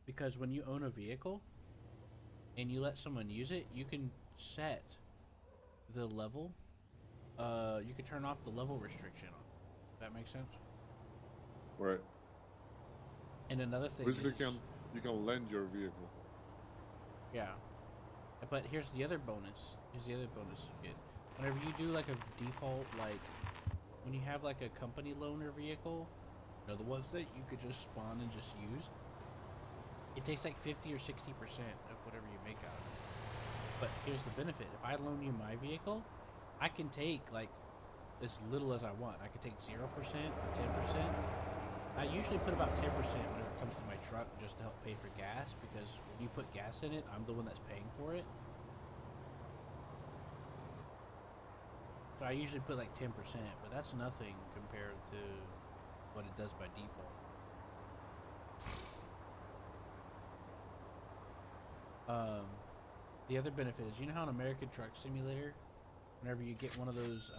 Because when you own a vehicle and you let someone use it, you can set the level. You can turn off the level restriction on. That makes sense. Right. And another thing Basically, is, you can lend your vehicle. yeah. But here's the other bonus. Here's the other bonus you get. Whenever you do like a default, like when you have like a company loaner vehicle, you know, the ones that you could just spawn and just use, it takes like 50 or 60% of whatever you make out of it. But here's the benefit: if I loan you my vehicle, I can take like as little as I want. I could take 0% or 10%. I usually put about 10% whenever it comes to my truck just to help pay for gas because when you put gas in it, I'm the one that's paying for it. So I usually put like 10%, but that's nothing compared to what it does by default. Um, the other benefit is, you know how in American Truck Simulator, whenever you get one of those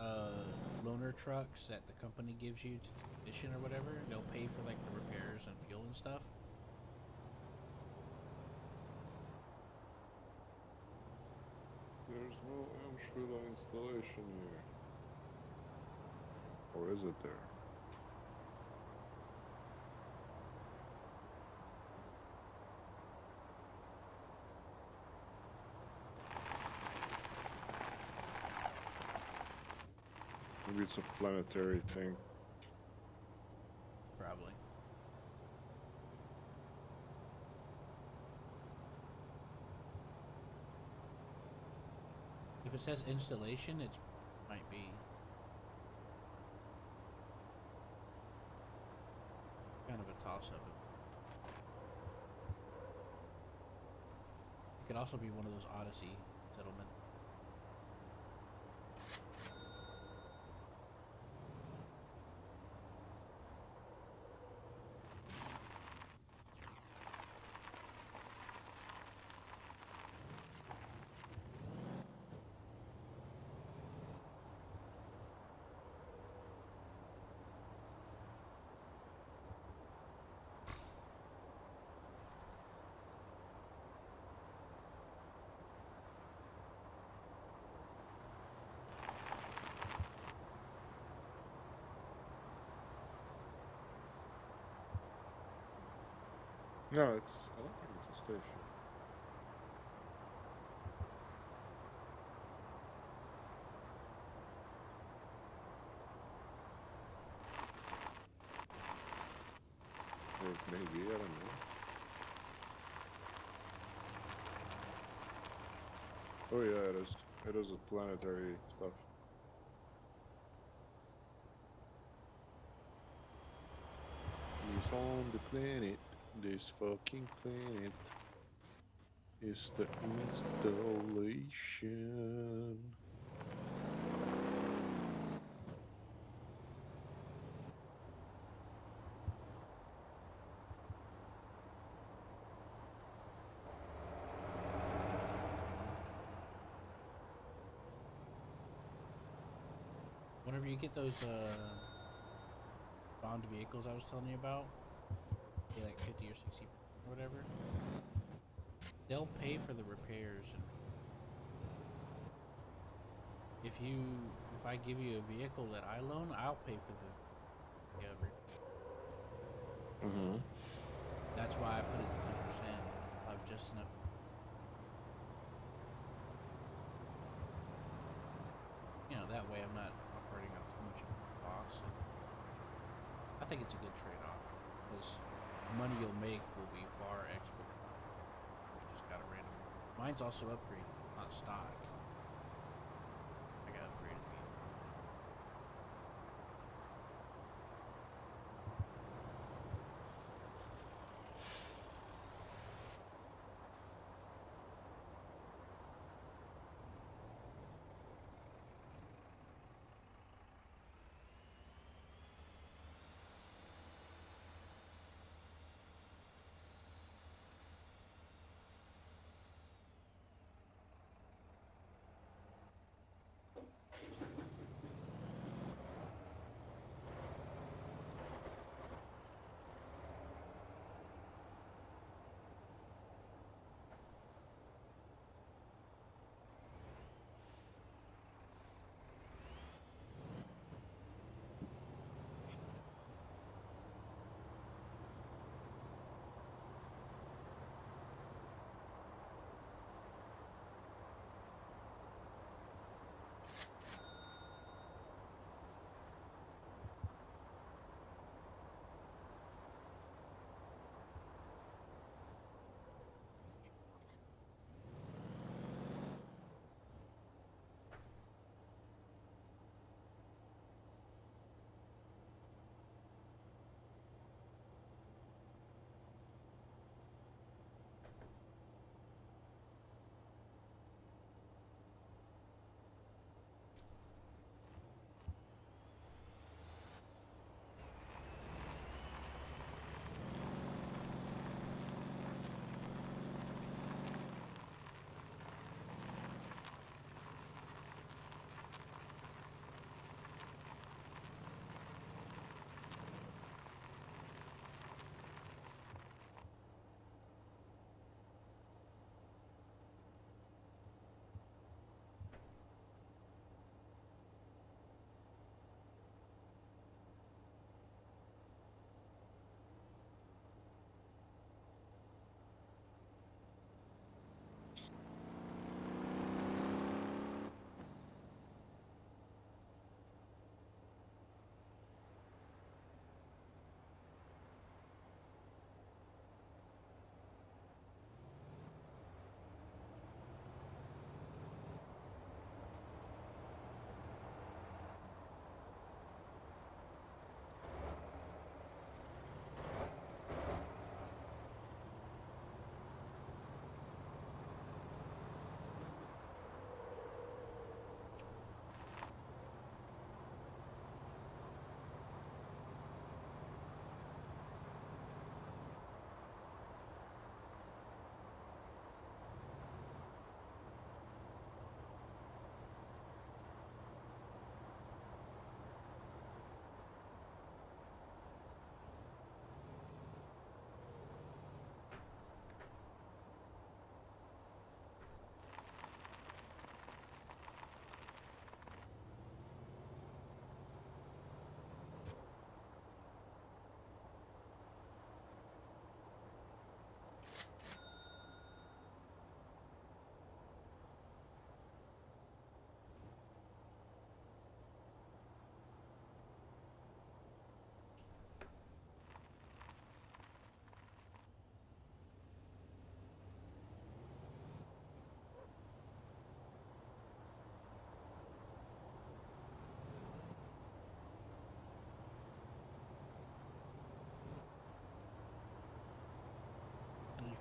loaner trucks that the company gives you to condition or whatever, they'll pay for like the repairs and fuel and stuff. There's no Amstrela installation here. Or is it there? Maybe it's a planetary thing. Probably. If it says installation, it might be kind of a toss-up. It could also be one of those Odyssey settlements. No, it's. I don't think it's a station. Or maybe, I don't know. Oh yeah, it is. It is a planetary stuff. He's on the planet. This fucking planet is the installation. Whenever you get those bond vehicles I was telling you about, they like 50 or 60 or whatever, they'll pay for the repairs. And if I give you a vehicle that I loan, I'll pay for the Mm-hmm. That's why I put it to 10%. I'll have just enough. You know, that way I'm not operating out too much of a loss. And I think it's a good trade-off because money you'll make will be far exponential. You just got a random. Mine's also upgraded, not stock. I got upgraded.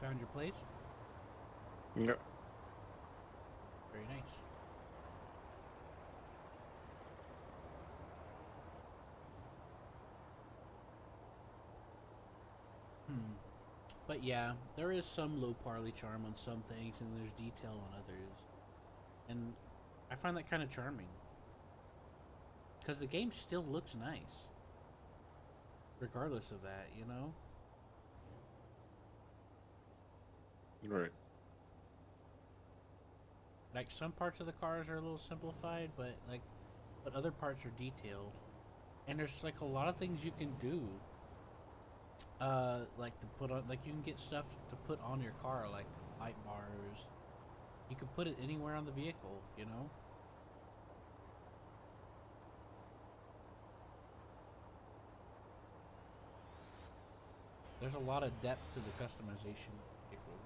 found your place? Yeah. Very nice. But yeah, there is some low parley charm on some things, and there's detail on others. And I find that kind of charming. Because the game still looks nice. Regardless of that, you know? Right. Like, some parts of the cars are a little simplified, but other parts are detailed. And there's like a lot of things you can do. Like to put on, like you can get stuff to put on your car, like light bars. You can put it anywhere on the vehicle, you know? There's a lot of depth to the customization of the vehicle.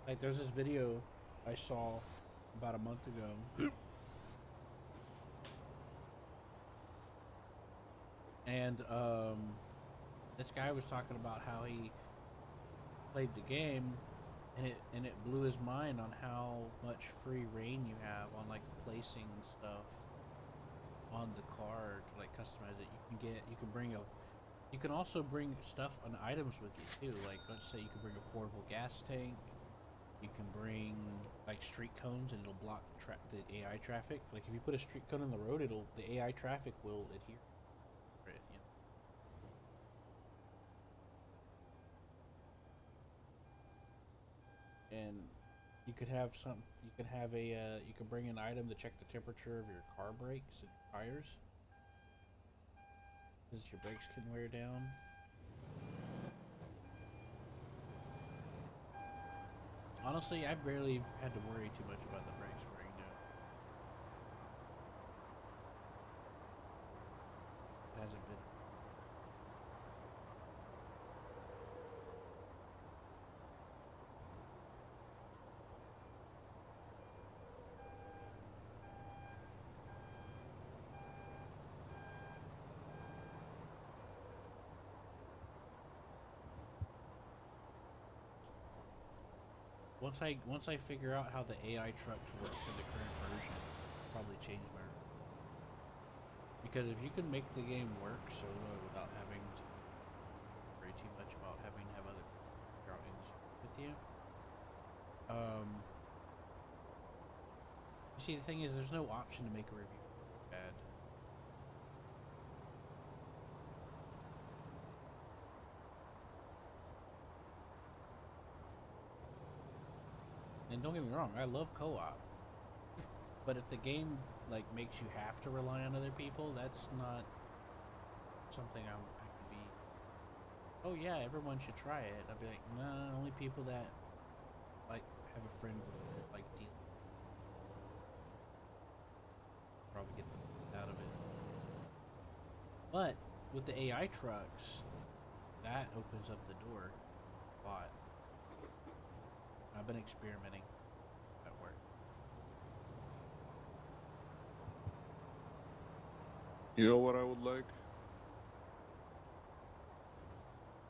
Like there's this video I saw about a month ago. And this guy was talking about how he played the game, and it blew his mind on how much free reign you have on like placing stuff on the car to like customize it. You can also bring stuff and items with you too. Like let's say you can bring a portable gas tank. You can bring like street cones and it'll block the AI traffic. Like if you put a street cone in the road, the AI traffic will adhere to it. And you could have you can bring an item to check the temperature of your car brakes and tires, because your brakes can wear down. Honestly, I've barely had to worry too much about the brakes wearing down. It hasn't been. Once I figure out how the AI trucks work for the current version, I'll probably change my. Because if you can make the game work solo without having to worry too much about having to have other people out in this with you, you see the thing is there's no option to make a review bad. And don't get me wrong, I love co-op. But if the game like makes you have to rely on other people, that's not something I could be. Oh yeah, everyone should try it. I'd be like, nah, only people that like have a friend group like deal. Probably get the most out of it. But with the AI trucks, that opens up the door a lot. I've been experimenting at work. You know what I would like?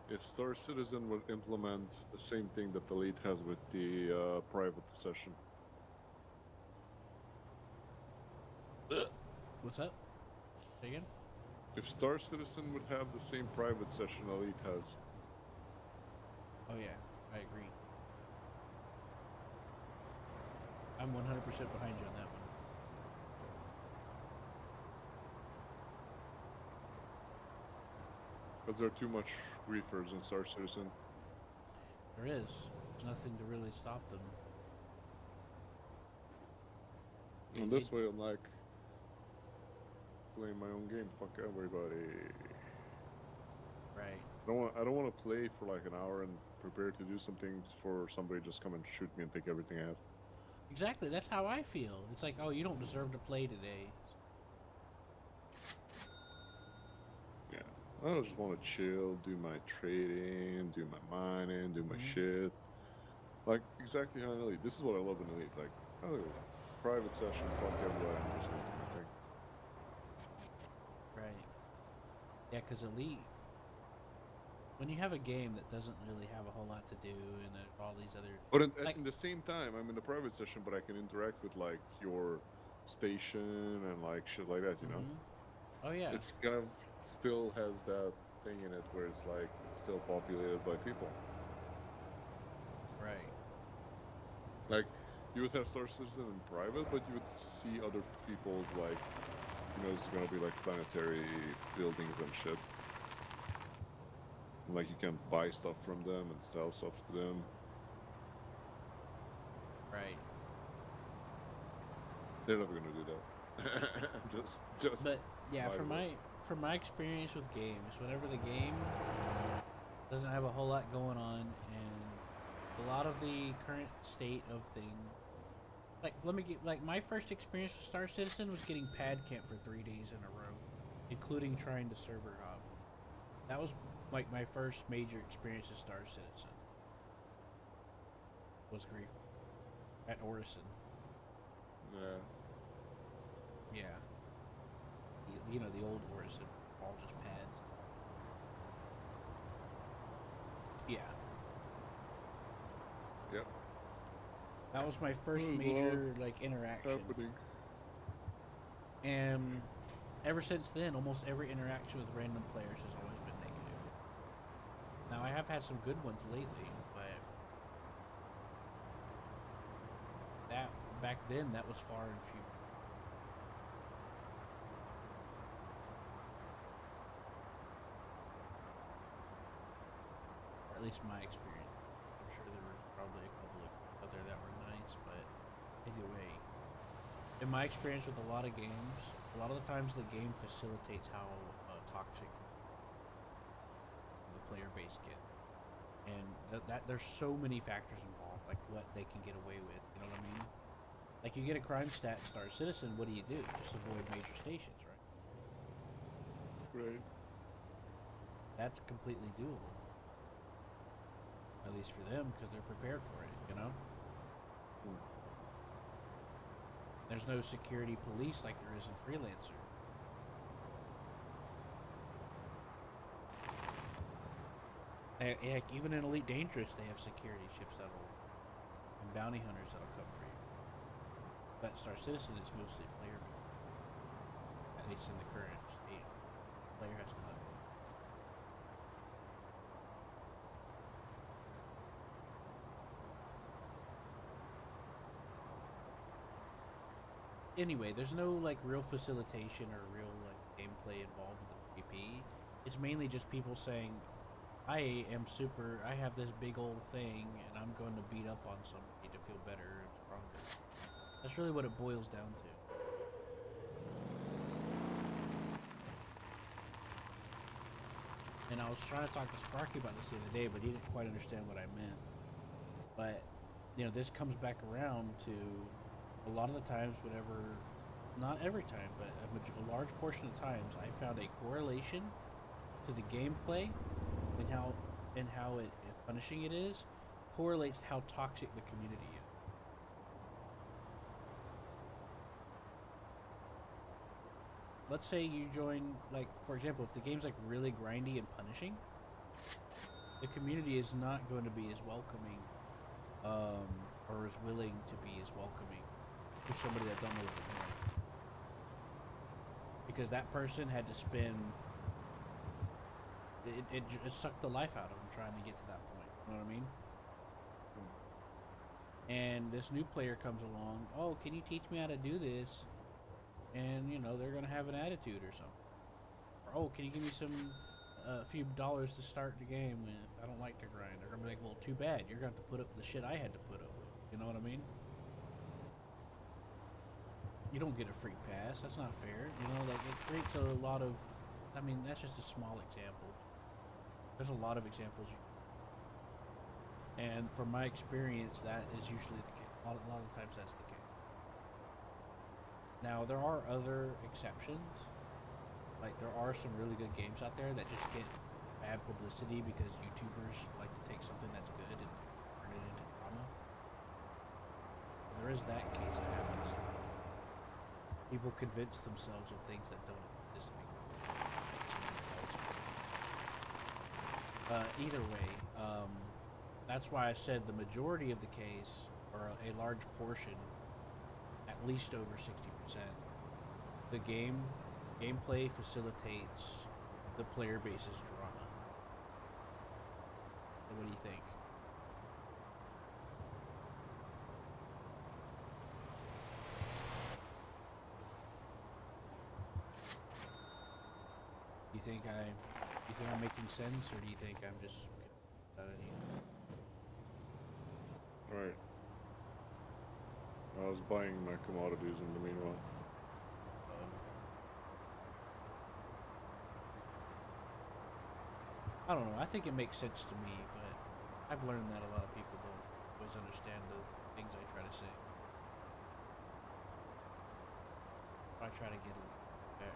If Star Citizen would implement the same thing that Elite has with the private session. What's up? Say again? If Star Citizen would have the same private session Elite has. Oh yeah, I agree. I'm 100% behind you on that one. Because there are too much griefers in Star Citizen. There is. There's nothing to really stop them. And this way, I'm like playing my own game. Fuck everybody. Right. I don't want to play for like an hour and prepare to do something for somebody just come and shoot me and take everything I have. Exactly. That's how I feel. It's like, oh, you don't deserve to play today. Yeah, I just want to chill, do my trading, do my mining, do my shit. Like exactly how in Elite. This is what I love in Elite. Like, oh, private session, fuck everybody, I'm just gonna do my thing. Right. Yeah, because Elite, when you have a game that doesn't really have a whole lot to do, and there's all these other, But like, in the same time, I'm in the private session, but I can interact with like your station and like shit like that. You know, mm-hmm. Oh yeah, it's kind of still has that thing in it where it's like it's still populated by people. right, Like you would have Star Citizen in private, but you would see other people's like, you know, it's gonna be like planetary buildings and shit. And, like you can buy stuff from them and sell stuff to them. right. They're never gonna do that. Just But yeah, by the way. from my experience with games, whenever the game doesn't have a whole lot going on, and a lot of the current state of things, like let me get like my first experience with Star Citizen was getting pad camp for 3 days in a row, including trying to server hop. That was like my first major experience with Star Citizen. Was grief at Orison. Yeah. Yeah, you know the old Orison, all just pads. Yeah, Yep. that was my first There's a lot major like interaction, happening. and ever since then, almost every interaction with random players has always been negative. Now I have had some good ones lately, but that back then that was far and few. Or at least my experience. I'm sure there was probably a couple of out there that were nice, but either way, in my experience with a lot of games, a lot of the times the game facilitates how toxic the player base get, and that there's so many factors involved, like what they can get away with. You know what I mean? Like you get a crime stat in Star Citizen, what do? Just avoid major stations, right? Right. That's completely doable, at least for them, because they're prepared for it. You know, Hmm. there's no security police like there is in Freelancer. Heck, even in Elite Dangerous, they have security ships that'll and bounty hunters that'll come for you. But Star Citizen, it's mostly player, at least in the current state. Player has not. Anyway, there's no like real facilitation or real like gameplay involved with the PvP. It's mainly just people saying, "I am super. I have this big old thing, and I'm going to beat up on somebody to feel better and stronger." That's really what it boils down to. And I was trying to talk to Sparky about this the other day, but he didn't quite understand what I meant. But this comes back around to a lot of the times, whenever, not every time, but a large portion of times, I found a correlation to the gameplay and how it punishing it is correlates to how toxic the community is. Let's say you join, like, for example, if the game's like really grindy and punishing, the community is not going to be as welcoming, or as willing to be as welcoming to somebody that don't know what they're doing, because that person had to spend it sucked the life out of them trying to get to that point. You know what I mean? And this new player comes along. Oh, can you teach me how to do this? And they're gonna have an attitude or something. Or, oh, can you give me a few dollars to start the game with? I don't like to grind. They're gonna be like, well, too bad. You're gonna have to put up with the shit I had to put up with. You know what I mean? You don't get a free pass. That's not fair. Like it creates a lot of. I mean, that's just a small example. There's a lot of examples. And from my experience, that is usually the case. A lot of times, that's the case. Now, there are other exceptions. Like, there are some really good games out there that just get bad publicity because YouTubers like to take something that's good and turn it into drama. There is that case that happens. People convince themselves of things that don't exist. Either way, that's why I said the majority of the case, or a large portion, at least over 60%, the gameplay facilitates the player base's drama. So what do you think? Do you think I'm making sense, or do you think I'm just Right. I was buying my commodities in the meanwhile. I don't know. I think it makes sense to me, but I've learned that a lot of people don't always understand the things I try to say. I try to get it back.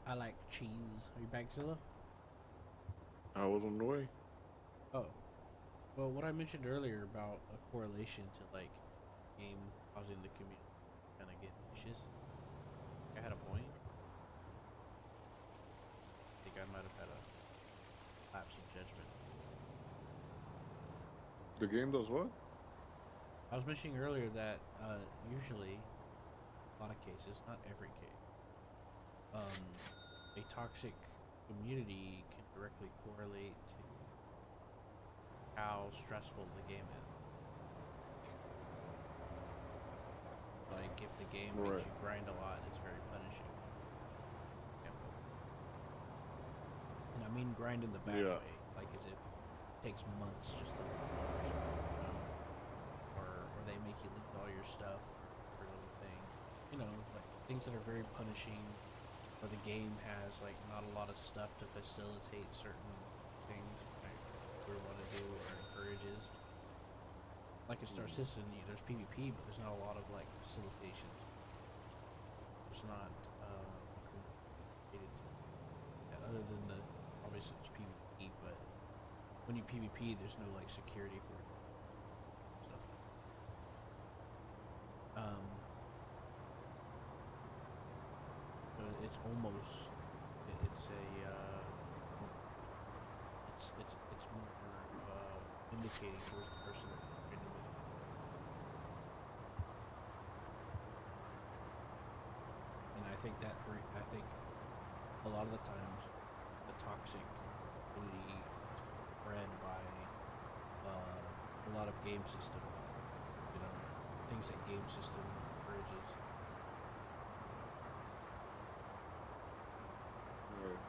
I like cheese. Are you back, Zilla? I was on the way. Oh, well, what I mentioned earlier about a correlation to like game causing the community kind of get vicious. I had a point. I think I might have had a lapse of judgment. The game does what? I was mentioning earlier that usually, a lot of cases, not every case, um, a toxic community can directly correlate to how stressful the game is. Like if the game makes Right. you grind a lot, it's very punishing. Yep. And I mean grind in the bad Yeah. way, like as if it takes months just to level up or something, you know? Or they make you lose all your stuff for little thing. You know, like things that are very punishing, or the game has like not a lot of stuff to facilitate certain things like we want to do or encourages. Like in Star Mm. Citizen, there's PvP, but there's not a lot of like facilitations. It's not created to that other than the obviously there's PvP, but when you PvP, there's no like security for it, stuff. So it's almost it's a it's more indicating towards the person that you're training with. And I think I think a lot of the times the toxic community is bred by a lot of game system, you know, things that game system encourages. Right.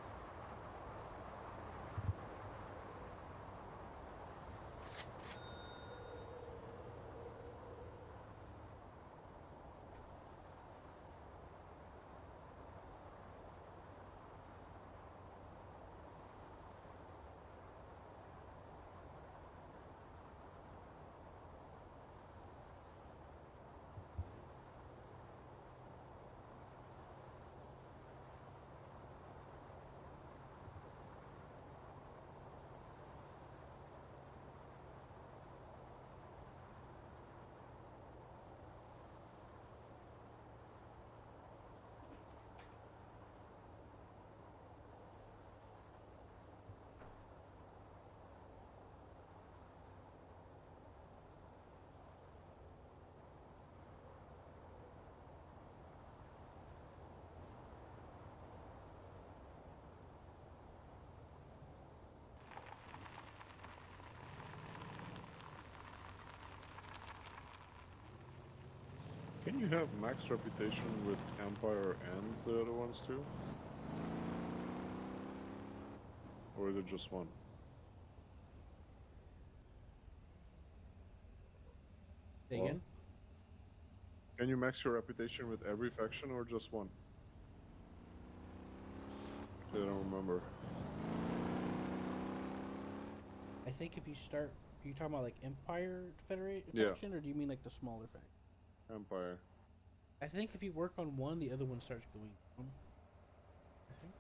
Can you have max reputation with Empire and the other ones too? Or is it just one? Say Well, again? can you max your reputation with every faction or just one? I don't remember. I think if you start, are you talking about like Empire Federate Yeah, faction, or do you mean like the smaller faction? Empire. I think if you work on one, the other one starts going down. I think.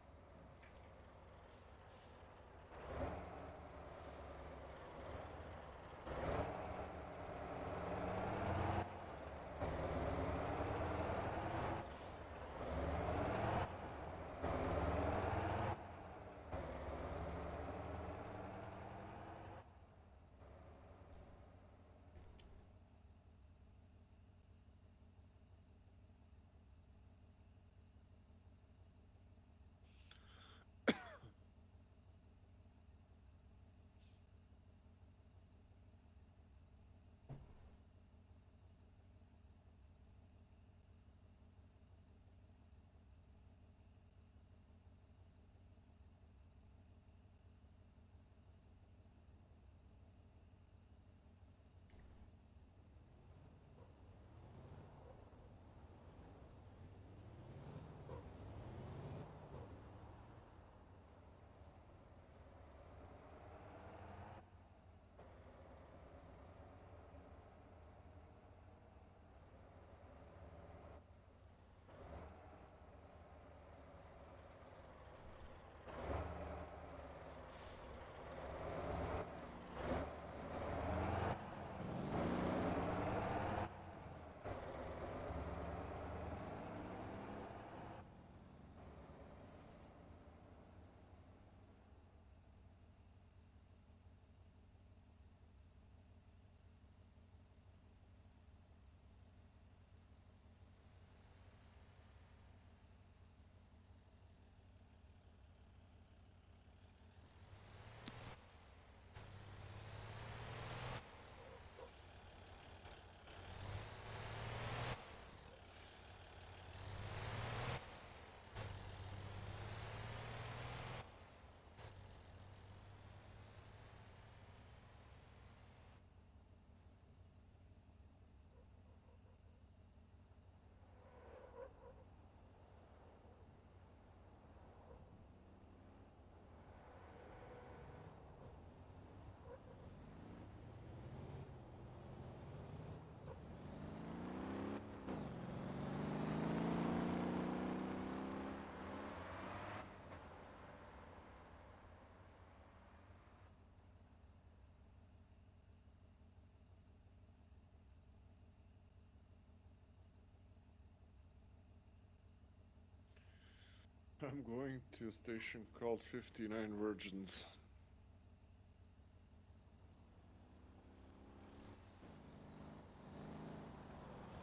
I'm going to a station called 59 Virgins.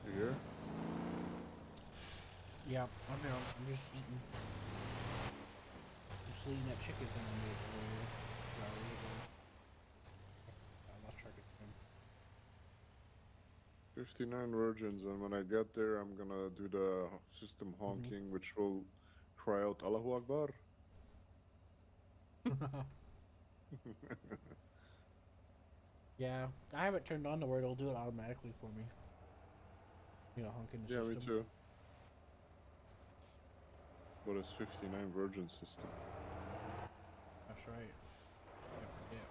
You here? Yeah, I'm here. I'm just eating. I'm just eating that chicken thing I made earlier. 2 hours ago. I lost track of time. 59 Virgins, and when I get there, I'm gonna do the system honking, which will cry out Allahu Akbar. Yeah, I have it turned on to where it'll do it automatically for me. You know, honking the Yeah, me system. too. What is 59 Virgin system? That's right. I forget.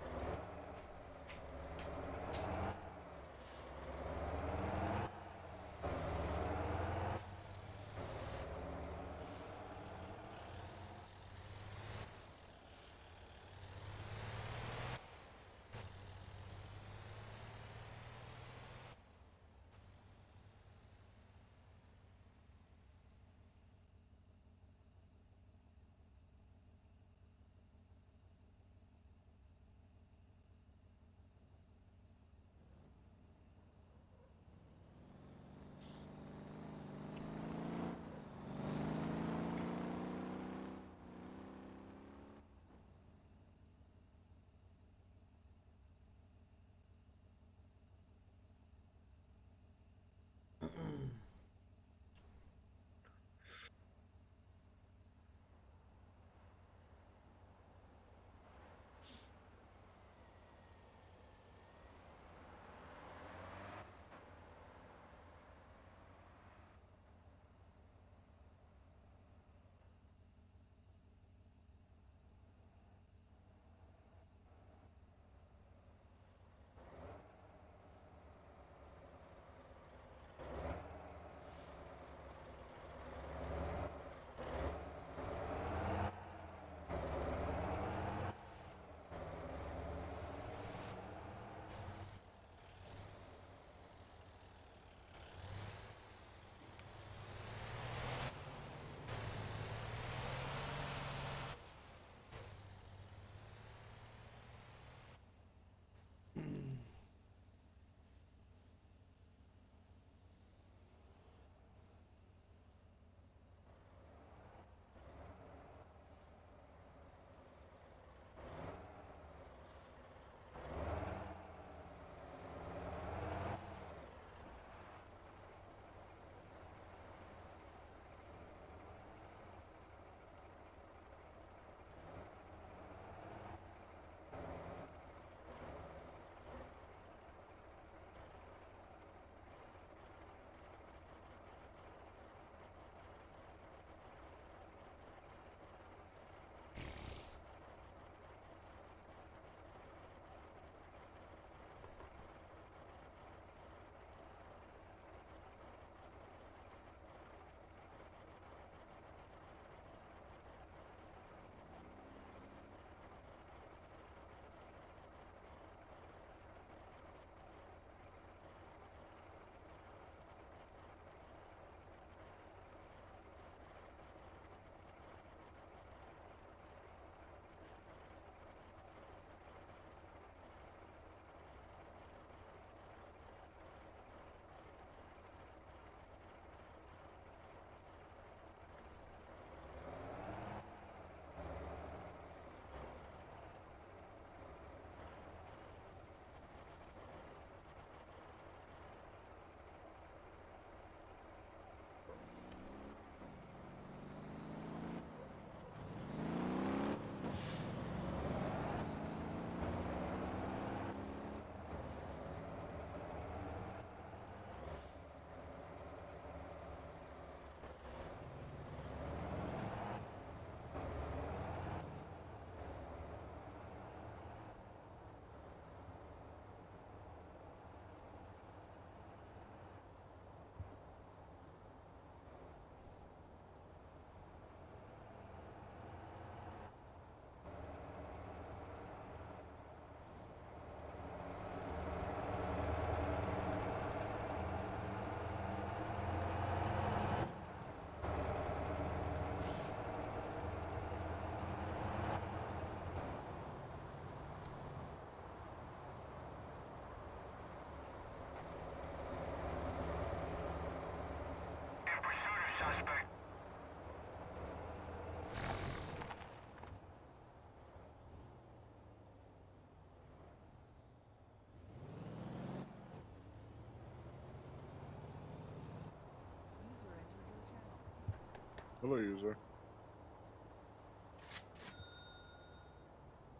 Hello, user.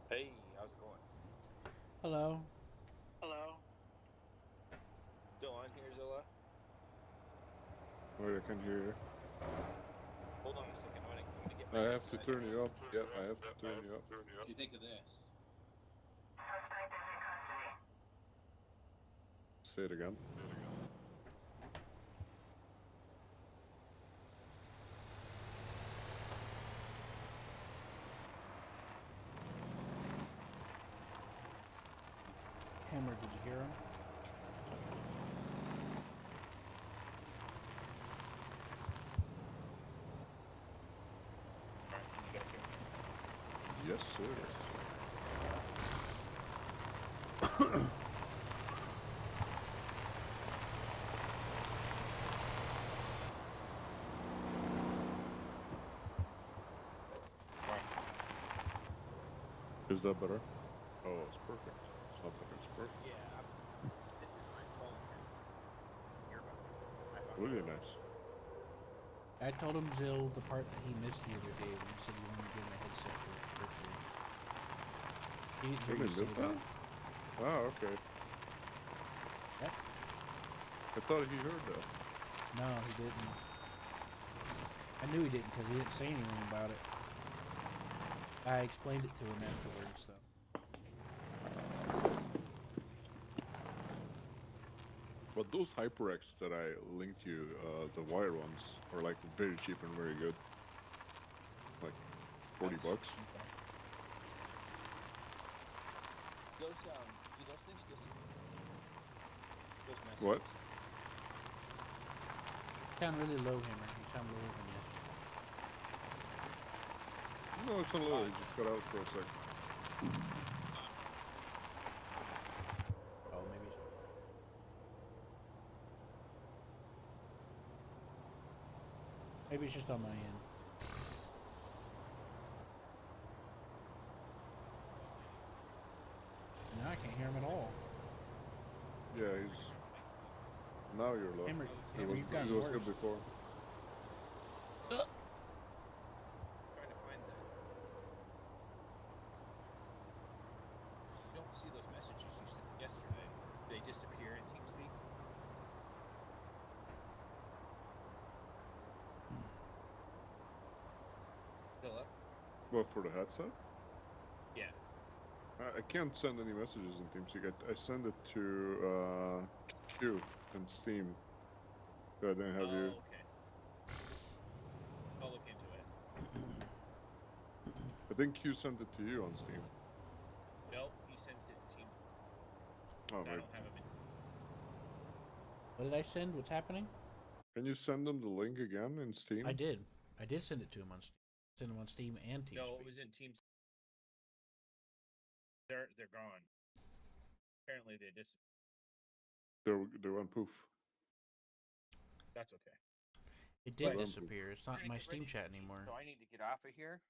Hey, how's it going? Hello. Hello. Still on here, Zilla? Oh, I can hear you. Hold on a second. I'm gonna get I my have to headset. turn you up. Yep, I have to turn you up. What do you think of this? Say it again. Hammer, did you hear him? Alright, can you guys hear me? Yes, sir. Alright. Is that better? Oh, it's perfect. It's not better. It's perfect. Yeah, this is my phone. It's earbuds. Really nice. I told him, Zill, the part that he missed the other day when he said he wanted to get my headset for his birthday. He didn't hear Really me say missed that. that? Oh, okay. Yep. I thought he heard that. No, he didn't. I knew he didn't because he didn't say anything about it. I explained it to him afterwards, though. But those HyperX that I linked you, the wire ones, are like very cheap and very good. Like $40. Those do those things disappear? Those messages. What? You sound really low, Hammer. You sound lower than yesterday. No, it's not low. It just cut out for a sec. Oh, maybe so. Maybe it's just on my end. Now I can't hear him at all. Yeah, he's. Now you're low. Hammer, It Hammer, was, you've it gotten was worse. good before. Trying to find that. You don't see those messages you sent yesterday. They disappear in TeamSpeak. Zilla? Well, for the headset? Yeah. I can't send any messages in TeamSpeak. I send it to Q and Steam. So I didn't have you. Okay. I'll look into it. I think Q sent it to you on Steam. No, he sends it in TeamSpeak. Oh, I right. don't have him in. What did I send? What's happening? Can you send them the link again in Steam? I did. I did send it to him on Steam. Send him on Steam and TeamSpeak. No, it was in TeamSpeak. They're gone. Apparently they They went poof. That's okay. It did But- disappear. It's not my Steam chat anymore. So I need to get off of here,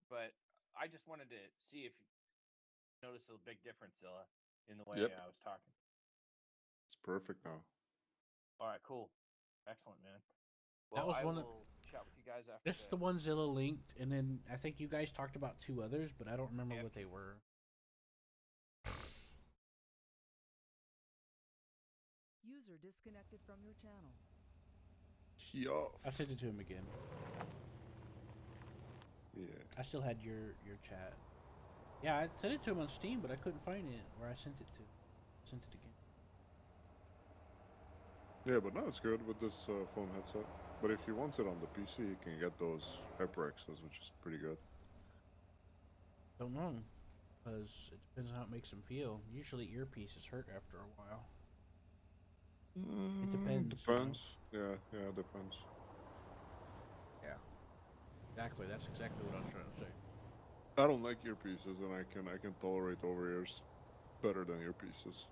but I just wanted to see if you noticed a big difference, Zilla, in the way Yep. I was talking. It's perfect now. All right, cool, excellent, man. That Well, was I one of- will chat with you guys after. This is the one Zilla linked, and then I think you guys talked about two others, but I don't remember what they were. User disconnected from your channel. He off. I sent it to him again. Yeah. I still had your chat. Yeah, I sent it to him on Steam, but I couldn't find it where I sent it to. Sent it again. Yeah, but now it's good with this phone headset. But if he wants it on the PC, he can get those HyperXs, which is pretty good. Don't know, because it depends on how it makes him feel. Usually earpieces hurt after a while. It depends. Depends. Yeah, depends. Yeah. Exactly. That's exactly what I was trying to say. I don't like earpieces, and I can tolerate over ears better than earpieces.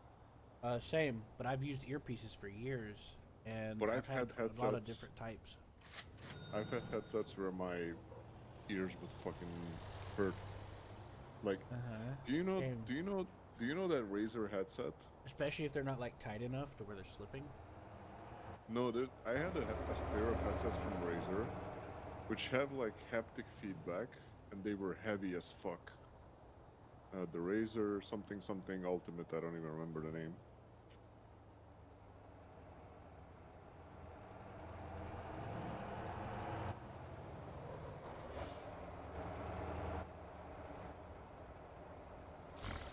Same, but I've used earpieces for years, and But I've I've had a lot of headsets- different types. I've had headsets where my ears would fucking hurt. Like, do you know? Same. Do you know? Do you know that Razer headset? Especially if they're not like tight enough to where they're slipping. No, I had a pair of headsets from Razer which have like haptic feedback, and they were heavy as fuck. The Razer something something Ultimate. I don't even remember the name.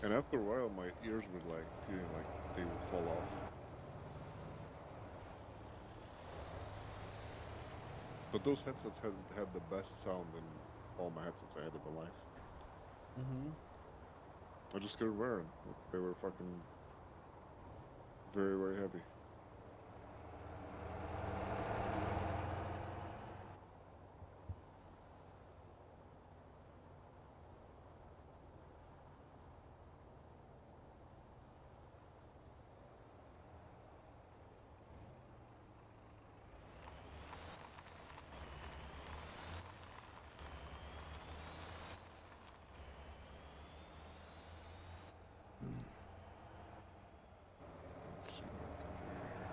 And after a while, my ears were like feeling like they would fall off. But those headsets had the best sound in all my headsets I had in my life. Mm-hmm. I just couldn't wear them. They were fucking very, very heavy. Let's see what I can do here.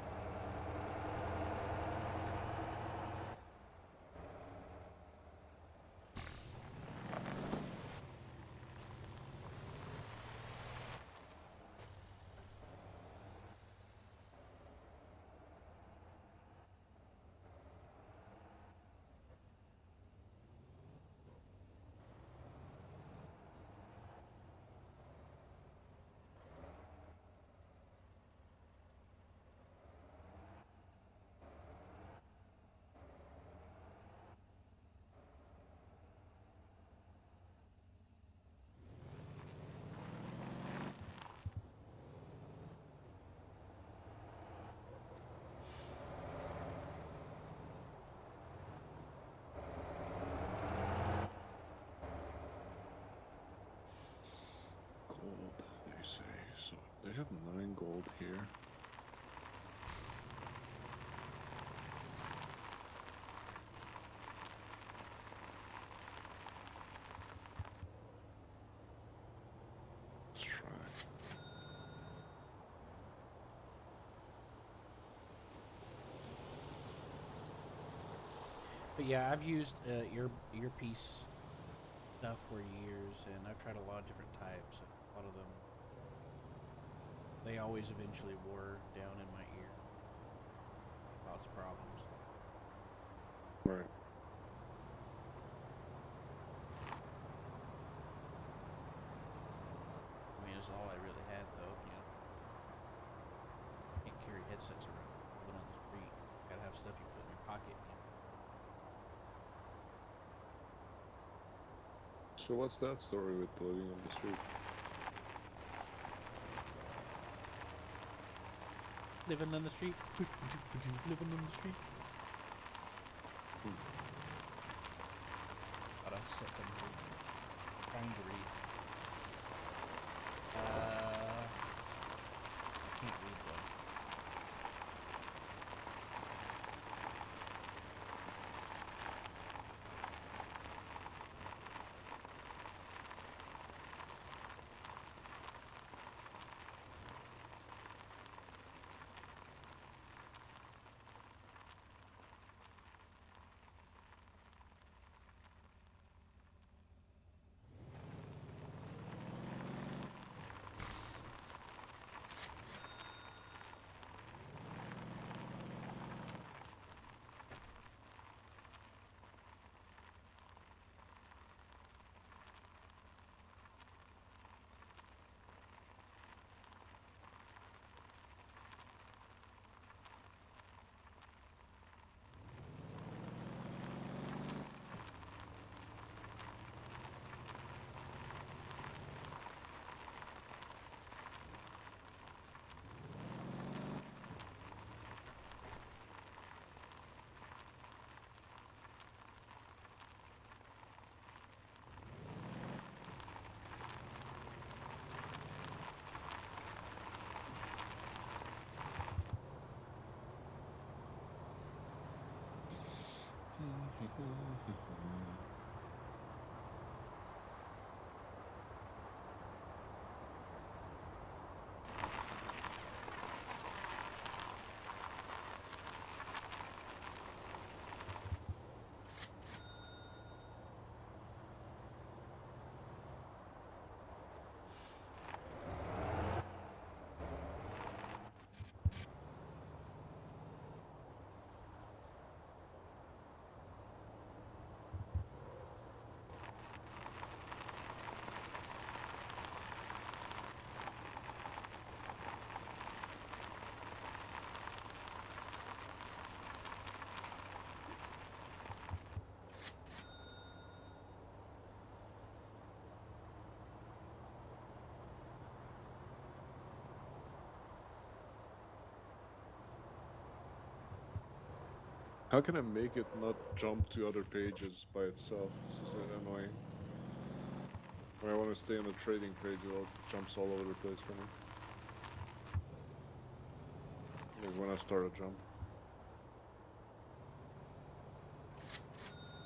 Gold, they say. So they have 9 gold here. Let's try. But yeah, I've used earpiece stuff for years, and I've tried a lot of different types. And a lot of them, they always eventually wore down in my ear. Lots of problems. Right. I mean, it's all I really had, though. You know, can't carry headsets around, living on the street. Gotta have stuff you put in your pocket. You know? So what's that story with living on the street? Living on the street. Living on the street. Got a second trying to read. I can't read though. How can I make it not jump to other pages by itself? This is annoying. When I want to stay on the trading page, it jumps all over the place for me. Like when I start a jump.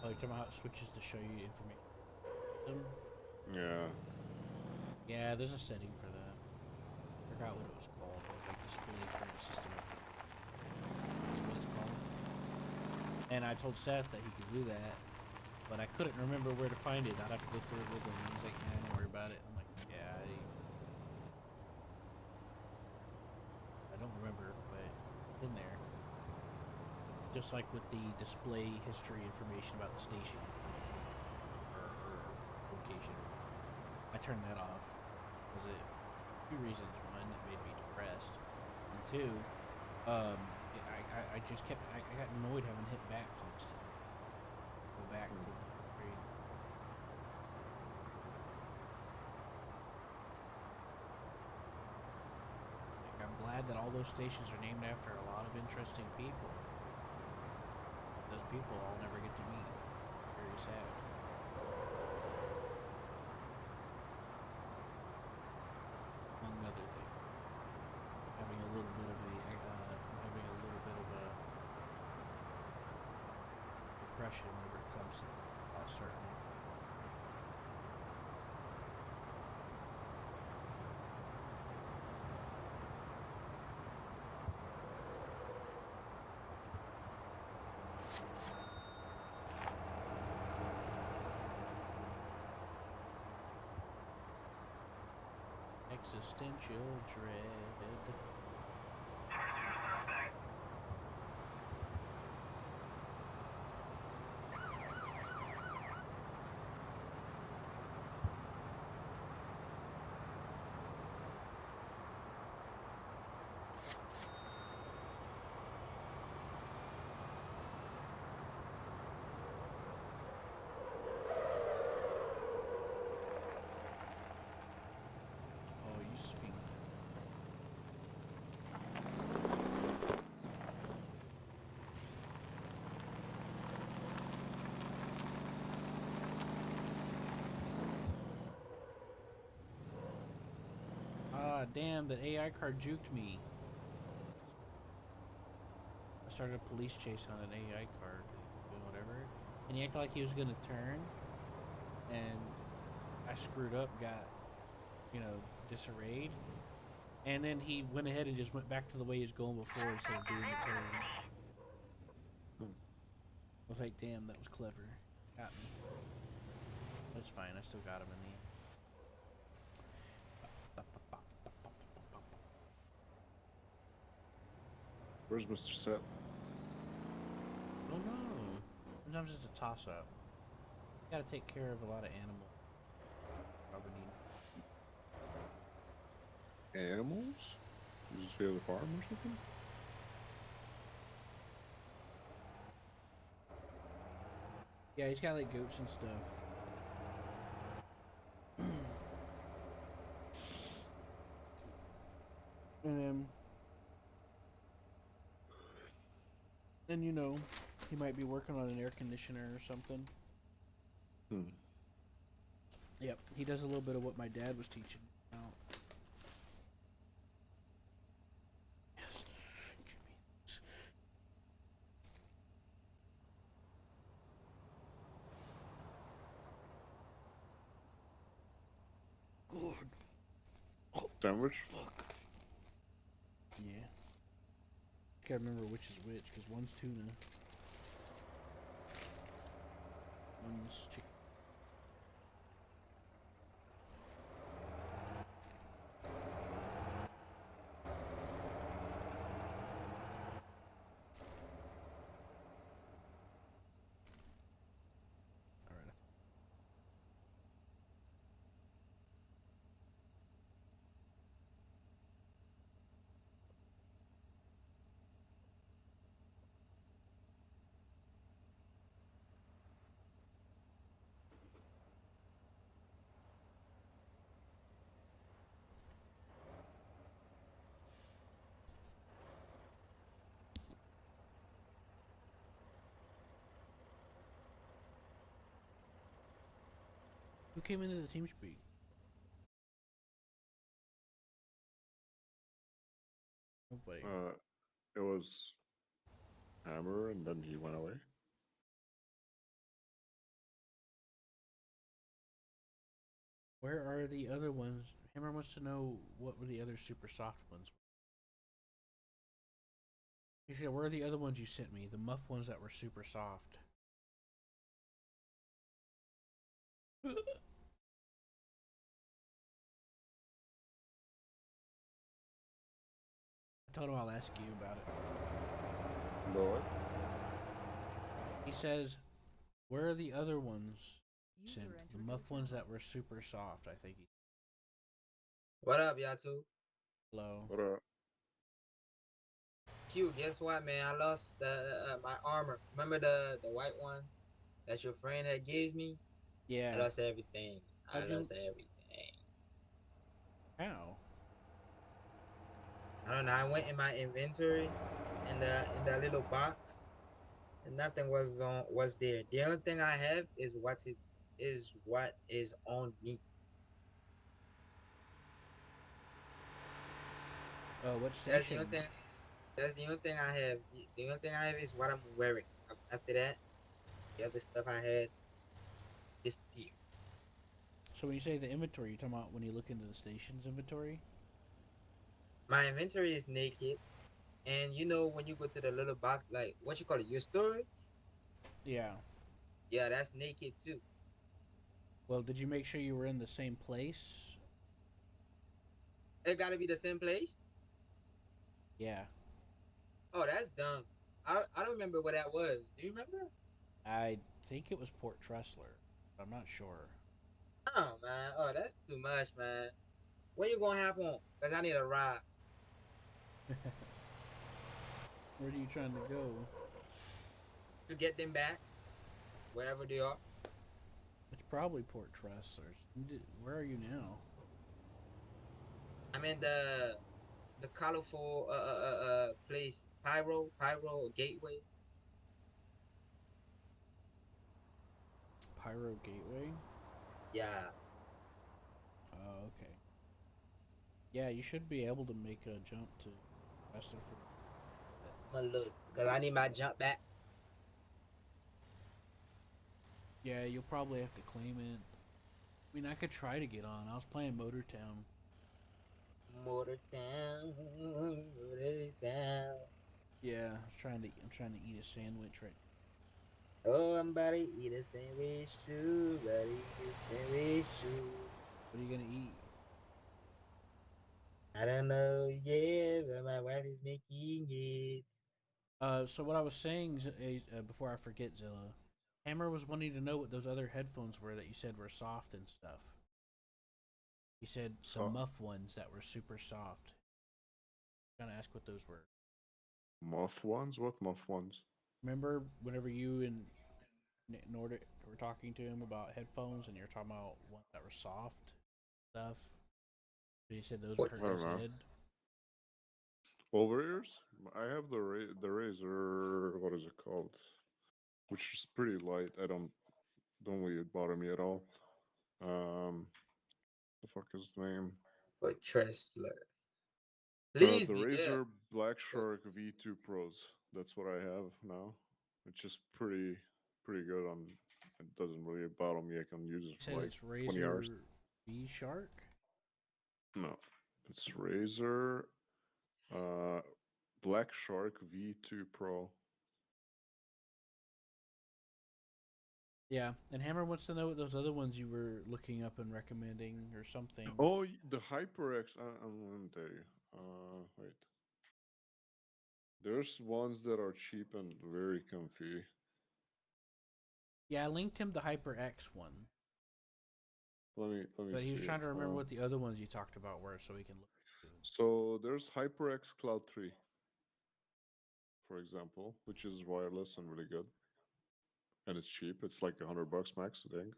Oh, you're talking about how it switches to show you information. Yeah. Yeah, there's a setting for that. I forgot what it was called. Like display current system. That's what it's called. And I told Seth that he could do that, but I couldn't remember where to find it. I'd have to go through it with him. And he's like, "Nah, don't worry about it." I'm like, "Yeah, I don't remember, but it's in there." Just like with the display history information about the station or location. I turned that off because it two reasons. One, it made me depressed, and two, I just kept I got annoyed having hit back constantly. Go back to the grade. Like, I'm glad that all those stations are named after a lot of interesting people. Those people I'll never get to meet. Very sad. Among other things, having a little bit of a depression whenever it comes to certain. Existential dread. Oh, you sphinx. Ah, damn, that AI car juked me. I started a police chase on an AI car doing whatever, and he acted like he was gonna turn, and I screwed up, got, disarrayed, and then he went ahead and just went back to the way he was going before instead of doing the turn. I was like, damn, that was clever. Got me. That's fine, I still got him in the end. Where's Mr. Set? Oh no. Sometimes it's a toss up. You gotta take care of a lot of animals. Probably need. Animals? You just hear the farm or something? Yeah, he's got like goats and stuff. And then he might be working on an air conditioner or something. Yep, he does a little bit of what my dad was teaching out. Yes. Give me this. Good. Sandwich? Fuck. Yeah. Gotta remember which is which, because one's tuna. One's chicken. Alright. came into the TeamSpeak? Nobody. It was Hammer, and then he went away. Where are the other ones? Hammer wants to know what were the other super soft ones. He said, "Where are the other ones you sent me? The muff ones that were super soft." I told him I'll ask you about it. Lord. He says, "Where are the other ones you User sent? The entered your muff ones channel. that were super soft." I think. What up, y'all two? Hello. What up? Q, guess what, man? I lost the my armor. Remember the white one that your friend had gave me? I Yeah. lost everything. I How'd you? lost everything. How? I don't know. I went in my inventory in the little box, and nothing was there. The only thing I have is what is on me. What That's the station? only thing. That's the only thing I have. The only thing I have is what I'm wearing. After that, the other stuff I had disappeared. So when you say the inventory, you're talking about when you look into the station's inventory? My inventory is naked. And you know when you go to the little box, like what you call it, your storage? Yeah. Yeah, that's naked too. Well, did you make sure you were in the same place? It gotta be the same place. Yeah. Oh, that's dumb. I don't remember what that was. Do you remember? I think it was Port Tressler. I'm not sure. Oh man. Oh, that's too much, man. When you gonna have one? Cause I need a ride Where are you trying to go? to get them back wherever they are. It's probably Port Tressler. Where are you now? I'm in the colorful place, Pyro Gateway. Pyro Gateway? Yeah. Oh, okay. Yeah, you should be able to make a jump to Tressler for. But look, cause I need my jump back. Yeah, you'll probably have to claim it. I mean, I could try to get on. I was playing Motortown. Motor Town, Motor Town. Yeah, I'm trying to eat a sandwich right. Oh, I'm about to eat a sandwich too. About to eat a sandwich too. What are you gonna eat? I don't know yet, but my wife is making it. So what I was saying before I forget, Zilla, Hammer was wanting to know what those other headphones were that you said were soft and stuff. He said the So muff ones that were super soft. Trying to ask what those were. muff ones? What muff ones? Remember whenever you and Nordic were talking to him about headphones and you're talking about ones that were soft stuff? But he said those were What? I hurting don't his know. head. Over ears? I have the razor. What is it called? Which is pretty light. Don't really bother me at all. The fuck is the name? For Tressler. Please The be there. Razer Black Shark V2 Pros. That's what I have now. It's just pretty good. On it doesn't really bother me. I can use it He said for like it's 20 hours. Razor B Shark. No, it's Razer uh, Black Shark V2 Pro. Yeah, and Hammer wants to know what those other ones you were looking up and recommending or something. Oh, the HyperX. I'm gonna tell you. Wait. There's ones that are cheap and very comfy. Yeah, I linked him the HyperX one, Let me but he was see. trying to remember what the other ones you talked about were, so we can look. So there's HyperX Cloud 3, for example, which is wireless and really good, and it's cheap. It's like $100 max, I think.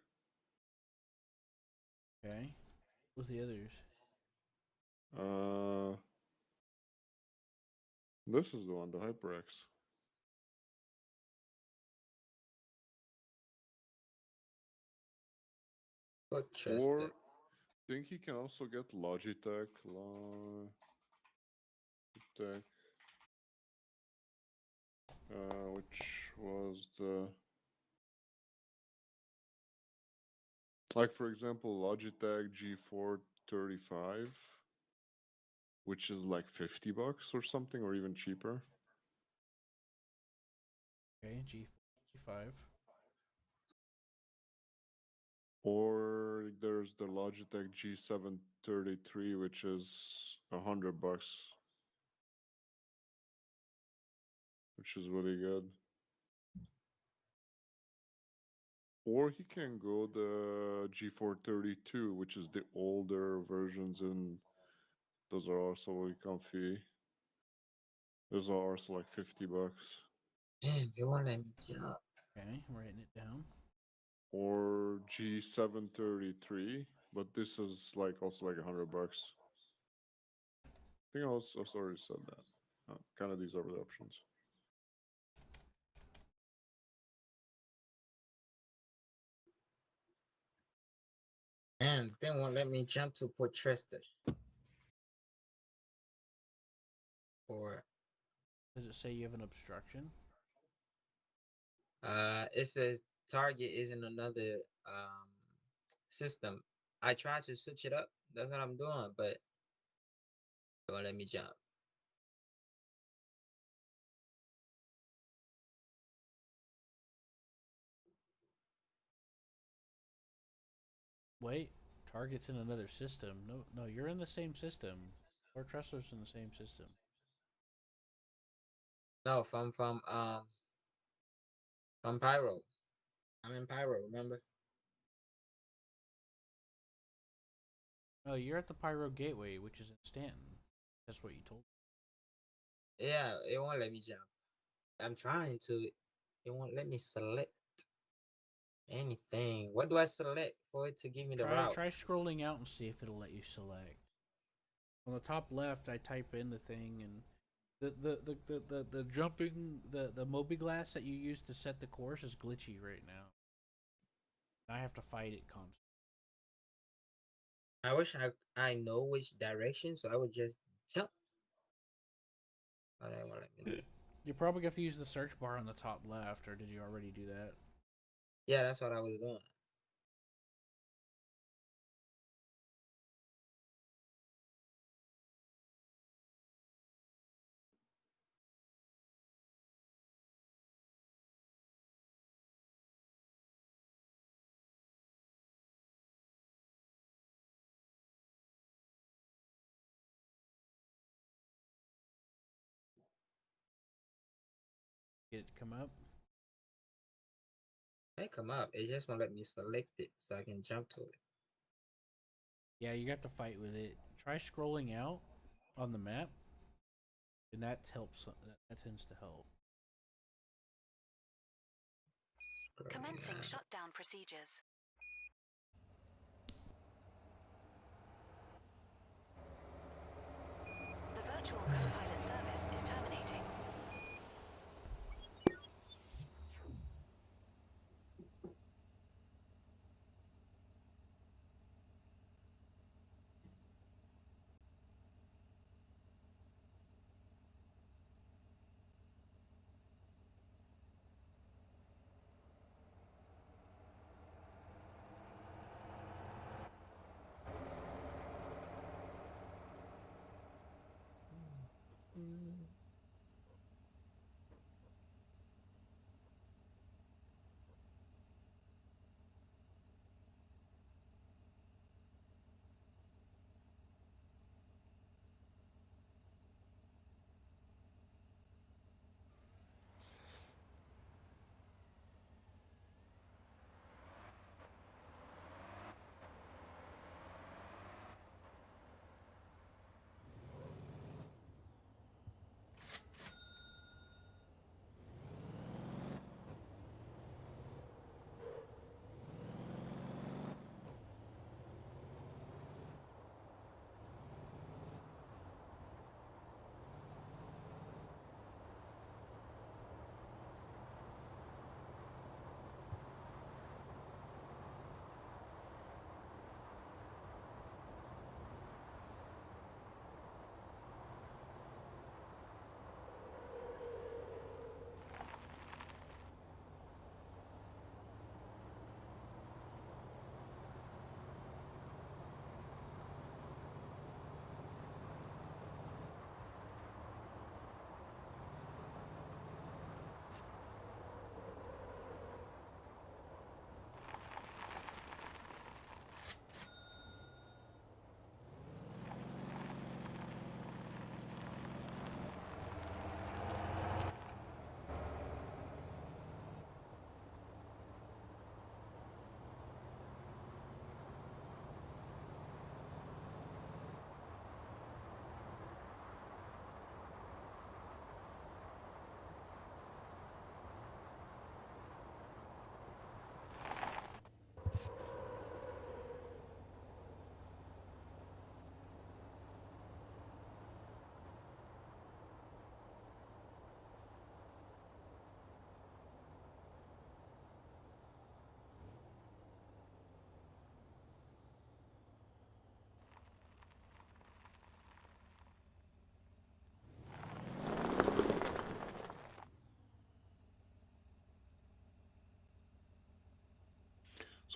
Okay, what's the others? Uh, this is the one, the HyperX. But trust Or it. I think he can also get Logitech. Logitech. Which was the like for example Logitech G435, which is like $50 or something, or even cheaper. Okay, G5. Or there's the Logitech G733, which is $100, which is really good. Or he can go the G432, which is the older versions, and those are also really comfy. Those are also like $50. Damn, they won't let me jump. Okay, I'm writing it down. Or G733, but this is like also like $100. I think I also already said that. Kind of these are the options. And they won't let me jump to put trusted. Or Does it say you have an obstruction? it says target is in another system. I tried to switch it up. That's what I'm doing, but they won't let me jump. Wait, target's in another system. No, no, you're in the same system. Or Tressler's in the same system. No, from Pyro. I'm in Pyro, remember? No, you're at the Pyro Gateway, which is in Stanton. That's what you told me. Yeah, it won't let me jump. I'm trying to. It won't let me select anything. What do I select for it to give me the Try route? try scrolling out and see if it'll let you select. On the top left, I type in the thing, and the jumping the Mobi-Glass that you use to set the course is glitchy right now. I have to fight it constantly. I wish I know which direction, so I would just jump. Oh, they won't let me do. You probably have to use the search bar on the top left, or did you already do that? Yeah, that's what I was doing. Get it to come up? They come up. It just won't let me select it so I can jump to it. Yeah, you got to fight with it. Try scrolling out on the map, and that helps. That tends to help. Commencing shutdown procedures. The virtual co-pilot service is terminating.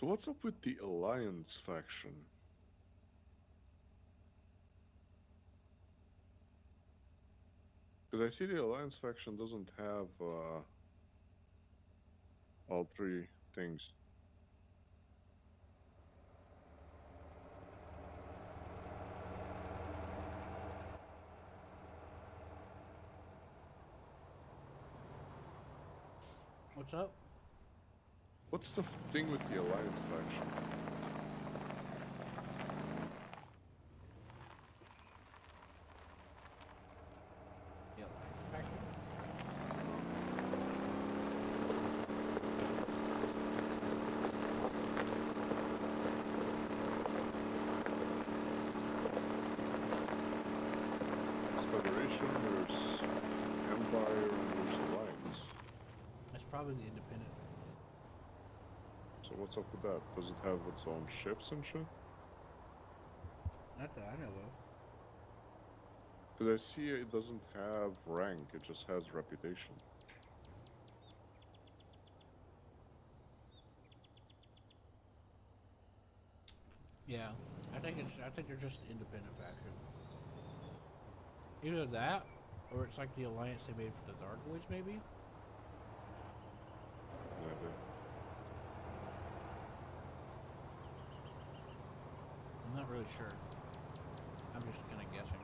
So what's up with the Alliance faction? Because I see the Alliance faction doesn't have all three things. What's up? What's the thing with the Alliance faction? Yeah. Back. There's Federation, there's Empire, and there's Alliance. That's probably the independent. So what's up with that? Does it have its own ships and shit? Not that I know of. Because I see it doesn't have rank, it just has reputation. Yeah, I think they're just an independent faction. Either that, or it's like the alliance they made for the Dark Voids, maybe. Maybe. I'm not really sure. I'm just kind of guessing.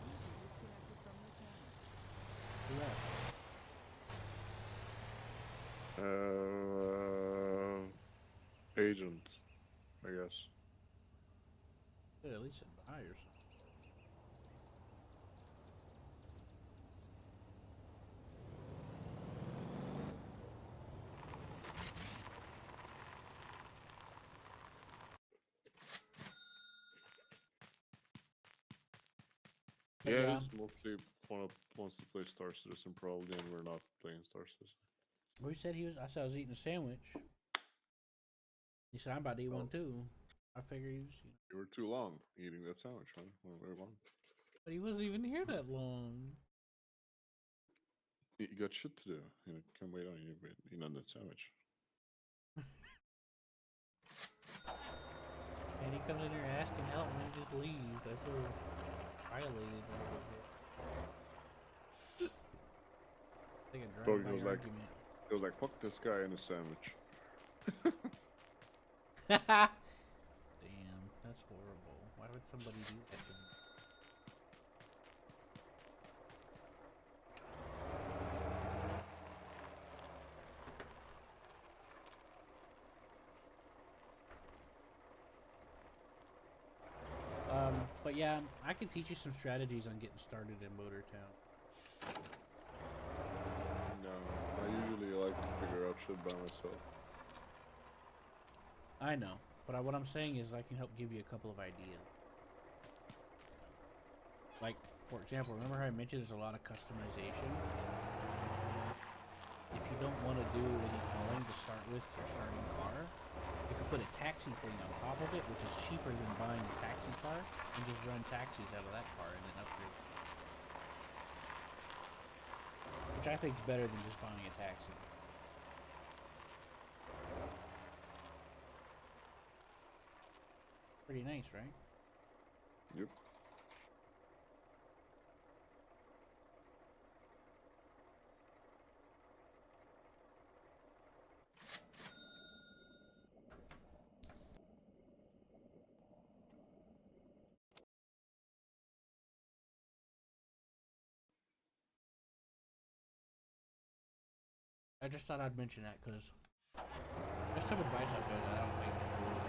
User disconnected from your channel. Who that? Agent, I guess. Could at least said buy or something. But Yeah, yeah, he's mostly wants to play Star Citizen probably, and we're not playing Star Citizen. well, he said he was. I said I was eating a sandwich. He said I'm about to eat one Oh. too. I figured he was, You were too long eating that sandwich, man. Went very long. but he wasn't even here that long. You got shit to do. You know, can't wait on you eating on that sandwich. And he comes in here asking help and then just leaves. I feel violated a little bit. Like a So he drive-by was like, argument. he was like, fuck this guy and his sandwich. Damn, that's horrible. Why would somebody do that to me? But yeah, I can teach you some strategies on getting started in Motor Town. No, I usually like to figure out shit by myself. I know, but what I'm saying is I can help give you a couple of ideas. Like, for example, remember how I mentioned there's a lot of customization? If you don't want to do any hauling to start with your starting car, you can put a taxi thing on top of it, which is cheaper than buying a taxi car, and just run taxis out of that car and then upgrade. Which I think is better than just buying a taxi. Pretty nice, right? Yep. I just thought I'd mention that because there's some advice out there that I don't think is really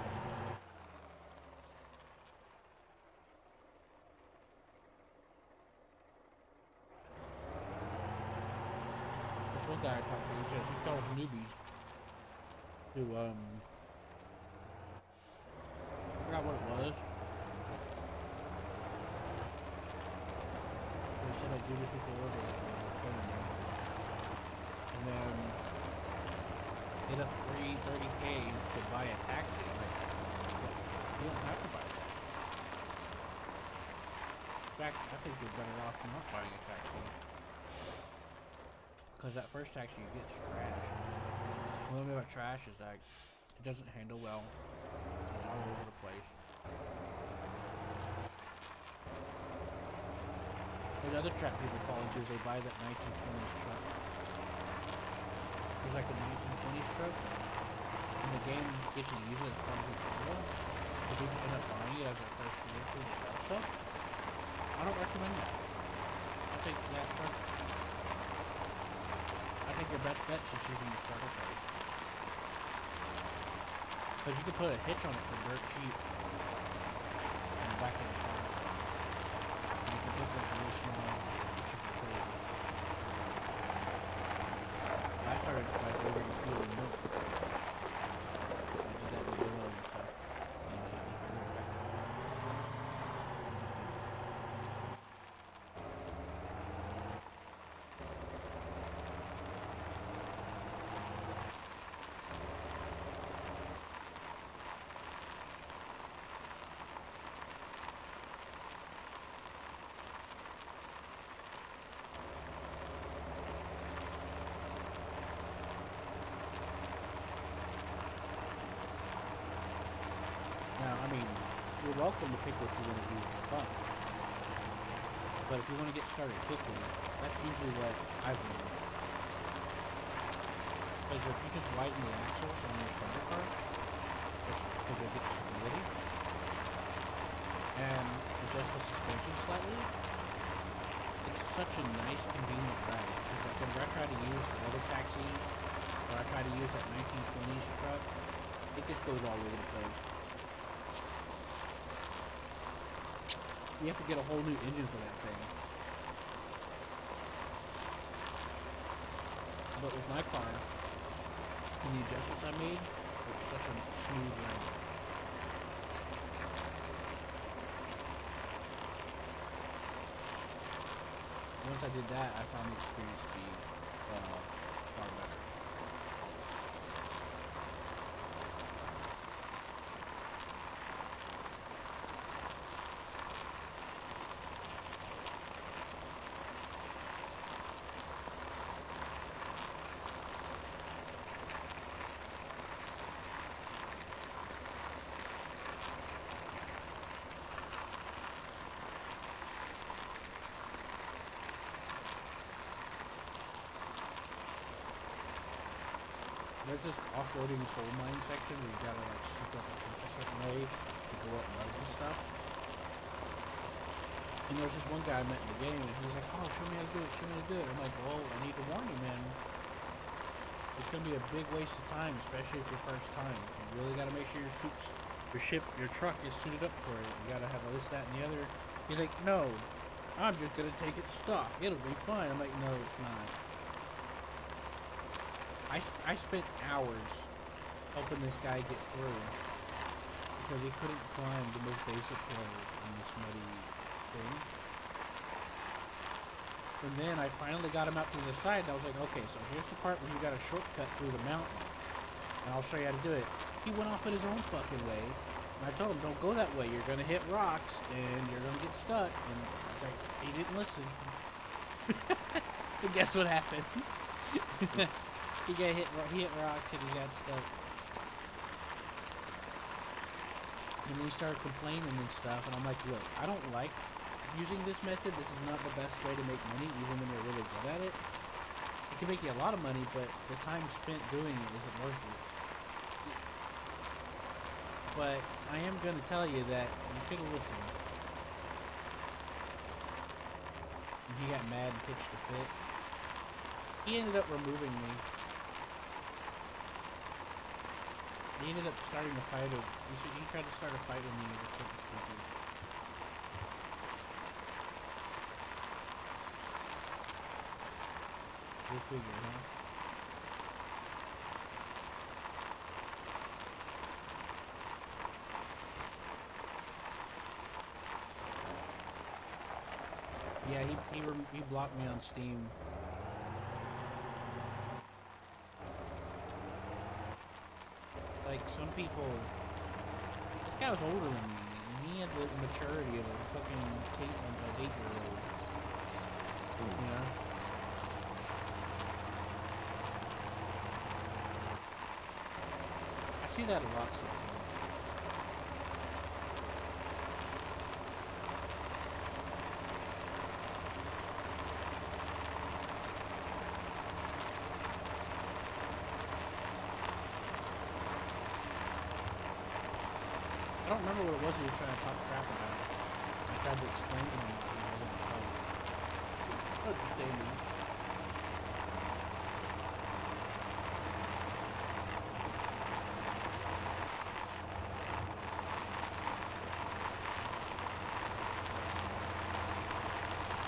guy I talked to, he says he tells newbies to, I forgot what it was. He said, like, do this with the order that we're training them. And then hit up 30K to buy a taxi. Like, you don't have to buy a taxi. In fact, I think you're better off not buying a taxi. Because that first taxi you get is trash. The only thing about trash is that it doesn't handle well. It's all over the place. Another trap people fall into is they buy that 1920s truck. There's like a 1920s truck, and the game gets you to use it as part of the video. So people end up buying it as their first vehicle to sell stuff. I don't recommend that. I think that truck. I think your best bet is using the starter code. Because you can put a hitch on it for dirt cheap in the back of the starter code. And you can put like a really small hitch you control it. I started by ordering fuel and milk. I did that with Willow and stuff. And it was very effective. Now, I mean, you're welcome to pick what you want to do for fun. But if you want to get started quickly, that's usually what I've learned. Because if you just widen the axles on your starter car, because you'll get stability, and adjust the suspension slightly, it's such a nice, convenient ride. Because like whenever I try to use the other taxi, or I try to use that 1920s truck, it just goes all over the place. You have to get a whole new engine for that thing. But with my car, and the adjustments I made, it's such a smooth ride. Once I did that, I found the experience to be far better. There's this off-roading coal mine section where you gotta like suit up a certain way to go up mud and stuff. And there's this one guy I met in the game and he's like, oh, show me how to do it, show me how to do it. I'm like, well, I need to warn you, man. It's gonna be a big waste of time, especially if your first time. You really gotta make sure your truck is suited up for it. You gotta have this, that, and the other. He's like, no, I'm just gonna take it stock. It'll be fine. I'm like, no, it's not. I spent hours helping this guy get through because he couldn't climb the most basic hill in this muddy thing. And then I finally got him out to the side and I was like, okay, so here's the part where you got a shortcut through the mountain. And I'll show you how to do it. He went off in his own fucking way. And I told him, don't go that way. You're going to hit rocks and you're going to get stuck. And I was like, he didn't listen. But guess what happened? He hit rocks and he got stuck. And then he started complaining and stuff, and I'm like, look, I don't like using this method. This is not the best way to make money, even when you're really good at it. It can make you a lot of money, but the time spent doing it isn't worth it. But I am going to tell you that you should have listened. And he got mad and pitched a fit. He ended up removing me. He ended up starting a fight. He tried to start a fight with me. It was something stupid. Go figure, huh? Yeah, he blocked me on Steam. Like some people, this guy was older than me, and he had the maturity of a fucking an 8-year-old. You know. I see that a lot sometimes. I don't remember what it was he was trying to talk crap about. I tried to explain to him, and I wasn't quite understanding.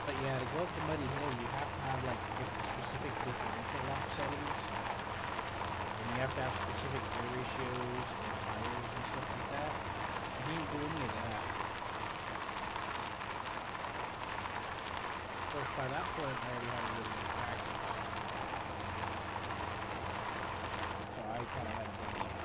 But yeah, to go up the Muddy Hill, you have to have like specific differential lock settings, and you have to have specific gear ratios and tires and stuff like that. I didn't do any of that. Of course, by that point, I already had a little bit of practice, so I kind of had to do it.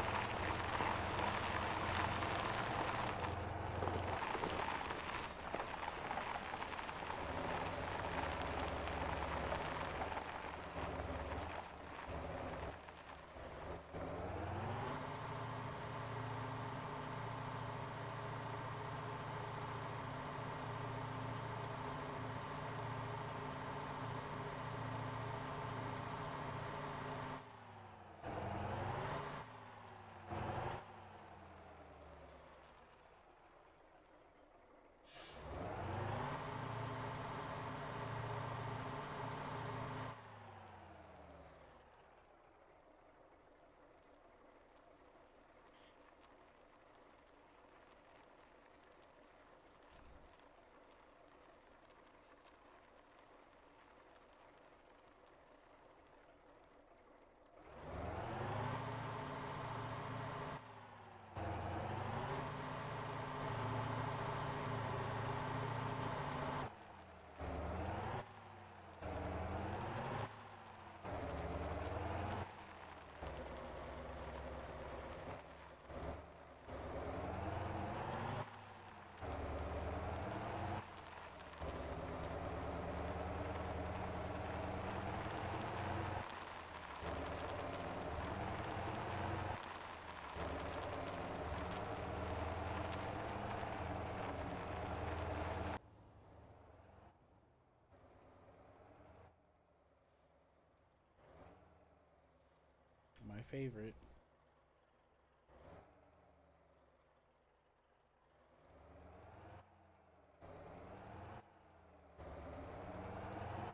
My favorite.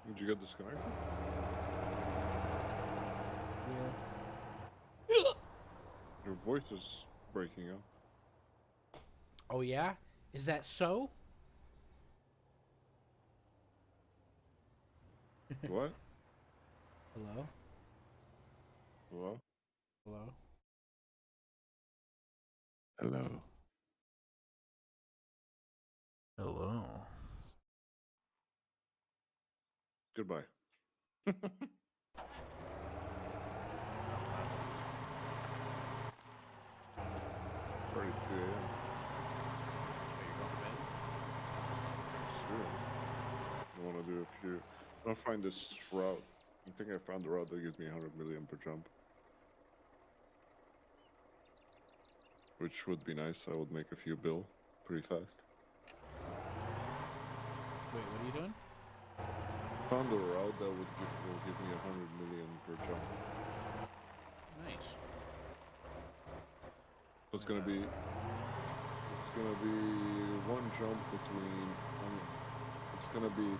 Did you get disconnected? Yeah. Your voice is breaking up. Oh yeah? Is that so? What? Hello? Hello? Hello? Hello. Hello? Goodbye. Already 2 a.m. Are you going to bed? Sure. I want to do a few. I'll find this route. I think I found the route that gives me 100 million per jump. Which would be nice. I would make a few bill pretty fast. Wait, what are you doing? Found a route that will give me 100 million per jump. Nice. So it's gonna be one jump between. It's gonna be.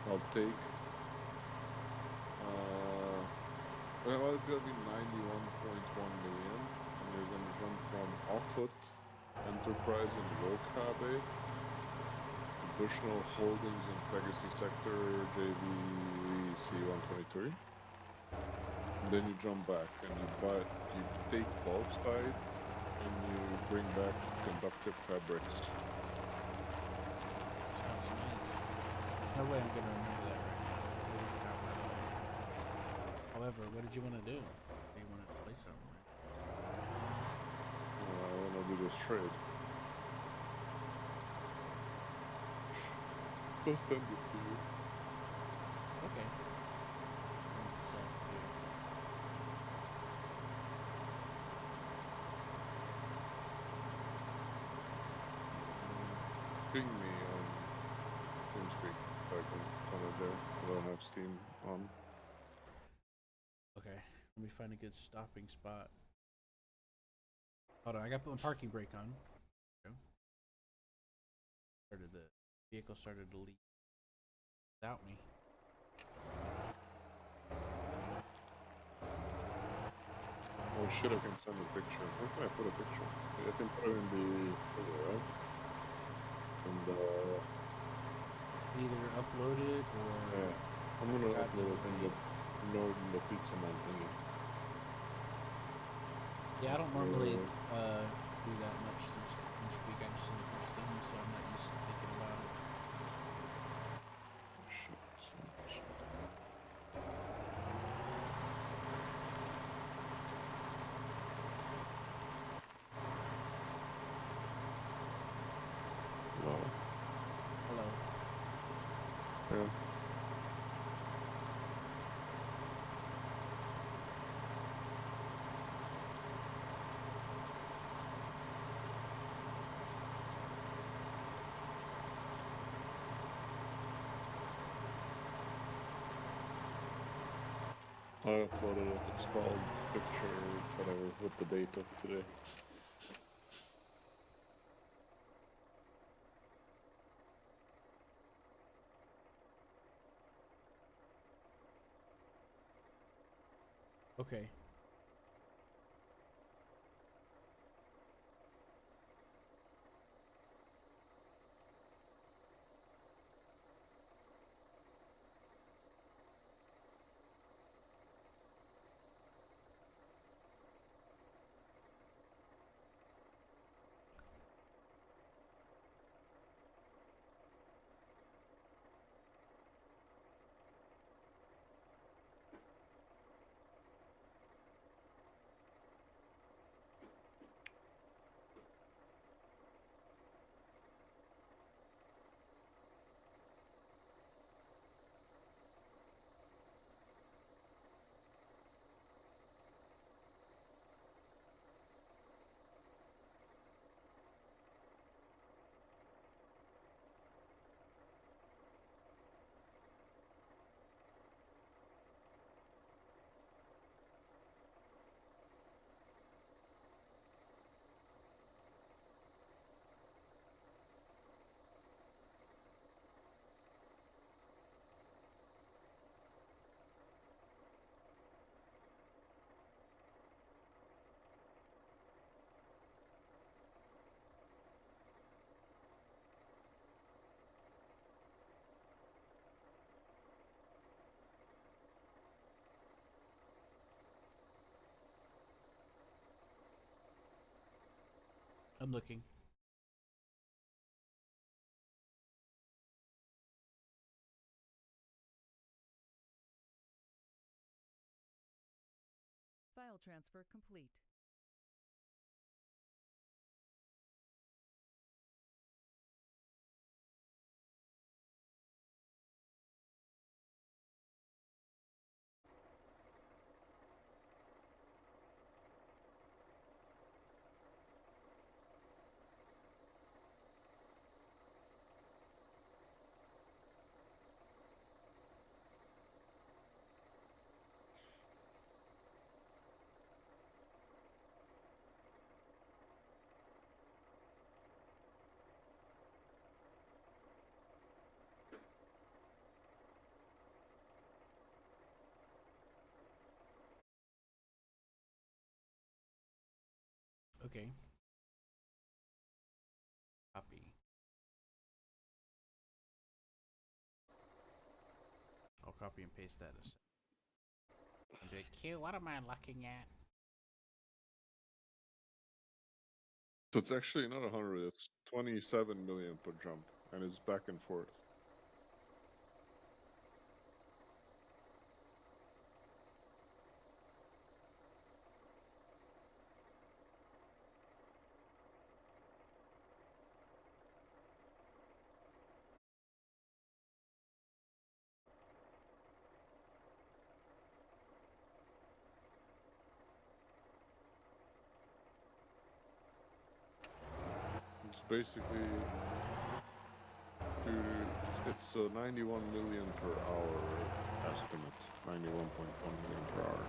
I'll take. Well, it's gonna be 91.1 million, and you're gonna jump from Offfoot, Enterprise, and Wokabe, Bushnell Holdings and Legacy Sector JVC 123. And then you jump back and you take bauxite and you bring back conductive fabrics. Sounds nice. There's no way I'm gonna remember that right now. What we talking about. However, what did you want to do? Do you want to play something? I want to do this trade. I'll send it to you. Okay. Myself too. Ping me on TeamSpeak so I can come in there. I don't have Steam on. Okay. Let me find a good stopping spot. Hold on, I gotta put my parking brake on. The vehicle started to leak without me. Oh shit, I can send a picture. Where can I put a picture? I can put it in the video, right? And Either upload it or yeah, I'm I gonna forgot the upload it in other the note in the pizza man thingy. yeah, I don't normally do that much through speak. I just send it through Steam, so I'm not used to thinking about it. Shit. Wow. Hello. Yeah. I uploaded it. It's called picture, whatever, with the date of today. Okay. I'm looking. File transfer complete. Okay. Copy. I'll copy and paste that. And be like, Q, what am I looking at? So it's actually not 100, it's 27 million per jump, and it's back and forth. basically, dude, it's a 91 million per hour estimate. 91.1 million per hour.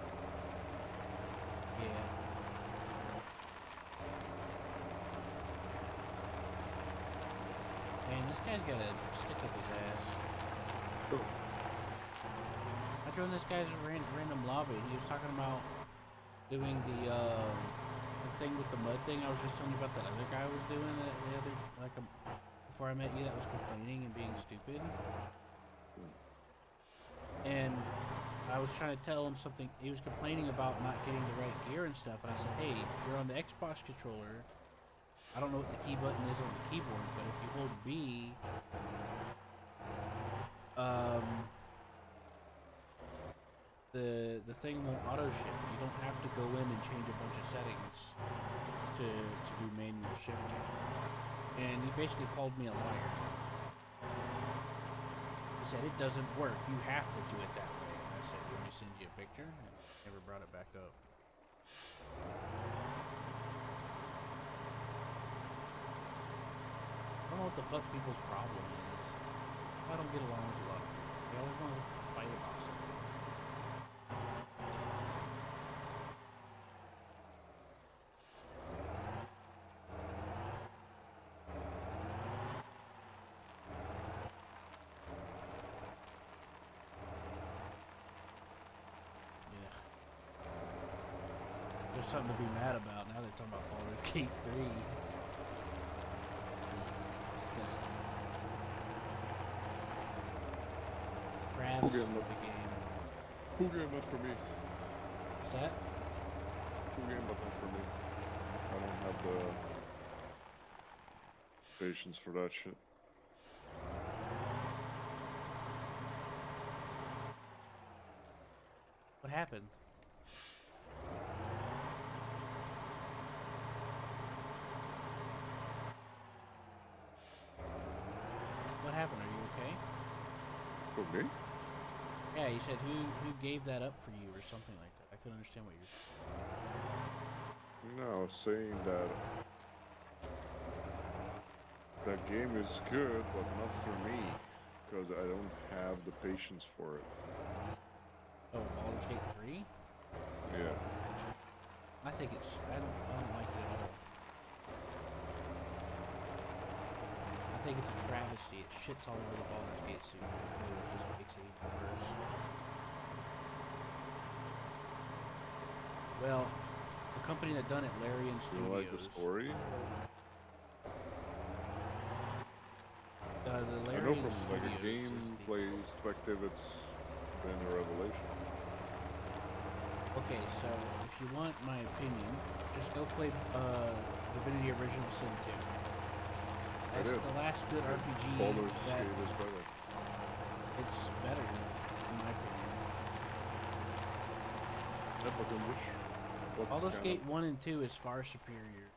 Yeah. Man, this guy's got a stick up his ass. Cool. I joined this guy's random lobby. He was talking about doing the thing with the mud thing. I was just telling you about that other guy was doing it the other, like, before I met you, that was complaining and being stupid. And I was trying to tell him something. He was complaining about not getting the right gear and stuff. And I said, hey, if you're on the Xbox controller, I don't know what the key button is on the keyboard, but if you hold B, the thing won't auto shift. You don't have to go in and change a bunch of settings to do manual shifting. And he basically called me a liar. He said it doesn't work. You have to do it that way. And I said, let me send you a picture, and never brought it back up. I don't know what the fuck people's problem is. I don't get along with a lot of people. They always want to fight about something. Yeah. There's something to be mad about. Now they're talking about Baldur's Gate 3. Travis Okay, of look. the game. Cool game, not for me. What's that? Cool game, but not for me. I don't have the patience for that shit. What happened? What happened? Are you okay? For me? Yeah, you said who gave that up for you or something like that. I couldn't understand what you're saying. No, I was saying that that game is good, but not for me, because I don't have the patience for it. Oh, Baldur's Gate 3? Yeah. I think it's I don't like it at all. I think it's a travesty. It shits all over the Baldur's Gate suit. It just makes it even worse. Well, the company that done it, Larian Do Studios. you like the story? The I know Larian from like a Studios is gameplay perspective, it's been a revelation. Okay, so if you want my opinion, just go play Divinity Original Sin 2. That's did. the last good RPG Baldur's that Gate is better. it's better, in my opinion. Yeah, but then what Baldur's kind Gate 1 and 2 is far superior.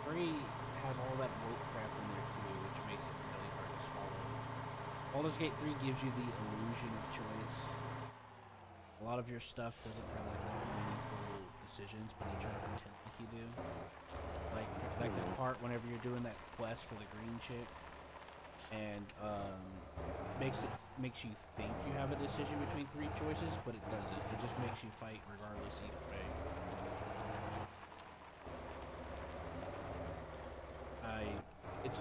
3 has all that woke crap in there too, which makes it really hard to swallow. Baldur's Gate 3 gives you the illusion of choice. A lot of your stuff doesn't have like a lot of meaningful decisions, but you try to pretend like you do. Like the part whenever you're doing that quest for the green chick, and makes you think you have a decision between 3 choices, but it doesn't. It just makes you fight regardless either way. It's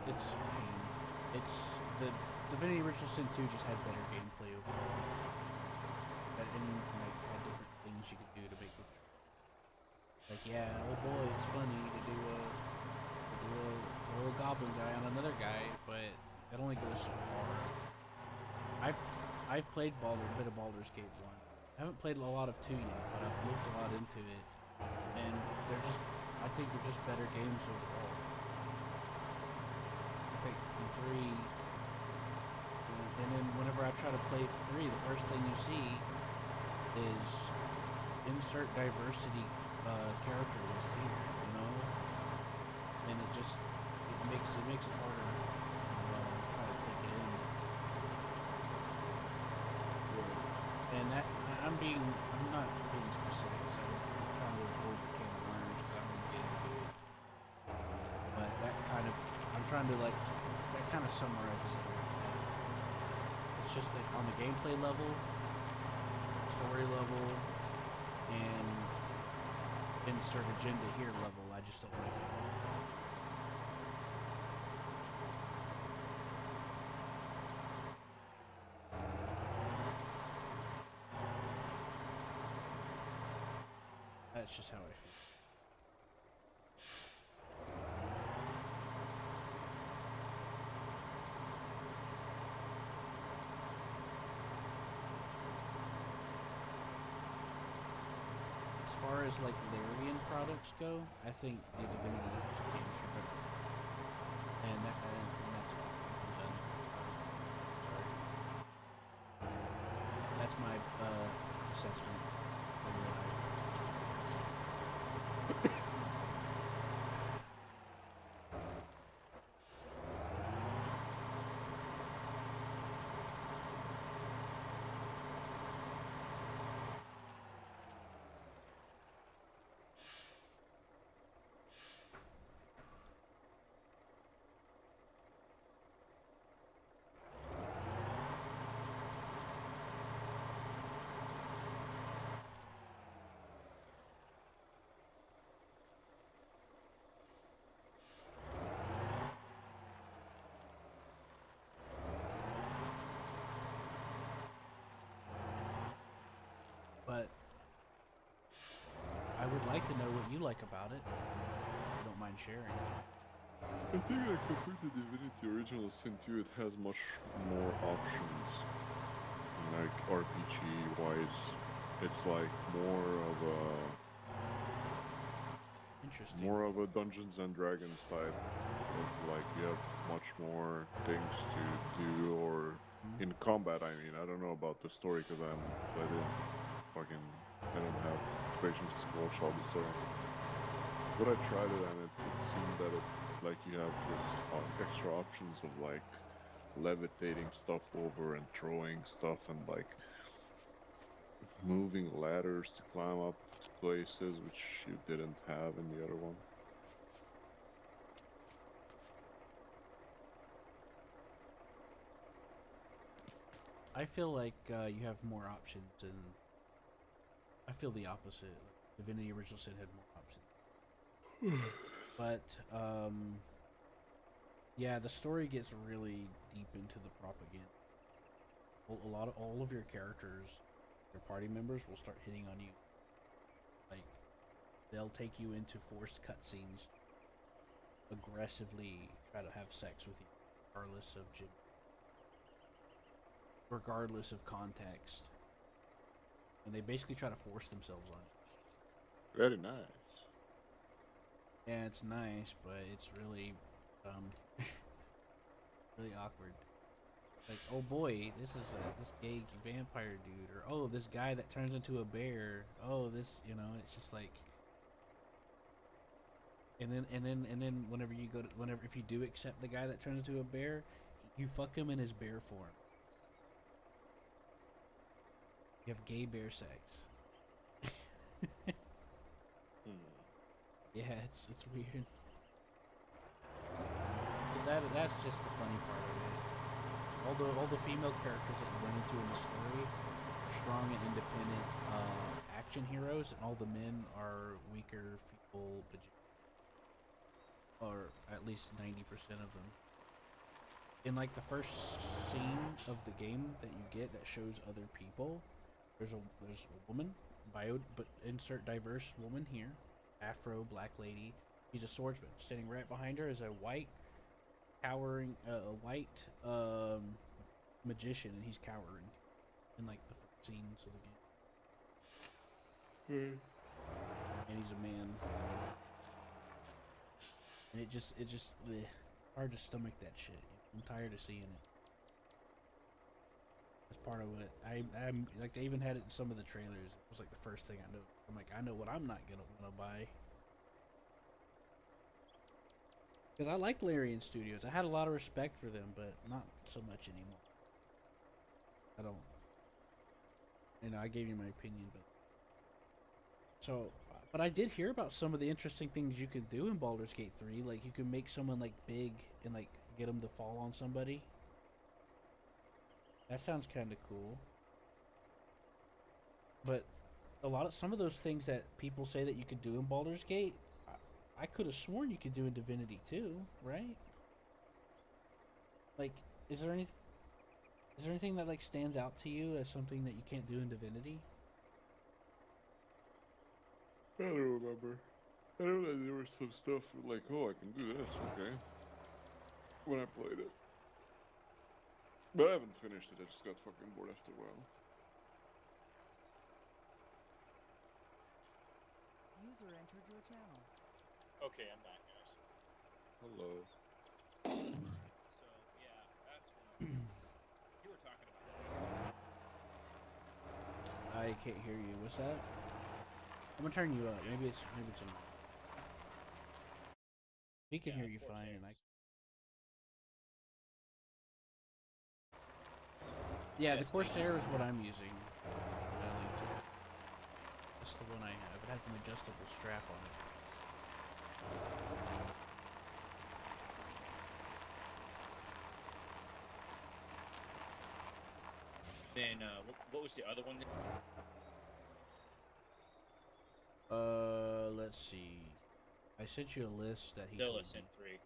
the Divinity Original Sin 2 just had better gameplay overall. And like had different things you could do to make this. Like, yeah, oh boy, it's funny to do a throw a goblin guy on another guy, but that only goes so far. I've played a bit of Baldur's Gate 1. I haven't played a lot of 2 yet, but I've looked a lot into it, and I think they're just better games overall. I think in 3, and then whenever I try to play 3, the first thing you see is insert diversity character list here, you know, and it makes it harder to try to take it in. And that I'm not being specific, because I'm trying to avoid the can of worms, because I'm gonna get into it. But trying to like that kind of summarizes it. It's just like on the gameplay level, story level, and insert agenda here level. I just don't like it. That's just how I feel. As far as like Larian products go, I think the Divinity games are better. And that's all. I'm done. Sorry. That's my assessment of life. But I would like to know what you like about it. If you don't mind sharing. I think like compared to Divinity Original Sin 2, it has much more options. Like RPG wise, it's like Interesting. more of a Dungeons and Dragons type of like you have much more things to do or in combat. I mean, I don't know about the story because I don't have patience to watch all the story. But I tried it and it seemed that like you have this extra options of like levitating stuff over and throwing stuff and like moving ladders to climb up to places which you didn't have in the other one. I feel like you have more options, and I feel the opposite. Like Divinity Original Sin had more options, but yeah, the story gets really deep into the propaganda. All of your characters, your party members, will start hitting on you. Like they'll take you into forced cutscenes, aggressively try to have sex with you, regardless of context, and they basically try to force themselves on you. Very nice. Yeah, it's nice, but it's really, really awkward. Like, oh boy, this is this gay vampire dude, or oh, this guy that turns into a bear. Oh, this, it's just like, and then whenever if you do accept the guy that turns into a bear, you fuck him in his bear form. You have gay bear sex. Yeah, it's weird. But that's just the funny part of it. All the female characters that you run into in the story are strong and independent action heroes, and all the men are weaker, feeble, or at least 90% of them. In like the first scene of the game that you get that shows other people, there's a woman, but insert diverse woman here, Afro black lady. She's a swordsman. Standing right behind her is a white magician, and he's cowering in like the first scenes of the game. And he's a man, and it just hard to stomach that shit. I'm tired of seeing it. That's part of what I'm like. They even had it in some of the trailers. It was like the first thing I know. I'm like, I know what I'm not gonna want to buy. Because I liked Larian Studios. I had a lot of respect for them, but not so much anymore. I don't. I gave you my opinion, but But I did hear about some of the interesting things you could do in Baldur's Gate 3. Like, you can make someone, like, big and, like, get them to fall on somebody. That sounds kind of cool. But some of those things that people say that you could do in Baldur's Gate, I could have sworn you could do in Divinity too, right? Like, is there anything that, like, stands out to you as something that you can't do in Divinity? I don't remember. I know that there was some stuff like, oh, I can do this, okay. When I played it. But I haven't finished it, I just got fucking bored after a while. User entered your channel. Okay, I'm back, guys. Hello. So yeah, that's what you were talking about. I can't hear you. What's that? I'm gonna turn you up. Maybe it's a. He can hear you fine, and I. Yeah, the Corsair is what I'm using. That's the one I have. It has an adjustable strap on it. Then what was the other one? Let's see. I sent you a list that he told Dillis me. in 3.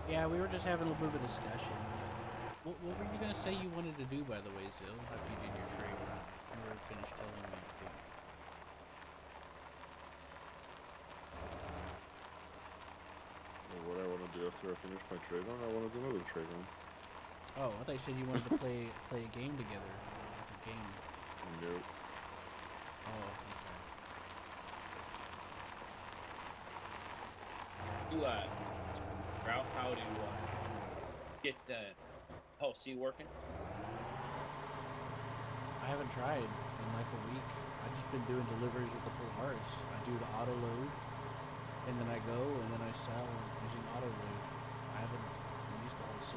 Yeah, we were just having a little bit of discussion. What were you gonna say you wanted to do, by the way, Zil? After you did your trade run, you were finished telling me. I think. Well, what I want to do after I finish my trade run, I want to do another trade run. Oh, I thought you said you wanted to play a game together. A different game. Nope. Oh, okay. You Ralph, how to get the LC working? I haven't tried in like a week. I've just been doing deliveries with the Polaris. I do the auto load, and then I go and then I sell using auto load. I haven't used the whole C.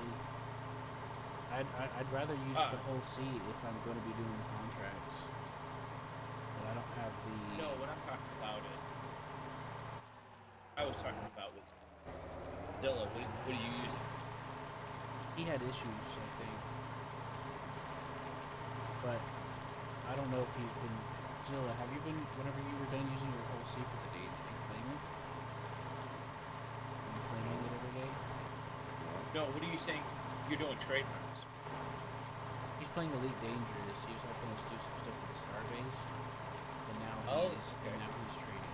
I'd rather use the whole C if I'm going to be doing the contracts. But I don't have the. No, what I'm talking about is I was talking about with Dilla. What are you using? He had issues, I think. But I don't know if he's been. Zilla, have you been? Whenever you were done using your whole C for the day, did you claim it? Are you claiming it every day? No, what are you saying? You're doing trade runs. He's playing Elite Dangerous. He was helping us do some stuff with the Starbase, and now he's trading.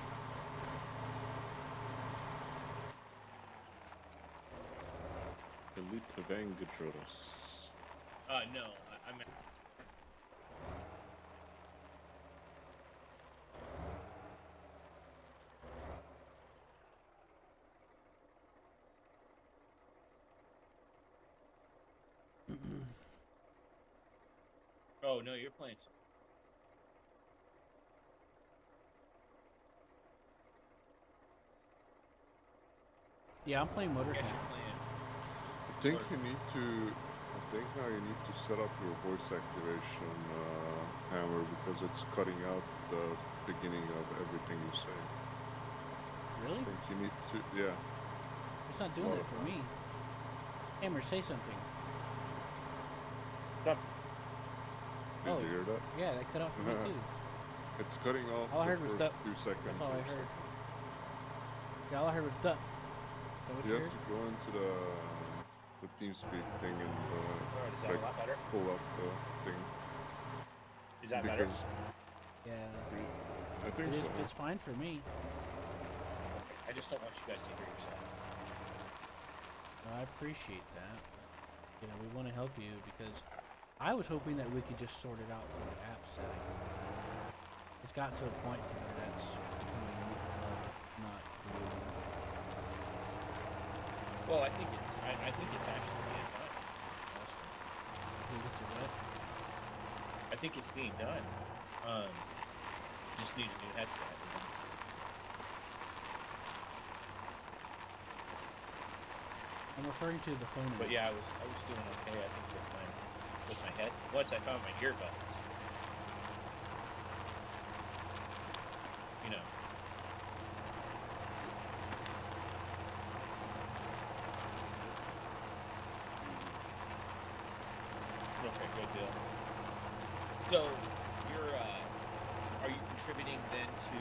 Elite Dangerous. No, I meant. Oh no, you're playing some. Yeah, I'm playing Motor Yes, Town. you're playing. I think you need to. I think now you need to set up your voice activation hammer because it's cutting out the beginning of everything you say. Really? I think you need to. Yeah. It's not doing that for me. Hammer, say something. Stop. Did Oh. you hear that? Yeah, that cut out for me too. It's cutting off All I the heard was first duck. 2 seconds. That's all I or heard. something. Yeah, all I heard was duck. Is that what You you have heard? to go into the TeamSpeak thing and Alright, is that like a lot better? pull up the thing. Is that better? Yeah. I think so. It's fine for me. I just don't want you guys to hear yourself. I appreciate that. You know, we want to help you because I was hoping that we could just sort it out through the app setting. It's got to a point to where that's becoming not doable. Well, I think it's actually being done. They get to what? I think it's being done. Just need a new headset. I'm referring to the phone. But yeah, I was doing okay. I think with my head. Once I found my earbuds, you know. Okay, good deal. So, are you contributing then to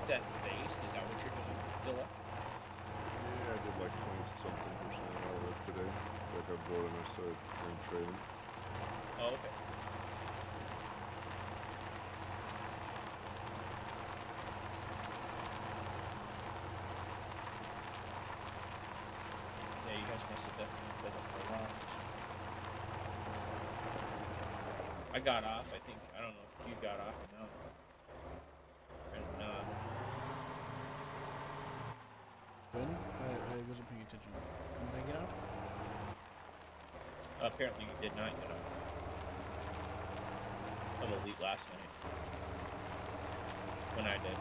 test base? Is that what you're doing, Zilla? Yeah, I did like 20-something% out of it today. Like I bought and I started doing trading. Oh, okay. Yeah, you guys must have definitely played up for a while. I got off, I think. I don't know if you got off or no. And, When? I wasn't paying attention. When did I get off? apparently you did not get off. Of Elite last night. When I did.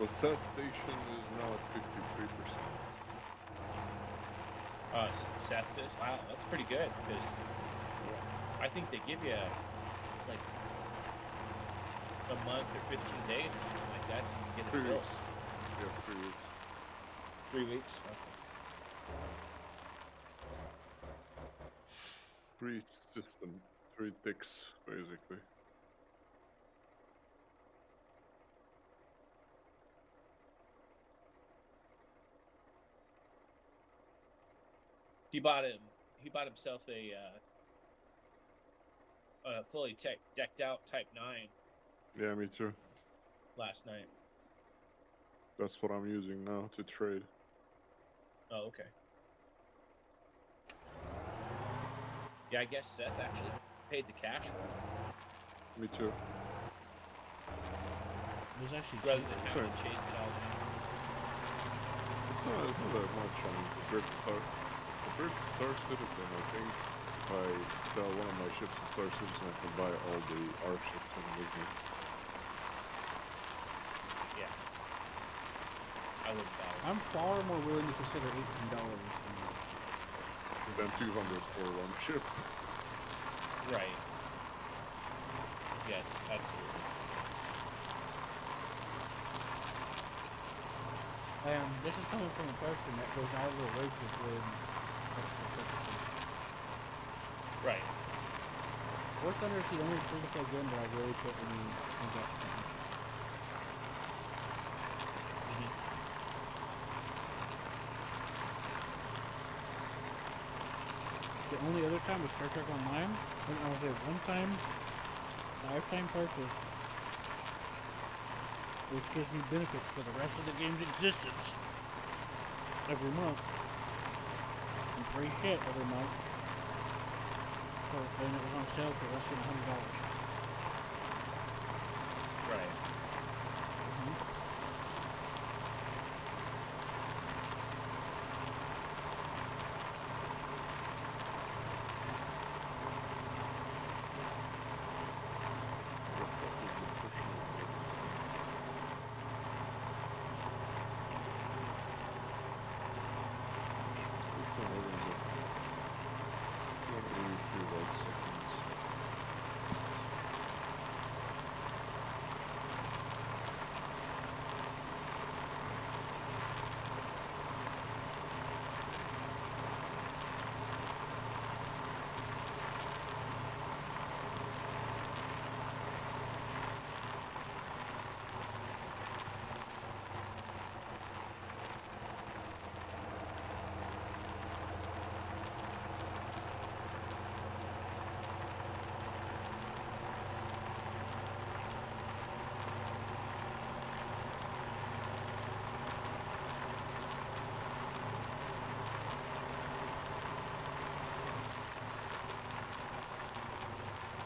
The set station is now at 53%. Seth says, wow, that's pretty good because I think they give you like a month or 15 days or something like that so you can get it 3 built. weeks. Yeah, 3 weeks. 3 weeks? Okay. 3 system, 3 ticks, basically. He bought himself a fully decked out Type 9 Yeah, me too. last night. That's what I'm using now to trade. Oh, okay. Yeah, I guess Seth actually paid the cash for it Me too. It was actually rather cheap. than having to chase it all down. It's not that much on the Bird Star Citizen. I think if I sell one of my ships to Star Citizen, I can buy all the R ships in with me. Yeah. I wouldn't buy it. I'm far more willing to consider $18 than Then 200 for one ship. Right. Yes, absolutely. This is coming from a person that goes out of their way to avoid extra purchases. Right. War Thunder is the only free-to-play game that I really put any transaction in. Mm-hmm. The only other time was Star Trek Online, and I was a one-time, lifetime purchase, which gives me benefits for the rest of the game's existence every month. And free shit every month. And it was on sale for less than $100. Right.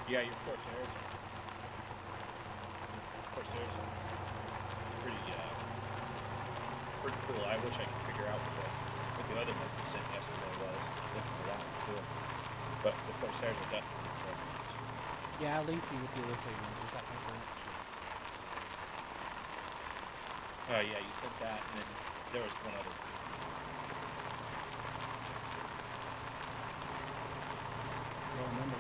Yeah, your Corsairs are. These Corsairs are pretty, pretty cool. I wish I could figure out what the other one we sent yesterday was. I'm looking for that one too. But the Corsairs are definitely cool. Yeah, I'll link you with the other thing. Is that my friend? Oh yeah, you sent that, and then there was one other. I don't remember.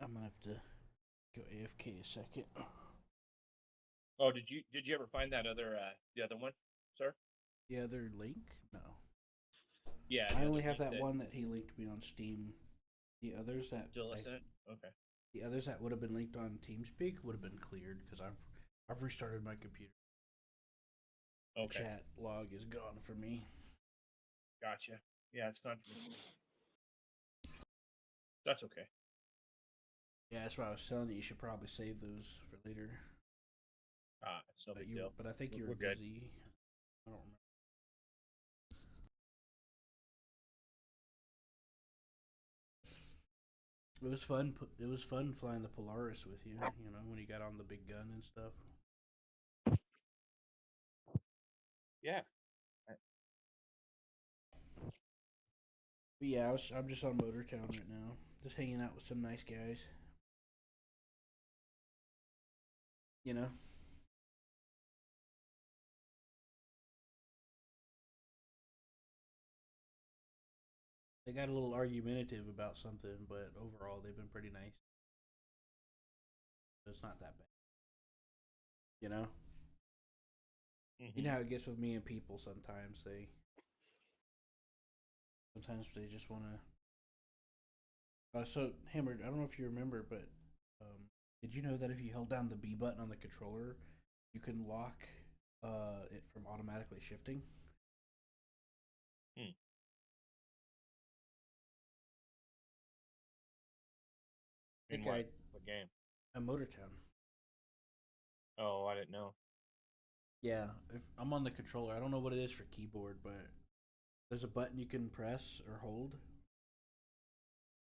I'm gonna have to go AFK a second. Oh, did you ever find that other the other one, sir? The other link? No. Yeah, I the only other have link that one that he linked me on Steam. The others that still sent. Okay. the others that would have been linked on TeamSpeak would have been cleared because I've restarted my computer. The Okay. chat log is gone for me. Gotcha. Yeah, it's not. That's okay. Yeah, that's what I was telling you. You should probably save those for later. It's no But big deal. I think you We're were good. busy. I don't remember. It was fun. It was fun flying the Polaris with you. You know, when you got on the big gun and stuff. Yeah. But yeah, I'm just on Motortown right now, just hanging out with some nice guys. You know, they got a little argumentative about something, but overall they've been pretty nice. So it's not that bad. You know, you know how it gets with me and people. Sometimes they just want to. So Hammered, I don't know if you remember, but did you know that if you held down the B button on the controller, you can lock it from automatically shifting? Hmm. I In think I what game? a Motortown. Oh, I didn't know. Yeah, if I'm on the controller, I don't know what it is for keyboard, but there's a button you can press or hold,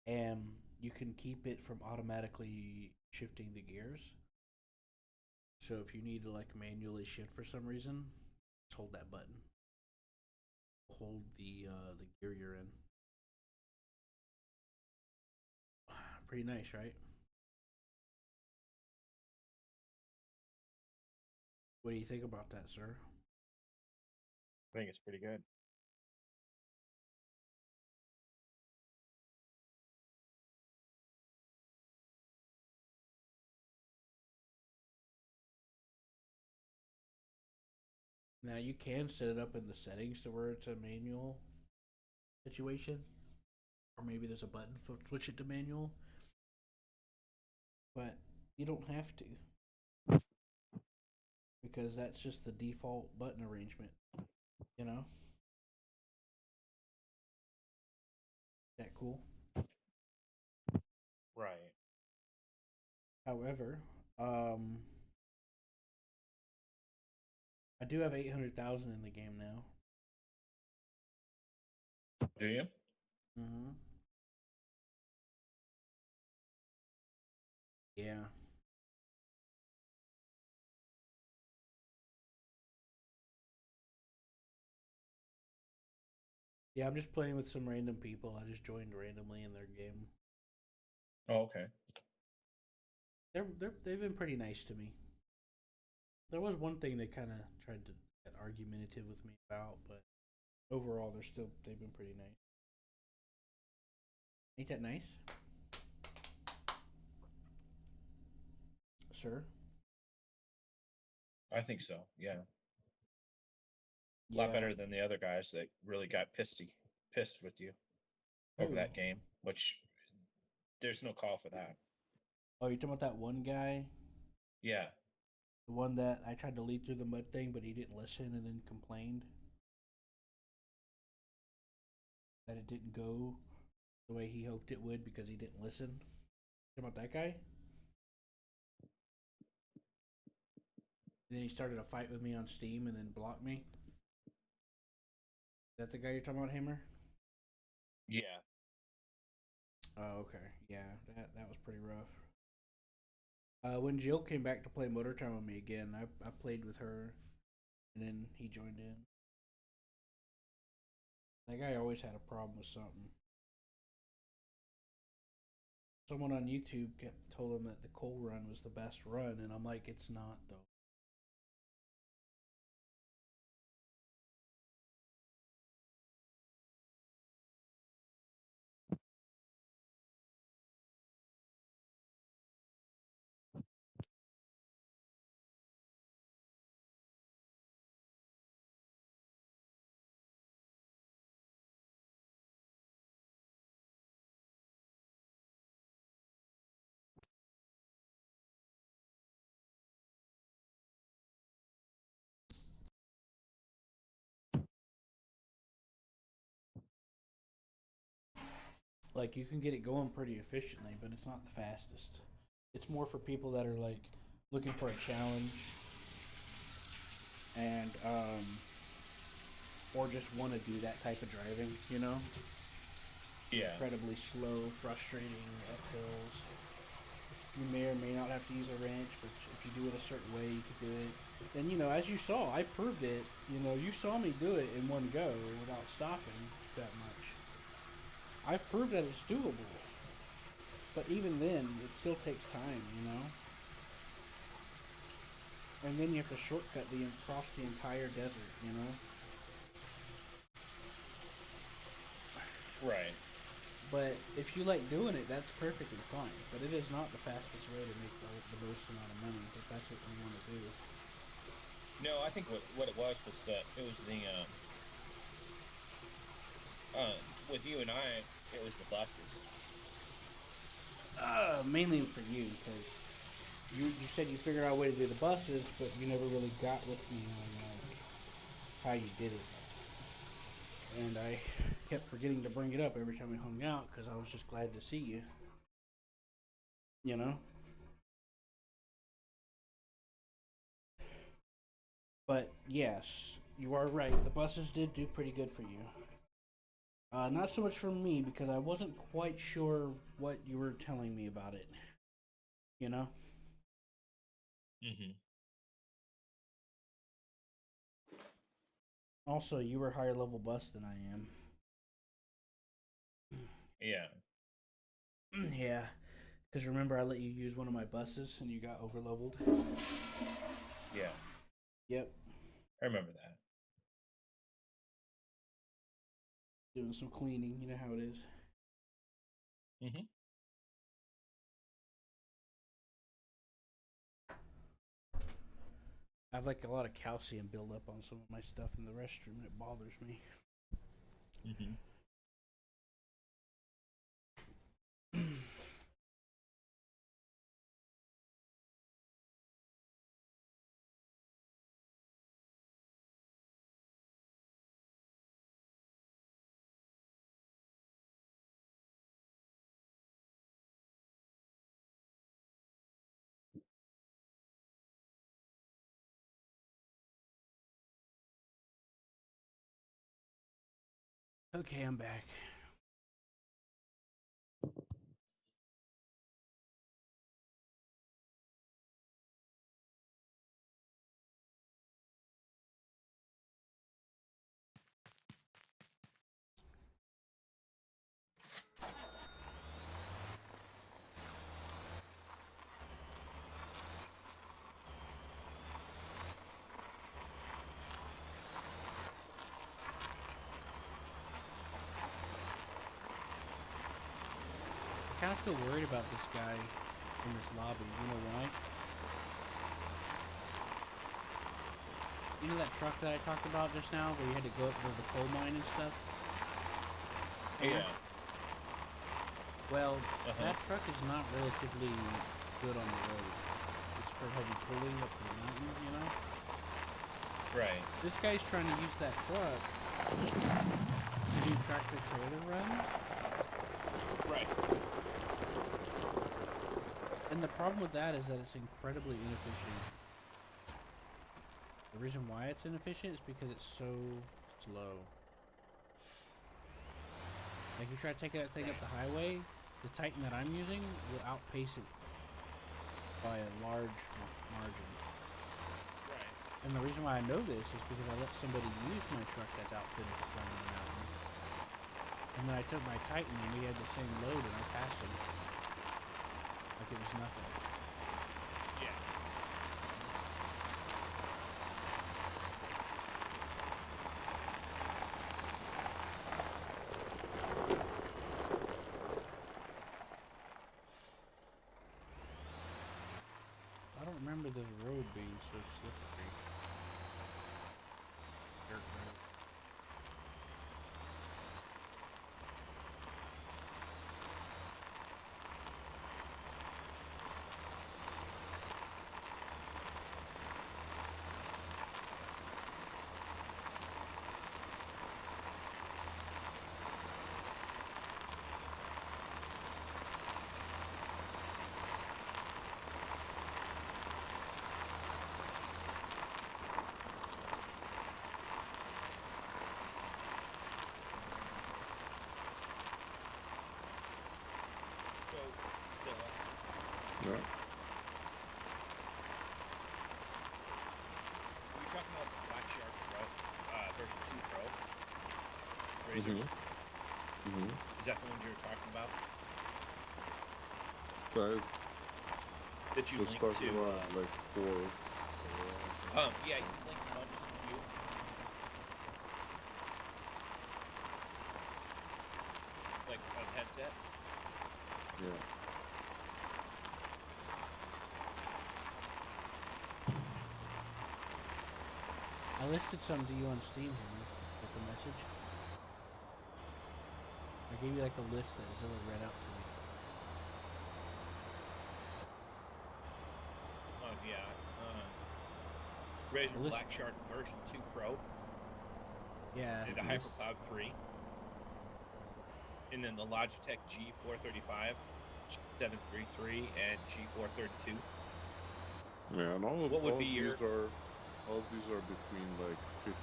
and you can keep it from automatically shifting the gears. So if you need to like manually shift for some reason, just hold that button. Hold the gear you're in. Pretty nice, right? What do you think about that, sir? I think it's pretty good. Now you can set it up in the settings to where it's a manual situation, or maybe there's a button for switch it to manual, but you don't have to because that's just the default button arrangement. You know, that cool. Right. However, I do have 800,000 in the game now. Do you? Mm-hmm. Yeah. Yeah, I'm just playing with some random people. I just joined randomly in their game. Oh, okay. They've been pretty nice to me. There was one thing they kind of tried to get argumentative with me about, but overall they've been pretty nice. Ain't that nice, sir? I think so. Yeah. A lot Yeah. better than the other guys that really got pissed with you over Who? that game, which there's no call for that. Oh, you talking about that one guy? Yeah. The one that I tried to lead through the mud thing, but he didn't listen and then complained that it didn't go the way he hoped it would because he didn't listen. You talking about that guy? And then he started a fight with me on Steam and then blocked me. Is that the guy you're talking about, Hammer? Yeah. Oh, okay. Yeah, that was pretty rough. When Jill came back to play Motor Town with me again, I played with her, and then he joined in. That guy always had a problem with something. Someone on YouTube told him that the coal run was the best run, and I'm like, it's not though. Like you can get it going pretty efficiently, but it's not the fastest. It's more for people that are like looking for a challenge and or just want to do that type of driving, you know? Yeah. Incredibly slow, frustrating up hills. You may or may not have to use a wrench, but if you do it a certain way, you can do it. And you know, as you saw, I proved it. You know, you saw me do it in one go without stopping that much. I've proved that it's doable. But even then, it still takes time, you know? And then you have to shortcut across the entire desert, you know? Right. But if you like doing it, that's perfectly fine. But it is not the fastest way to make the most amount of money, if that's what you want to do. No, I think what it was that it was the with you and I, it was the buses. Mainly for you, because you said you figured out a way to do the buses, but you never really got with me on how you did it. And I kept forgetting to bring it up every time we hung out because I was just glad to see you. You know? But yes, you are right. The buses did do pretty good for you. Not so much for me because I wasn't quite sure what you were telling me about it. You know? Mm-hmm. Also, you were higher level bus than I am. Yeah. Yeah. Because remember, I let you use one of my buses and you got overleveled? Yeah. Yep. I remember that. Doing some cleaning. You know how it is. Mm-hmm. I have like a lot of calcium buildup on some of my stuff in the restroom, and it bothers me. Mm-hmm. Okay, I'm back. I kind of feel worried about this guy in this lobby. You know why? You know that truck that I talked about just now, where you had to go up to the coal mine and stuff? Yeah. Well, Uh-huh. that truck is not relatively good on the road. It's for heavy pulling up the mountain, you know? Right. This guy's trying to use that truck to do tractor trailer runs. Right. And the problem with that is that it's incredibly inefficient. The reason why it's inefficient is because it's so slow. Like, you try to take that thing up the highway, the Titan that I'm using will outpace it by a large margin. Right. And the reason why I know this is because I let somebody use my truck that's outfitted for climbing the mountain. And then I took my Titan and we had the same load and I passed him. Like it was nothing. Yeah. I don't remember this road being so slippery. Dirt road. So, Zilla, Yeah. you're talking about the Black Shark Pro, version 2 Pro razors. Mm-hmm. Is that the one you were talking about? I That you was linked talking to? about like 4. Yeah, you linked a bunch to Q. Like on headsets. Yeah. I listed some to you on Steam, Henry, with the message. I gave you like a list that Zilla read out to me. Oh yeah. Razor List- Black Shark version 2 Pro. Yeah. And the HyperCloud 3. And then the Logitech G435, G733, and G432. Yeah, and all of What would be these your- are between like 50.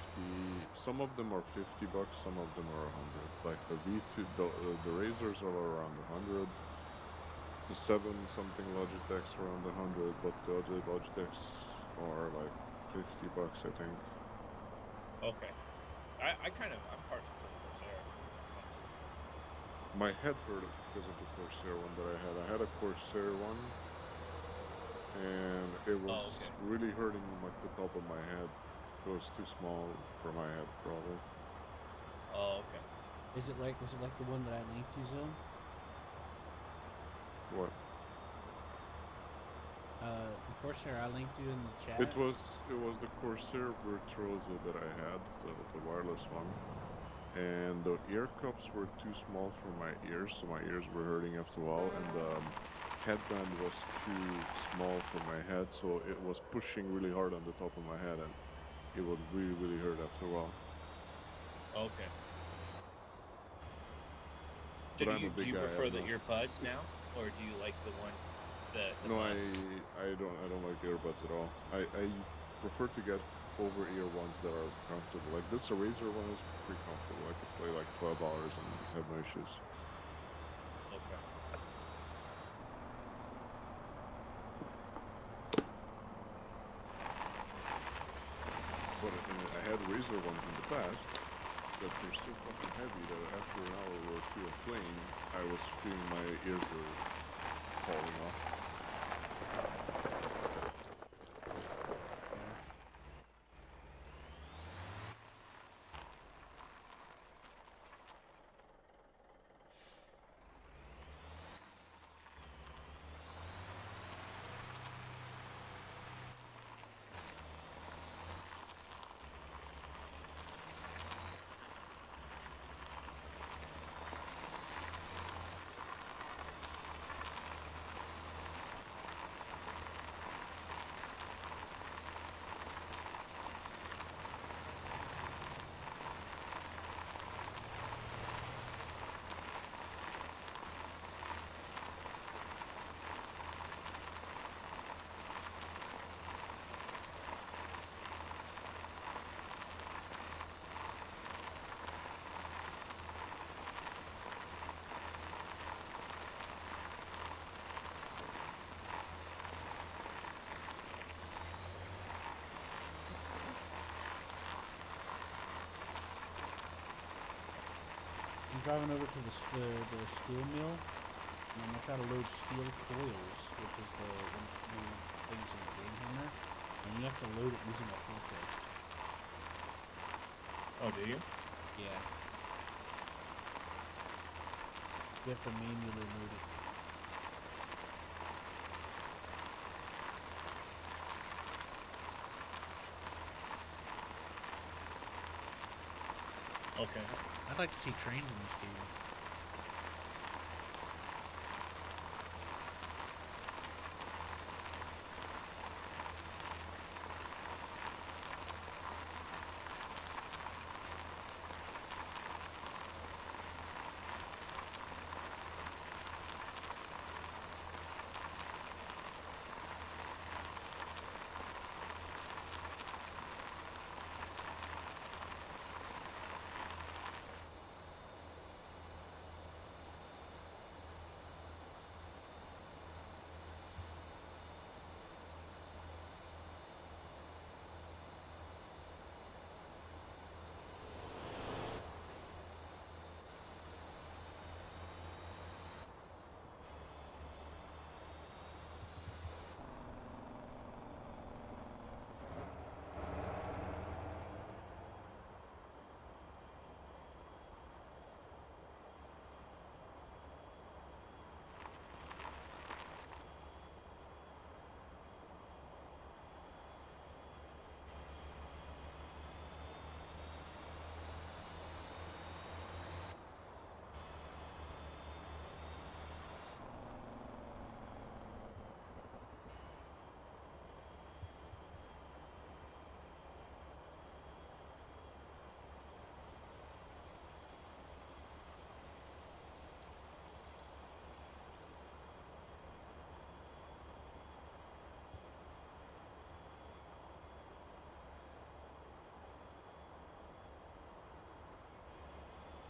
Some of them are $50, some of them are 100. Like the V2, the Razors are around 100. The 7-something Logitechs around 100, but the other Logitechs are like $50, I think. Okay. I'm partial to the Corsair, honestly. My head hurt because of the Corsair one that I had. I had a Corsair one, and It was Oh, okay. really hurting like the top of my head. It was too small for my head, probably. Oh, okay. Is it like the one that I linked you, Zone? What? The Corsair I linked you in the chat. It was the Corsair Virtuoso that I had, the wireless one, and the ear cups were too small for my ears, so my ears were hurting after a while, and the headband was too small for my head, so it was pushing really hard on the top of my head, and it would really hurt after a while. Okay. But I'm a Do big you guy. prefer the earbuds now, or do you like the ones the No, buds? I don't like the earbuds at all. I prefer to get over ear ones that are comfortable. Like this Razer one is pretty comfortable. I could play like 12 hours and have no issues. Okay. But I had Razer ones in the past, but they're so fucking heavy that after an hour or two of playing, I was feeling my ears were falling off. I'm driving over to the steel mill, and I'm gonna try to load steel coils, which is the one things in the game hammer, and you have to load it using a forklift. Oh, do you? Yeah. You have to manually load it. Okay. I'd like to see trains in this game.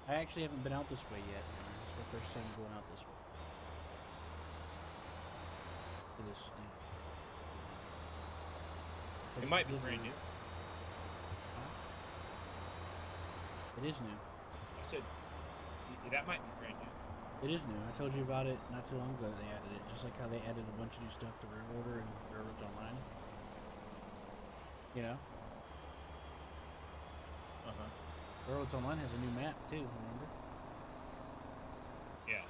I actually haven't been out this way yet. It's my first time going out this way. To this. It might be brand new. It is new. I said that might be brand new. It is new. I told you about it not too long ago that they added it. Just like how they added a bunch of new stuff to Railroader and Railroads Online. You know, Railroads Online has a new map too. Remember? Yeah.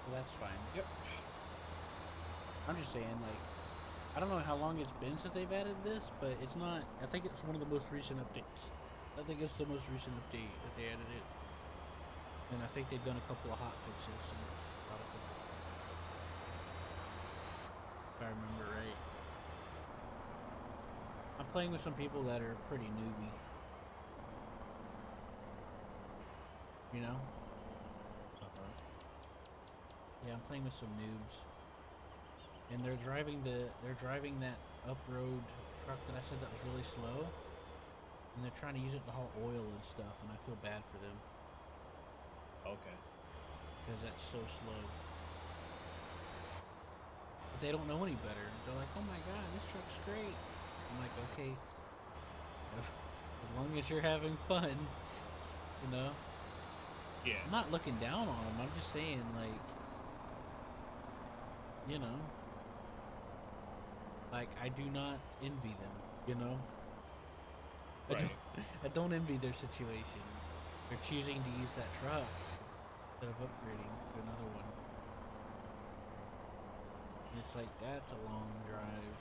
Well, that's fine. Yep. I'm just saying, like, I don't know how long it's been since they've added this, but it's not. I think it's one of the most recent updates. I think it's the most recent update that they added it, and I think they've done a couple of hot fixes. And a lot of them, if I remember right. I'm playing with some people that are pretty newbie. You know? Yeah, I'm playing with some noobs. And they're driving that up-road truck that I said that was really slow. And they're trying to use it to haul oil and stuff, and I feel bad for them. Okay. Because that's so slow. But they don't know any better. They're like, oh my god, this truck's great. I'm like, okay. As long as you're having fun, you know? Yeah. I'm not looking down on them. I'm just saying, like, you know, like, I do not envy them, you know? Right. I don't envy their situation. They're choosing to use that truck instead of upgrading to another one. And it's like, that's a long drive.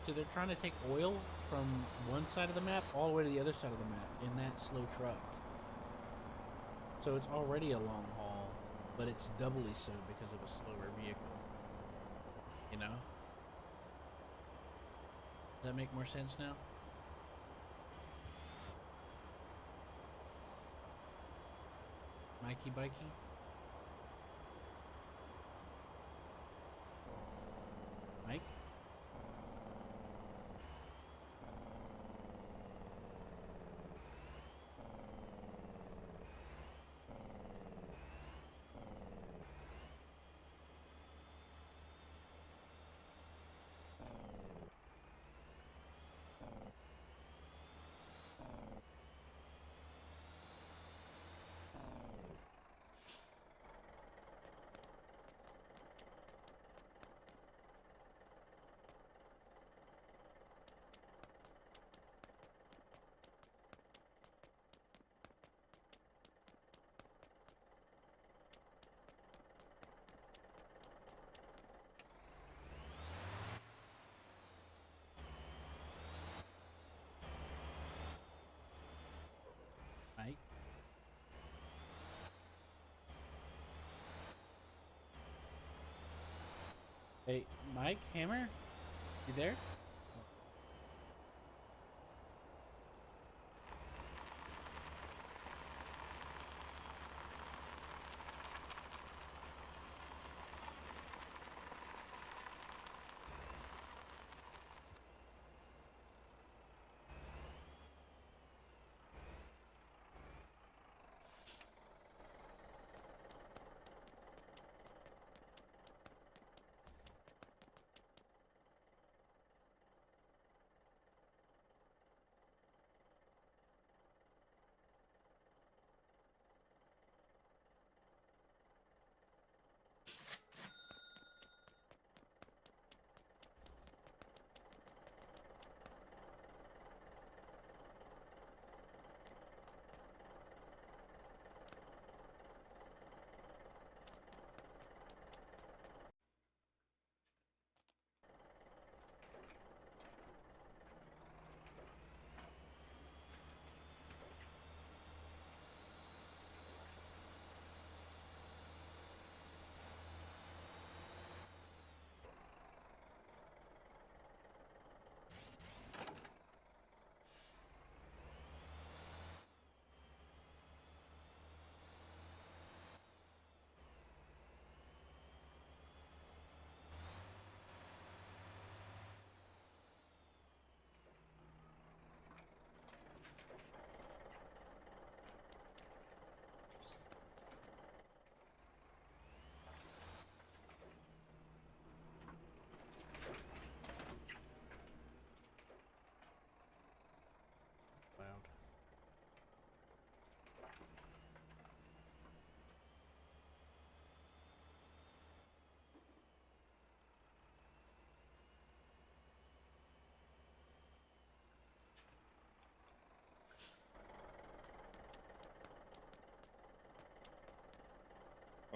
So they're trying to take oil from one side of the map all the way to the other side of the map in that slow truck. So it's already a long haul, but it's doubly so because of a slower vehicle. You know? Does that make more sense now? Mikey Bikey? Mike? Mike? Hey, Mike, Hammer? You there?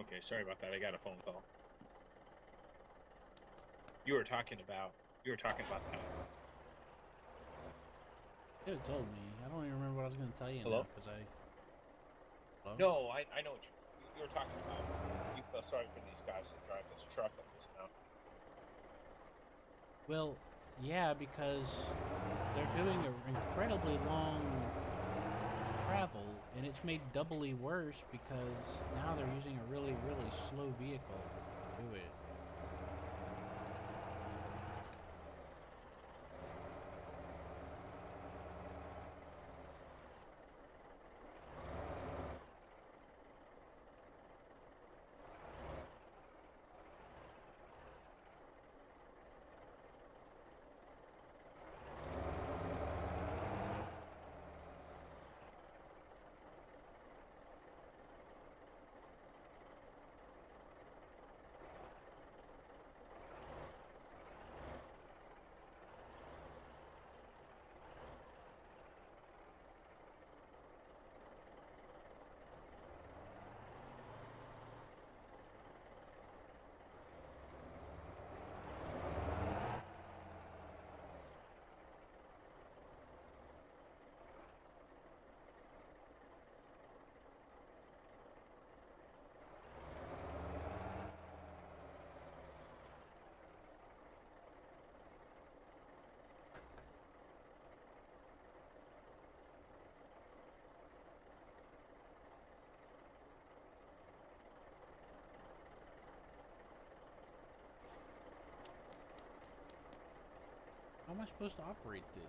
Okay, sorry about that. I got a phone call. You were talking about that. You could have told me. I don't even remember what I was going to tell you Hello? now because I. Hello? No, I know what you were talking about. You feel sorry for these guys that drive this truck up this mountain. Well, yeah, because they're doing an incredibly long travel, and it's made doubly worse because now they're using a really, really slow vehicle to do it. How am I supposed to operate this?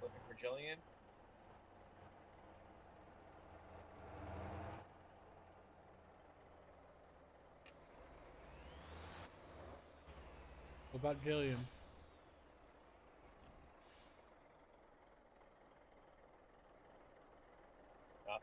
Looking for Jillian? What about Jillian? Not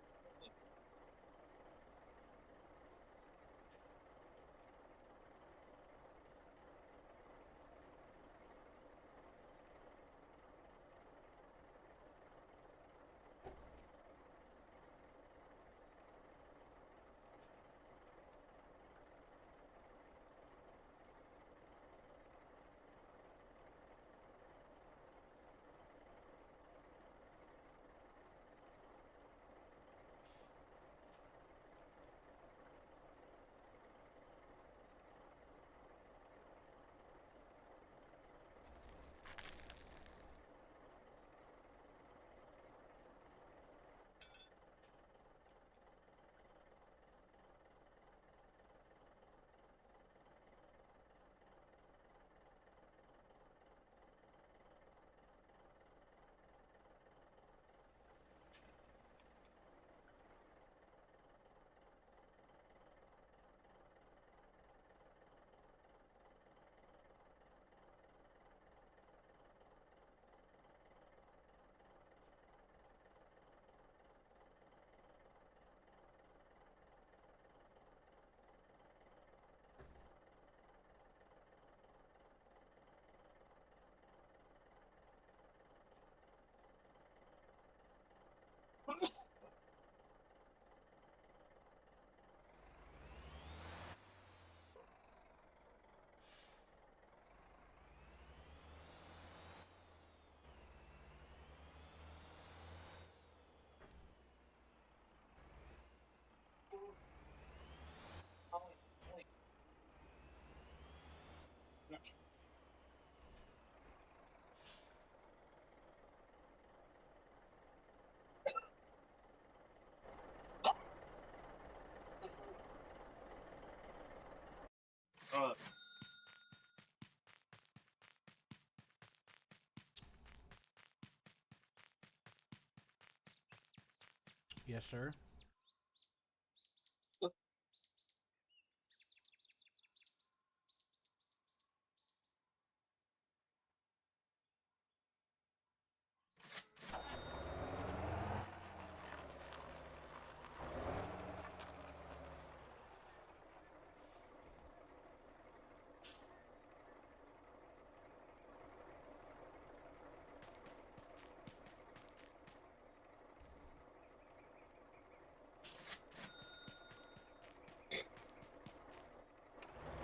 Yes, sir.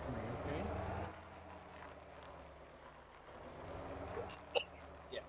Are you okay? Yeah.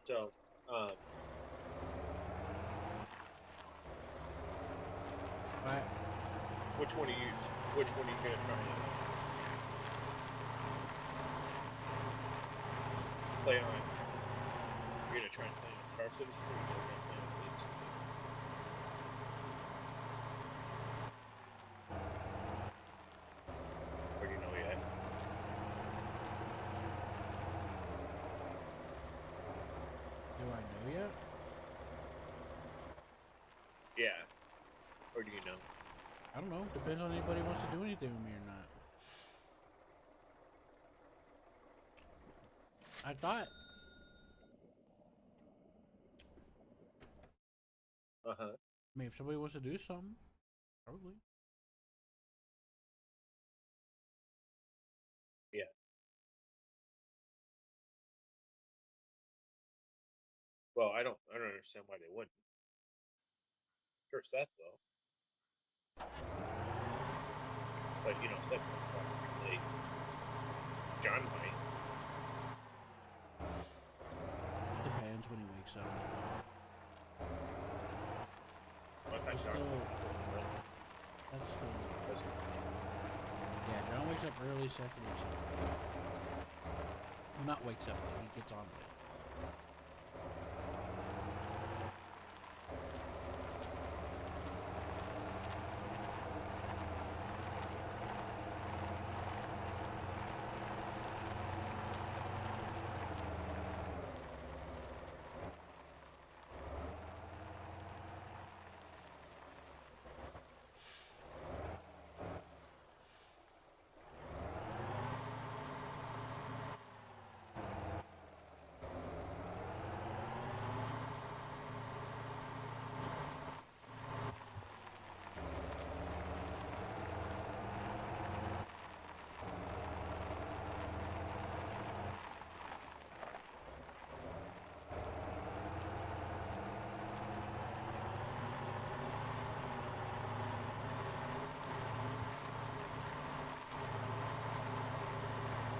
So, Right. which one are you gonna try and play on? You're gonna try and play on Star Citizen, or you're gonna try and play on Elite Citizen? Or do you know yet? Do I know yet? Yeah. Or do you know? I don't know. Depends on anybody wants to do anything with me or not. I thought. Uh-huh. I mean, if somebody wants to do something, probably. Yeah. Well, I don't understand why they wouldn't. Sure, Seth will. But Seth comes on pretty late. John might. It depends when he wakes up. But that It's John's still- early. That's still. Doesn't he? Yeah, John wakes up early. Seth wakes up. Well, not wakes up, but he gets on with it.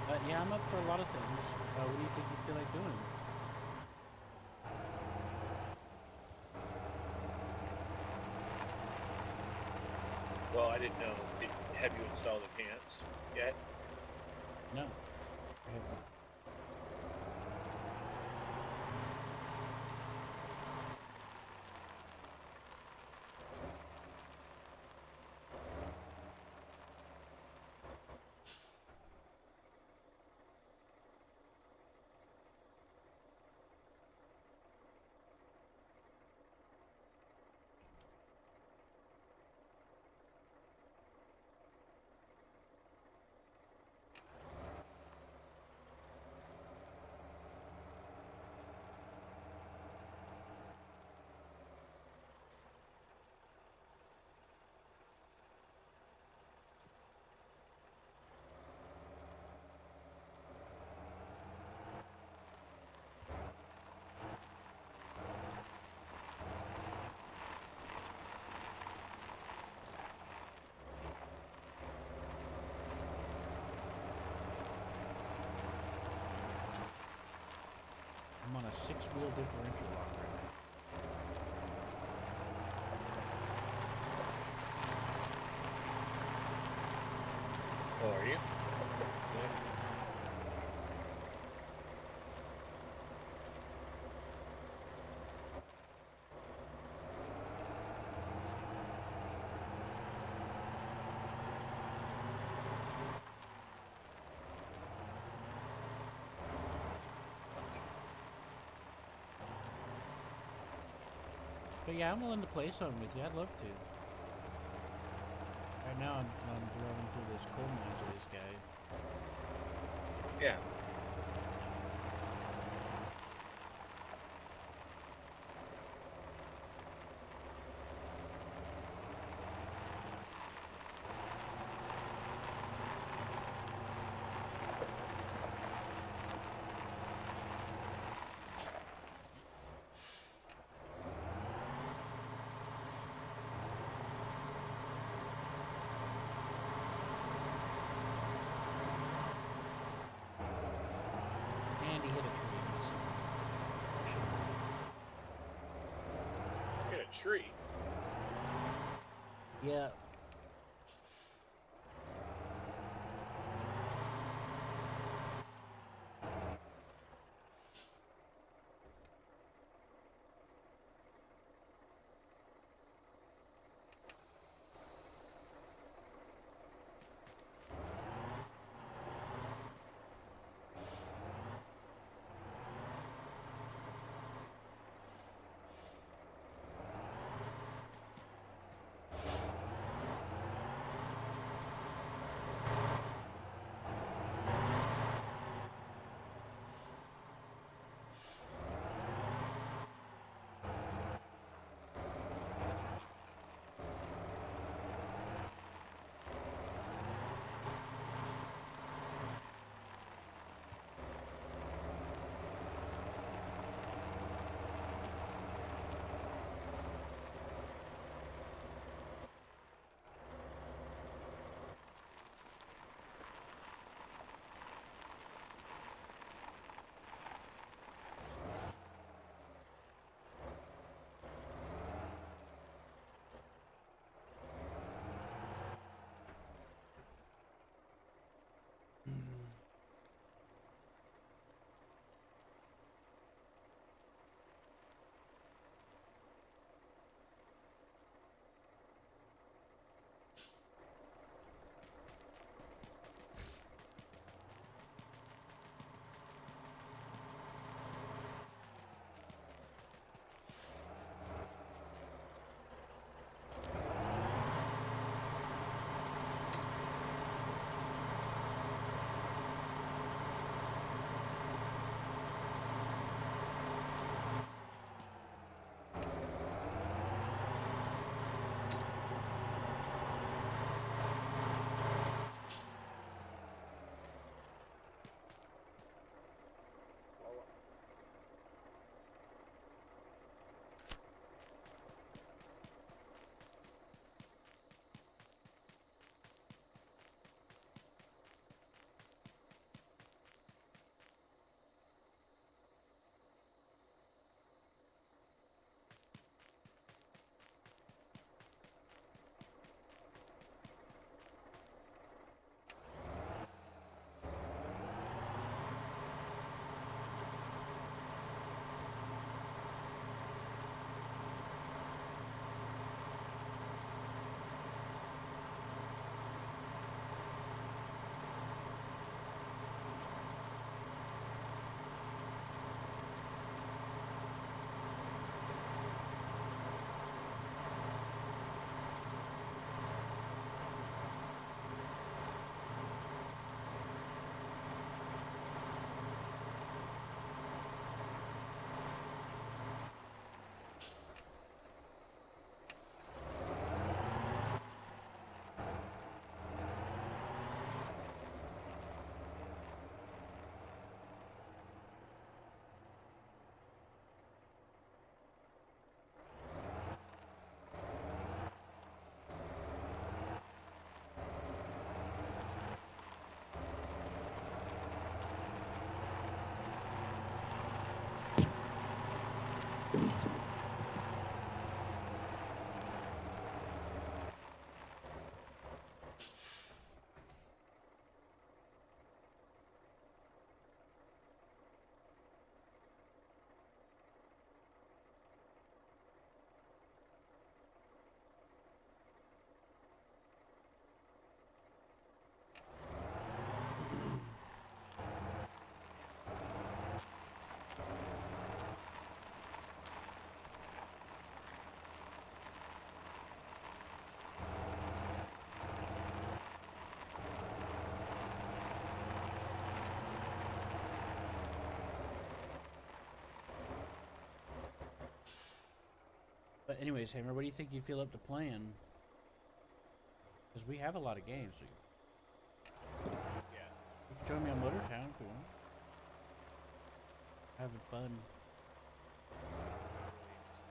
But yeah, I'm up for a lot of things. What do you think you feel like doing? Well, I didn't know. Have you installed Enhanced yet? No. I have not. 6-wheel differential lock right now. Oh, are you? Yeah. But yeah, I'm willing to play something with you. I'd love to. Right now, I'm driving through this coal mines with this guy. Yeah. And he hit a tree. Hit a tree. Yeah. But anyways, Hammer, what do you think you feel up to playing? Because we have a lot of games. So Yeah. you can join me on Motor Town if you want. Having fun. Really interesting.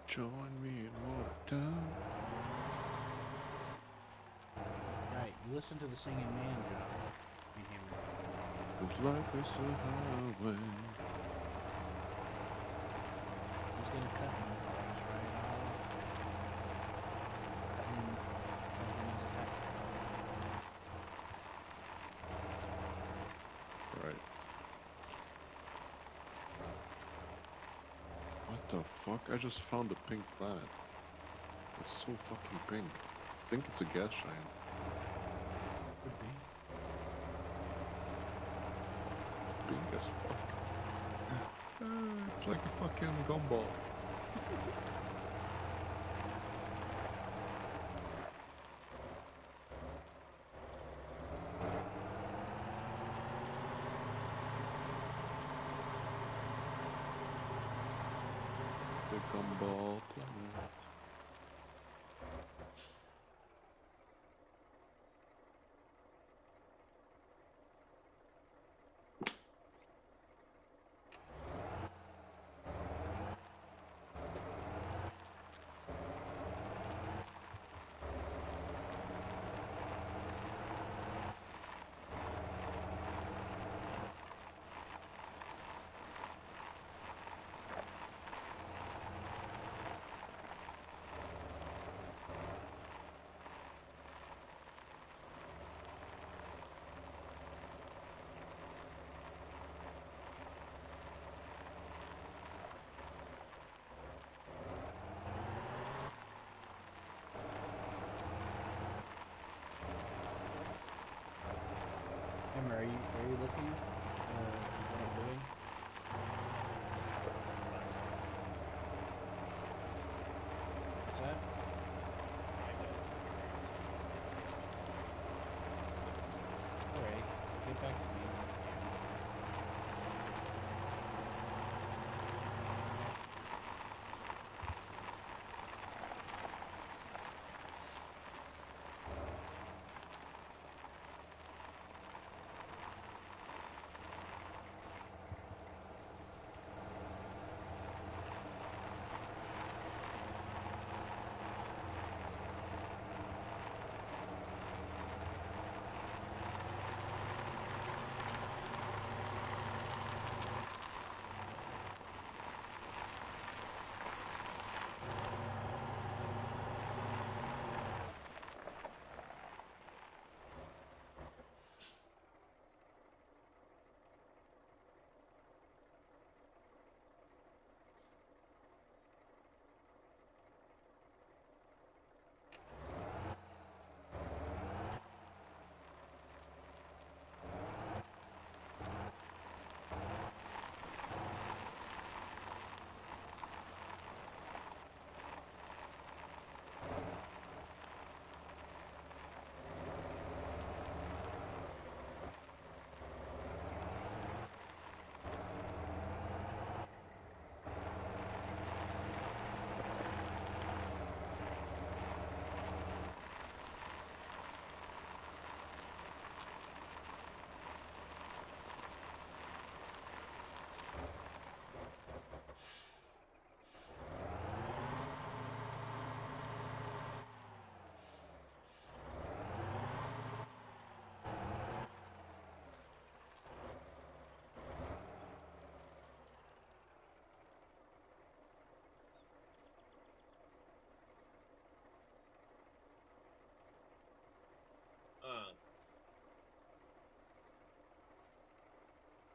Join me in Watertown. Right, you listen to the singing man, John. I mean, Hammer. Cause life is a highway. He's gonna cut me. Just right off. And everything is attached. Right. What the fuck? I just found a pink planet. It's so fucking pink. I think it's a gas giant. Could be. It's pink as fuck. It's like a fucking gumball. The gumball planet. Hammer, are you looking? What I'm doing? What's that? Alright, get back to me.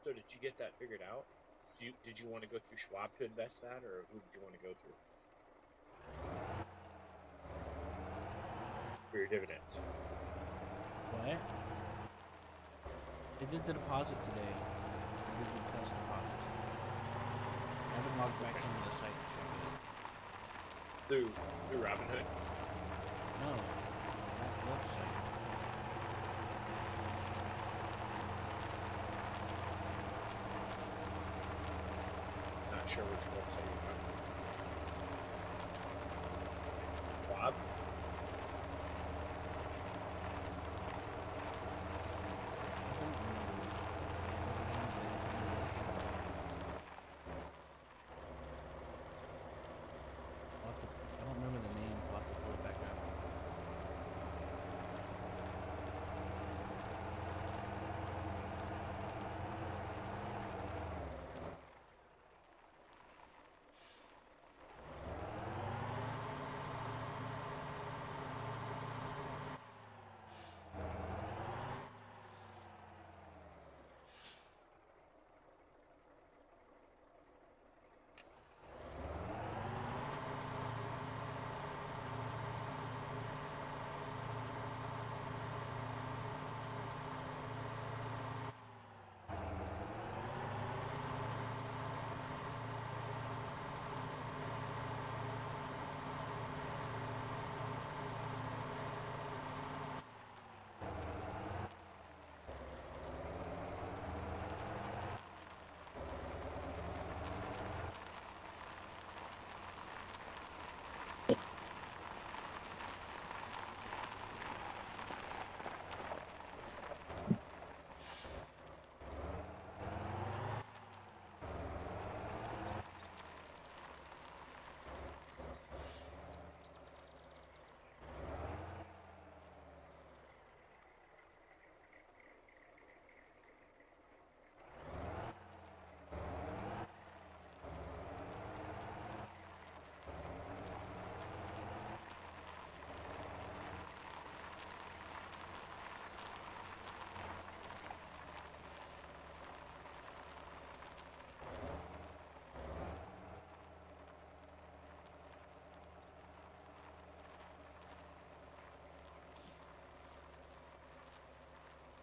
So did you get that figured out? Did you want to go through Schwab to invest that, or who did you want to go through for your dividends? What? It did the deposit today. It did the press deposit. I haven't logged back into the site to check it. Through Robinhood. No, that website. Not sure which website you're on. Bob? I don't remember which ones they I don't remember the name. I'll have to pull it back up.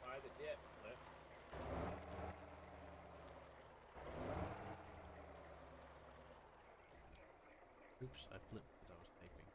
Buy the dip, Flip. Oops, I flipped because I was typing.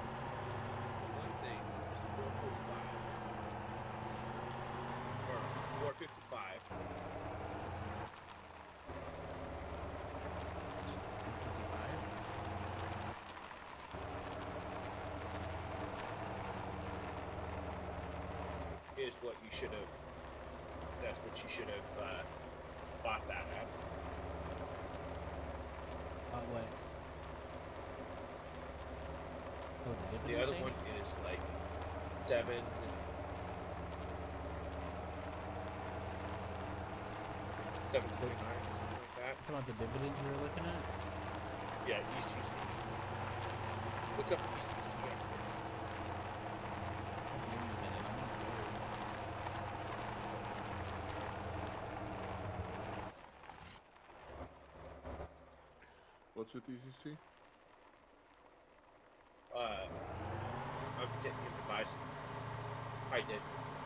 One thing is 445 or 455. 55? Is what you should have. That's what you should have bought that at. What? Oh, the The dividend other thing? one is like 7. 729, something like that. Talking about the dividends we were looking at? Yeah, ECC. Look up ECC. What's with ECC? I'm getting him to buy some high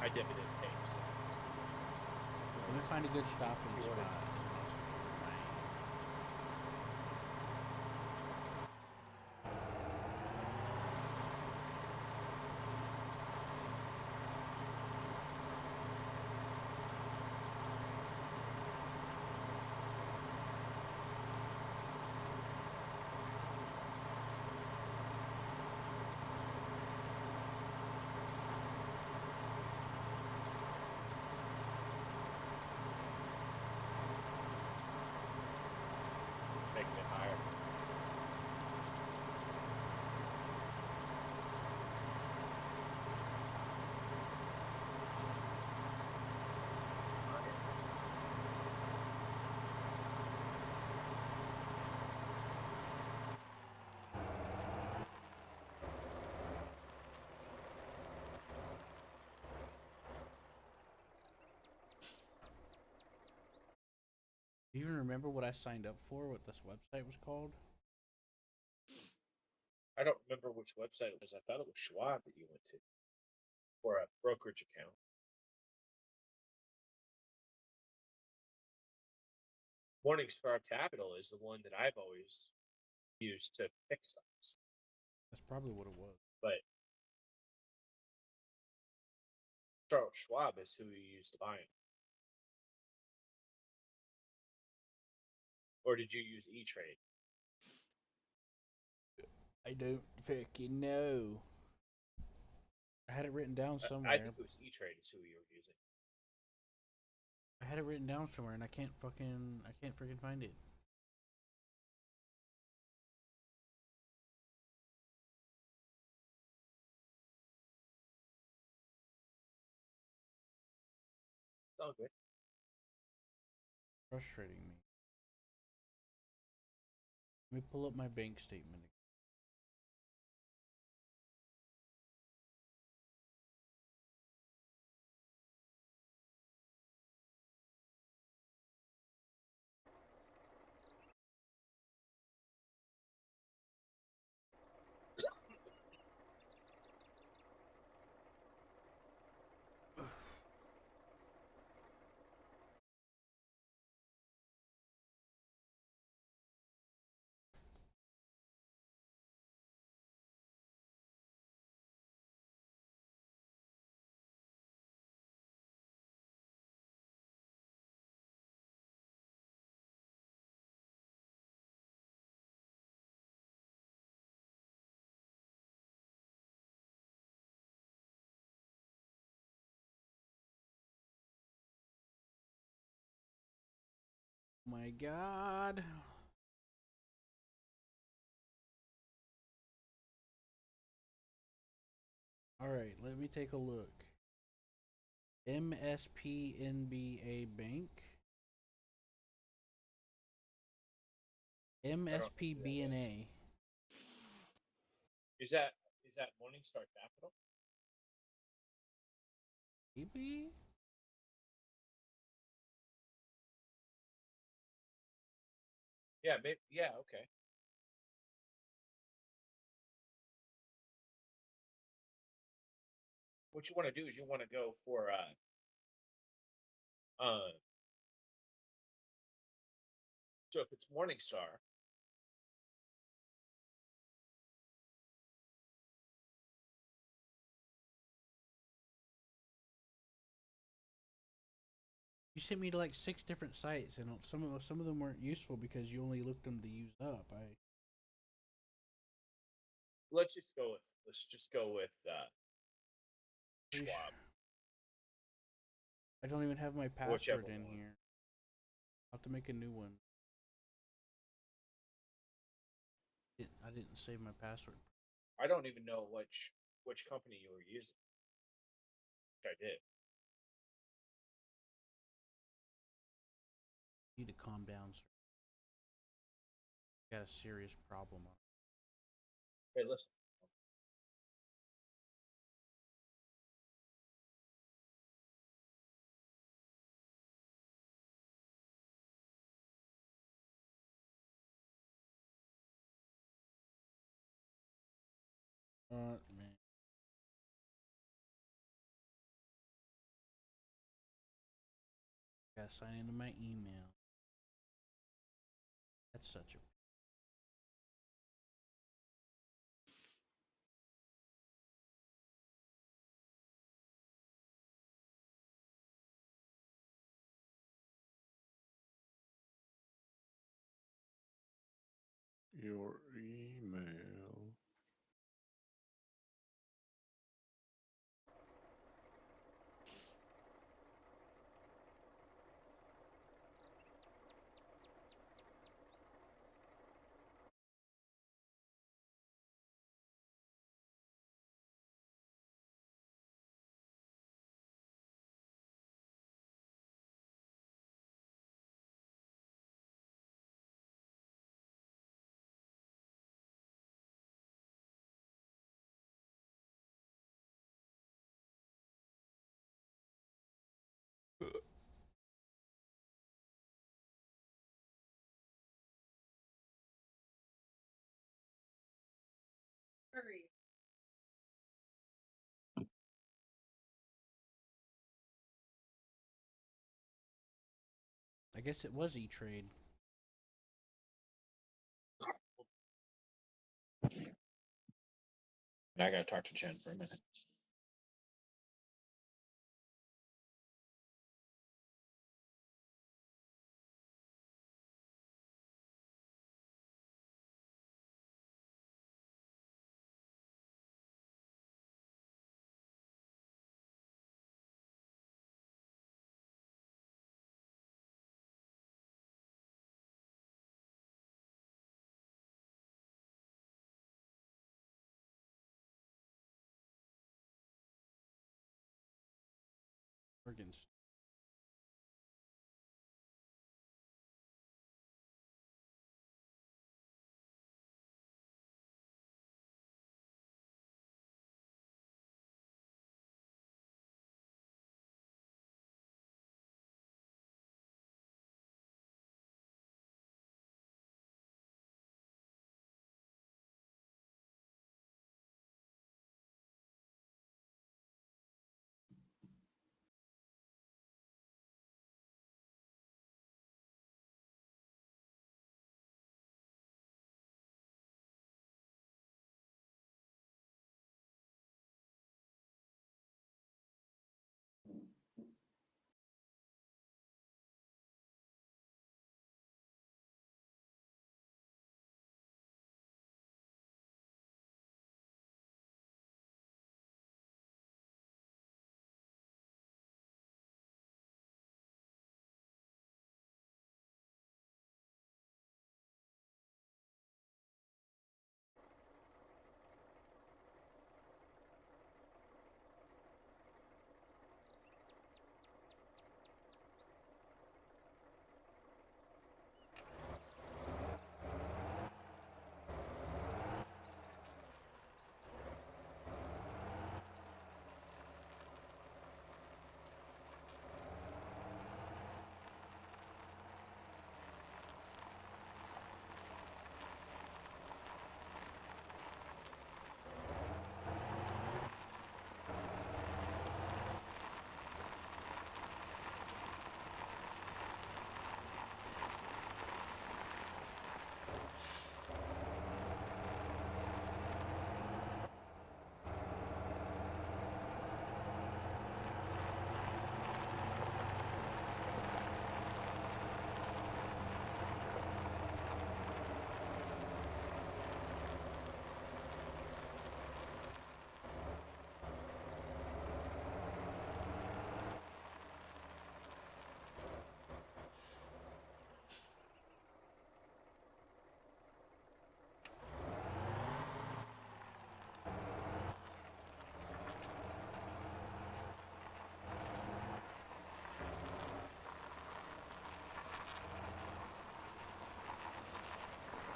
dividend paying stocks. Let me find a good stopping You spot. wanna- and I'll switch over to mine. making it higher. Do you even remember what I signed up for? What this website was called? I don't remember which website it was. I thought it was Schwab that you went to for a brokerage account. Morningstar Capital is the one that I've always used to pick stocks, That's probably what it was. but Charles Schwab is who you used to buy them. Or did you use E-Trade? I don't fucking know. I had it written down somewhere. I think it was E-Trade is who you were using. I had it written down somewhere, and I can't freaking find it. It's all good. Frustrating me. Let me pull up my bank statement. My God. All right, let me take a look. MSPNBA Bank. MSPBNA. Is that Morningstar Capital? Maybe? Yeah, maybe. Yeah, okay. What you want to do is you want to go for so if it's Morningstar, You sent me to like 6 different sites, and some of them weren't useful because you only looked them to use up. let's just go with Pretty Schwab, I don't even have my or whichever password in one. here. I'll have to make a new one. I didn't save my password. I don't even know which company you were using. Which I did. Need to calm down, sir. Got a serious problem. Hey, listen. Man. Gotta sign into my email. That's such a. Your email. I guess it was E-Trade. And I gotta talk to Jen for a minute. Organs.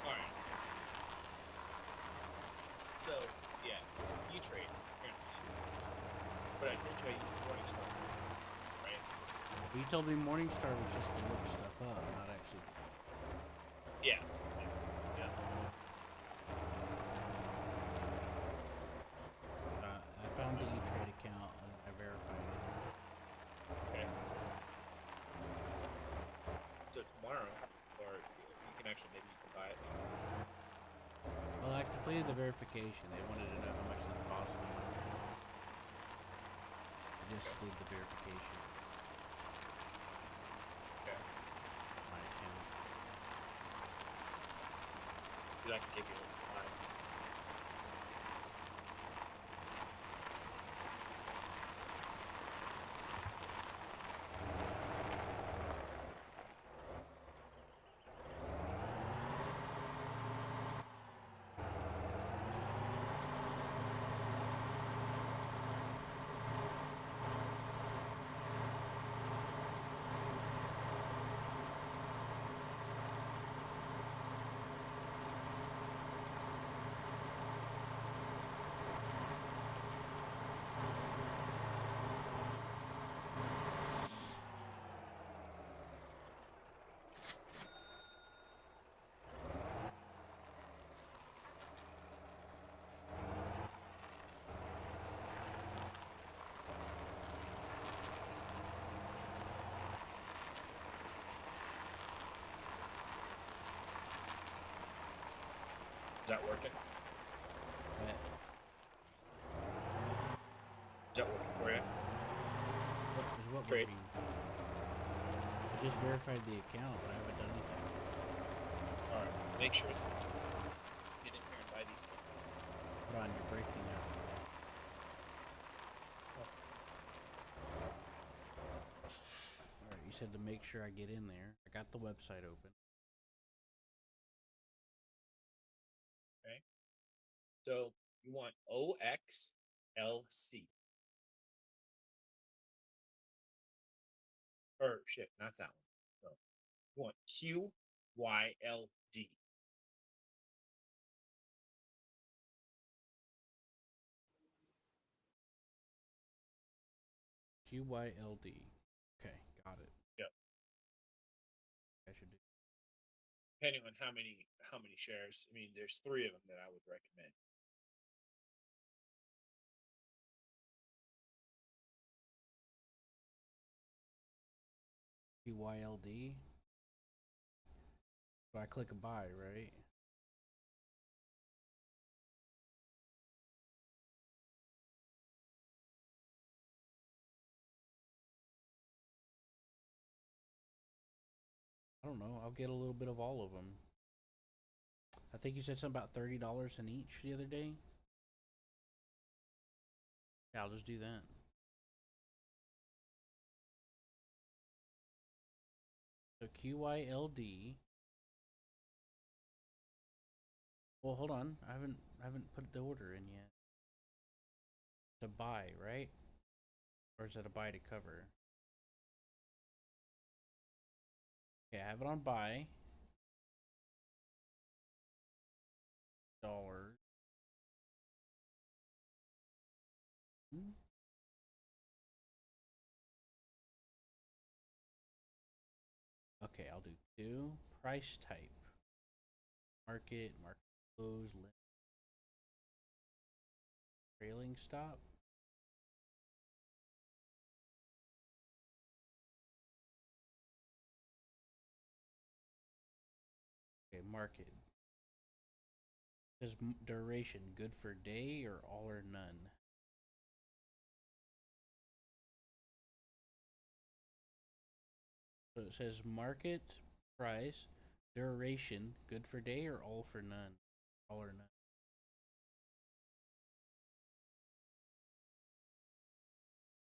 Alright. So, yeah, E-Trade. But I told you I used Morningstar, right? Well, you told me Morningstar was just to look stuff up, not actually. Yeah. Yeah. I found the E-Trade account and I verified it. Okay. So tomorrow, or you can actually, maybe you can buy it. Well, I completed the verification. They wanted to know how much it cost me. I just did the verification. Okay. My account. Dude, I can give you lines. that working? But Is that working for you? what is what Trade. working? I just verified the account, but I haven't done anything. Alright, make sure. Get in here and buy these tickets. Hold on, you're breaking up. Alright, you said to make sure I get in there. I got the website open. So you want OXLC. Or shit, not that one. No. You want QYLD. QYLD. Okay, got it. Yep. I should do. Depending on how many shares. I mean, there's 3 of them that I would recommend. QYLD. So I click a buy, right? I don't know. I'll get a little bit of all of them. I think you said something about $30 in each the other day. Yeah, I'll just do that. So QYLD. Well, hold on. I haven't put the order in yet. It's a buy, right? Or is it a buy to cover? Okay, I have it on buy. $. Okay, I'll do 2. Price type. Market close, limit. Trailing stop. Okay, market. Says duration, good for day or all or none. So it says market price, duration, good for day or all for none, all or none.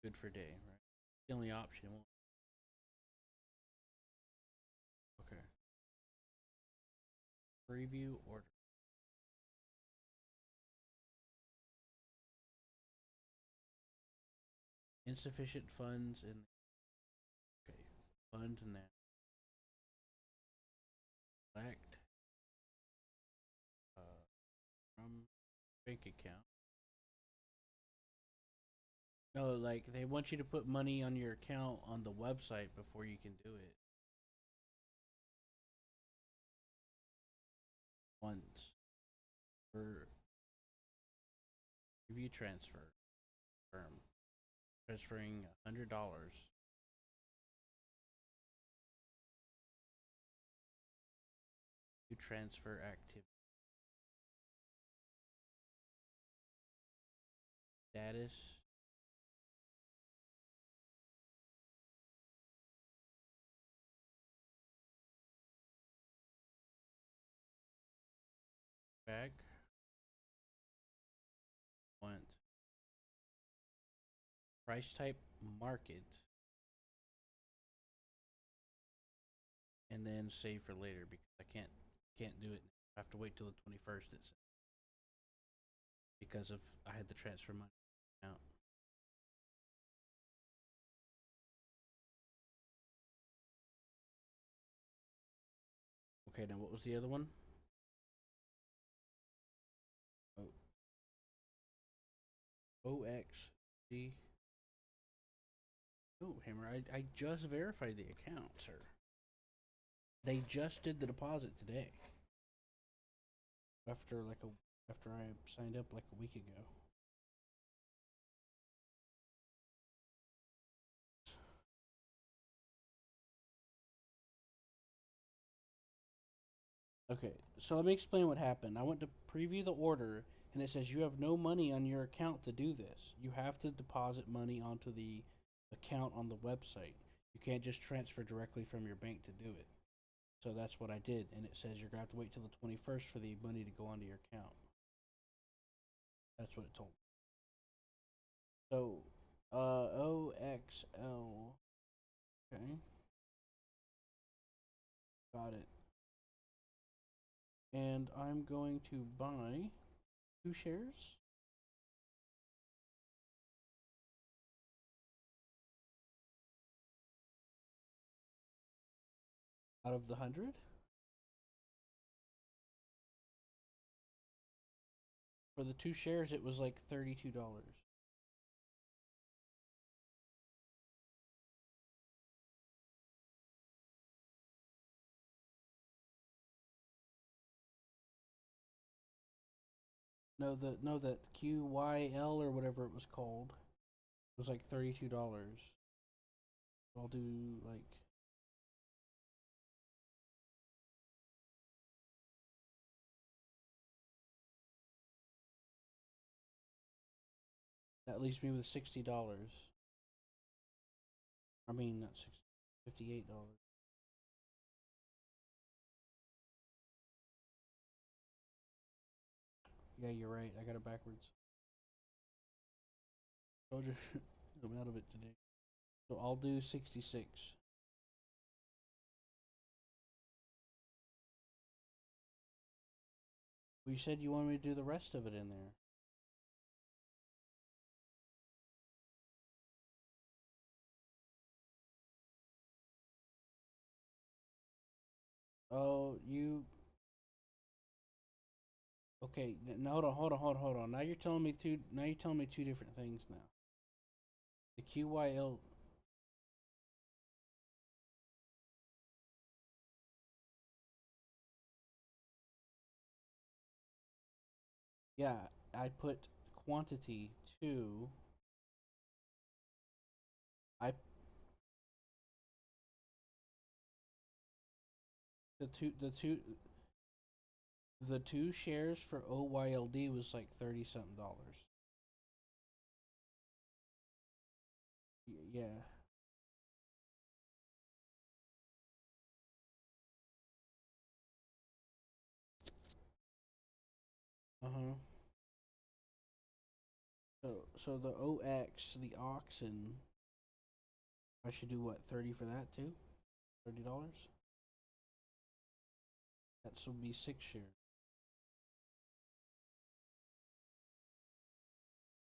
Good for day, right? The only option. Okay. Preview order. Insufficient funds in. Okay. Fund now. Select. From bank account. No, like they want you to put money on your account on the website before you can do it. Once. For review transfer. Firm. Transferring $100. To transfer activity. Status. Back. Want. Price type market. And then save for later because I can't do it. I have to wait till the 21st. It's because of I had to transfer money out. Okay, now what was the other one? Oh. OXD. Oh, Hammer, I just verified the account, sir. They just did the deposit today. After I signed up like a week ago. Okay, so let me explain what happened. I went to preview the order, and it says you have no money on your account to do this. You have to deposit money onto the account on the website. You can't just transfer directly from your bank to do it. So that's what I did, and it says you're gonna have to wait till the 21st for the money to go onto your account. That's what it told me. So, OXL. Okay. Got it. And I'm going to buy 2 shares. Out of the 100. For the 2 shares, it was like $32. No, that QYL or whatever it was called was like $32. I'll do like that leaves me with $60. I mean, not 60, $58. Yeah, you're right. I got it backwards. Told you, I'm out of it today. So I'll do 66. Well, you said you wanted me to do the rest of it in there. Oh, you. Okay, now hold on. Now you're telling me two. Now you're telling me two different things now. The QYL. Yeah, I put quantity to. I the two shares for OYLD was like 30 something dollars. Yeah. Uh huh. So the OX, the oxen, I should do what, 30 for that too? $30? That would be 6 shares.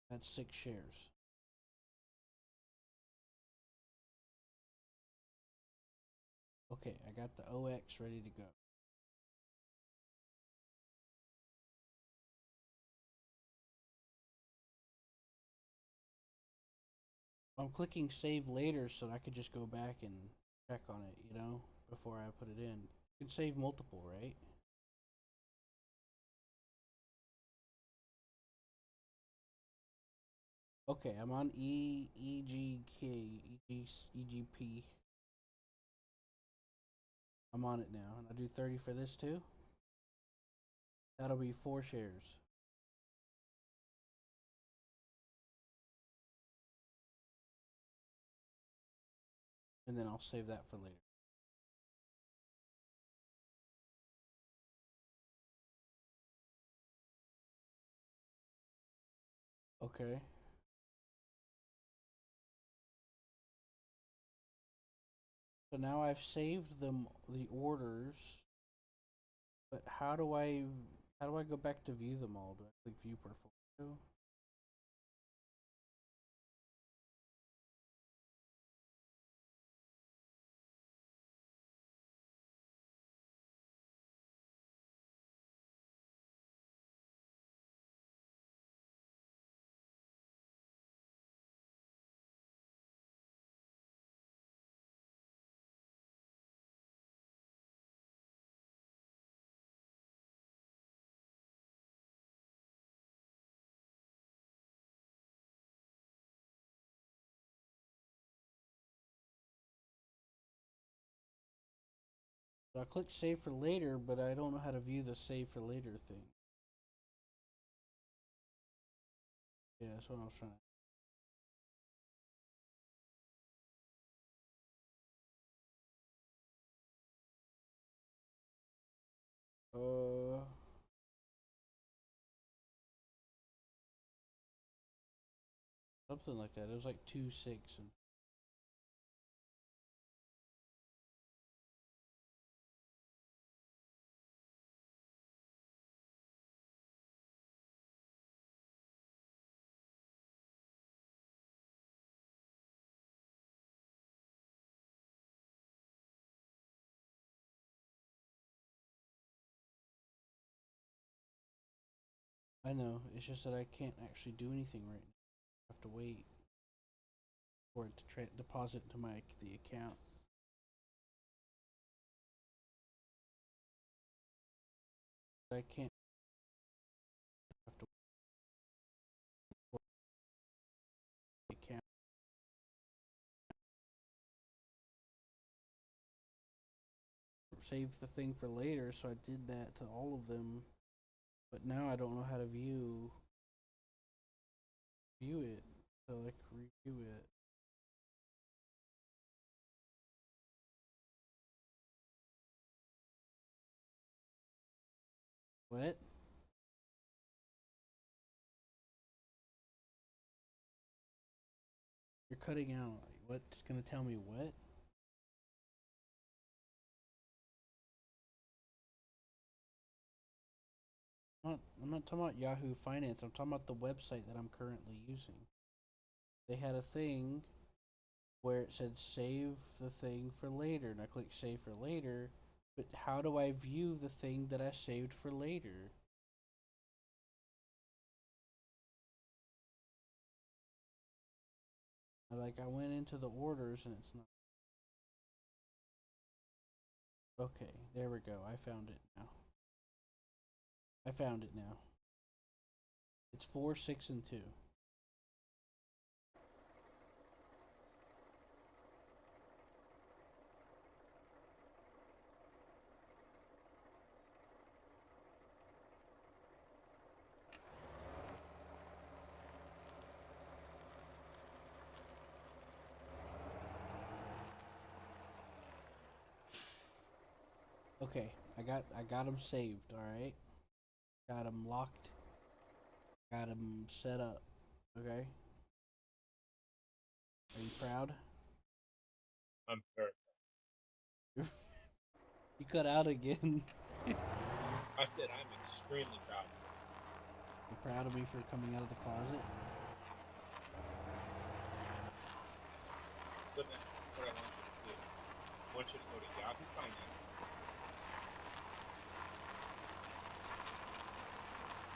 That's 6 shares. Okay, I got the OX ready to go. I'm clicking save later so that I could just go back and check on it, before I put it in. You can save multiple, right? Okay, I'm on EGP. I'm on it now, and I do 30 for this too. That'll be 4 shares. And then I'll save that for later. Okay. So now I've saved the orders, but how do I go back to view them all? Do I click view portfolio? So I click save for later, but I don't know how to view the save for later thing. Yeah, that's what I was trying to. Something like that. It was like 2.6 and I know. It's just that I can't actually do anything right now. I have to wait for it to deposit into the account. I can't. I have to wait for the account. Save the thing for later, so I did that to all of them. But now I don't know how to view it. So like review it. What? You're cutting out. What's gonna tell me what? I'm not talking about Yahoo Finance. I'm talking about the website that I'm currently using. They had a thing where it said save the thing for later, and I click save for later. But how do I view the thing that I saved for later? I went into the orders and it's not. Okay, there we go. I found it now. I found it now. It's 4, 6, and 2. Okay, I got them saved. All right, got them locked. Got them set up. Okay. Are you proud? I'm very. You cut out again. I said I'm extremely proud. You proud of me for coming out of the closet? So that's what I want you to do. I want you to go to Yahoo Finance.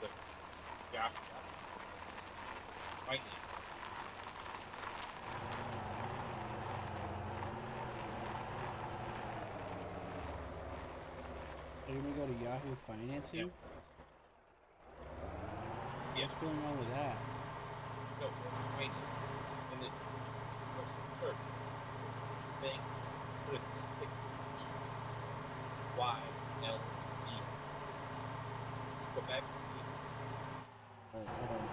The Yahoo Finance. Are you gonna go to Yahoo Financing? Yeah. What's going on with that? No, finance. And then what's the search? Bank. Put it this ticket. YLD. Go back. Alright, hold on.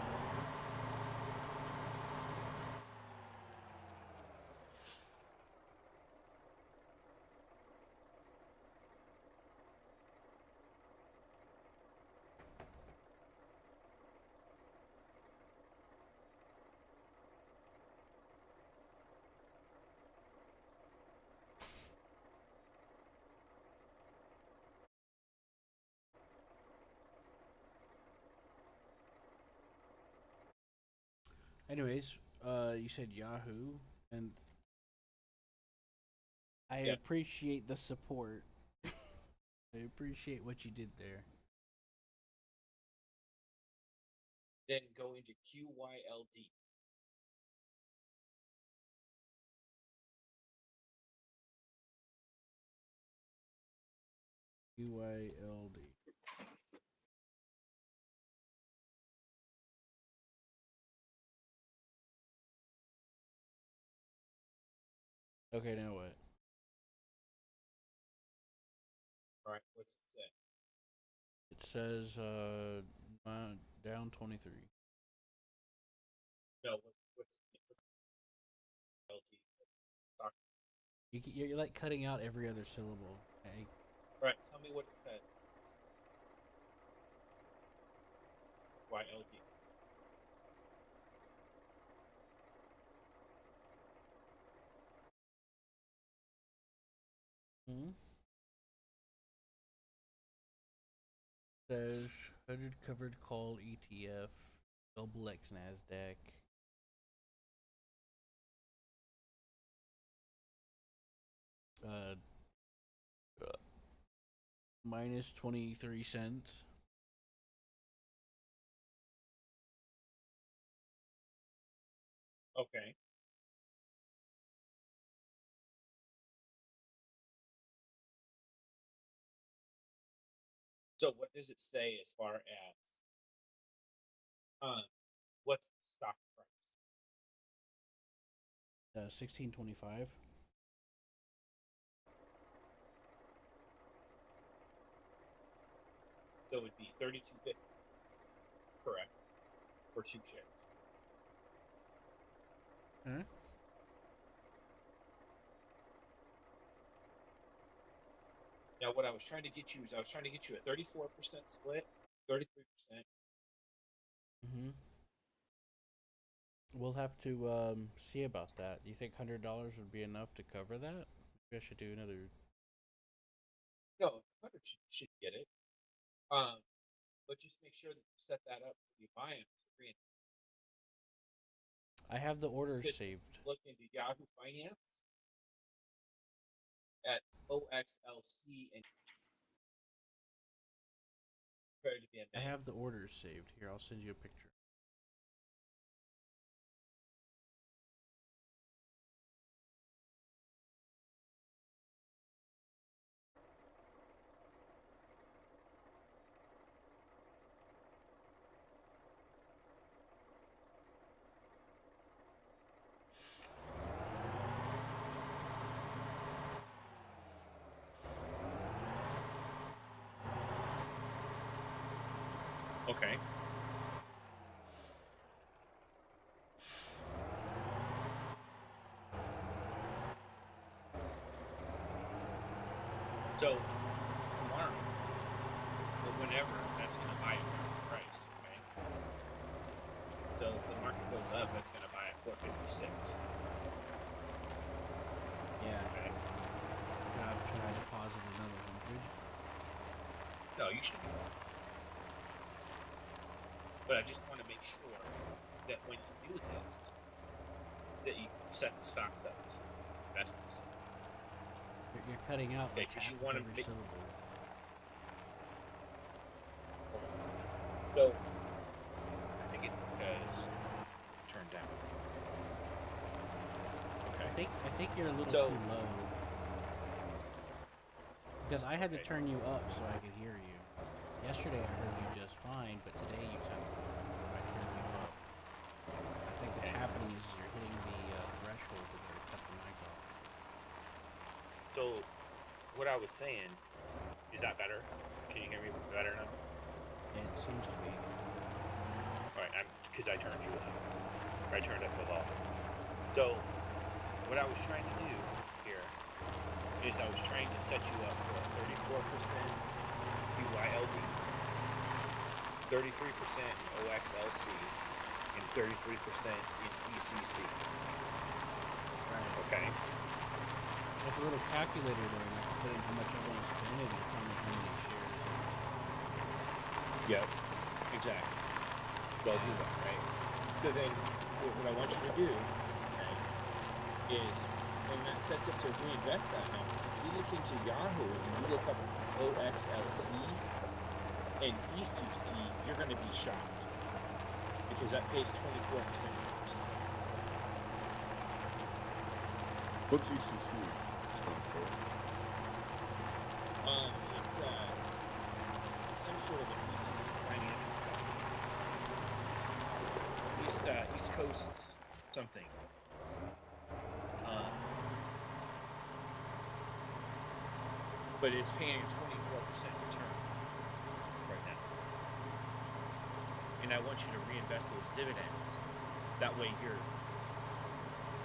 Anyways, you said Yahoo, and I Yeah. appreciate the support. I appreciate what you did there. Then go into QYLD. UYLD. Okay, now what? All right, what's it say? It says down 23. No, what's LT? All You're like cutting out every other syllable. Okay? right, tell me what it says. YLD. Hmm? Says 100 covered call ETF, double X Nasdaq. Uh, minus 23 cents. Okay. So what does it say as far as what's the stock price? 1625. So it would be 32.50, correct? For 2 shares. Huh? Now what I was trying to get you is I was trying to get you a 34% split, 33%. Mm-hmm. We'll have to see about that. Do you think $100 would be enough to cover that? Maybe I should do another. No, 100 should get it. But just make sure that you set that up when you buy them to free. I have the orders Good. saved. Look into Yahoo Finance at OXLC and prepared to be a I man. have the orders saved. Here, I'll send you a picture. Okay. So tomorrow, or whenever, that's going to buy at market price. Okay. So if the market goes up, that's going to buy at 456. Yeah. Okay. Should I deposit another 100? No, you should be fine. But I just want to make sure that when you do this, that you set the stocks up to invest in something. You're cutting out Okay, like 'cause half you of wanna every make- syllable. So I think it's because turn down. Okay. I think you're a little So- too low. Because I had to Okay. turn you up so I could hear you. Yesterday I heard you just fine, but today you sound I turned you up. I think what's Okay. happening is you're hitting the threshold that they cut the mic off. So what I was saying, is that better? Can you hear me better now? And it seems to be. All right, because I turned you up. Or I turned up the volume. So what I was trying to do here is I was trying to set you up for a 34% BYLD, 33% in OXLC, and 33% in ECC. Right. Okay. There's a little calculator there, and I can put in how much I want to spend, and it'll tell me how many shares. Yep. Exactly. They'll do that, right? So then, what I want you to do, okay, is when that sets up to reinvest that amount, if you look into Yahoo and you look up OXLC and ECC, you're going to be shocked because that pays 24% interest. What's ECC stand for? It's some sort of an ECC financial stock. East Coast something. But it's paying 24% return right now. And I want you to reinvest those dividends. That way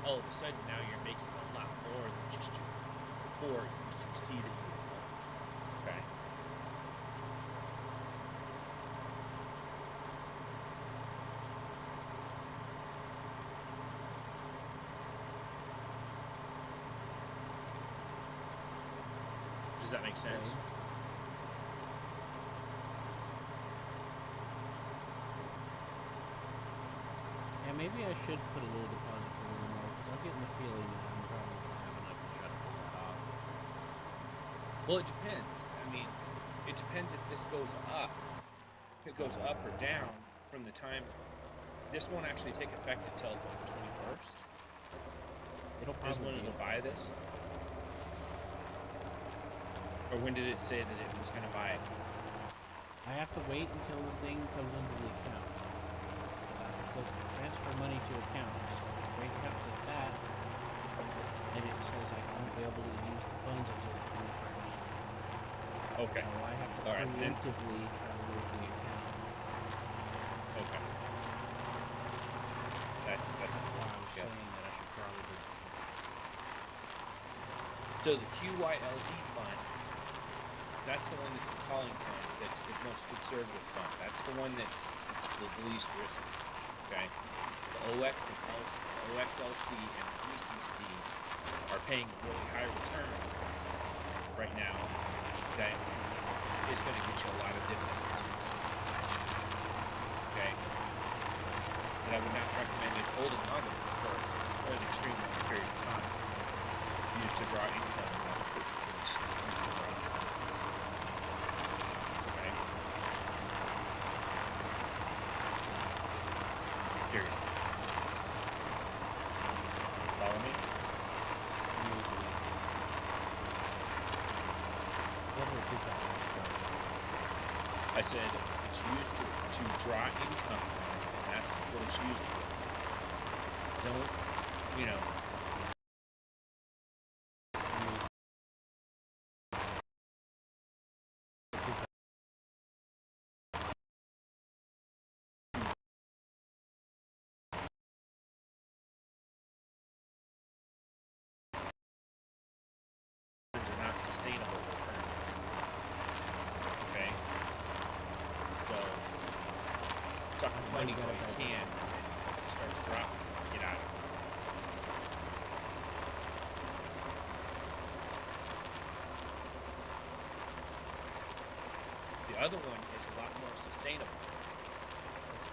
all of a sudden now you're making a lot more than just your core ECC that you would call. Okay? Does that make sense? Yeah, maybe I should put a little deposit for a little more, because I'm getting the feeling that I'm probably going to have enough to try to pull that off. Well, it depends. I mean, it depends if this goes up. If it goes up or down from the time. This won't actually take effect until the 21st. It'll Is probably when it'll buy this. Or when did it say that it was going to buy it? I have to wait until the thing comes into the account. Because I have to click transfer money to account. So right here, I click that. And it says I won't be able to use the funds until the 21st. Okay. So I have to All right, then. preemptively try to move the account. Okay. That's That's why I was yeah. saying that I should probably. So the QYLD fund, that's the one that's the calling fund. That's the most conservative fund. That's the one it's the least risky. Okay. The OXLC and the ECC are paying a really high return right now. That is going to get you a lot of dividends. Okay. But I would not recommend it holding on to this for an extremely long period of time. Used to draw income, and that's a good use to draw income. Okay? Period. Follow me? I said it's used to draw income. That's what it's used for. Don't, are not sustainable. Okay? So, suck as money while you can. It starts dropping. Get out of it. The other one is a lot more sustainable.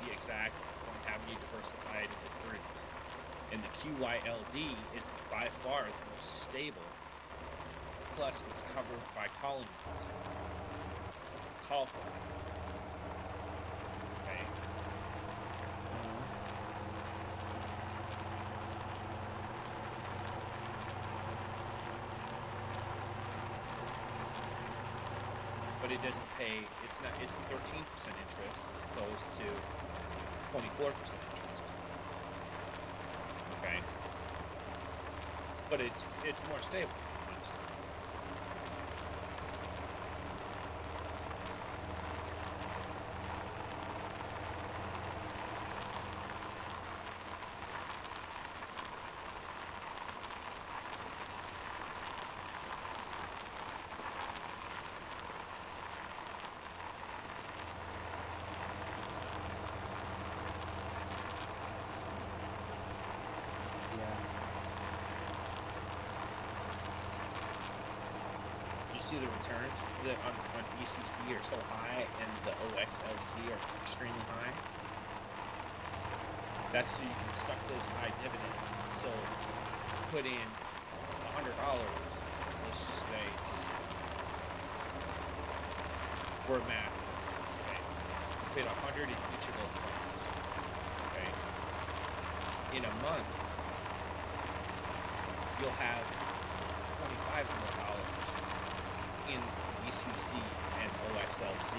The exact one having you diversified into threes. And the QYLD is by far the most stable. Plus, it's covered by calling funds. Call fund. Okay. But it doesn't pay. It's 13% interest as opposed to 24% interest. Okay. But it's more stable, honestly. See the returns that on ECC are so high and the OXLC are extremely high. That's so you can suck those high dividends. So put in $100. Let's just say, just we're math. Okay, put 100 in each of those funds. Okay, in a month you'll have $25 more in ECC and OXLC.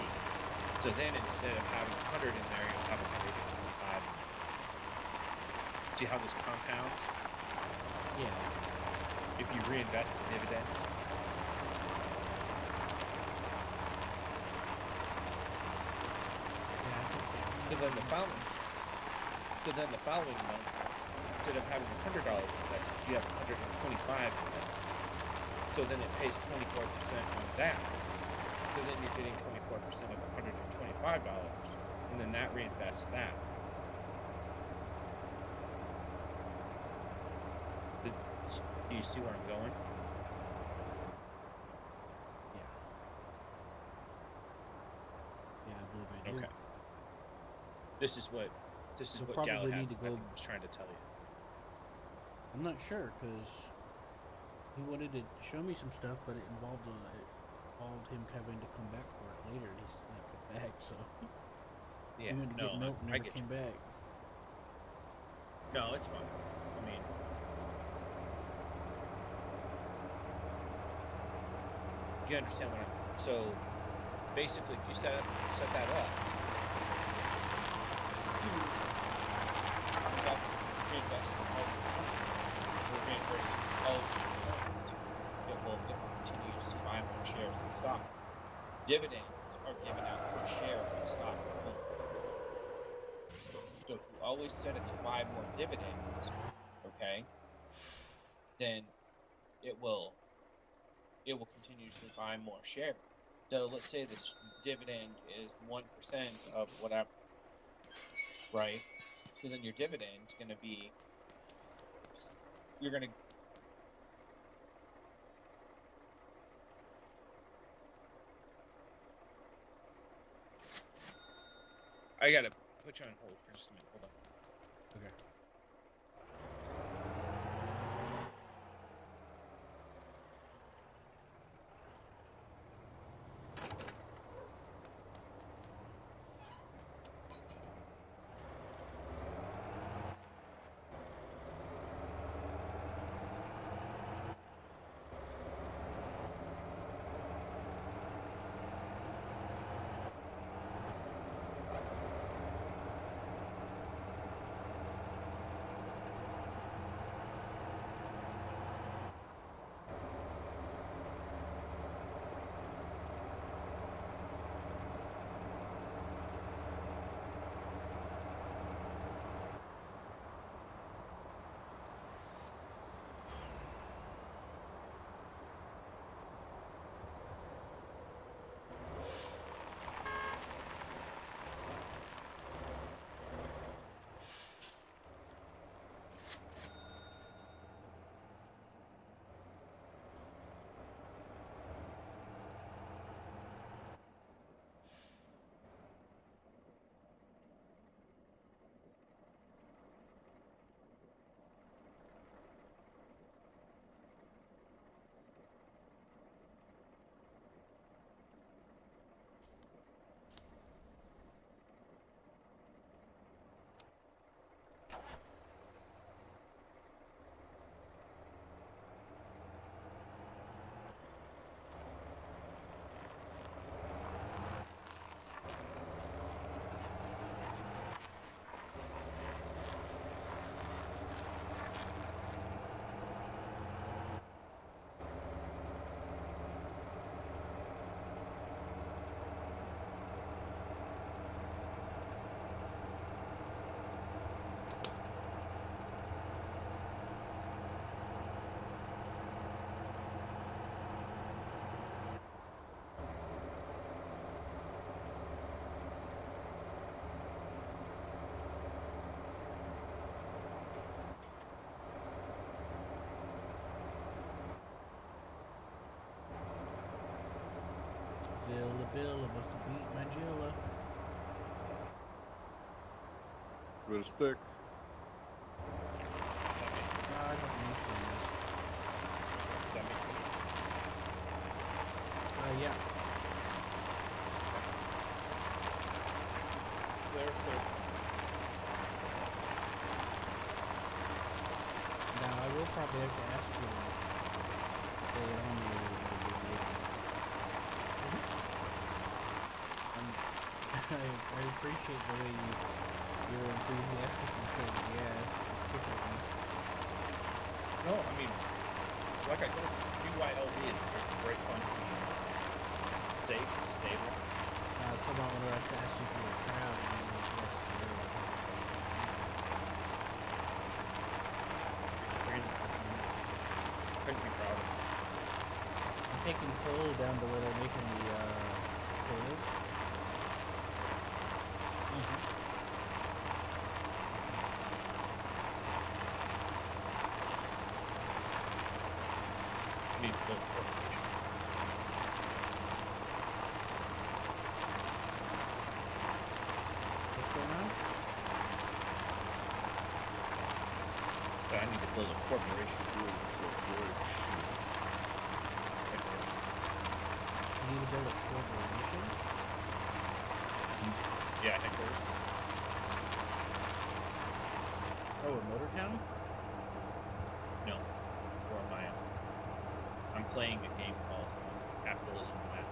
So then instead of having 100 in there, you'll have 125 in there. See how this compounds? Yeah. If you reinvest the dividends. So then the following month, instead of having $100 invested, you have $125 invested. So then it pays 24% on that. So then you're getting 24% of $125, and then that reinvests that. Do you see where I'm going? Yeah. Yeah, I believe I do. Okay. This is what You'll what probably Galahad need to I go- think was trying to tell you. I'm not sure because he wanted to show me some stuff, but it involved him having to come back for it later, and he's not come back. So Yeah, he went to no, get milk, I never get came you. back. No, it's fine. I mean, you understand what I'm. So basically, if you set that up, that's reinvesting all your money, or reinvesting all of your earnings. It will continue to buy more shares of stock. Dividends are given out per share of the stock. So if you always set it to buy more dividends, okay, then it will continuously buy more shares. So let's say this dividend is 1% of whatever, right? So then your dividend is going to be, you're going to, I got to put you on hold for just a minute. Hold on. Okay. Zilla Billa must have beat my Jilla. With a stick. I don't need things. Does that make sense? Yeah. Clear. Now I will probably have to ask you. Stay on you. I appreciate the way you're enthusiastic and saying, yeah, tickle me. No, I mean, like I told you, BYLV is a great fun community. Safe and stable. I was talking about whether I asked you if you were proud, and you were yes. taking coal down to where they're making the coils. We need to build a corporation. What's going on? But I need to build a corporation. You need to build a corporation? Yeah, headquarters. Oh, in Motortown? No, where am I? I'm playing a game called Capitalism Lab.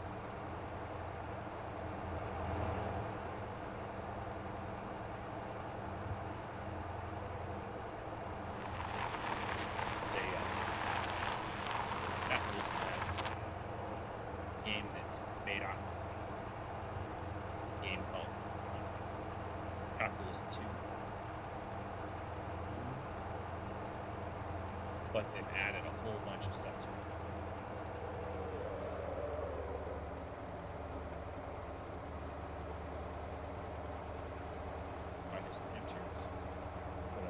Capitalism Lab is a game that's made off of a game called Capitalism 2. But they've added a whole bunch of stuff to it. I just entered put a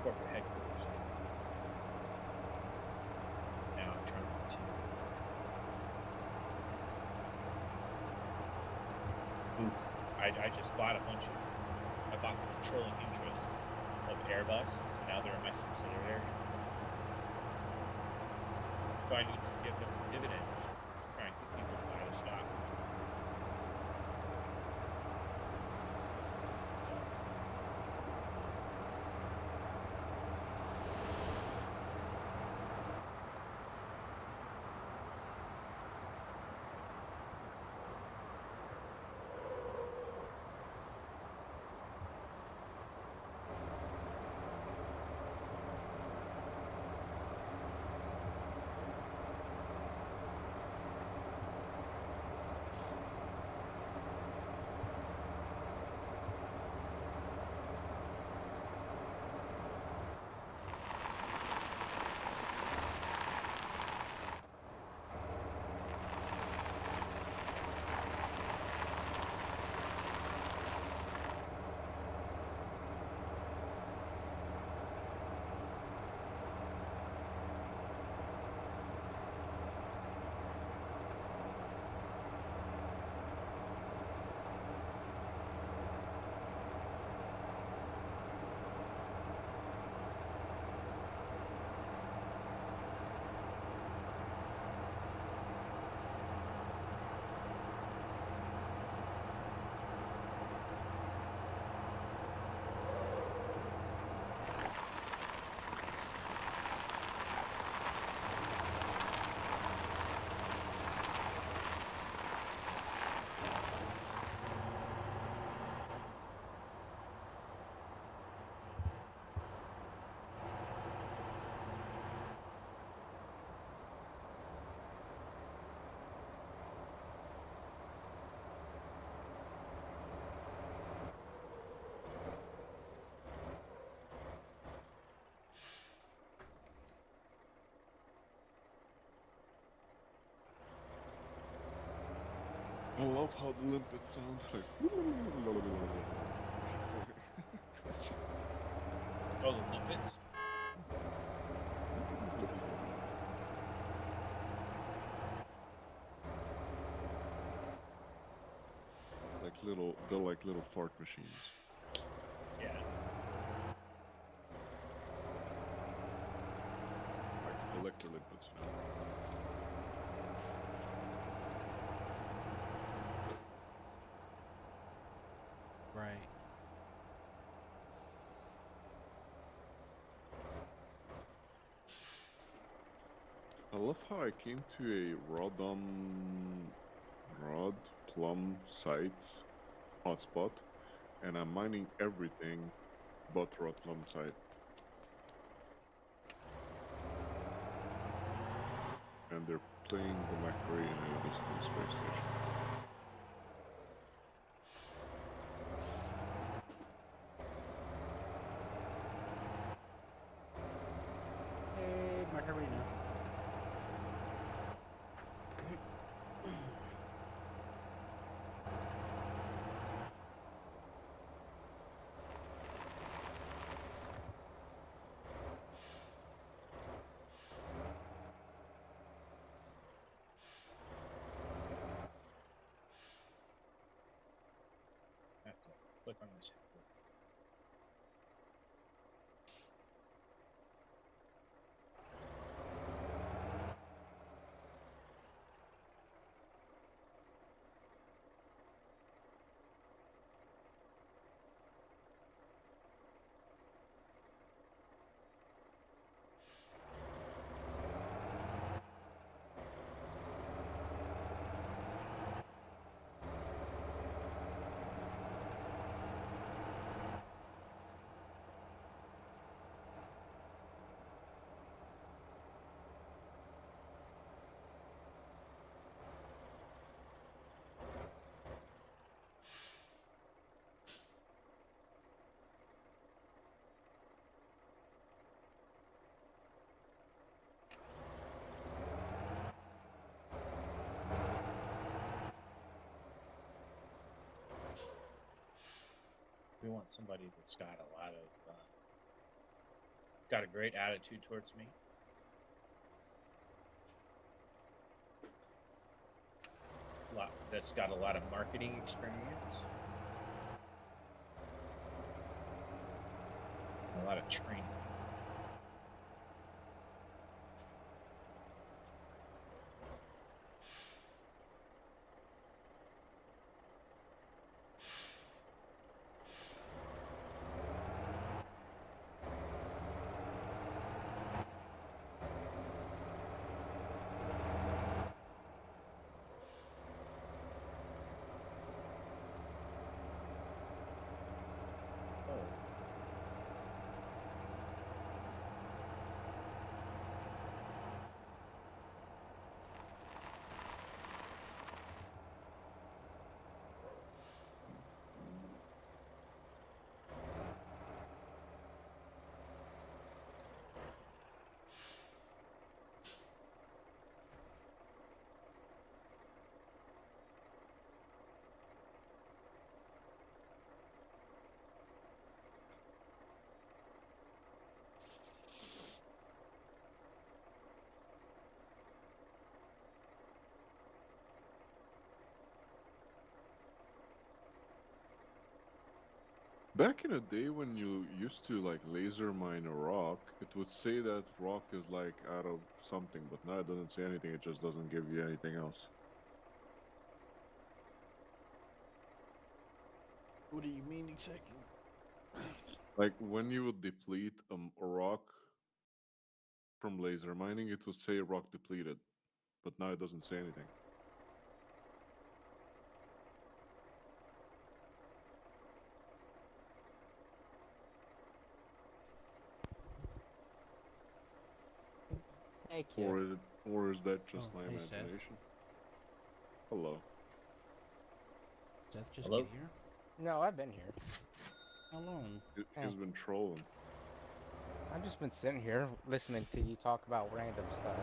corporate headquarters in. Now I'm trying to move. I just bought a bunch of. I bought the controlling interests of Airbus, so now they're in my subsidiary. So I need to give them dividends to try and get people to buy the stock. I love how the limpet sound like. Oh, the limpets? They're like little fart machines. Yeah. Like electrolimpets, you know. Right. I love how I came to a Rod Plum site hotspot, and I'm mining everything but Rod Plum site. And they're playing the Macarena in a distant space station. Hey, Macarena. click on this. We want somebody that's got a lot of, got a great attitude towards me. That's got a lot of marketing experience. A lot of training. Back in the day when you used to like laser mine a rock, it would say that rock is like out of something, but now it doesn't say anything, it just doesn't give you anything else. What do you mean exactly? Like when you would deplete a rock from laser mining, it would say rock depleted, but now it doesn't say anything. Thank you. Or is that just Oh, my hey, Seth. imagination? Hello. Seth just Hello? get here? No, I've been here. How long? Hey. He's been trolling. I've just been sitting here listening to you talk about random stuff.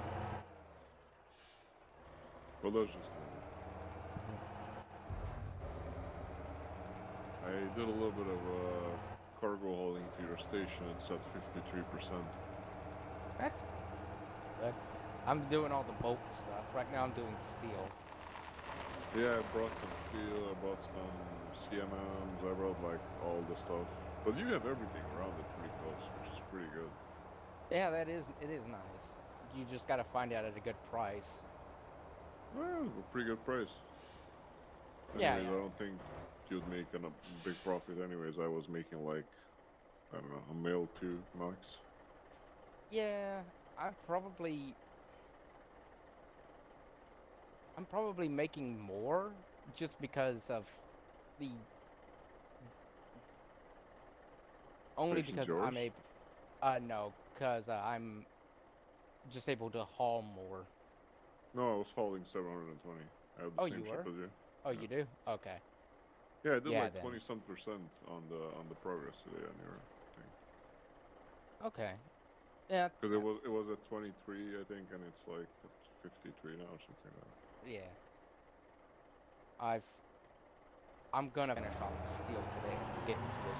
Well, that's just normal. I did a little bit of cargo hauling to your station. It's at 53%. That's good. I'm doing all the bulk stuff. Right now I'm doing steel. Yeah, I brought some steel, I brought some CMMs, I brought like all the stuff. But you have everything around it pretty close, which is pretty good. Yeah, it is nice. You just gotta find out at a good price. Well, a pretty good price. Yeah, Anyways, yeah. I don't think you'd make a big profit anyways. I was making like, I don't know, a mil two max. Yeah, I'm probably making more just because of the only Station's because yours? I'm able no, because I'm just able to haul more. No, I was hauling 720. I have the Oh, same you ship were? as you. Oh, Yeah. you do? Okay. Yeah, I did Yeah, like then. 20-some% on the progress today on your thing. Okay. Yeah, Because it was at 23, I think, and it's like at 53 now or something like that. yeah. I've I'm gonna finish off the steel today and get into the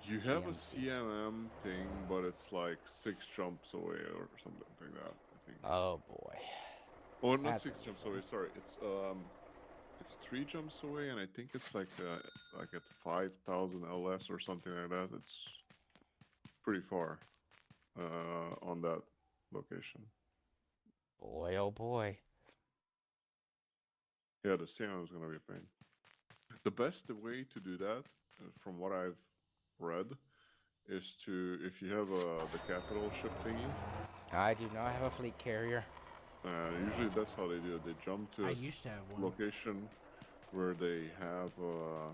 You have a CMCs. CMM thing, but it's like 6 jumps away or something like that, I think. Oh boy. Or not That's 6 jumps away, interesting. sorry. It's it's 3 jumps away, and I think it's like at 5,000 LS or something like that. It's pretty far on that location. Boy, oh boy. Yeah, the Sienna is gonna be a pain. The best way to do that, from what I've read, is to if you have the capital ship thingy. I do not have a fleet carrier. Usually that's how they do it. They jump to I a used to have one. location where they have a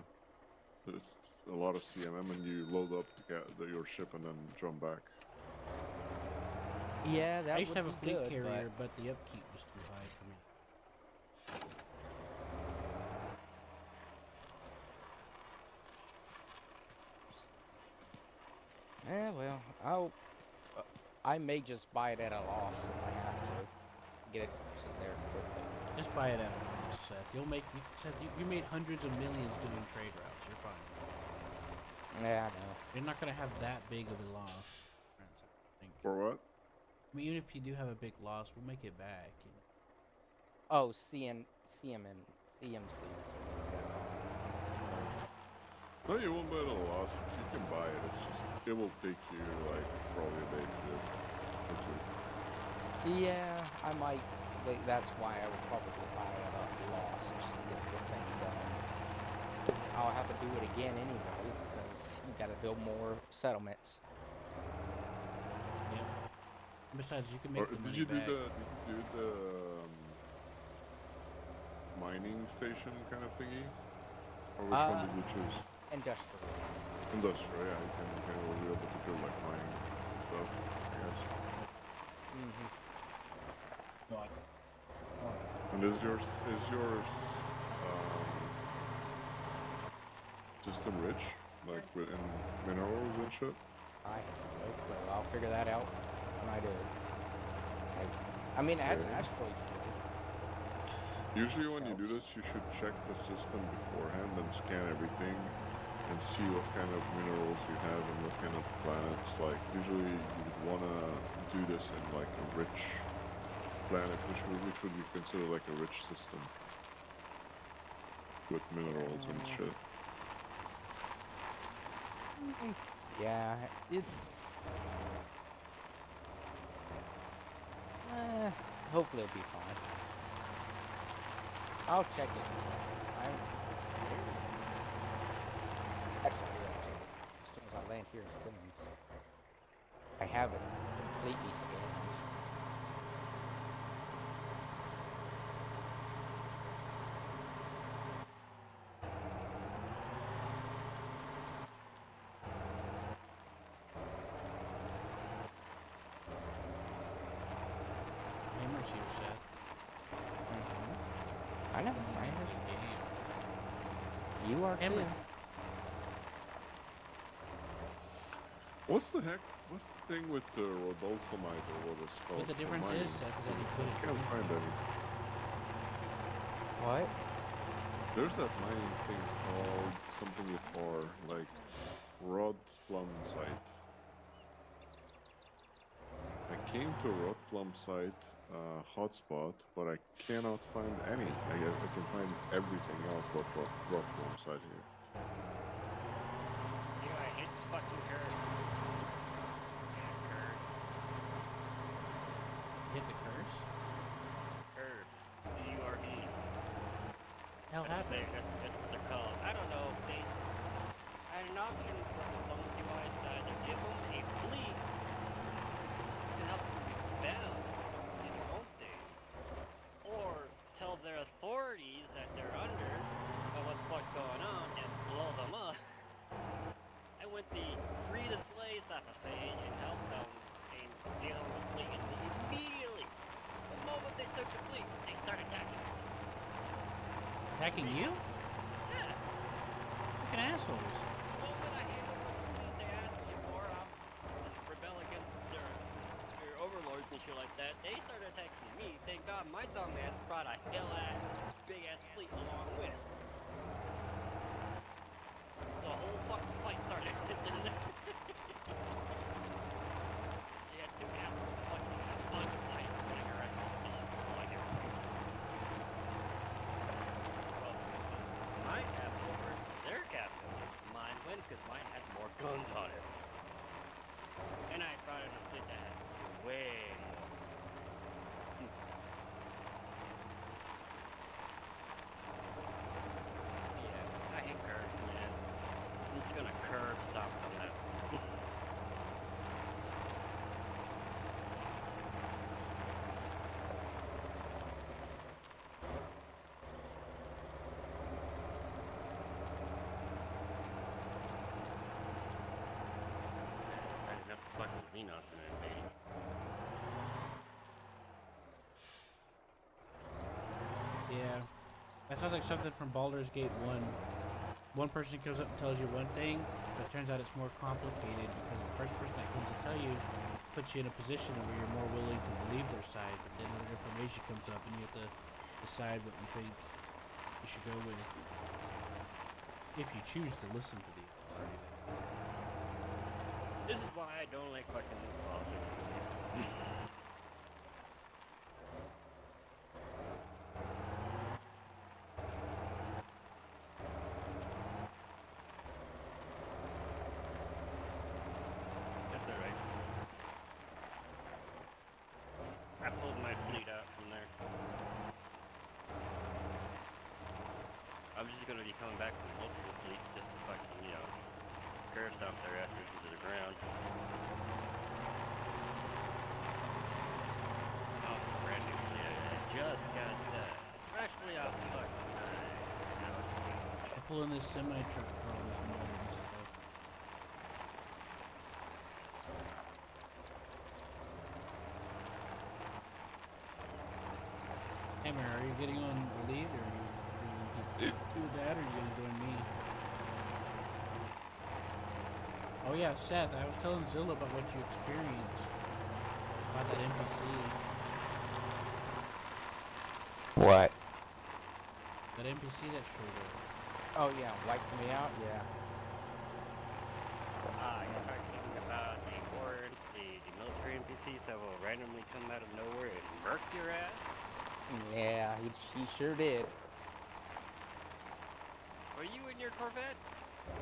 lot of CMM, and you load up your ship and then jump back. Yeah, that I used to would have a be fleet good, carrier, but the upkeep was too high for me. well, I may just buy it at a loss if I have to. Get it just there quickly. Just buy it at a loss, Seth. Seth, you made hundreds of millions doing trade routes. You're fine. Yeah, I know. You're not gonna have that big of a loss. I think. For what? I mean, even if you do have a big loss, we'll make it back. You know? Oh, CMC is what they're called. No, you won't buy it at a loss. You can buy it. It's just it will take you like probably a day to do it. Or two. Yeah, I might. That's why I would probably buy it at a loss just to get the thing done. 'Cause I'll have to do it again anyways because you got to build more settlements. Yeah. Besides, you can make Or the did money you do back. the mining station kind of thingy? Or which one did you choose? Industrial. Industrial, yeah. You can will be able to build like mining stuff, I guess. Mm-hmm. No, And is yours system rich? Like in minerals and shit? I have no clue. I'll figure that out when I do. I mean, it has an Okay. asteroid field. Usually when you do Helps. this, you should check the system beforehand and scan everything and see what kind of minerals you have and what kind of planets. Like usually you would want to do this in like a rich planet, which would be considered like a rich system with minerals and shit. Yeah, it's. Hopefully it'll be fine. I'll check it. Actually, I will check it as soon as I land here in Simmons. I have it completely scanned. Hammer's here, Seth. I know. I Good know. game. You are too. Hammer. What's the heck? What's the thing with the Rodolphomite or what it's called? But the for difference mining? is, Seth, is that you put I it can't find any. What? There's that mining thing called something with R, like Rod Plum site. I came to a Rod Plum site hotspot, but I cannot find any. I can find everything else but Rod Plum site here. You know, I hate the fucking curse. Hit the curse? Curve. C-U-R-E. Hell happened. That's what they're called. I don't know. They had an option from the Policy Wise to either give them a fleet to help them rebel in their own state, or tell their authorities that they're under about what the fuck's going on and blow them up. I went the free the slaves type of thing and helped them and deal with the fleet, and immediately, the moment they took the fleet, they started attacking. Attacking you? Yeah. Fucking assholes. The moment I handled the fleet, they asked me for rebel against their overlords and shit like that. They started attacking me. Thank God my dumb ass brought a hell-ass, big-ass fleet along with. The whole fucking fight started. They had two captains fucking a bunch of fights putting her at competition. All I hear was That sounds like something from Baldur's Gate 1. One person comes up and tells you one thing, but it turns out it's more complicated because the first person that comes to tell you puts you in a position where you're more willing to believe their side, but then other information comes up and you have to decide what you think you should go with. If you choose to listen to the other party. This is why I don't like fucking politics. That's alright. I pulled my fleet out from there. I'm just gonna be coming back with multiple fleets just to fucking, you know, curve stomp their asses into the ground. Oh, brand new fleet. I just got that. Actually, I'll fuck. I pull in this semi truck for all this money and stuff. Hey, Mary, are you getting on the lead, or are you going to do that, or are you going to join me? Oh yeah, Seth, I was telling Zilla about what you experienced about that NPC. What? That NPC that showed up. Oh yeah, wiped me out. Yeah. You're talking about the horde, the military NPCs that will randomly come out of nowhere and murk your ass? Yeah, he sure did. Were you in your Corvette?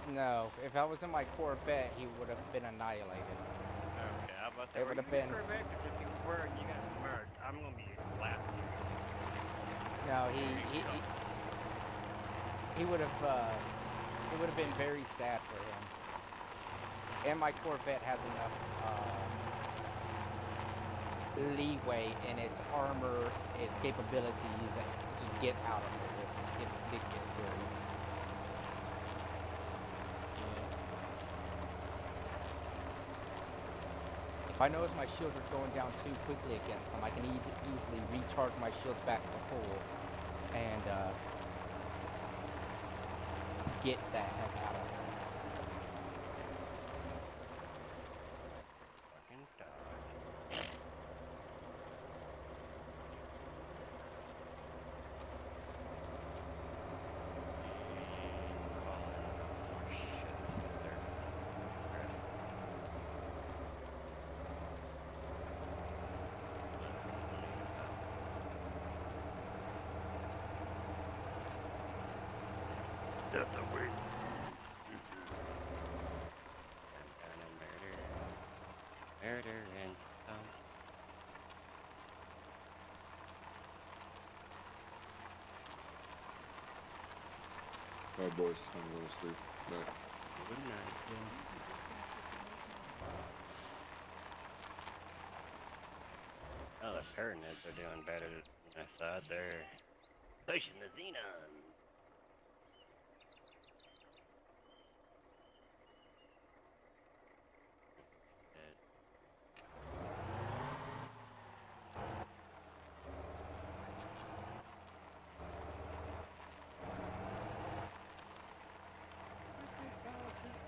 No, if I was in my Corvette, he would have been annihilated. Okay, I was about to say, It were would you have in your been. Corvette? Because if you were and you got murked, I'm gonna be laughing. No, he would have. It would have been very sad for him. And my Corvette has enough leeway in its armor, its capabilities to get out of it if it did get killed. If I notice my shields are going down too quickly against them, I can easily recharge my shields back to full and get the heck out of there. Fucking dog. That's a weird. Murder and Alright, boys, I'm going to sleep. Night. good night. Oh, the Pyrenees are doing better than I thought. They're pushing the Xenon.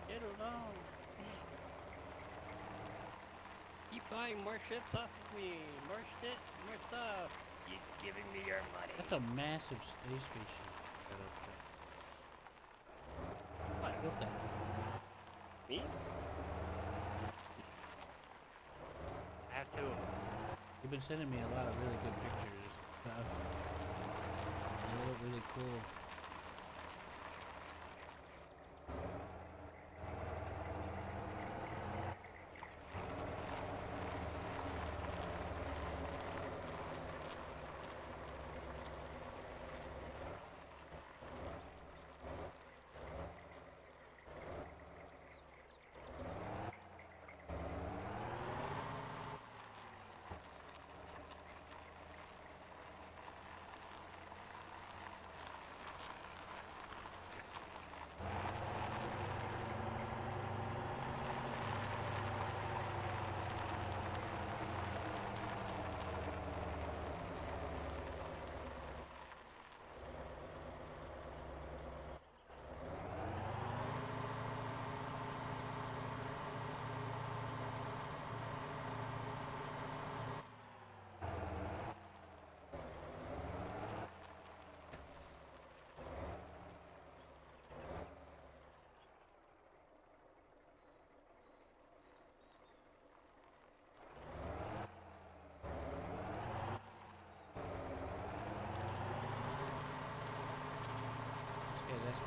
Get along. Keep buying more ships off of me. More shit, more stuff. Keep giving me your money. That's a massive space station. Right up there. What? Built that? Me? I have two of them. You've been sending me a lot of really good pictures. Stuff. They look really cool.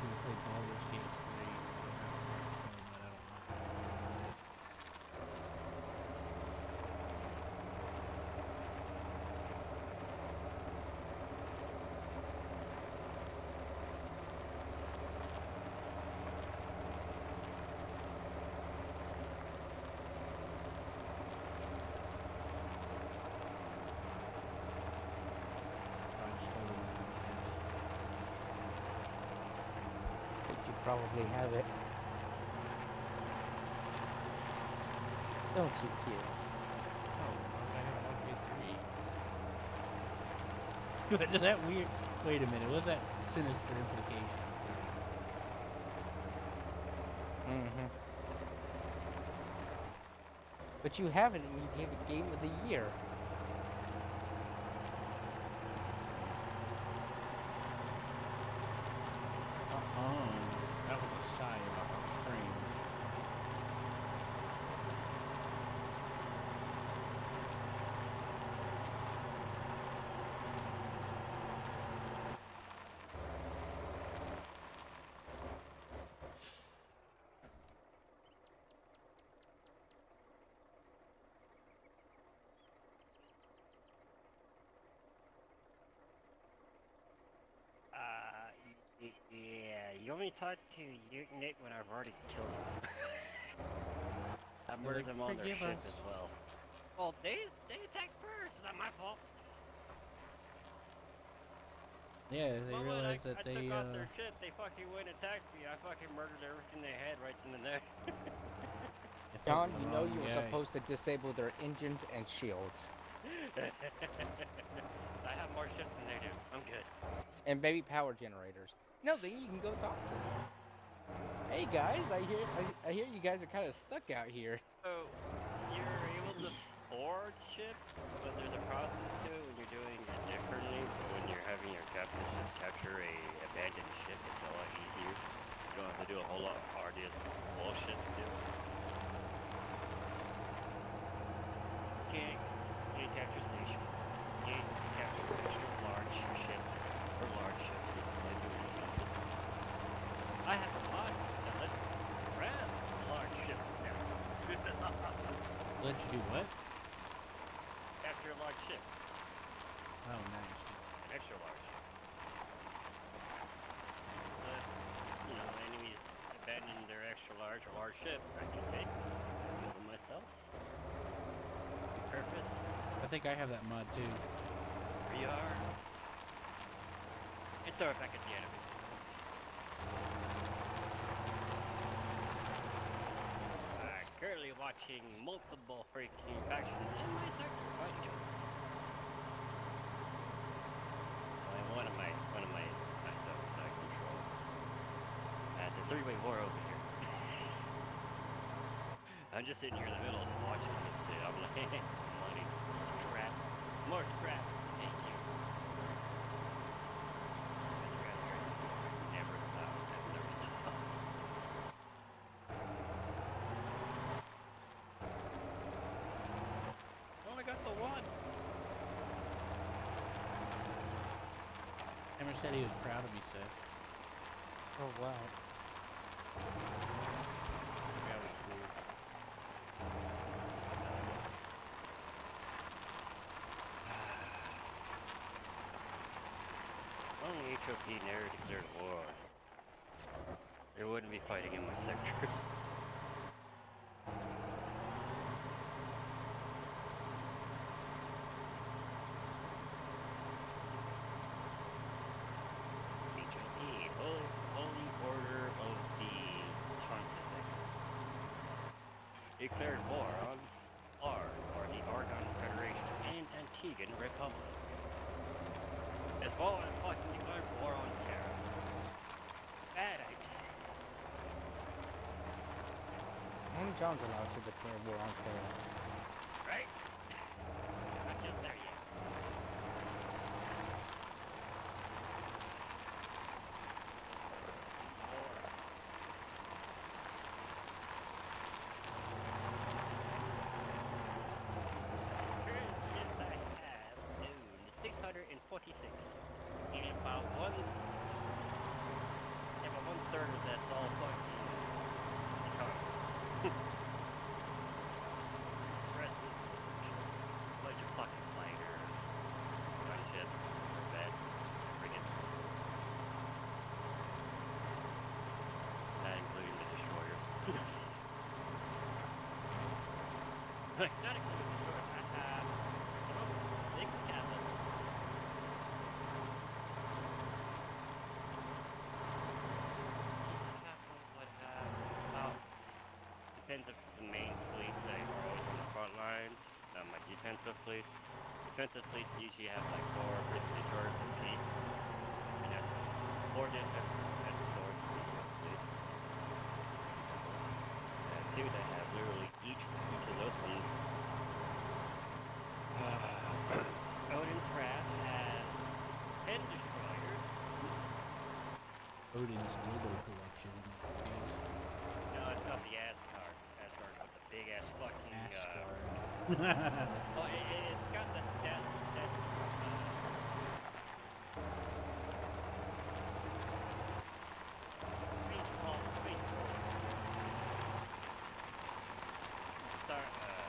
me to play Baldur's Gate 3. But I don't know. I just told him I don't have it. But you probably have it. Don't you, kid? Oh, why would I have Baldur's Gate 3? Is that weird? Wait a minute, what's that sinister implication? Mm-hmm. But you have it, and you gave it Game of the Year. That was a sigh about the frame. Yeah, you want me to talk to you, Nick, when I've already killed him? I murdered them on their "Forgive ship us." as well. Well, they attacked first. It's not my fault. Yeah, they Moment realized I that they, took off their ship, they fucking went and attacked me. I fucking murdered everything they had right in the neck. they John, fucking you the know wrong you were guy. supposed to disable their engines and shields. I have more ships than they do. I'm good. And maybe power generators. No, then you can go talk to them. Hey guys, I hear you guys are kind of stuck out here. So, you're able to forge ships, but there's a process to it when you're doing it differently. So when you're having your captains just capture a abandoned ship, it's a lot easier. You don't have to do a whole lot of arduous bullshit to do. Can't capture stations. Can't capture extra large ships or large ships. It's doing something. I have a mod that lets me grab large ships now. Let you do what? Capture a large ship. Oh, nice. An extra large ship. But, you know, enemies abandon their extra large or large ships, I can take them. Build them myself. Purpose. I think I have that mod too. We are. And throw it back at the enemy. Currently watching multiple freaking factions in my sector fight each other. One of my zones I control. It's a three-way war over here. I'm just sitting here in the middle and watching this shit. I'm like, money, scrap, more scrap. Thank you. Never stop. Never stop. Only got the one. Hammer said he was proud of me, Seth. Oh wow. That was cool. Only HOP never declared war. There wouldn't be fighting in my sector. HOP, Holy Order of the Pontifex. Declared war on R, or the Argon Federation, and Antiguan Republic. As well as fucking declared war on Terra. Bad idea. Only John's allowed to declare war on Terra. Right? Not just there yet. Current ships I have, noon, 646. And about one starters that's all fucking retarded. The rest is a bunch of fucking fighters, gunships, corvettes, frigates. Not including the destroyers. Not including the destroyers. I have six captains. Each captain would have about, depends if it's the main fleets that are always on the front lines. Like defensive fleets. Defensive fleets usually have like 4 destroyers apiece. And that's 4 different destroyers apiece. And 2 that have literally each of those ones. Odin's Wrath has 10 destroyers. Odin's Global Collection. No, it's not the Asgard. Asgard with the big ass fucking. Asgard. Well, it's got the that space called Space War. Start okay.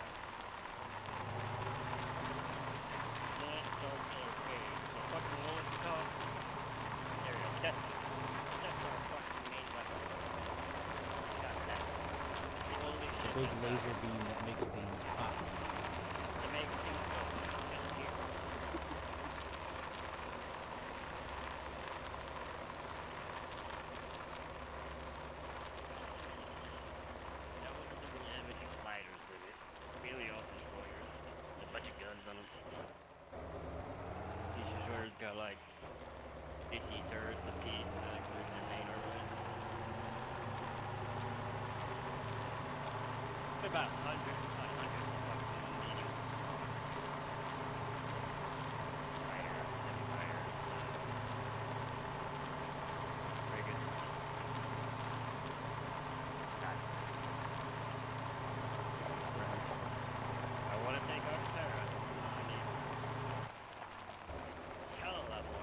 The fucking what's it called? There we go. That's our fucking main weapon. Got that. The only shit Big that's laser beam that makes things pop. to make things go just here. That one doesn't really have any sliders in it. Really all destroyers. A bunch of guns on them. These destroyers got like 50 turrets apiece, not including their main armaments. About 100 fucking medium fighters, heavy fighters, frigates. I want to take on Terra. I need hella level.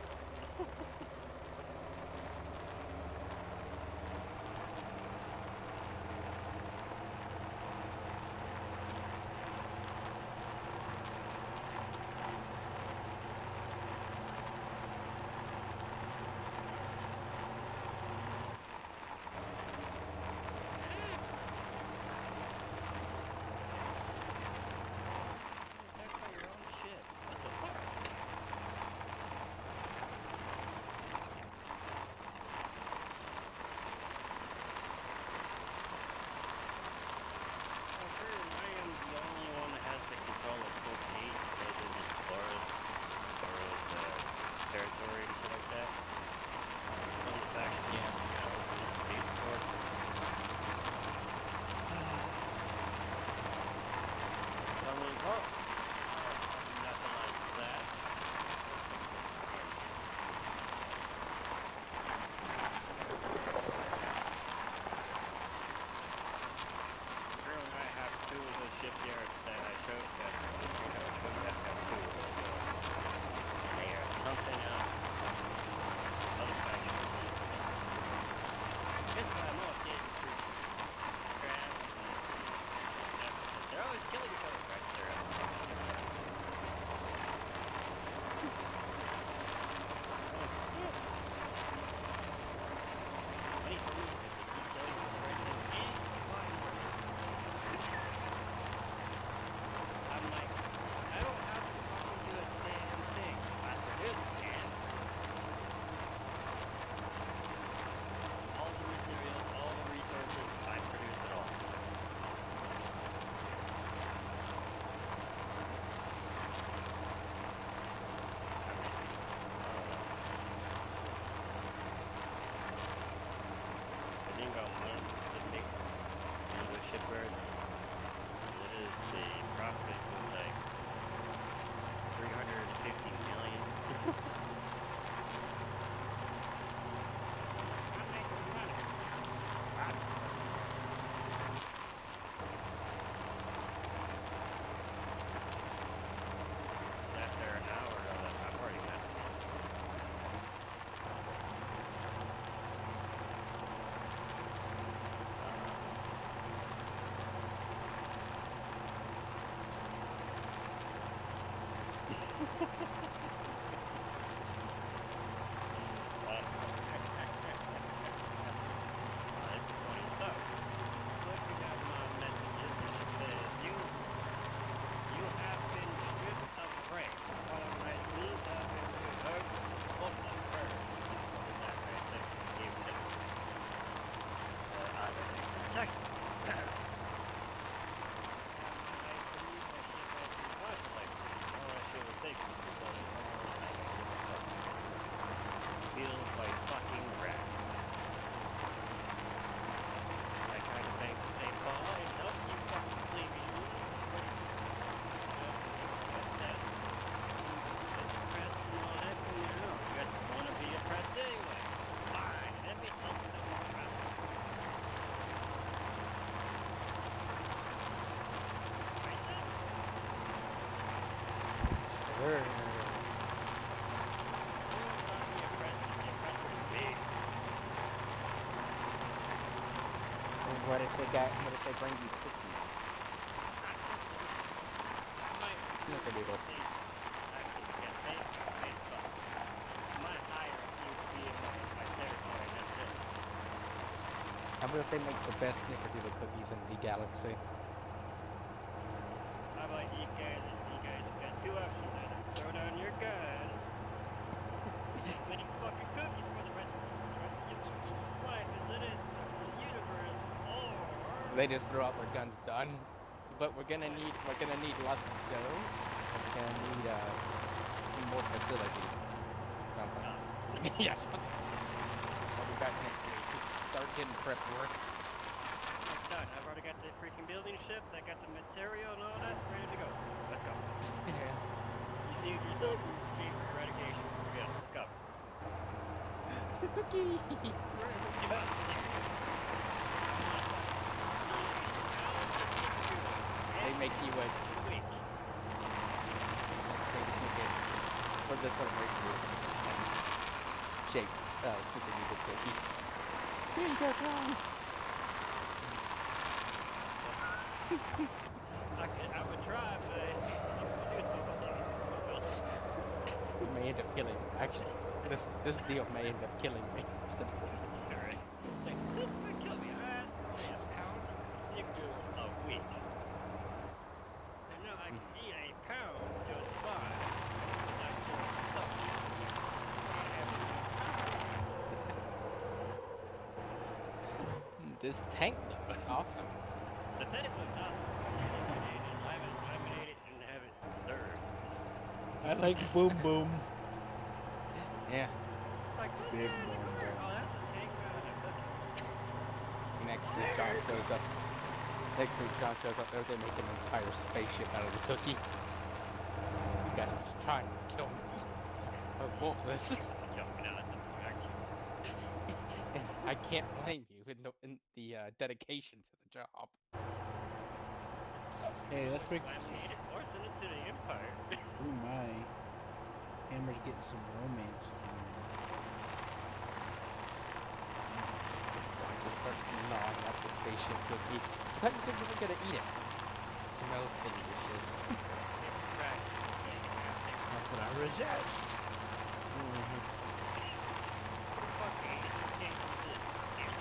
What if they bring you cookies? I might Snickerdoodle. actually, yeah, they suck. My hire seems to be in my territory, that's it. How about if they make the best snickerdoodle cookies in the galaxy? How about you guys got two options either. Throw down your guns, make fucking cookies for the rest of your life as it is the universe, or They just throw out their guns, done. But we're gonna need lots of dough. And we're gonna need some more facilities. Sounds like. Yeah. I'll be back next week. Start getting prep work. I'm done. I've already got the freaking building ships, I got the material and all that, ready to go. Let's go. Yeah. You see yourself, see eradication. Yeah, let's go. Cookie. They make you a for the celebration shaped snickerdoodle cookie. Here you go, Tom. I would try, but I'm gonna do something. You may end up killing me. Actually, this deal may end up killing me. Alright. Like, this would kill me. A pound of snickerdoodle a week. And now I can eat a pound just fine. Not killing myself. This tank looks awesome. The tank looks awesome. Laminated and have it preserved. I like boom boom. Yeah. Like, what's Big that in the boom corner? boom. Oh, that's a tank and a cookie. Next week John shows up. Next week John shows up there. They make an entire spaceship out of the cookie. You guys are just trying to kill me. But Wolfless. Jumping out at the actually. And I can't blame you in the dedication to the job. Hey, let's break. Laminated or send it to the Empire. Ooh my. Hammer's getting some romance time. John just starts gnawing at the spaceship cookie. I thought you said you were gonna eat it. Smells delicious. Right. How could I resist?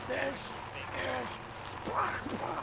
This is Sparkle.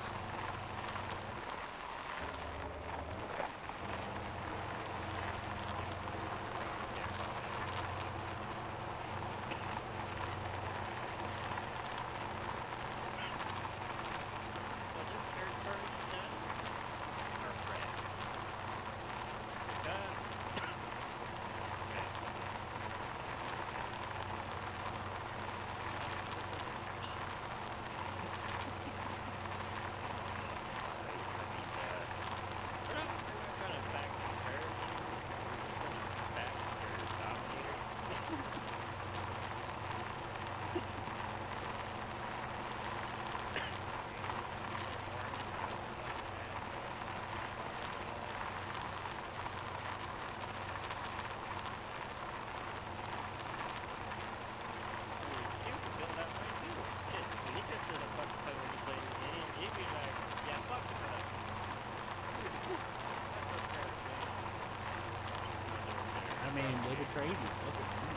I mean, they betrayed you. Look at me.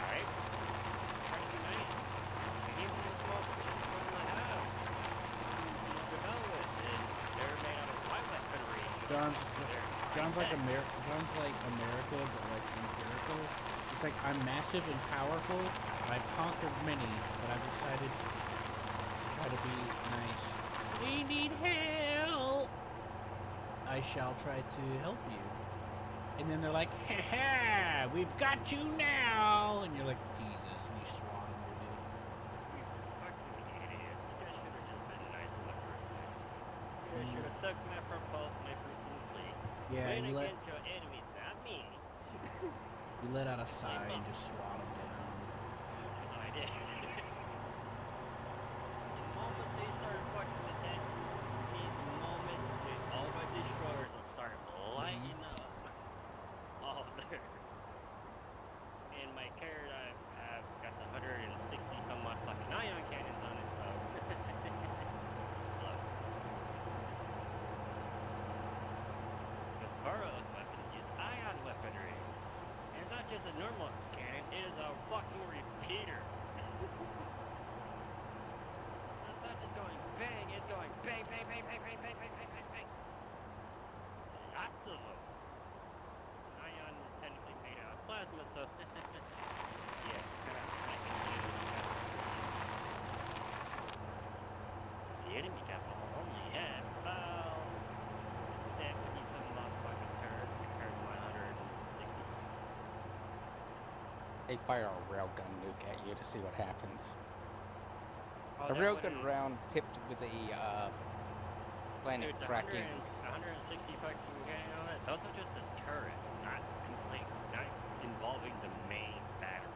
Right? Trying to be nice. I gave them a small piece from my house. Develop it. And they're made out of wildlife federation. John's like America, but like empirical. It's like I'm massive and powerful. I've conquered many, but I've decided to try to be nice. We need help. I shall try to help you. And then they're like, ha ha, we've got you now. And you're like, Jesus, and you swat them, dude. You fucking idiots. You guys should have just been nice in the first place. You guys should have took my propulse and I freaking Yeah, went you against your enemies, not me. let out a sigh and just swat them down. That's what I did. The moment they started fucking with that, the moment that all my destroyers started lighting up. All there. And my carrot, I've got the 160 some odd fucking ion cannons on it, so. fucking repeater. It's not just going bang, it's going bang, bang, bang, bang, bang, bang, bang, bang, bang, bang. Lots of them. Ion is technically made out of plasma, so yeah, the enemy capital only had about that would need some motherfucking turd compared to 160. They fire a railgun nuke at you to see what happens. Oh, A that railgun wouldn't- round tipped with a planet Dude, the cracking. 160 fucking gang on it, those are just the turrets, not complete, not involving the main battery.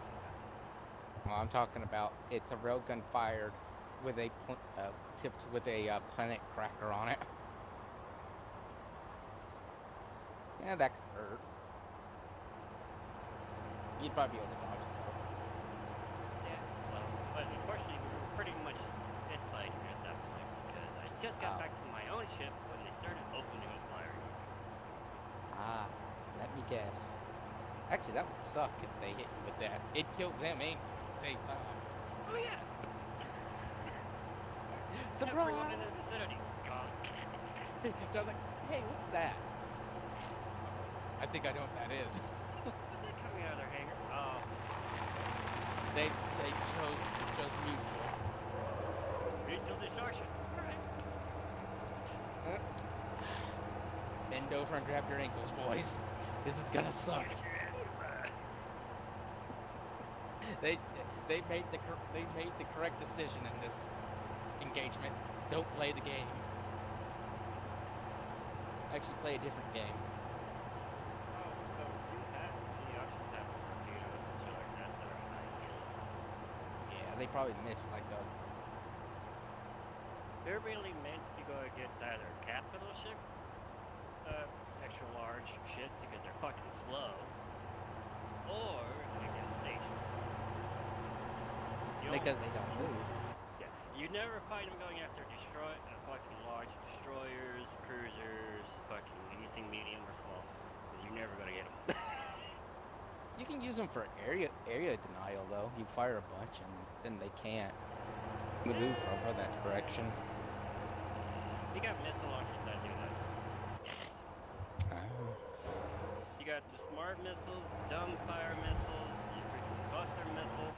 Well, I'm talking about it's a railgun fired with a tipped with a planet cracker on it. Yeah, that could hurt. You'd probably be able to dodge it though. Yeah, well, but unfortunately we were pretty much dead fighting at that point because I just got back to my own ship when they started opening a fire. Ah, let me guess. Actually, that would suck if they hit you with that. It killed them and you at the same time. Oh yeah! Everyone in Surprise! the vicinity. God. So I was like, hey, what's that? I think I know what that is. What's that coming out of their hangar? Oh, They chose mutual. mutual destruction. Alright. Bend over and grab your ankles, boys. This is gonna suck. They made the correct decision in this engagement. Don't play the game. Actually, play a different game. Oh, so you have the options have torpedoes and shit like that that are high yield. Yeah, they probably missed like a. They're really meant to go against either capital ship, extra large ships because they're fucking slow, or against stations. Because they don't move. Yeah, you never find them going after fucking large destroyers, cruisers, fucking anything medium or small, because you're never gonna get them. You can use them for area denial though. You fire a bunch and then they can't maneuver over that direction. You got missile launchers that do that. Oh. You got the smart missiles, dumb fire missiles, you freaking cluster missiles.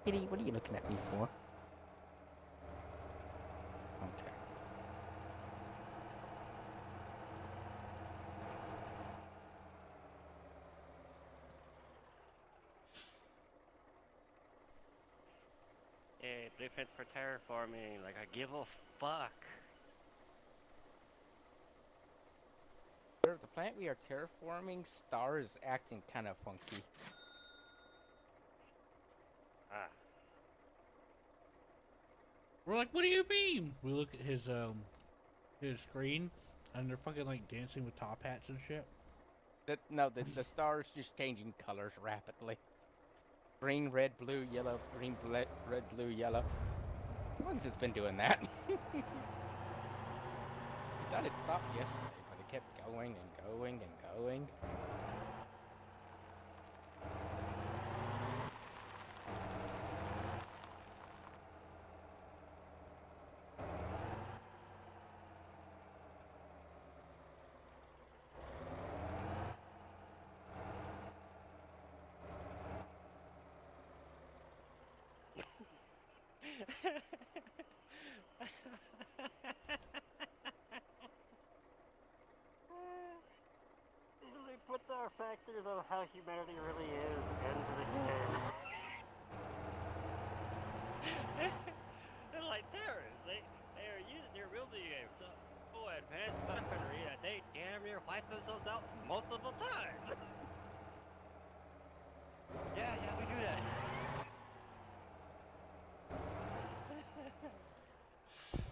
Kitty, what are you looking at me for? Okay. Hey, blueprint for terraforming, like I give a fuck. The planet we are terraforming, Star is acting kind of funky. Ah. We're like, what do you mean? We look at his screen, and they're fucking like dancing with top hats and shit. The star is just changing colors rapidly. Green, red, blue, yellow, green, red, blue, yellow. Once it's been doing that. We thought it stopped yesterday, but it kept going and going and going. They put our factors of how humanity really is into the game. They're like terrorists. They're really so advanced weaponry that they damn near wipe themselves out multiple times. Yeah, we do that.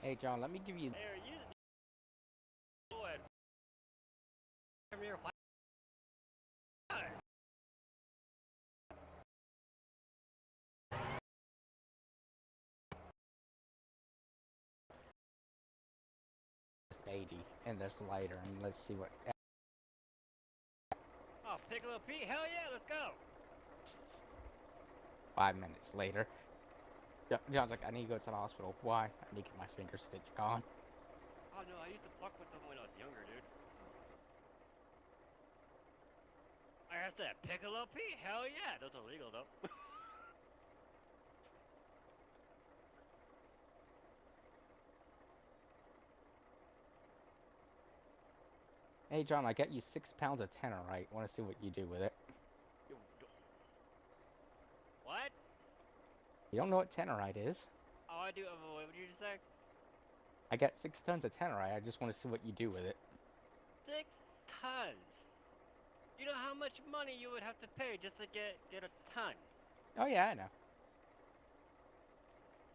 Hey John, let me give you. They're using so advanced damn near wipe times. 80 and this lighter, and let's see what Piccolo Pete, hell yeah, let's go! 5 minutes later. John's like, I need to go to the hospital. Why? I need to get my finger stitch gone. Oh no, I used to fuck with them when I was younger, dude. I asked that Piccolo Pete, hell yeah, those are legal though. Hey, John, I got you 6 pounds of tannerite. Want to see what you do with it? What? You don't know what tannerite is? Oh, I do. What did you just say? I got 6 tons of tannerite. I just want to see what you do with it. 6 tons. You know how much money you would have to pay just to get a ton? Oh, yeah, I know.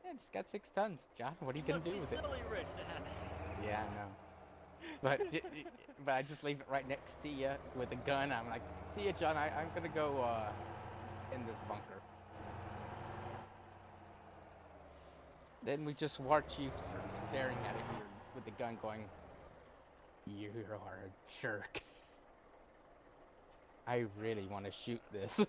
Yeah, just got 6 tons, John. What are you going must to do be with it? silly rich to have that. Yeah, I know. But I just leave it right next to you with a gun. I'm like, see ya, John. I'm going to go in this bunker. Then we just watch you staring at it with the gun going, you are a jerk. I really want to shoot this. Not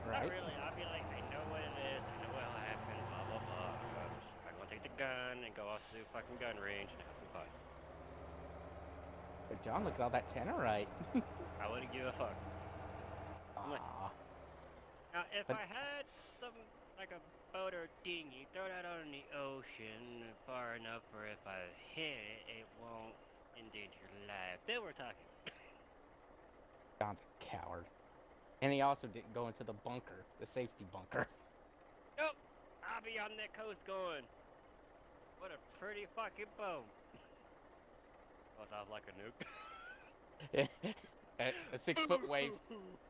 Right? really. I'll be like, I know what it is. I know what'll happen. Blah blah blah. I'm gonna take the gun and go off to the fucking gun range and have some fun. But John, look at all that tannerite. I wouldn't give a fuck. Aww. Now, if But- I had some like a boat or dinghy, throw that out in the ocean far enough where if I hit it, it won't endanger your life. Then we're talking. John's a coward. And he also didn't go into the bunker, the safety bunker. Nope. I'll be on that coast going. What a pretty fucking boat. Goes off like a nuke. A 6-foot wave,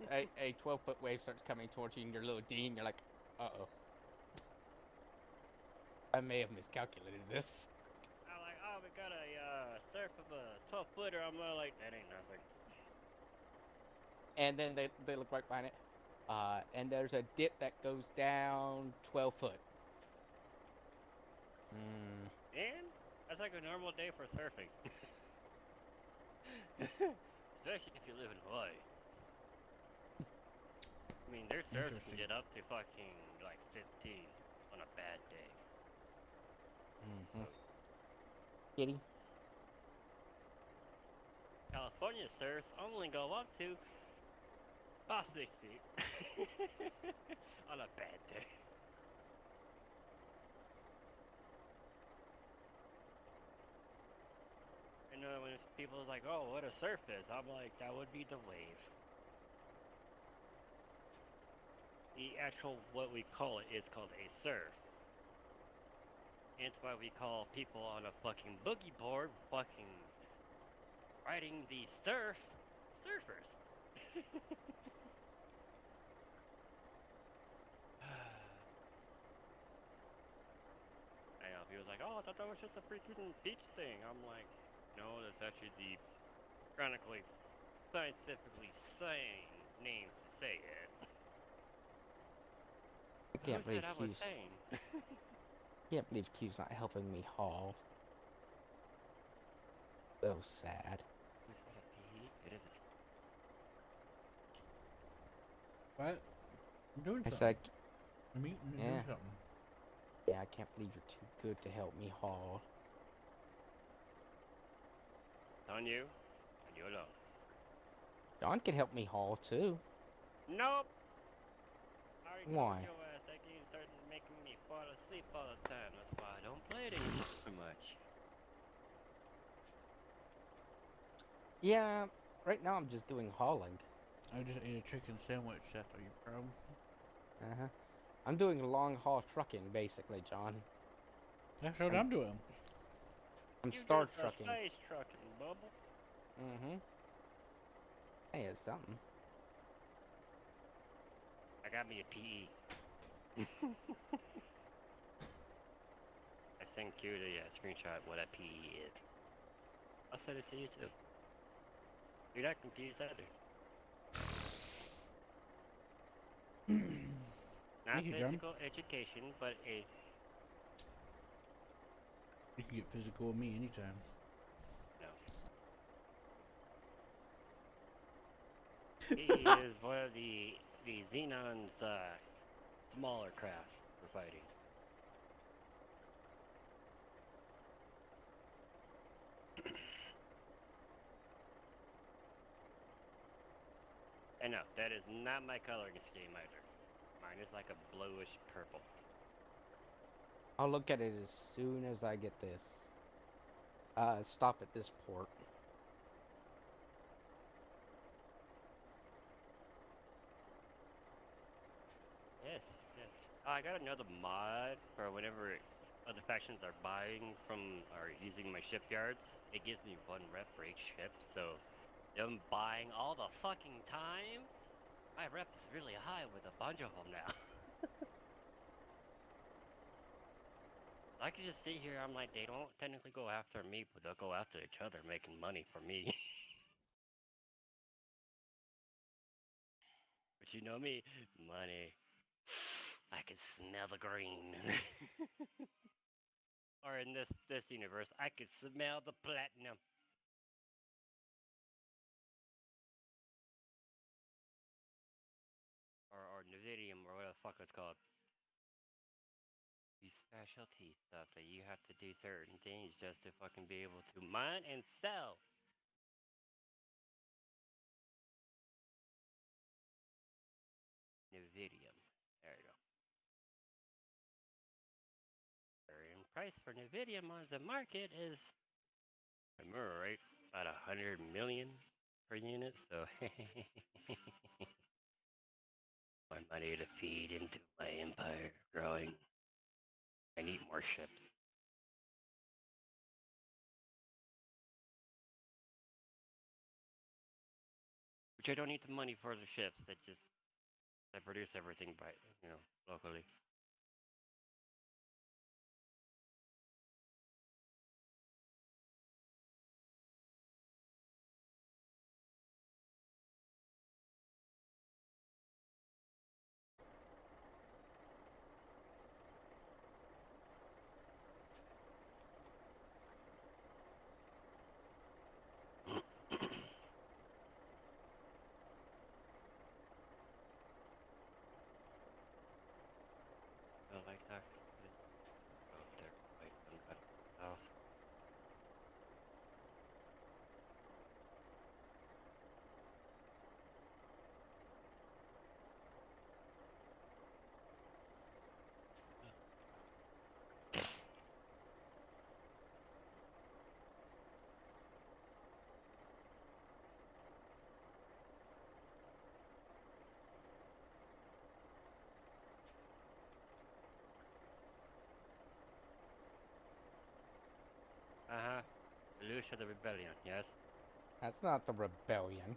a 12-foot wave starts coming towards you in your little dinghy, and you're like, uh-oh. I may have miscalculated this. I'm like, oh, we got a surf of a 12-footer. I'm like, that ain't nothing. And then they look right behind it. And there's a dip that goes down 12 foot. And that's like a normal day for surfing. Especially if you live in Hawaii. I mean, their surfs can Interesting. get up to fucking like 15 on a bad day. Kitty? California surfs only go up to about 6 feet on a bad day. And when people's like, oh, what a surf is, I'm like, that would be the wave. The actual, what we call it, is called a surf. And it's why we call people on a fucking boogie board fucking riding the surf surfers. I know, he was like, oh, I thought that was just a freaking beach thing. I'm like, no, that's actually the chronically, scientifically sane name to say it. I can't Who believe said I was Q's. sane? Can't believe Q's not helping me haul. So sad. Who said a pee? It is a pee. What? I'm doing I something. said, I'm eating and yeah. doing something. yeah, I can't believe you're too good to help me haul. It's on you, and you alone. John can help me haul too. Nope! I already Why? told your ass that game started making me fall asleep all the time. That's why I don't play it anymore too much. Yeah, right now I'm just doing hauling. I just ate a chicken sandwich. That's your problem. Uh-huh. I'm doing long haul trucking, basically, John. That's what I'm doing. I'm You star just a trucking. space trucking, bubble. Mm-hmm. Hey, it's something. I got me a PE. I sent you the screenshot of what a PE is. I'll send it to you too. You're not confused either. Not Thank you, John. physical education, but a You can get physical with me anytime. no. He is one of the Xenon's smaller crafts for fighting. And no, that is not my coloring scheme either. Mine is like a bluish purple. I'll look at it as soon as I get this. Stop at this port. Yes, yes. I got another mod for whenever other factions are buying from or using my shipyards. It gives me 1 rep for each ship, so them buying all the fucking time. My rep's really high with a bunch of them now. I could just sit here. I'm like, they don't technically go after me, but they'll go after each other, making money for me. But you know me, money. I can smell the green. Or in this universe, I can smell the platinum. Or Nvidium, or whatever the fuck it's called. These specialty stuff that you have to do certain things just to fucking be able to mine and sell. Nvidium. There you go. And price for Nvidium on the market is, if I remember right, about 100 million per unit. So my money to feed into my empire growing. I need more ships. Which I don't need the money for the ships. I produce everything by locally. I like that. Go up there, fight them by myself. Uh-huh. Lose of the rebellion, yes. That's not the rebellion.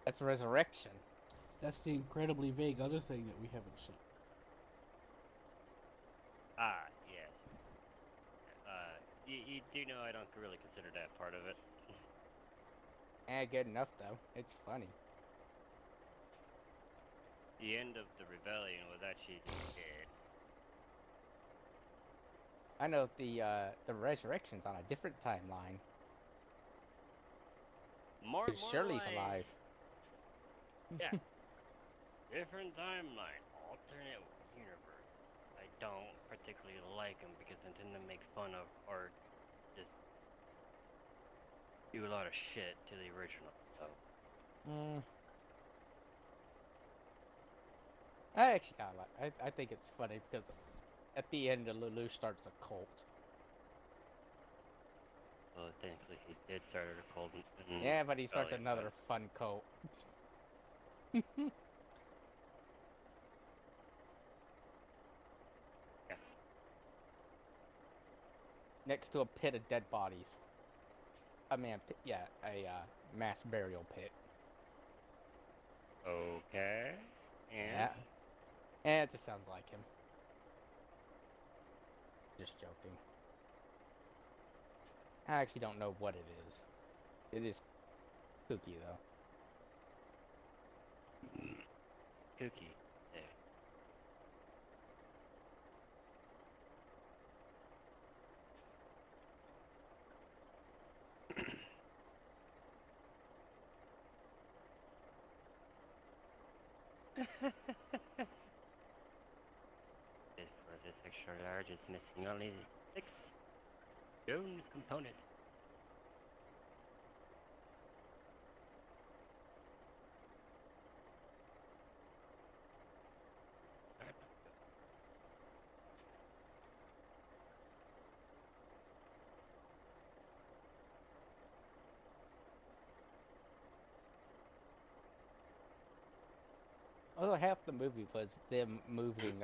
That's resurrection. That's the incredibly vague other thing that we haven't seen. Ah, yes. You do know I don't really consider that part of it. Good enough though. It's funny. The end of the rebellion was actually it. I know the resurrection's on a different timeline. More Shirley's like, alive. yeah. Different timeline, alternate universe. I don't particularly like them because they tend to make fun of or just do a lot of shit to the original. So I actually kind of like. I think it's funny because at the end, Lulu starts a cult. well, thankfully he did start a cult. Yeah, but he starts rebellion, another fun cult. Yeah. Next to a pit of dead bodies. I mean, yeah, a mass burial pit. Okay. Yeah. And It just sounds like him. Just joking. I actually don't know what it is. It is kooky though. Cookie. Yeah. This for this extra large is missing only 6 stone components. Although half the movie was them moving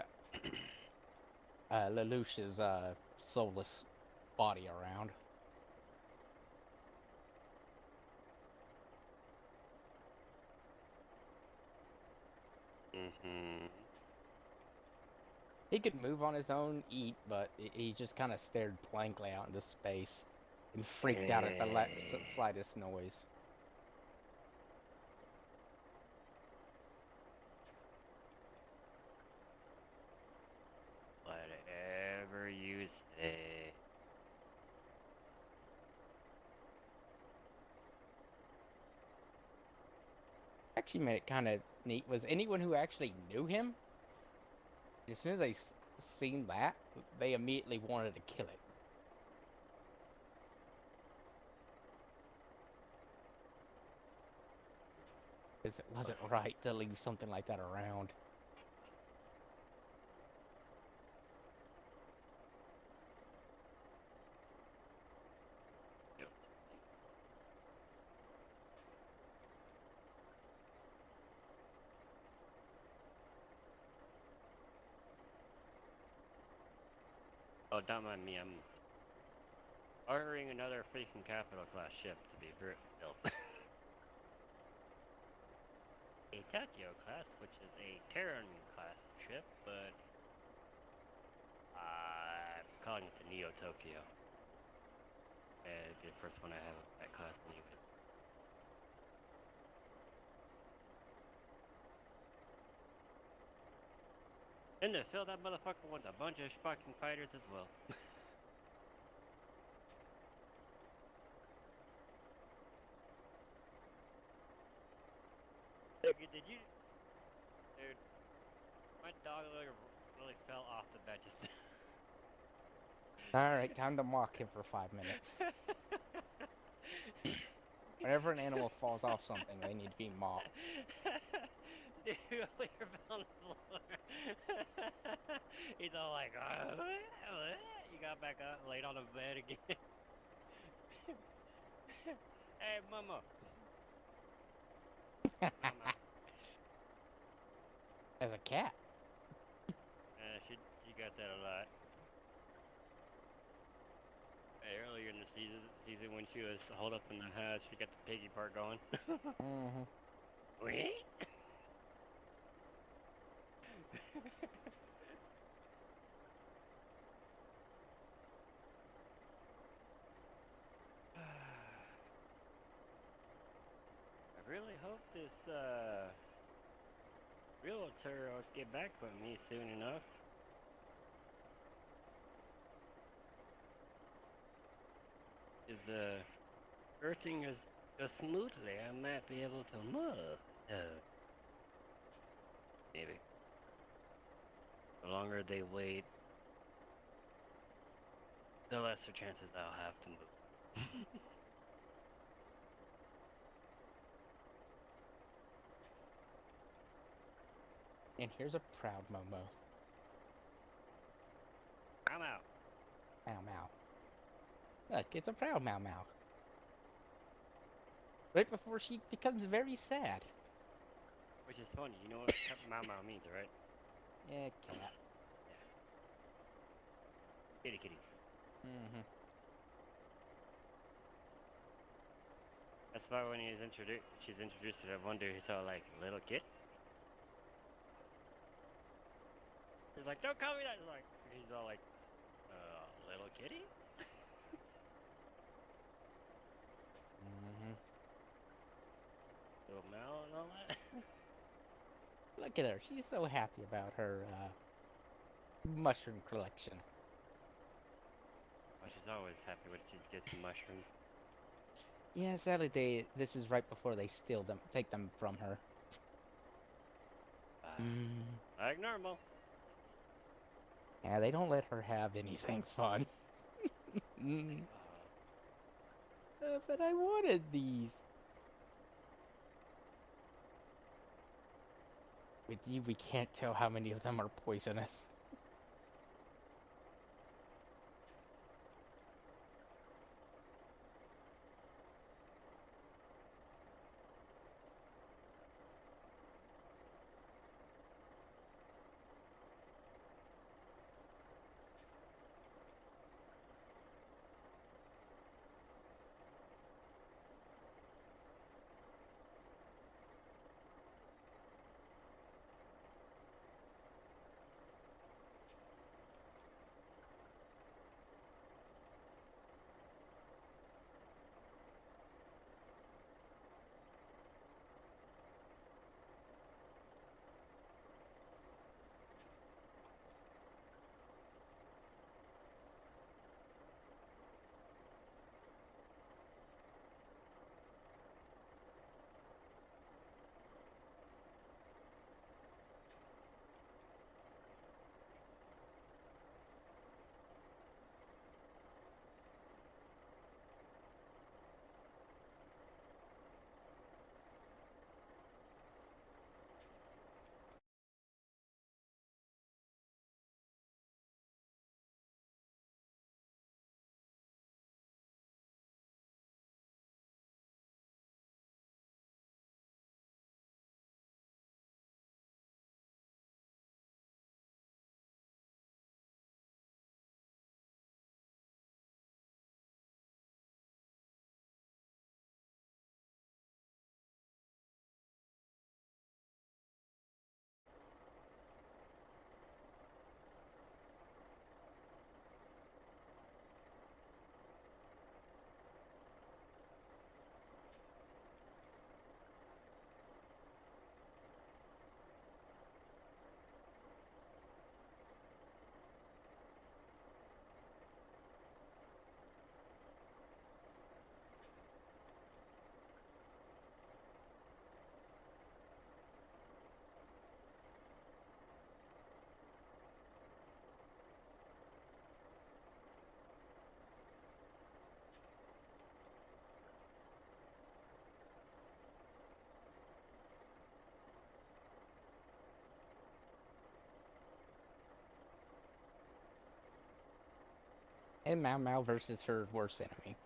Lelouch's soulless body around. Mm-hmm. He could move on his own, eat, but he just kind of stared blankly out into space and freaked out at the slightest noise. Whatever you say. Actually made it kind of neat was anyone who actually knew him, as soon as they seen that, they immediately wanted to kill it. Because it wasn't right to leave something like that around. Yep. Oh, don't mind me. I'm ordering another freaking capital class ship to be built. A Tokyo class, which is a Terran class ship, but I'm calling it the Neo Tokyo. The first one I have of that class anyway. And to fill that motherfucker wants a bunch of fucking fighters as well. Did you? Dude, my dog really fell off the bed just Alright, time to mock him for 5 minutes. Whenever an animal falls off something, they need to be mocked. Dude, you're on the floor. He's all like, you got back up, laid on the bed again. Hey, mama. Mama. As a cat. She got that a lot. Hey, earlier in the season when she was holed up in the house, she got the piggy part going. Mm-hmm. I really hope this realtor will get back with me soon enough. If the earthing goes smoothly, I might be able to move. Maybe. The longer they wait, the lesser chances I'll have to move. And here's a proud Momo. I'm out. Meow meow. Look, it's a proud meow meow. Right before she becomes very sad. Which is funny, you know what Mau Mau means, right? Yeah, cat. Yeah. Kitty kitty. Mm-hmm. That's why when she's introduced to that wonder, he's all like, little kid? He's like, don't call me that! He's all like, little kitty? Mm-hmm. Little Mel and all that? Look at her. She's so happy about her mushroom collection. Well, she's always happy when she gets some mushrooms. Yeah, sadly, this is right before they steal them, take them from her. Ah. Like normal. Yeah, they don't let her have anything fun. Mm, but I wanted these. With you, we can't tell how many of them are poisonous. And Mao Mao versus her worst enemy.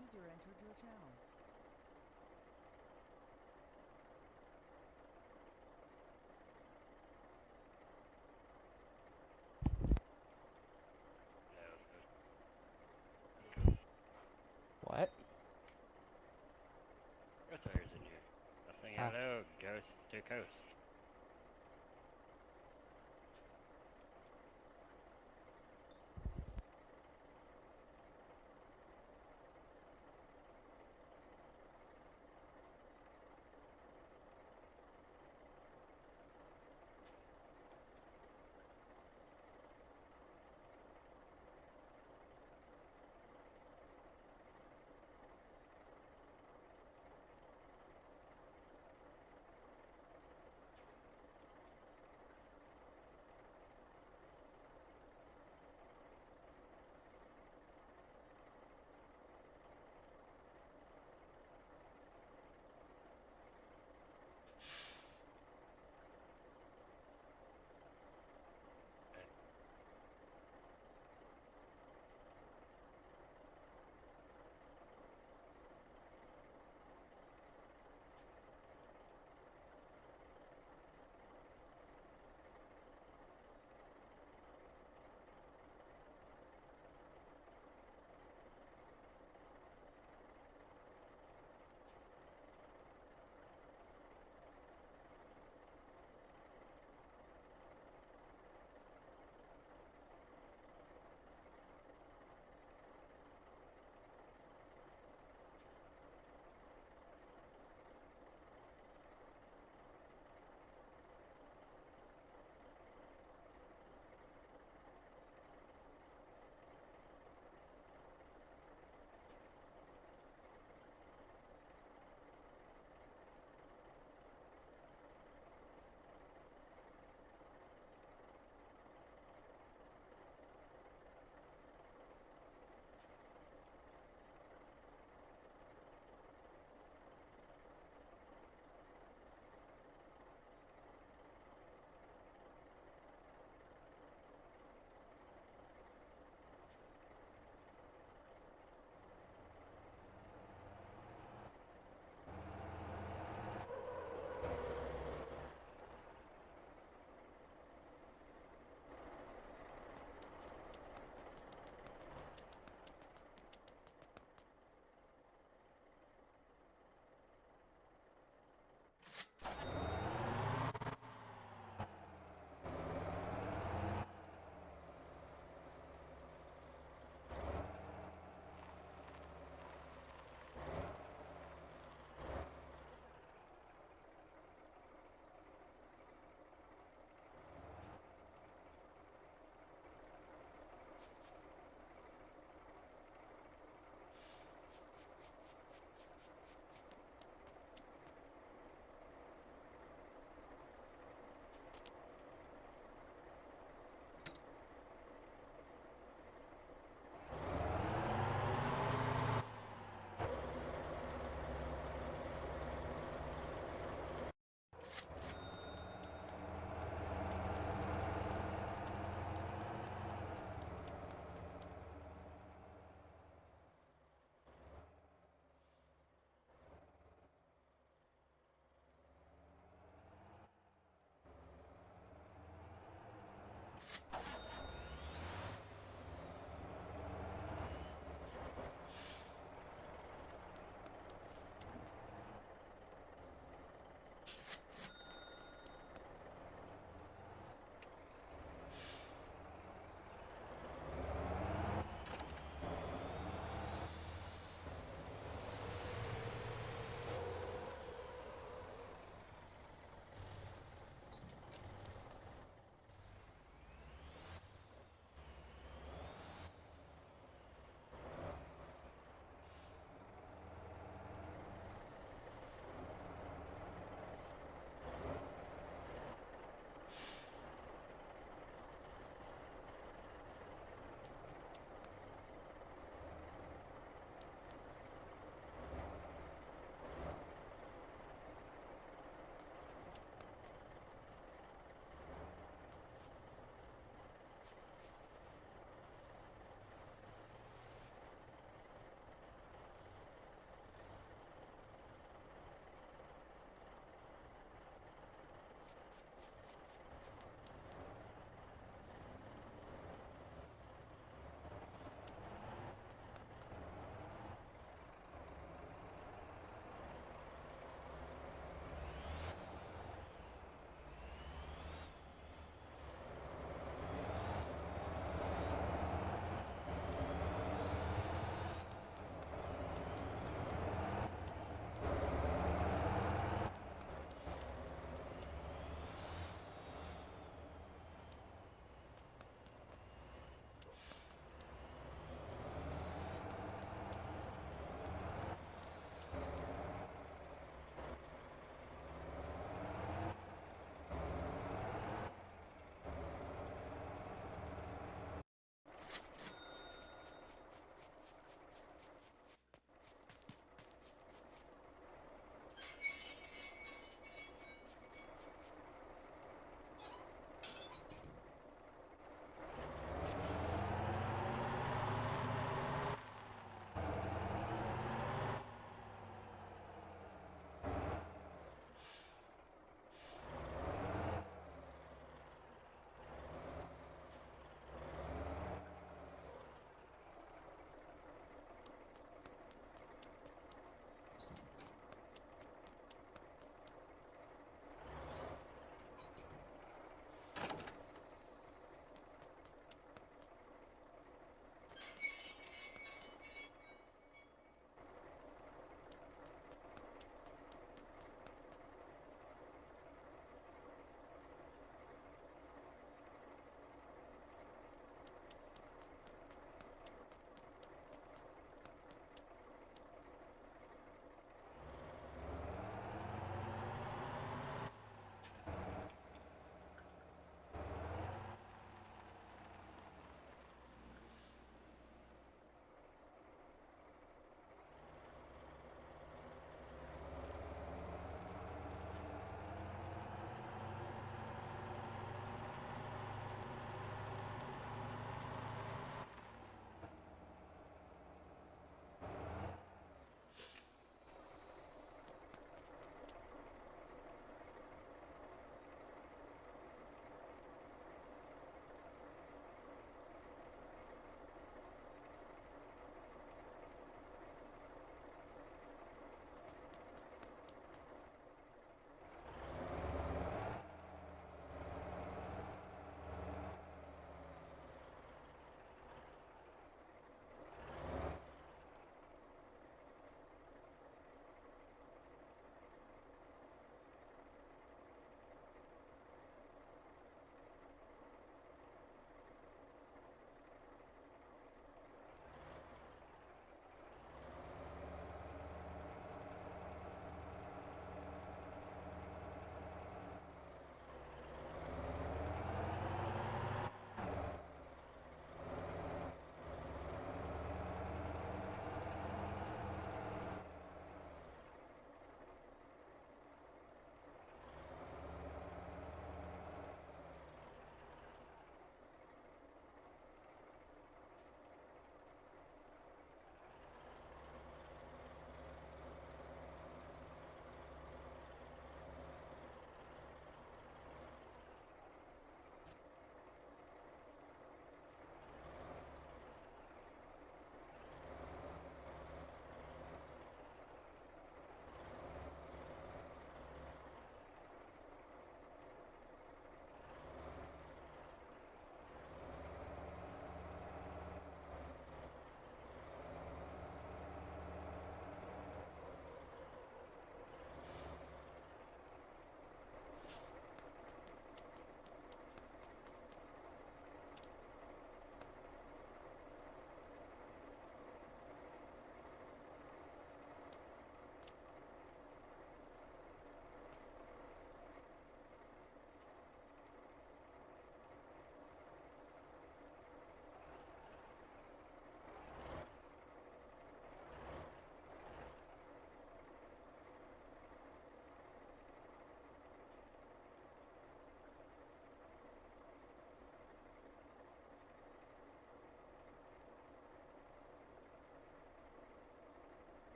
User entered your channel. What? Ghostwires in here. Nothing Ah. hello, ghost to coast.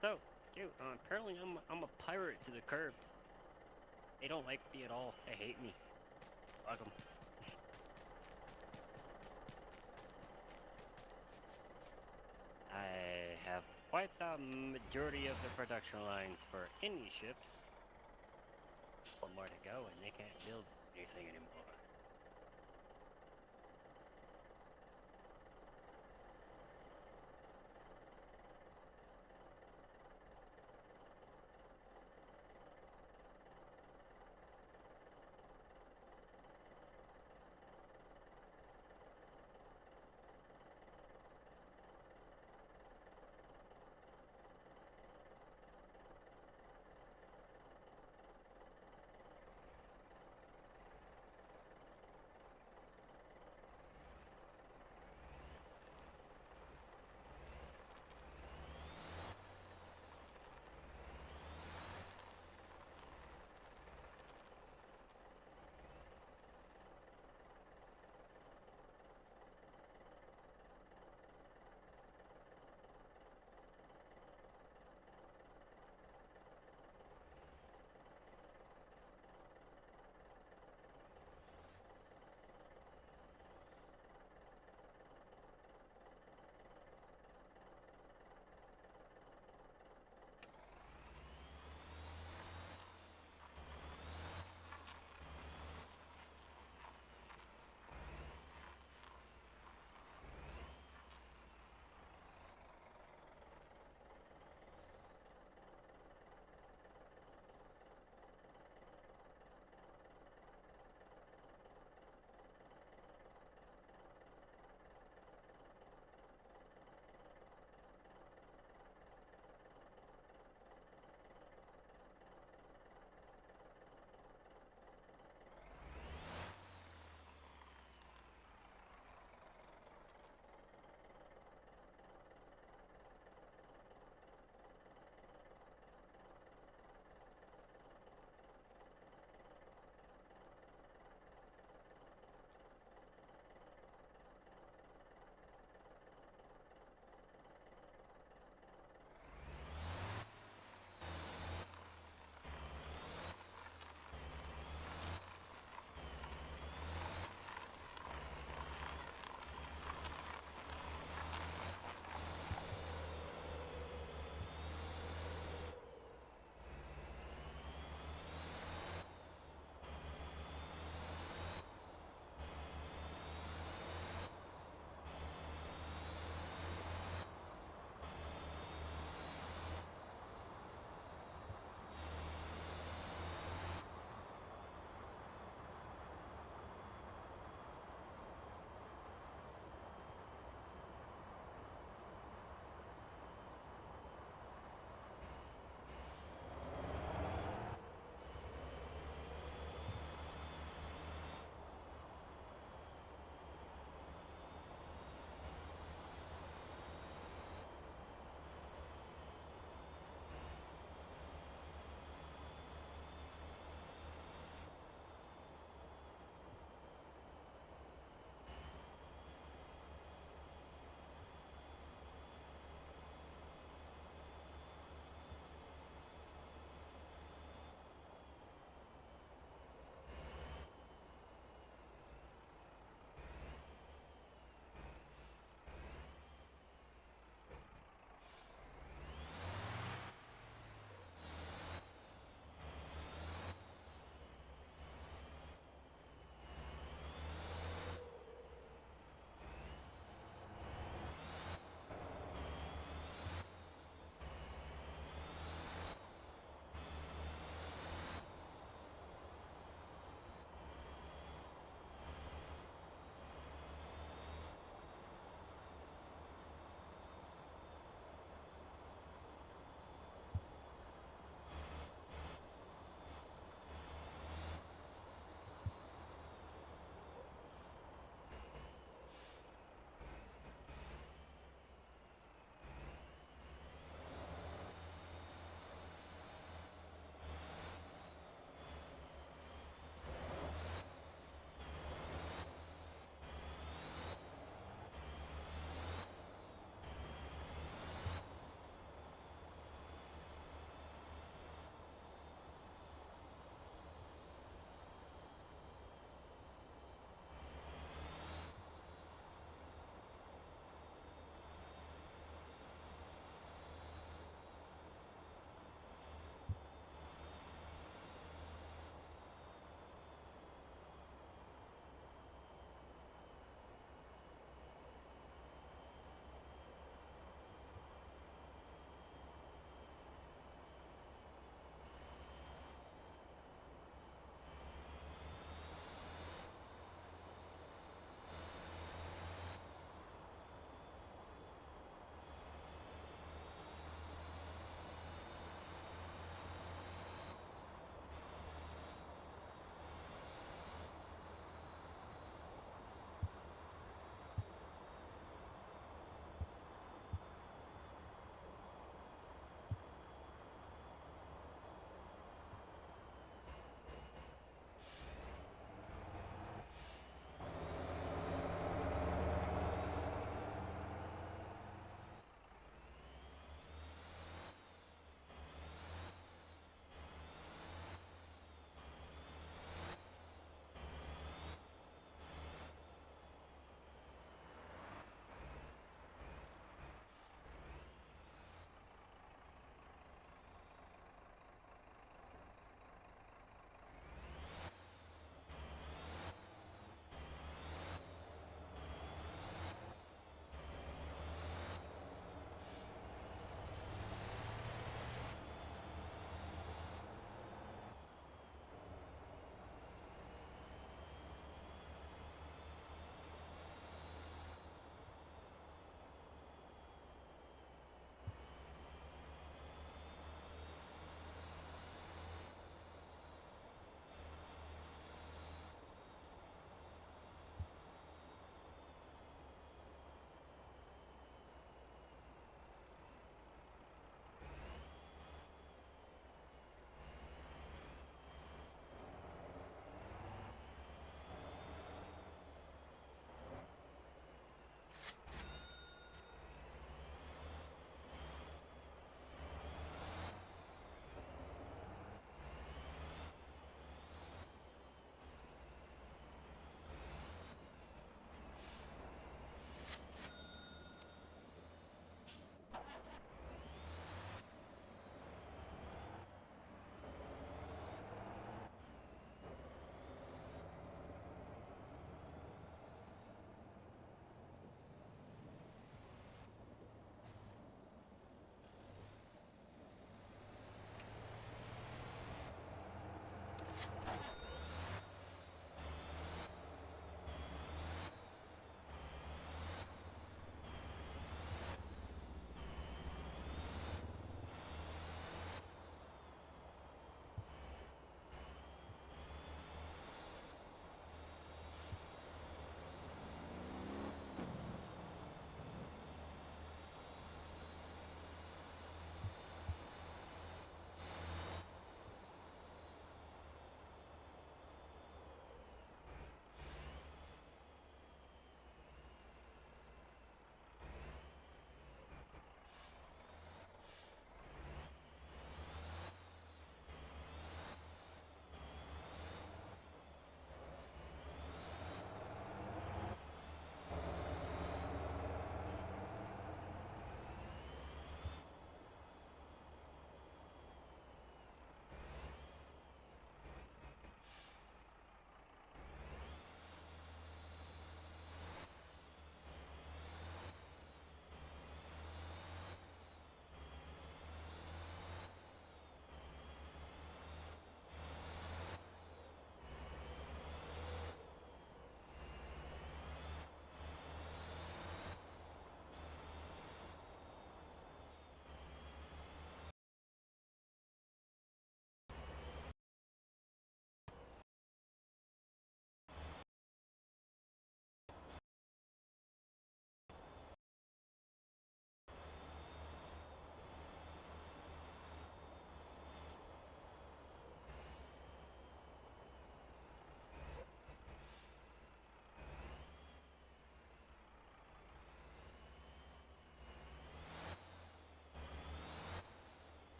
So, dude, apparently I'm a pirate to the curbs. They don't like me at all. They hate me. Fuck 'em. I have quite the majority of the production lines for any ship. One more to go, and they can't build anything anymore.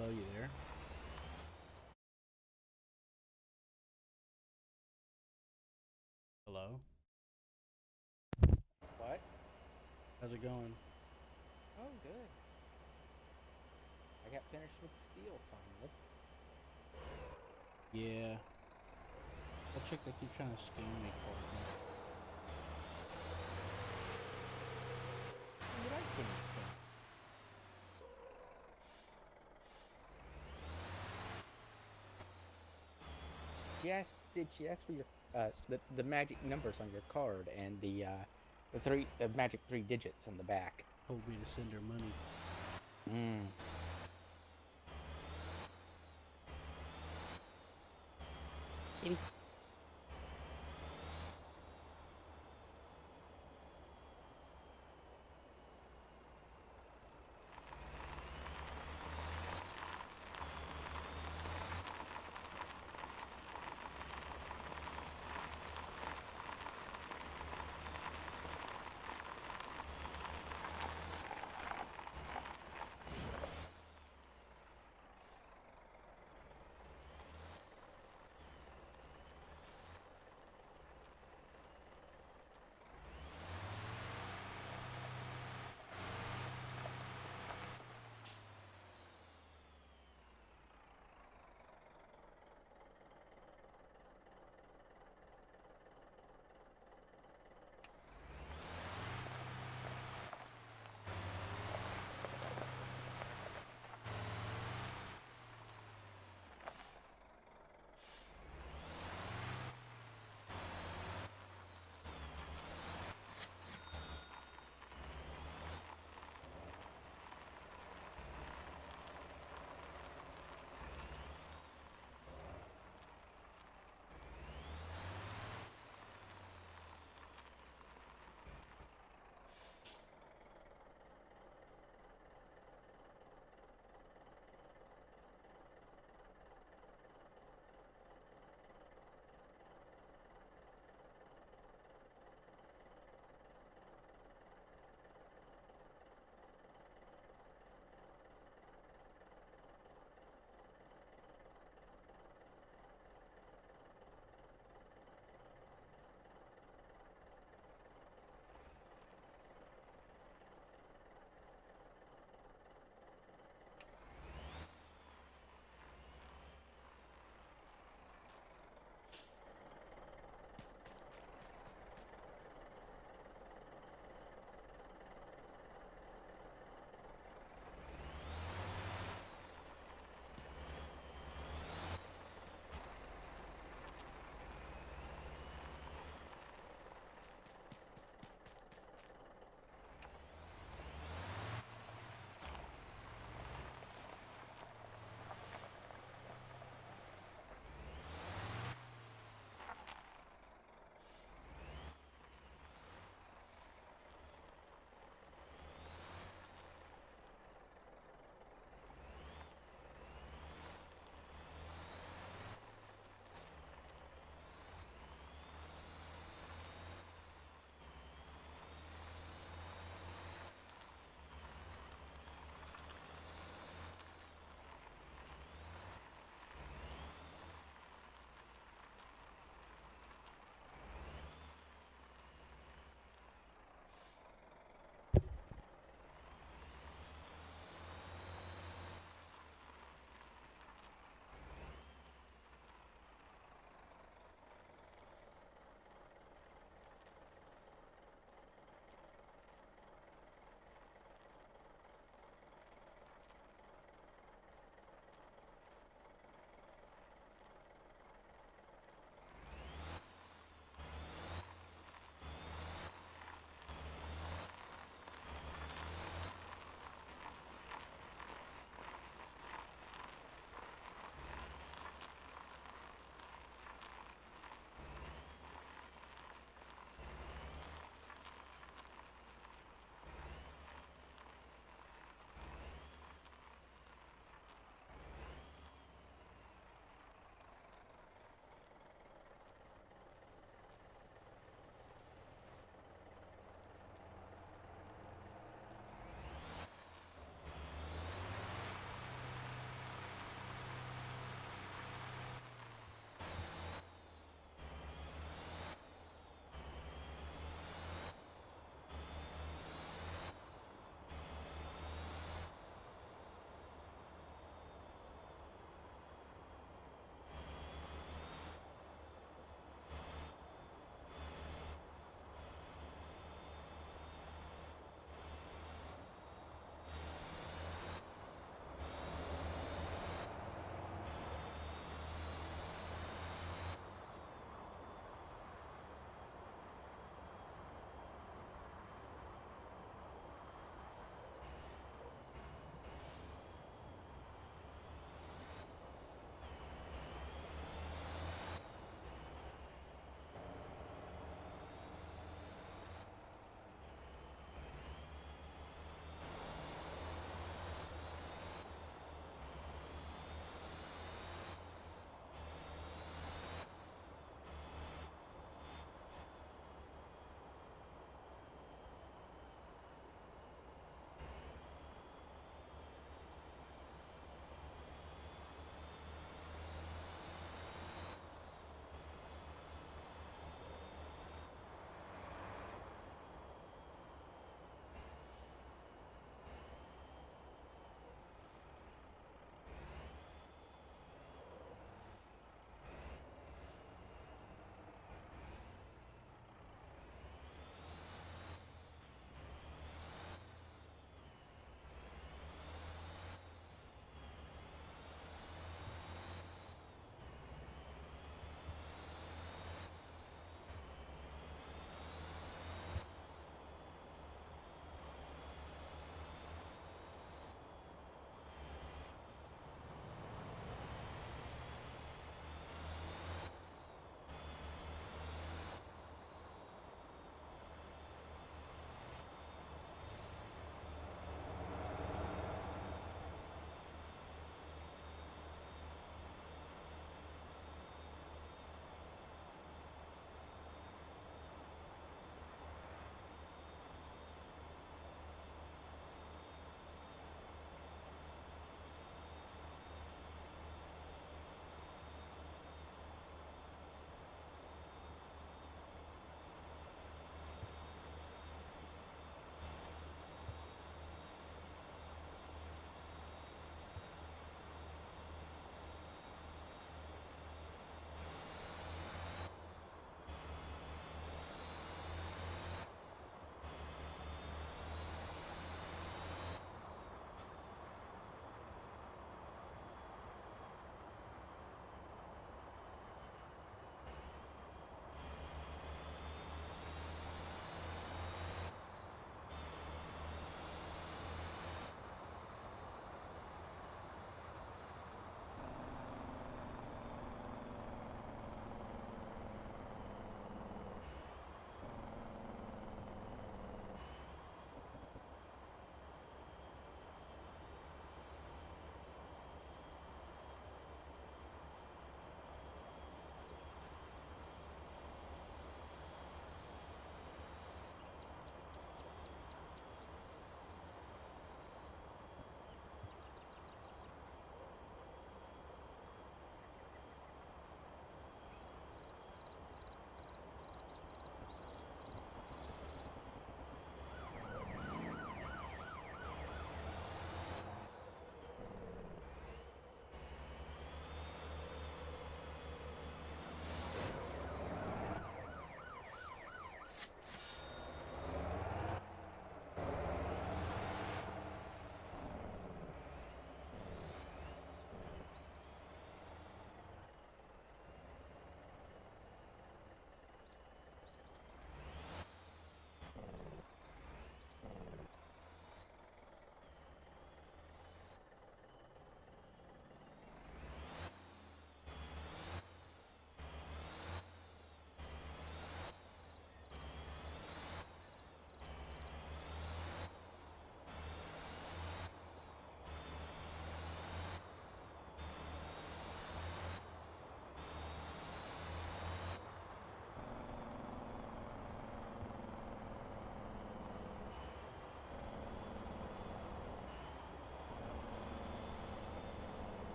Hello, you there? Hello? What? How's it going? Oh, good. I got finished with steel finally. Yeah. That chick that keeps trying to scam me for it. You like getting scammed. Did she ask for your the magic numbers on your card and the magic 3 digits on the back? Told me to send her money. Mm. Kitty.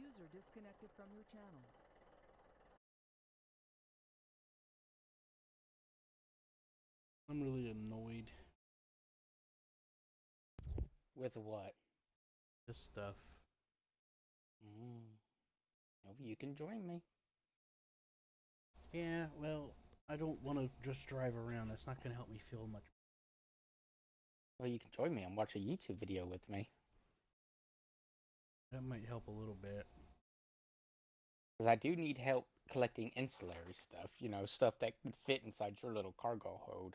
User disconnected from your channel. I'm really annoyed. With what? This stuff. Maybe you can join me. Yeah, well, I don't want to just drive around. That's not going to help me feel much. Well, you can join me and watch a YouTube video with me. That might help a little bit. Because I do need help collecting ancillary stuff. You know, stuff that could fit inside your little cargo hold.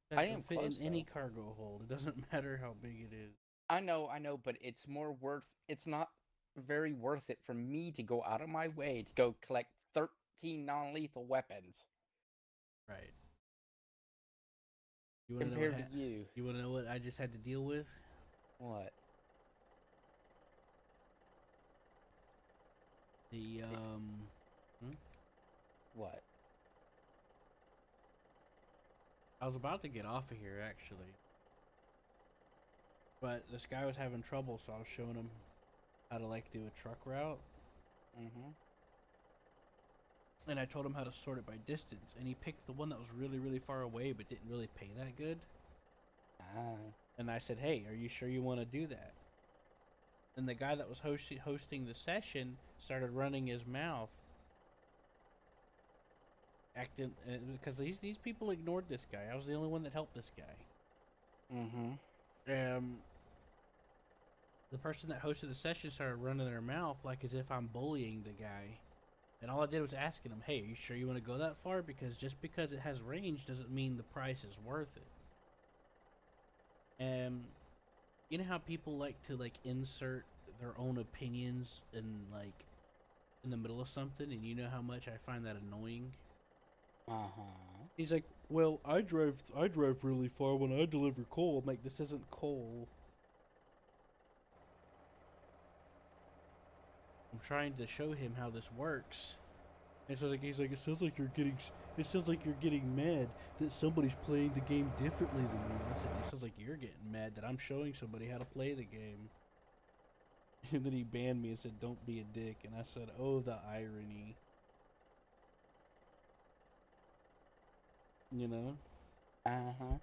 That I can am fit in close, any though. cargo hold. It doesn't matter how big it is. I know, but it's more worth. It's not very worth it for me to go out of my way to go collect 13 non-lethal weapons Right. You want to know compared to you. You want to know what I just had to deal with? What? The What? I was about to get off of here actually, but this guy was having trouble, so I was showing him how to like do a truck route, Mm-hmm. and I told him how to sort it by distance, and he picked the one that was really really far away, but didn't really pay that good. Ah. And I said, "Hey, are you sure you want to do that?" And the guy that was hosting the session started running his mouth, acting because these people ignored this guy. I was the only one that helped this guy. Mm-hmm. The person that hosted the session started running their mouth like as if I'm bullying the guy. And all I did was asking him, "Hey, are you sure you want to go that far? Because just because it has range doesn't mean the price is worth it." And you know how people like to like insert their own opinions in the middle of something, and you know how much I find that annoying. Uh-huh. He's like, "Well, I drive really far when I deliver coal." I'm like, "This isn't coal." I'm trying to show him how this works. And he's like, it sounds like you're getting mad that somebody's playing the game differently than me. And I said, it sounds like you're getting mad that I'm showing somebody how to play the game. And then he banned me and said, "Don't be a dick." And I said, "Oh, the irony." You know? Uh-huh.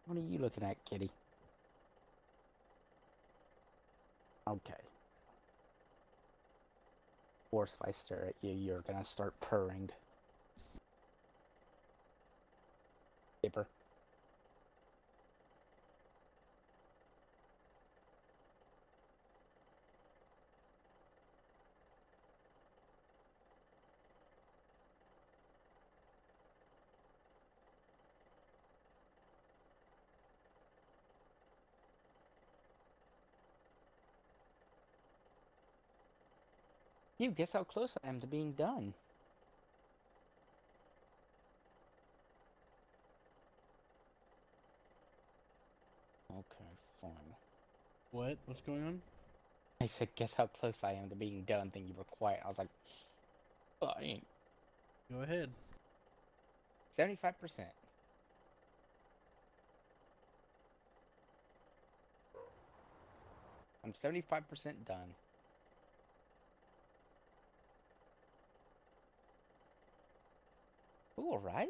What are you looking at, kitty? Okay. Of course, if I stare at you, you're gonna start purring. Skipper. You guess how close I am to being done. Okay, fine. What? What's going on? I said, guess how close I am to being done. Then you were quiet. I was like, oh, I ain't. Go ahead. 75%. I'm 75% done. Cool, right?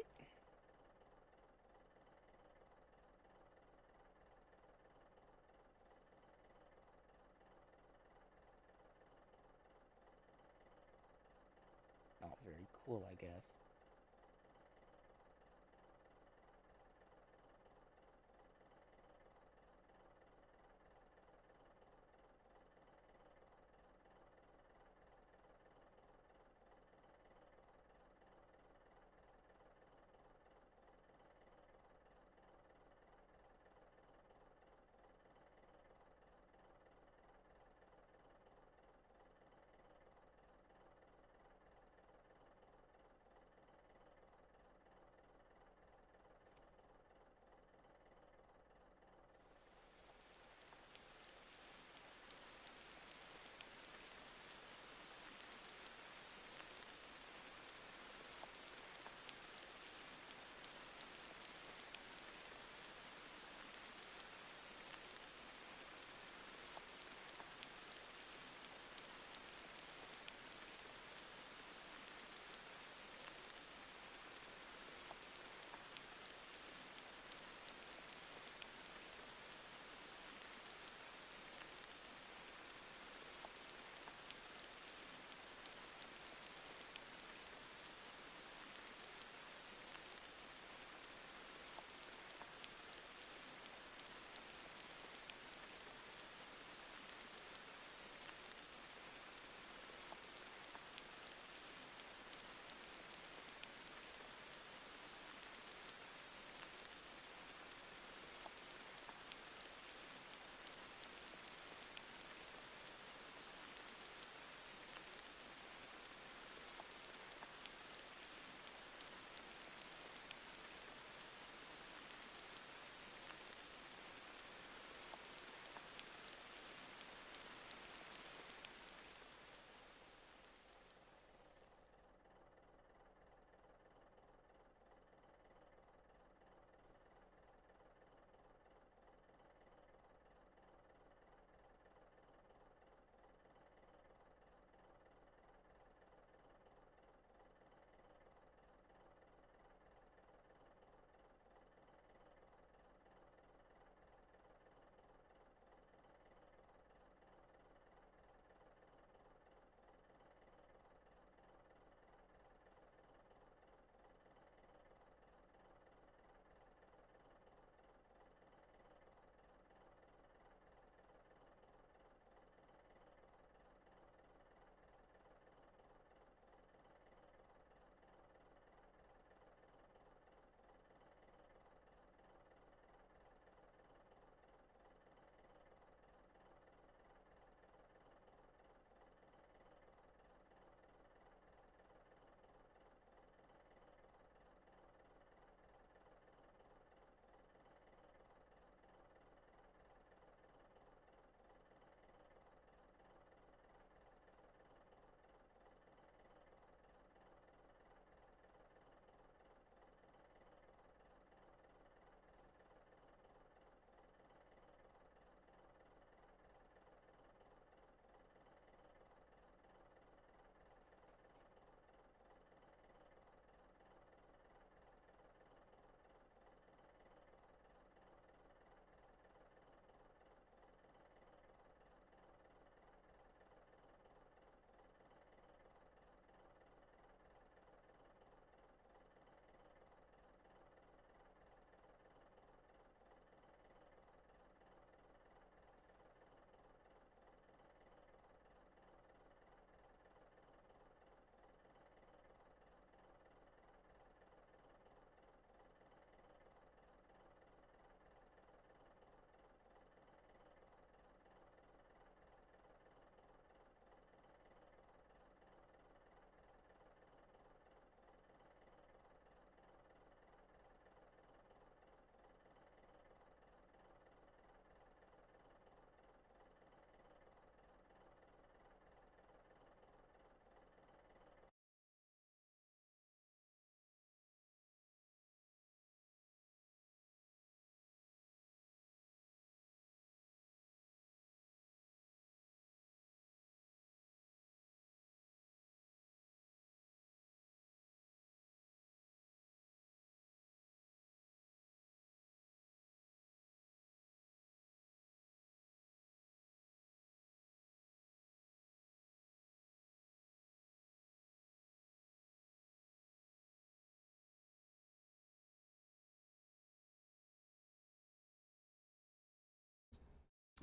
Not very cool, I guess.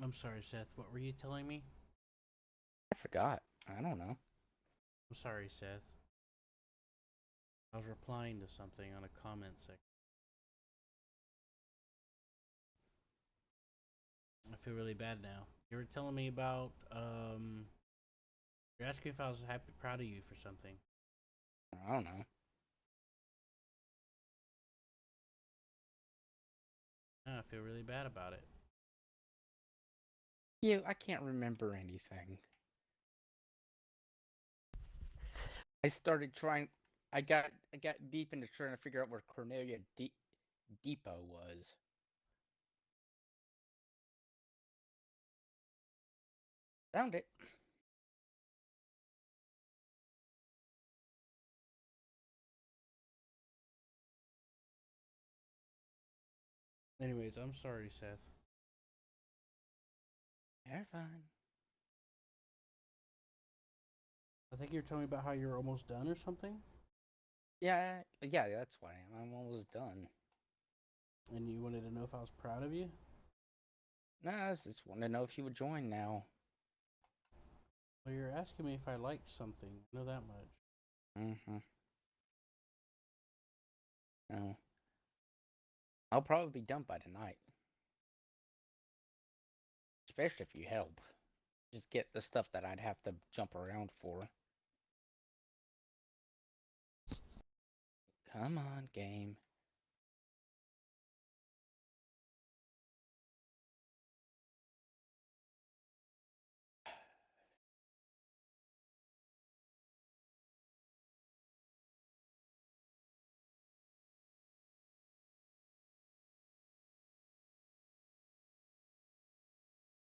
I'm sorry, Seth. What were you telling me? I forgot. I don't know. I'm sorry, Seth. I was replying to something on a comment section. I feel really bad now. You were telling me about you're asking if I was happy proud of you for something. I don't know. I feel really bad about it. I can't remember anything. I started trying. I got deep into trying to figure out where Depot was. Found it. Anyways, I'm sorry, Seth. You're fine. I think you were telling me about how you're almost done or something? Yeah, that's what I am. I'm almost done. And you wanted to know if I was proud of you? No, I just wanted to know if you would join now. Well, you're asking me if I liked something. I know that much. Mm-hmm. No. I'll probably be done by tonight. Especially if you help. Just get the stuff that I'd have to jump around for. Come on, game.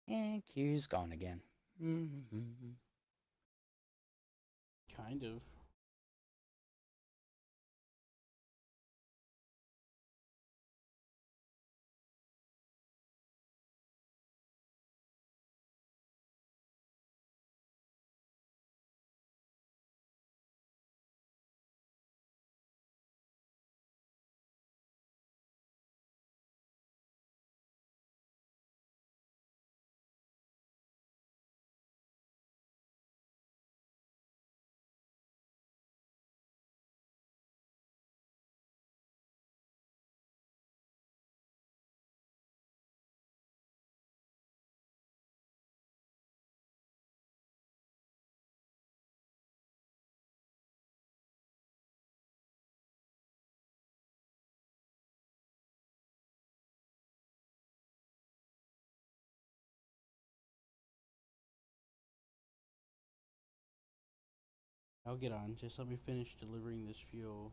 And Q's gone again. Mm-hmm. Kind of. I'll get on. Just let me finish delivering this fuel.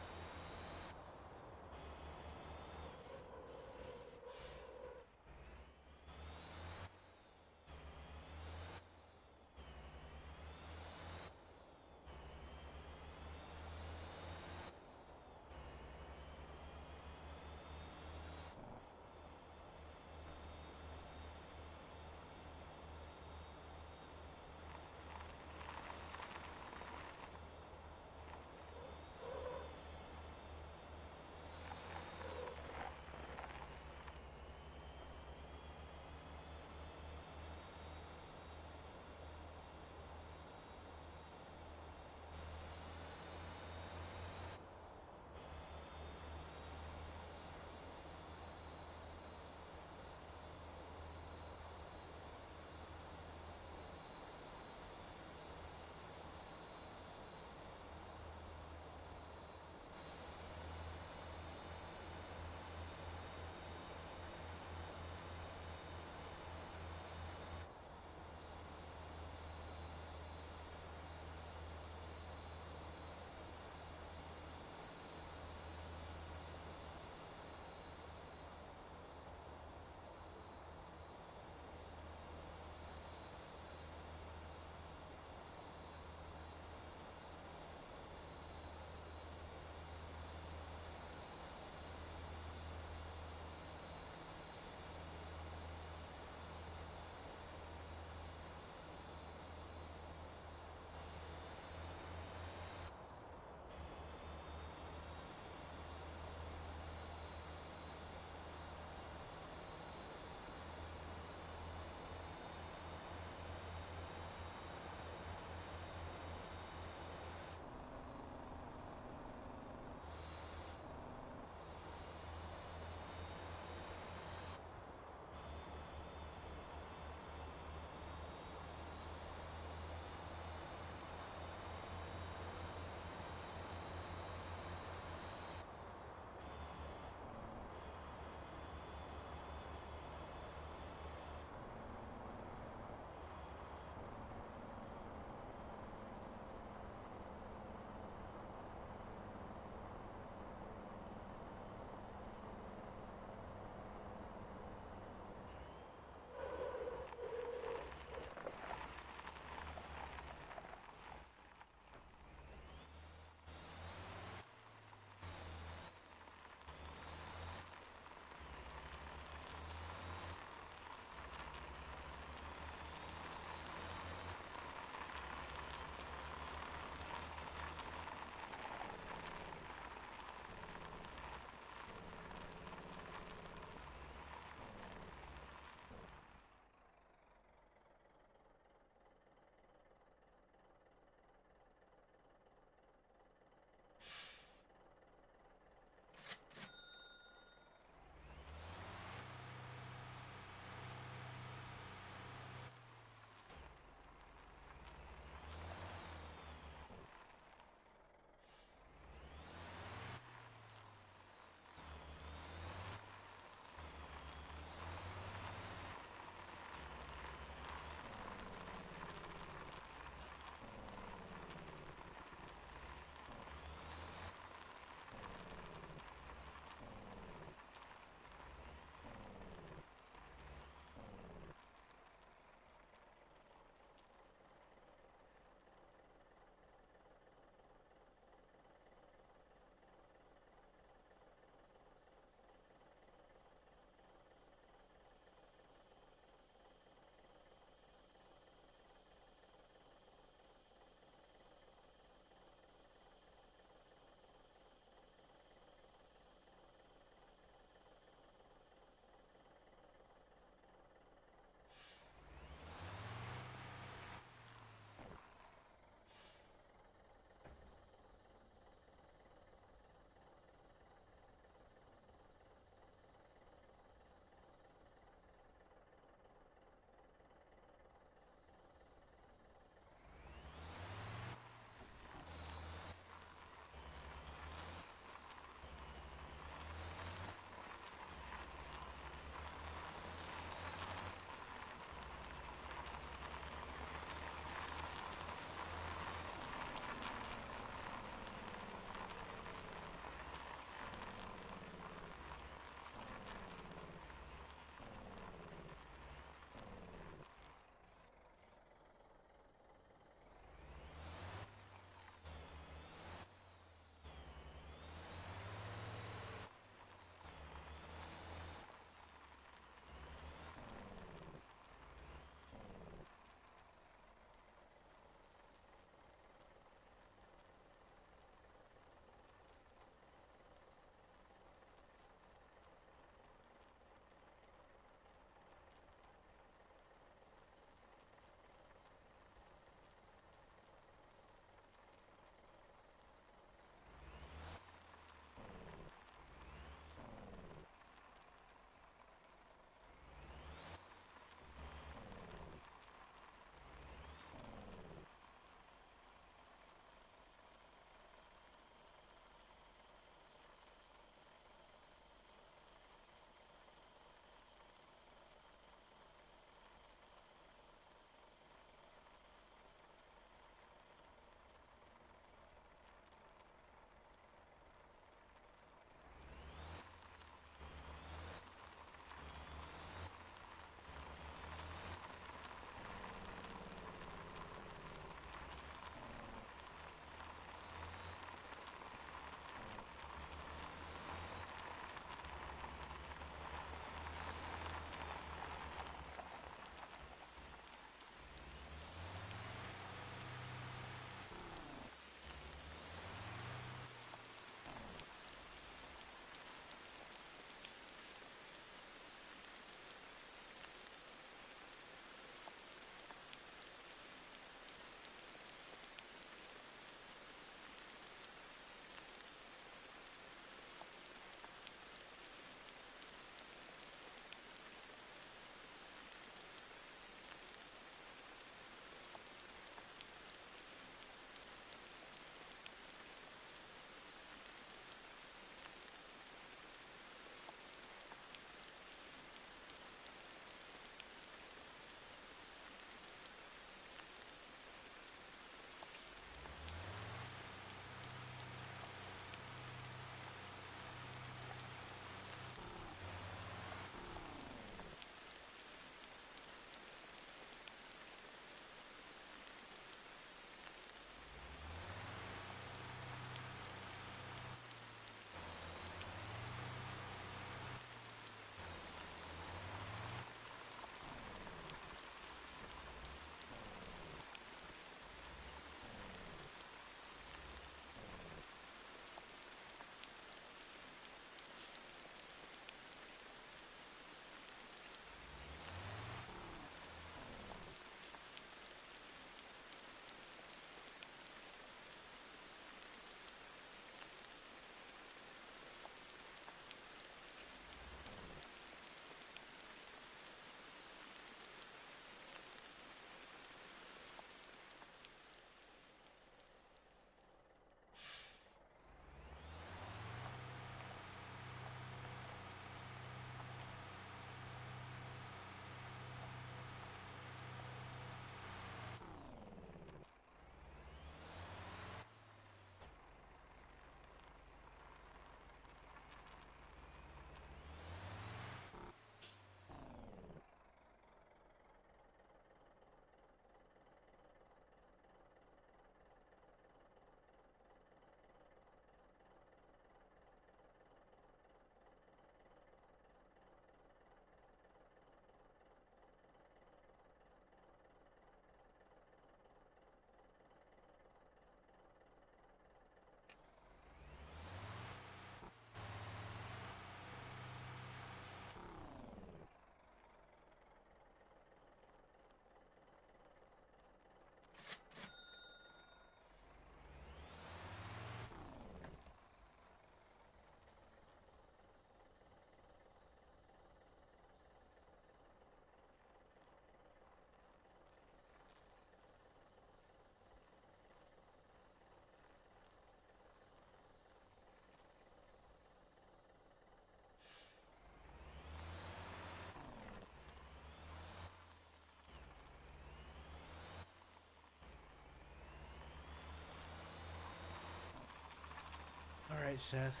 Alright, Seth.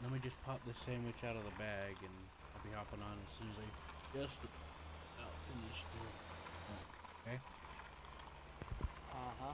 Let me just pop this sandwich out of the bag and I'll be hopping on as soon as I just about finished it. Okay? Uh-huh.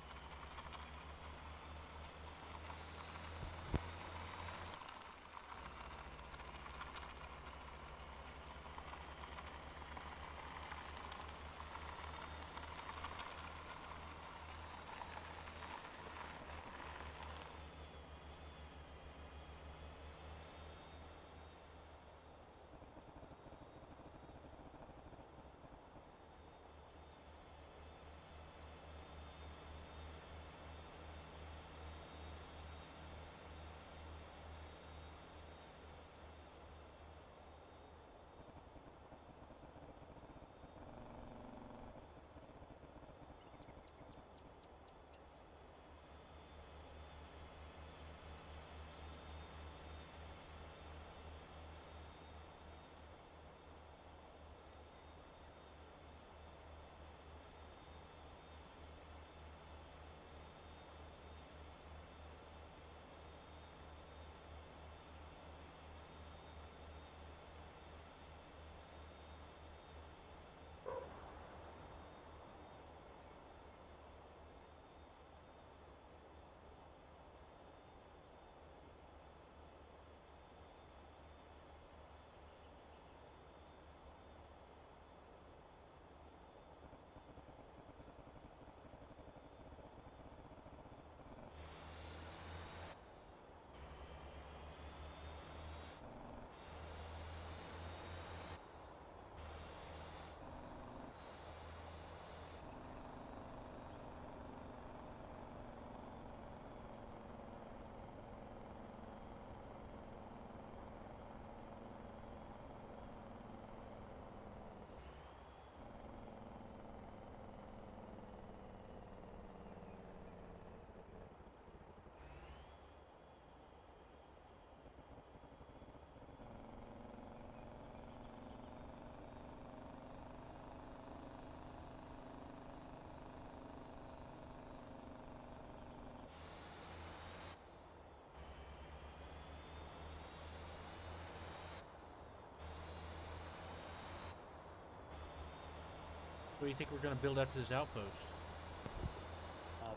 What do you think we're gonna build after this outpost?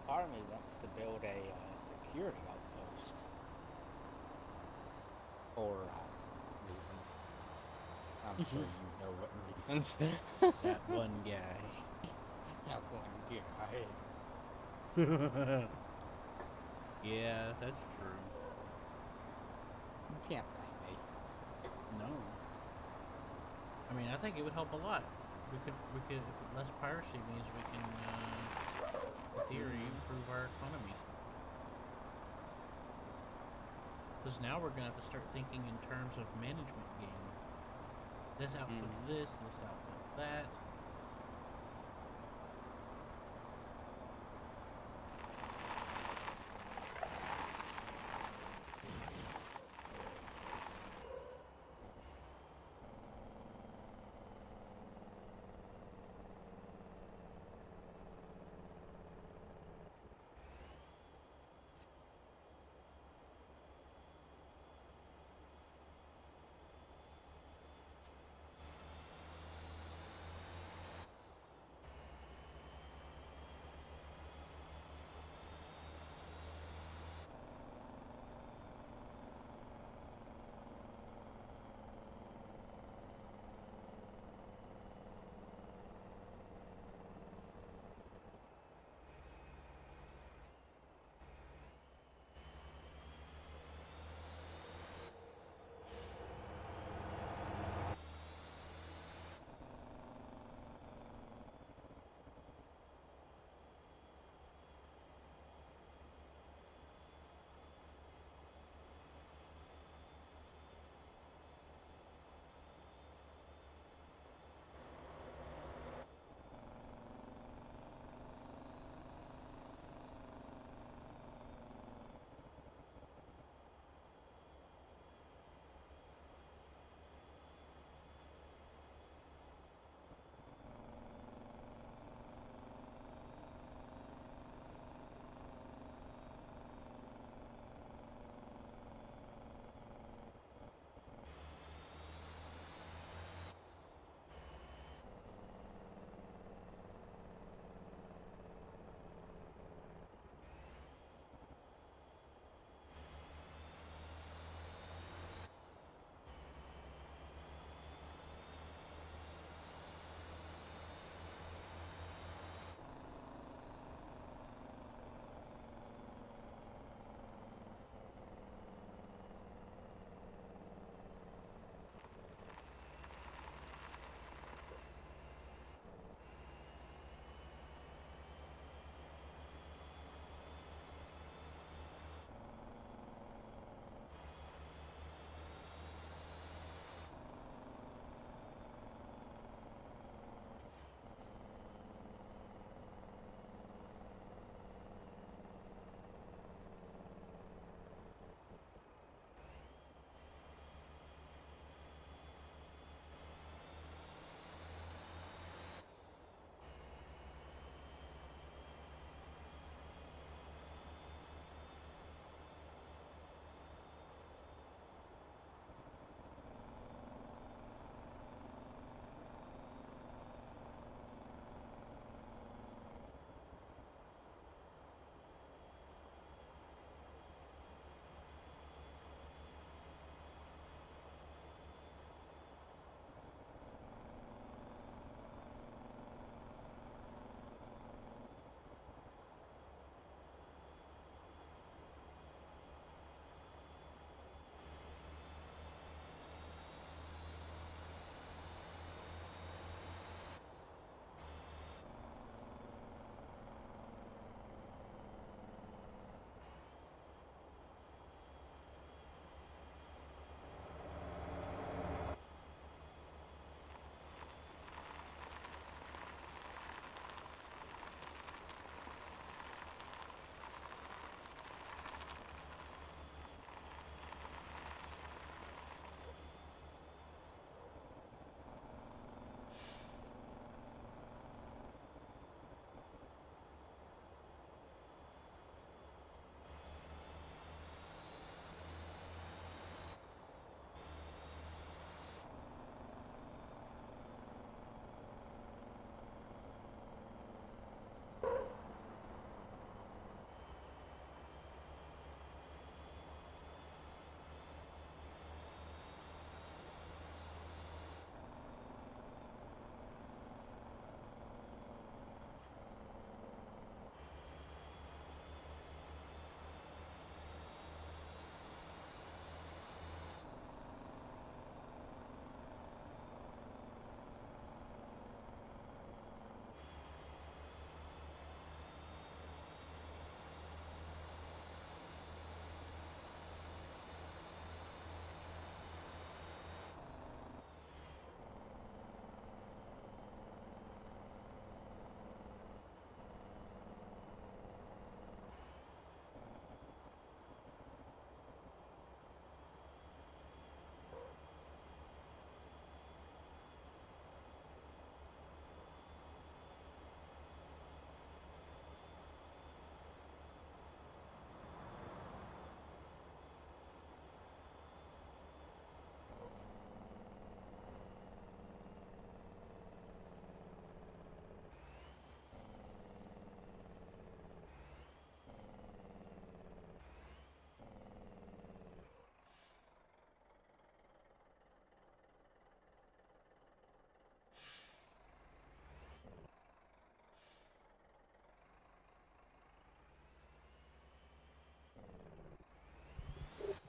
Part of me wants to build a security outpost for reasons. I'm sure you know what reasons. That one guy. That one guy. Yeah, that's true. You can't blame me. No. I mean, I think it would help a lot. We could, if less piracy means we can, in theory, improve our economy. Because now we're gonna have to start thinking in terms of management game. This outputs this outputs that.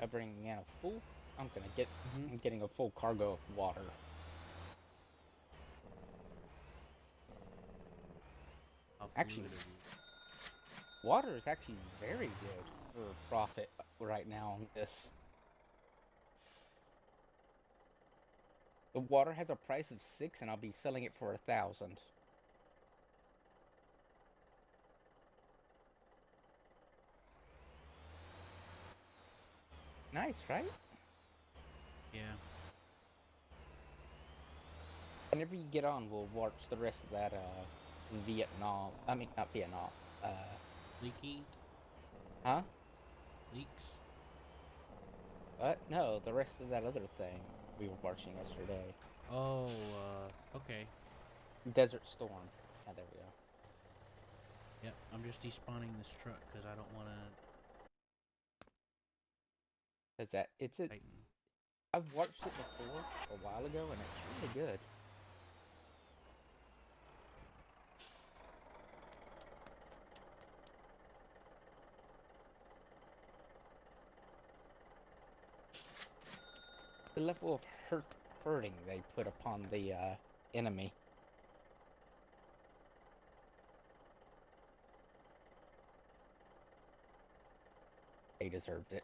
bringing in a full. I'm gonna get. Mm-hmm. I'm getting a full cargo of water. How Actually, fluid of you. water is actually very good for profit right now on this. The water has a price of 6, and I'll be selling it for 1,000. Nice, right? Yeah. Whenever you get on, we'll watch the rest of that Vietnam. I mean, not Vietnam. Leaky Huh? leaks. What? No, the rest of that other thing we were watching yesterday. Oh, okay. Desert Storm. Yeah, there we go. Yep. I'm just despawning this truck because I don't want to Is that it's a? tighten. I've watched it before a while ago, and it's really good. The level of hurting they put upon the enemy. They deserved it.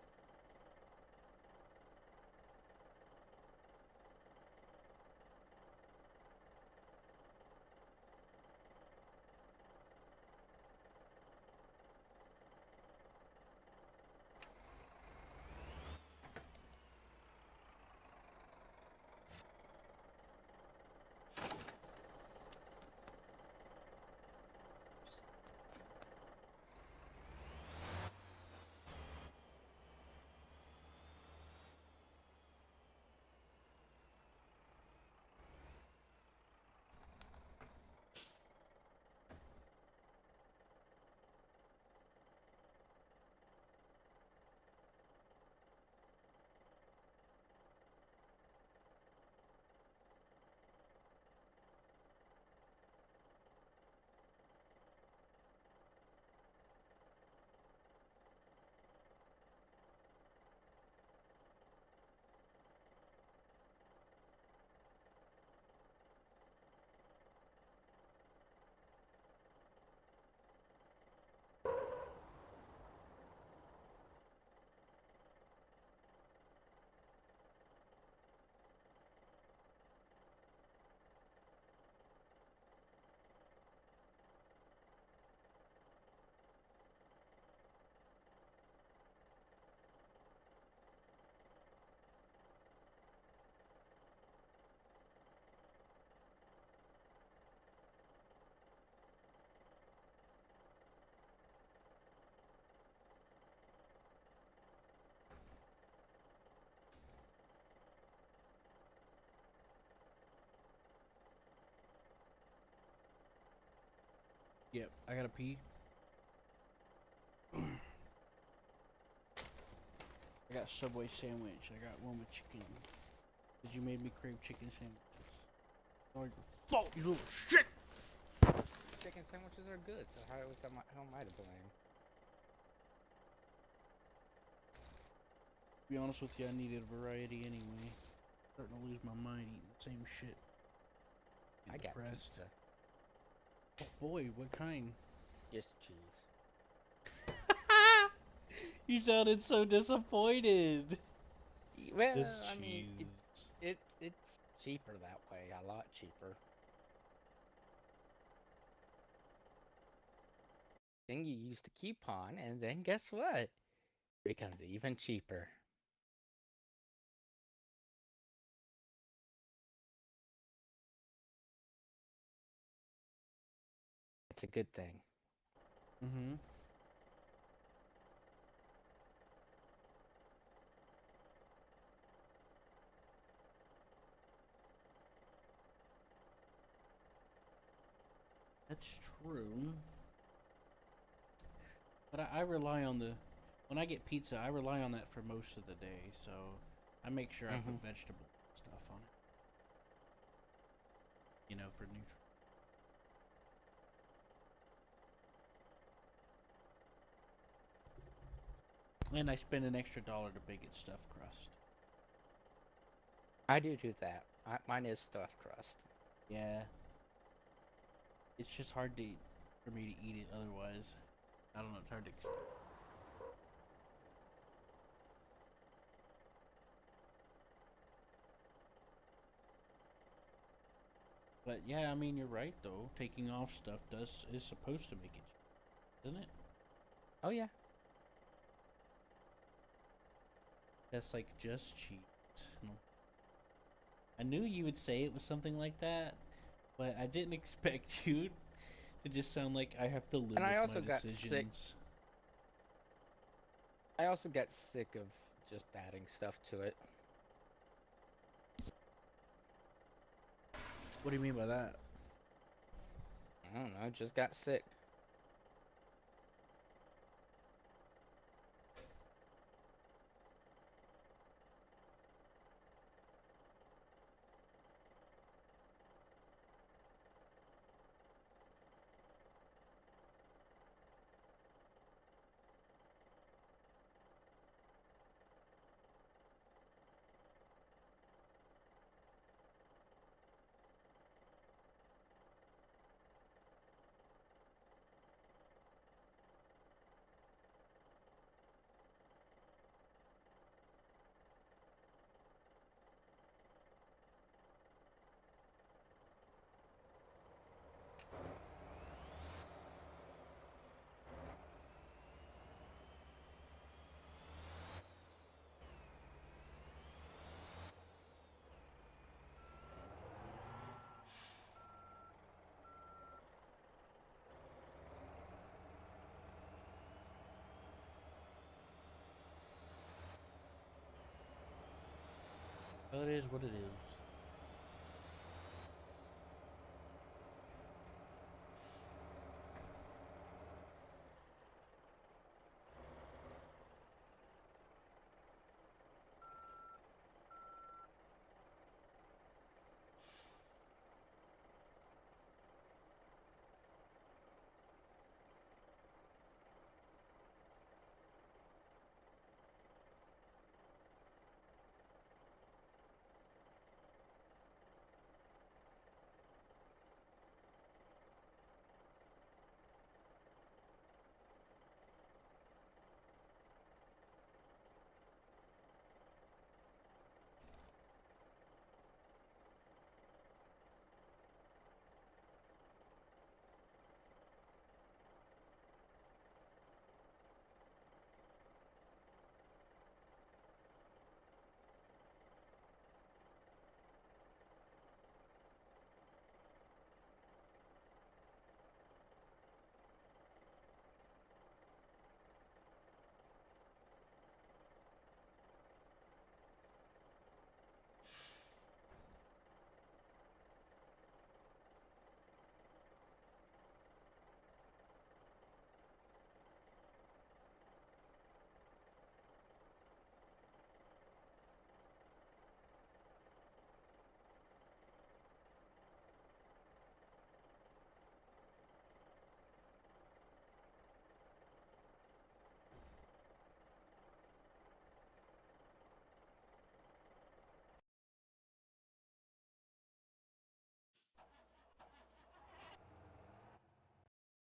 Yep. I gotta pee. I got Subway sandwich. I got one with chicken. Cause you made me crave chicken sandwiches. Oh, your fault, you little shit. Chicken sandwiches are good, so how am I to blame? To be honest with you, I needed variety anyway. Starting to lose my mind eating the same shit. I Getting got depressed. pizza. Oh boy, what kind? Just cheese. You sounded so disappointed. Well, This I mean, cheese. it's cheaper that way, a lot cheaper. Then you use the coupon, and then guess what? It becomes even cheaper. It's a good thing. Mm-hmm. That's true. But I rely on the when I get pizza, I rely on that for most of the day, so I make sure I Mm-hmm. put vegetable stuff on it. You know, for nutrients. And I spend an extra $1 to bake it stuffed crust. I do that. Mine is stuffed crust. Yeah. It's just hard to for me to eat it otherwise. I don't know, it's hard to explain. But yeah, I mean you're right though. Taking off stuff is supposed to make it cheap, isn't it? Oh yeah. That's like just cheese. No. I knew you would say it was something like that, but I didn't expect you to just sound like I have to live And I with my also got sick. decisions. I also got sick of just adding stuff to it. What do you mean by that? I don't know, just got sick. Well, it is what it is.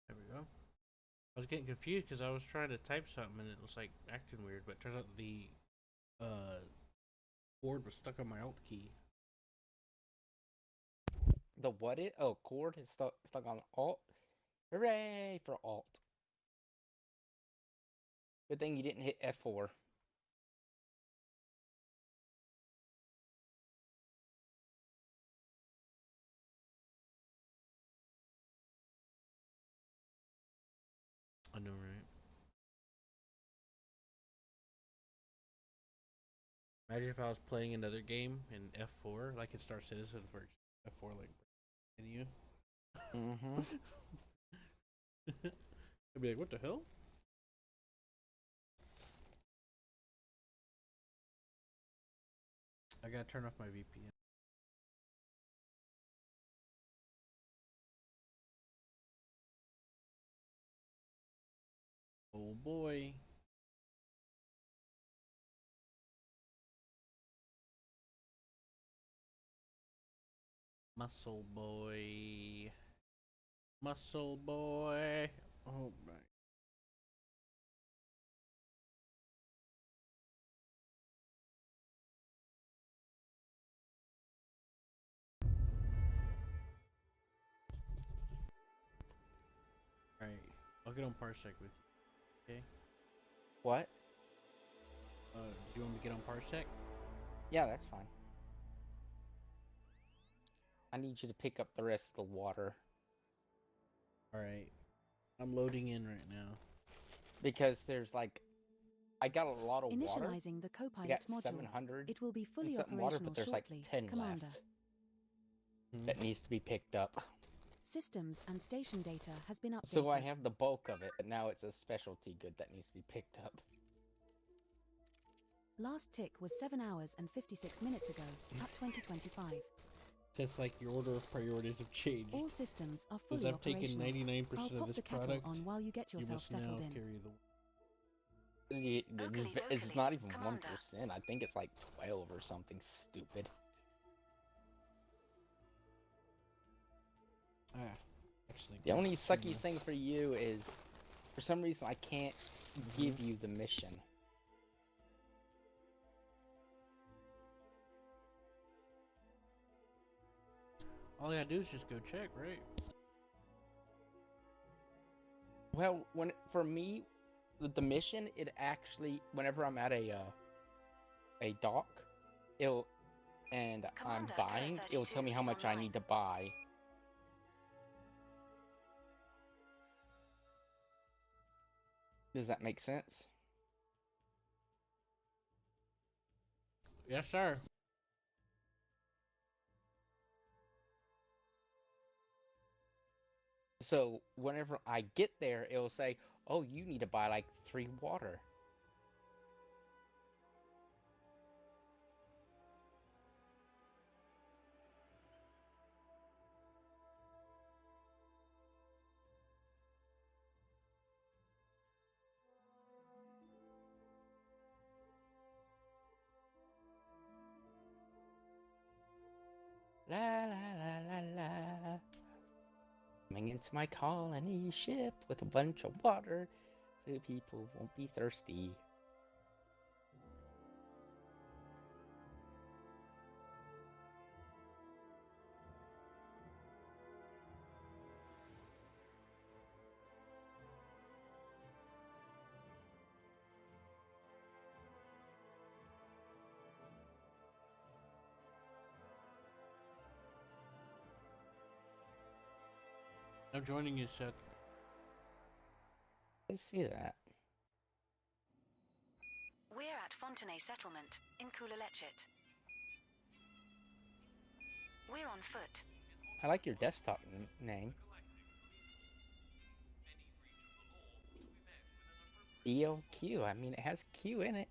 There we go. I was getting confused because I was trying to type something and it was like acting weird, but it turns out the uh board was stuck on my alt key. The what it? Oh, cord is stuck on alt. Hooray for alt. Good thing you didn't hit F4. I know, right? Imagine if I was playing another game in F4, like in Star Citizen for F4, like menu. Mm-hmm. I'd be like, what the hell? I gotta turn off my VPN. Oh boy. Muscle boy. Muscle boy. Oh my. Alright. I'll get on Parsec with you. Okay? What? Do you want me to get on Parsec? Yeah, that's fine. I need you to pick up the rest of the water. Alright. I'm loading in right now. Because there's like... I got a lot of water. Initializing the I Copilot got module. 700 It will be and fully something water, operational but there's like shortly. 10 Commander. left. That needs to be picked up. Systems and station data has been updated. So I have the bulk of it, but now it's a specialty good that needs to be picked up. Last tick was 7 hours and 56 minutes ago, at 2025. It's like your order of priorities have changed. All systems are Because fully I've taken operational. 99% I'll of pop this the kettle product. on while you get You yourself must now settled in. carry the. It's Dokey-dokey, not even 1%. Commander. I think it's like 12 or something stupid. Actually. The only sucky Mhm. thing for you is, for some reason, I can't give you the mission. All I gotta do is just go check, right? Well, for me, with the mission, it actually, whenever I'm at a dock, and I'm Commander, buying, Pillar it'll tell me 32 how is much I online. need to buy. Does that make sense? Yes, sir. So whenever I get there, it'll say, "Oh, you need to buy like 3 water." La la la la la. Coming into my colony ship with a bunch of water, so people won't be thirsty. I'm joining you, Seth. I see that. We're at Fontenay Settlement in Kulalechit. We're on foot. I like your desktop name. EOQ. I mean, it has Q in it.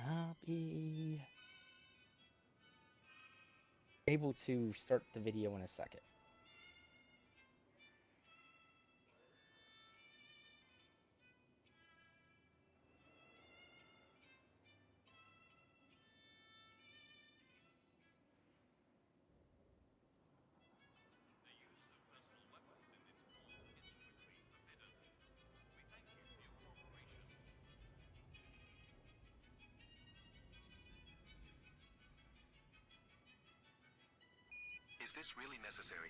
I'll be able to start the video in a second. Is this really necessary?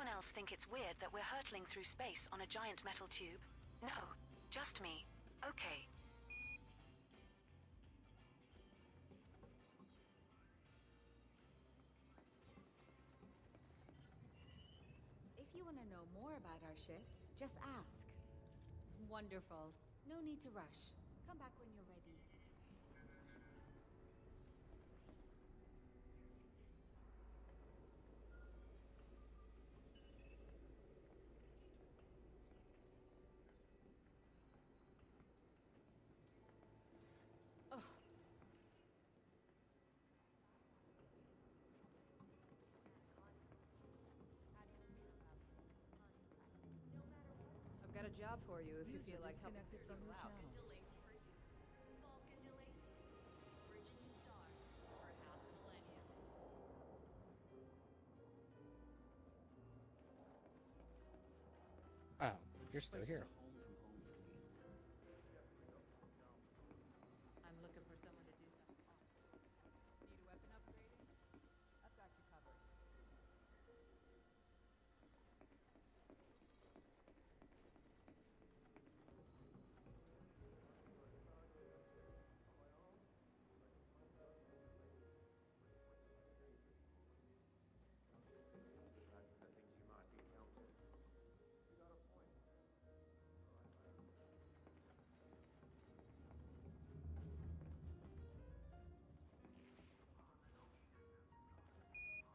anyone else think it's weird that we're hurtling through space on a giant metal tube? No, just me. Okay. If you want to know more about our ships, just ask. Wonderful. No need to rush. Come back when you're ready. Oh. I've got a job for you if you feel like helping some people out. Oh, you're still Place is here. a home from home for me. I'm looking for someone to do something awesome. Need a weapon upgrading? I've got you covered.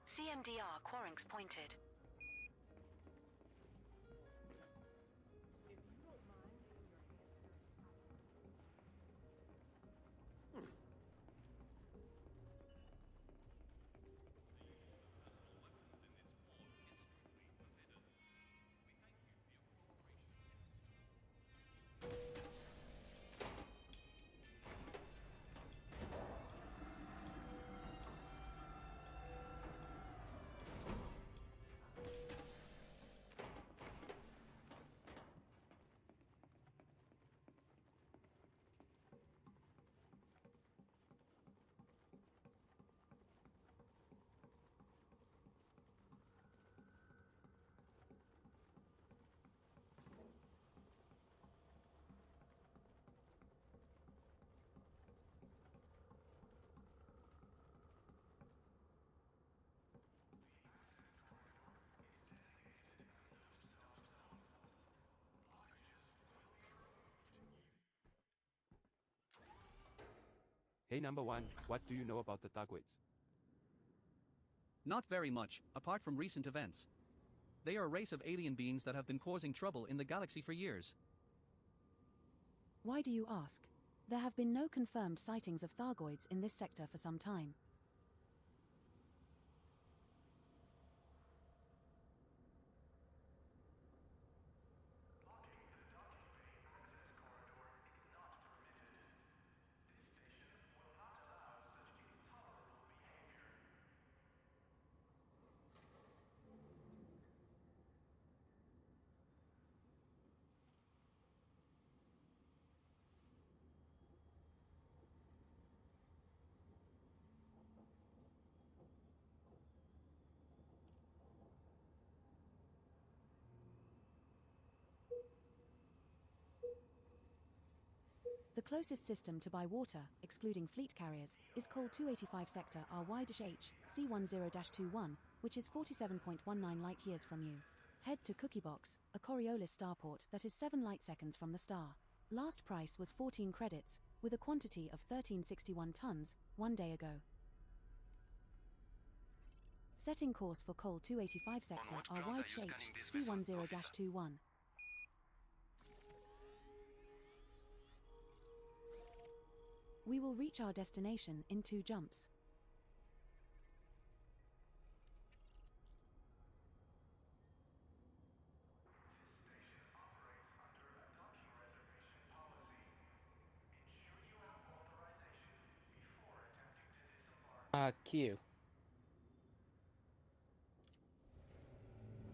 CMDR Quarynx pointed. Hey number one, what do you know about the Tagwaits? Not very much, apart from recent events. They are a race of alien beings that have been causing trouble in the galaxy for years. Why do you ask? There have been no confirmed sightings of Thargoids in this sector for some time. The closest system to by water, excluding fleet carriers, is Col 285 Sector RY-H C10-21, which is 47.19 light-years from you. Head to Cookiebox, a Coriolis starport that is 7 light-seconds from the star. Last price was 14 credits, with a quantity of 1361 tons, 1 day ago. Setting course for Col 285 Sector RY-H C10-21. We will reach our destination in 2 jumps. Q.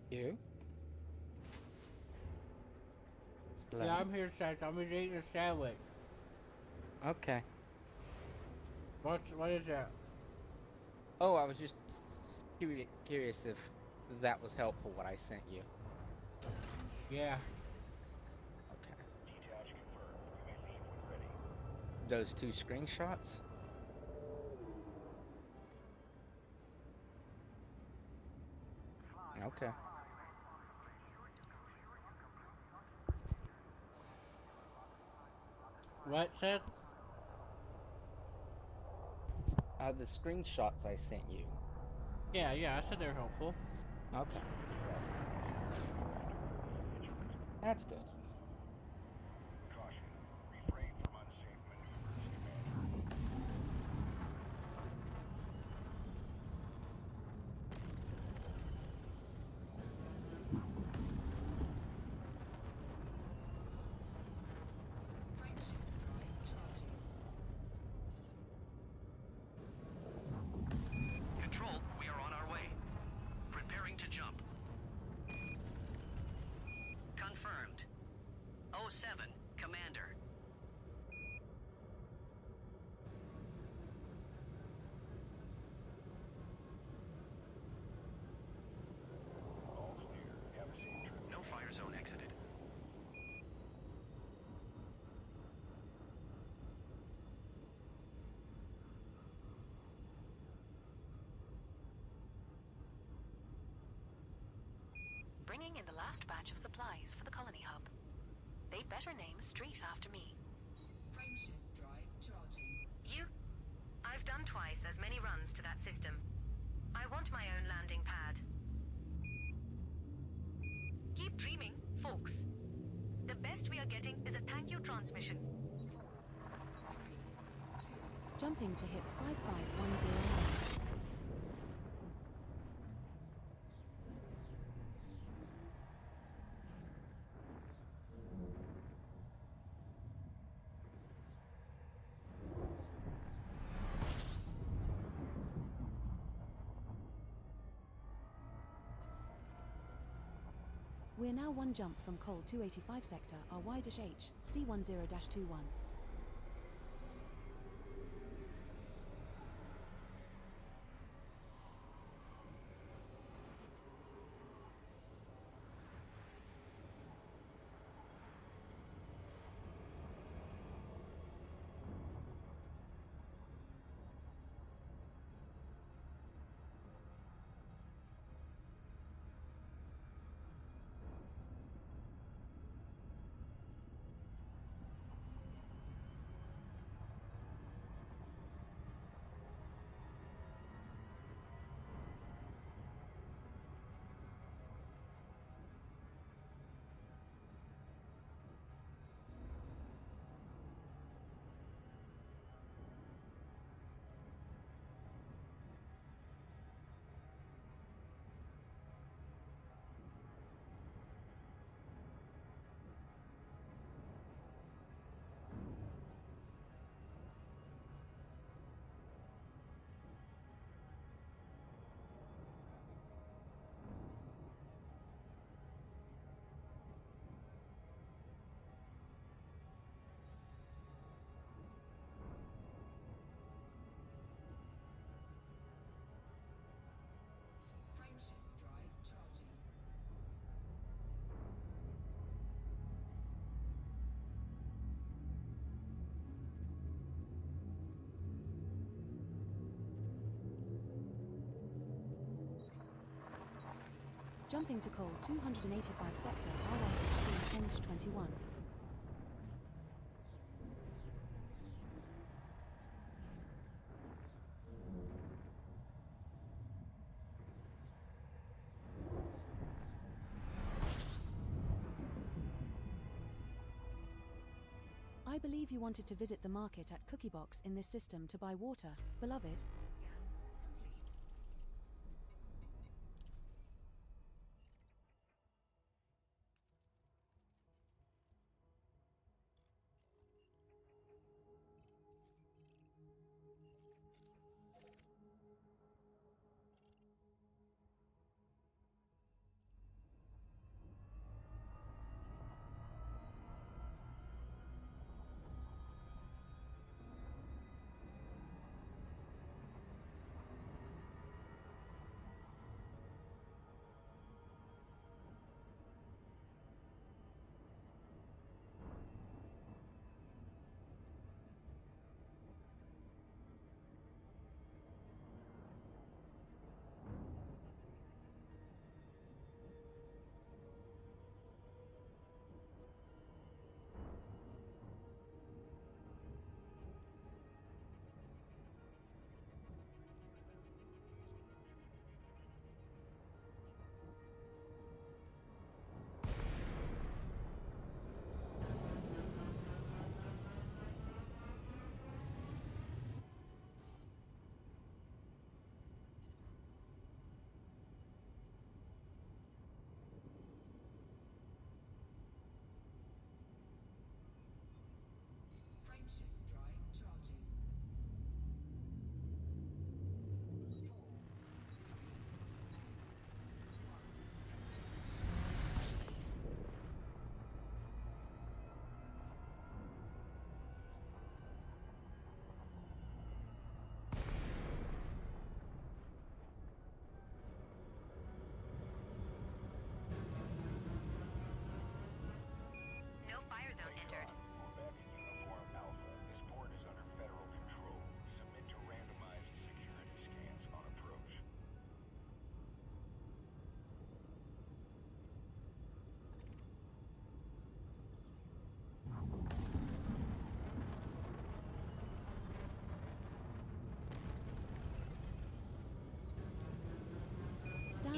Q? Hello? Yeah, I'm here, Seth. I'm eating a sandwich. Okay. What is that? Oh, I was just curious if that was helpful what I sent you. Yeah. Okay. Those 2 screenshots? Okay. What, Seth? The screenshots I sent you. Yeah, I said they're helpful. Okay. That's good. Control, we are on our way. Preparing to jump. Confirmed. 07, Commander. No fire zone exited. Bringing in the last batch of supplies for the colony hub. They'd better name a street after me. Frameshift drive charging. You? I've done twice as many runs to that system. I want my own landing pad. Keep dreaming, folks. The best we are getting is a thank you transmission. 4, 3, 2. Jumping to hit 55109. We're now 1 jump from Col 285 sector, RY-H, C10-21. Frameshift drive charging. Jumping to Col 285 sector, RYHC 10-21. I believe you wanted to visit the market at Cookiebox in this system to buy water, beloved. System scan complete.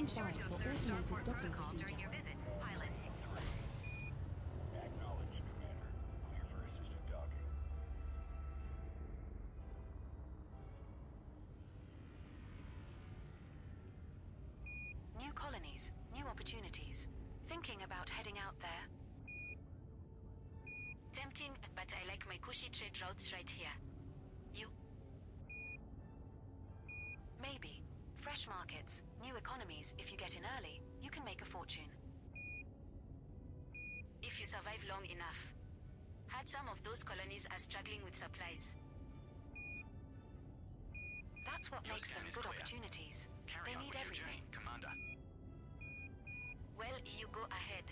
Stand by for automated docking procedure. during your visit, pilot. Acknowledged, Commander. Clear for assisted docking. New colonies, new opportunities. Thinking about heading out there? Tempting, but I like my cushy trade routes right here. You? Maybe. Fresh markets, new economies. If you get in early, you can make a fortune. If you survive long enough. Had some of those colonies are struggling with supplies. That's what makes them good opportunities. They need everything. Commander. Well, you go ahead.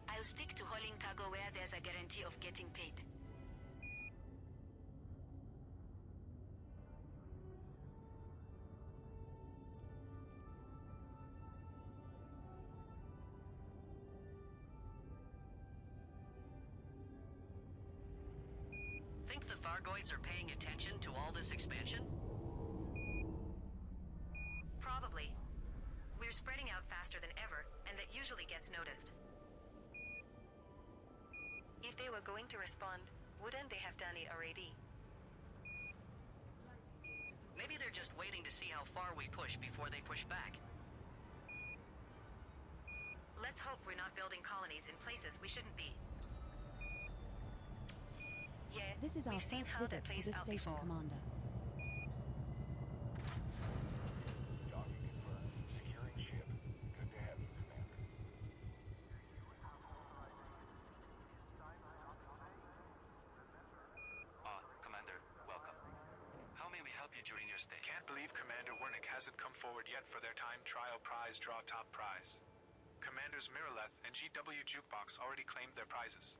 I'll stick to hauling cargo where there's a guarantee of getting paid. Think the Thargoids are paying attention to all this expansion? Probably. We're spreading out faster than ever, and that usually gets noticed. If they were going to respond, wouldn't they have done it already? Maybe they're just waiting to see how far we push before they push back. Let's hope we're not building colonies in places we shouldn't be. Yeah, This is our we've seen first how visit that to plays this out station, before. Commander. Docking confirmed. Securing ship. Good to have you, Commander. Commander, welcome. How may we help you during your stay? Can't believe Commander Wernick hasn't come forward yet for their time trial prize draw top prize. Commanders Miraleth and GW Jukebox already claimed their prizes.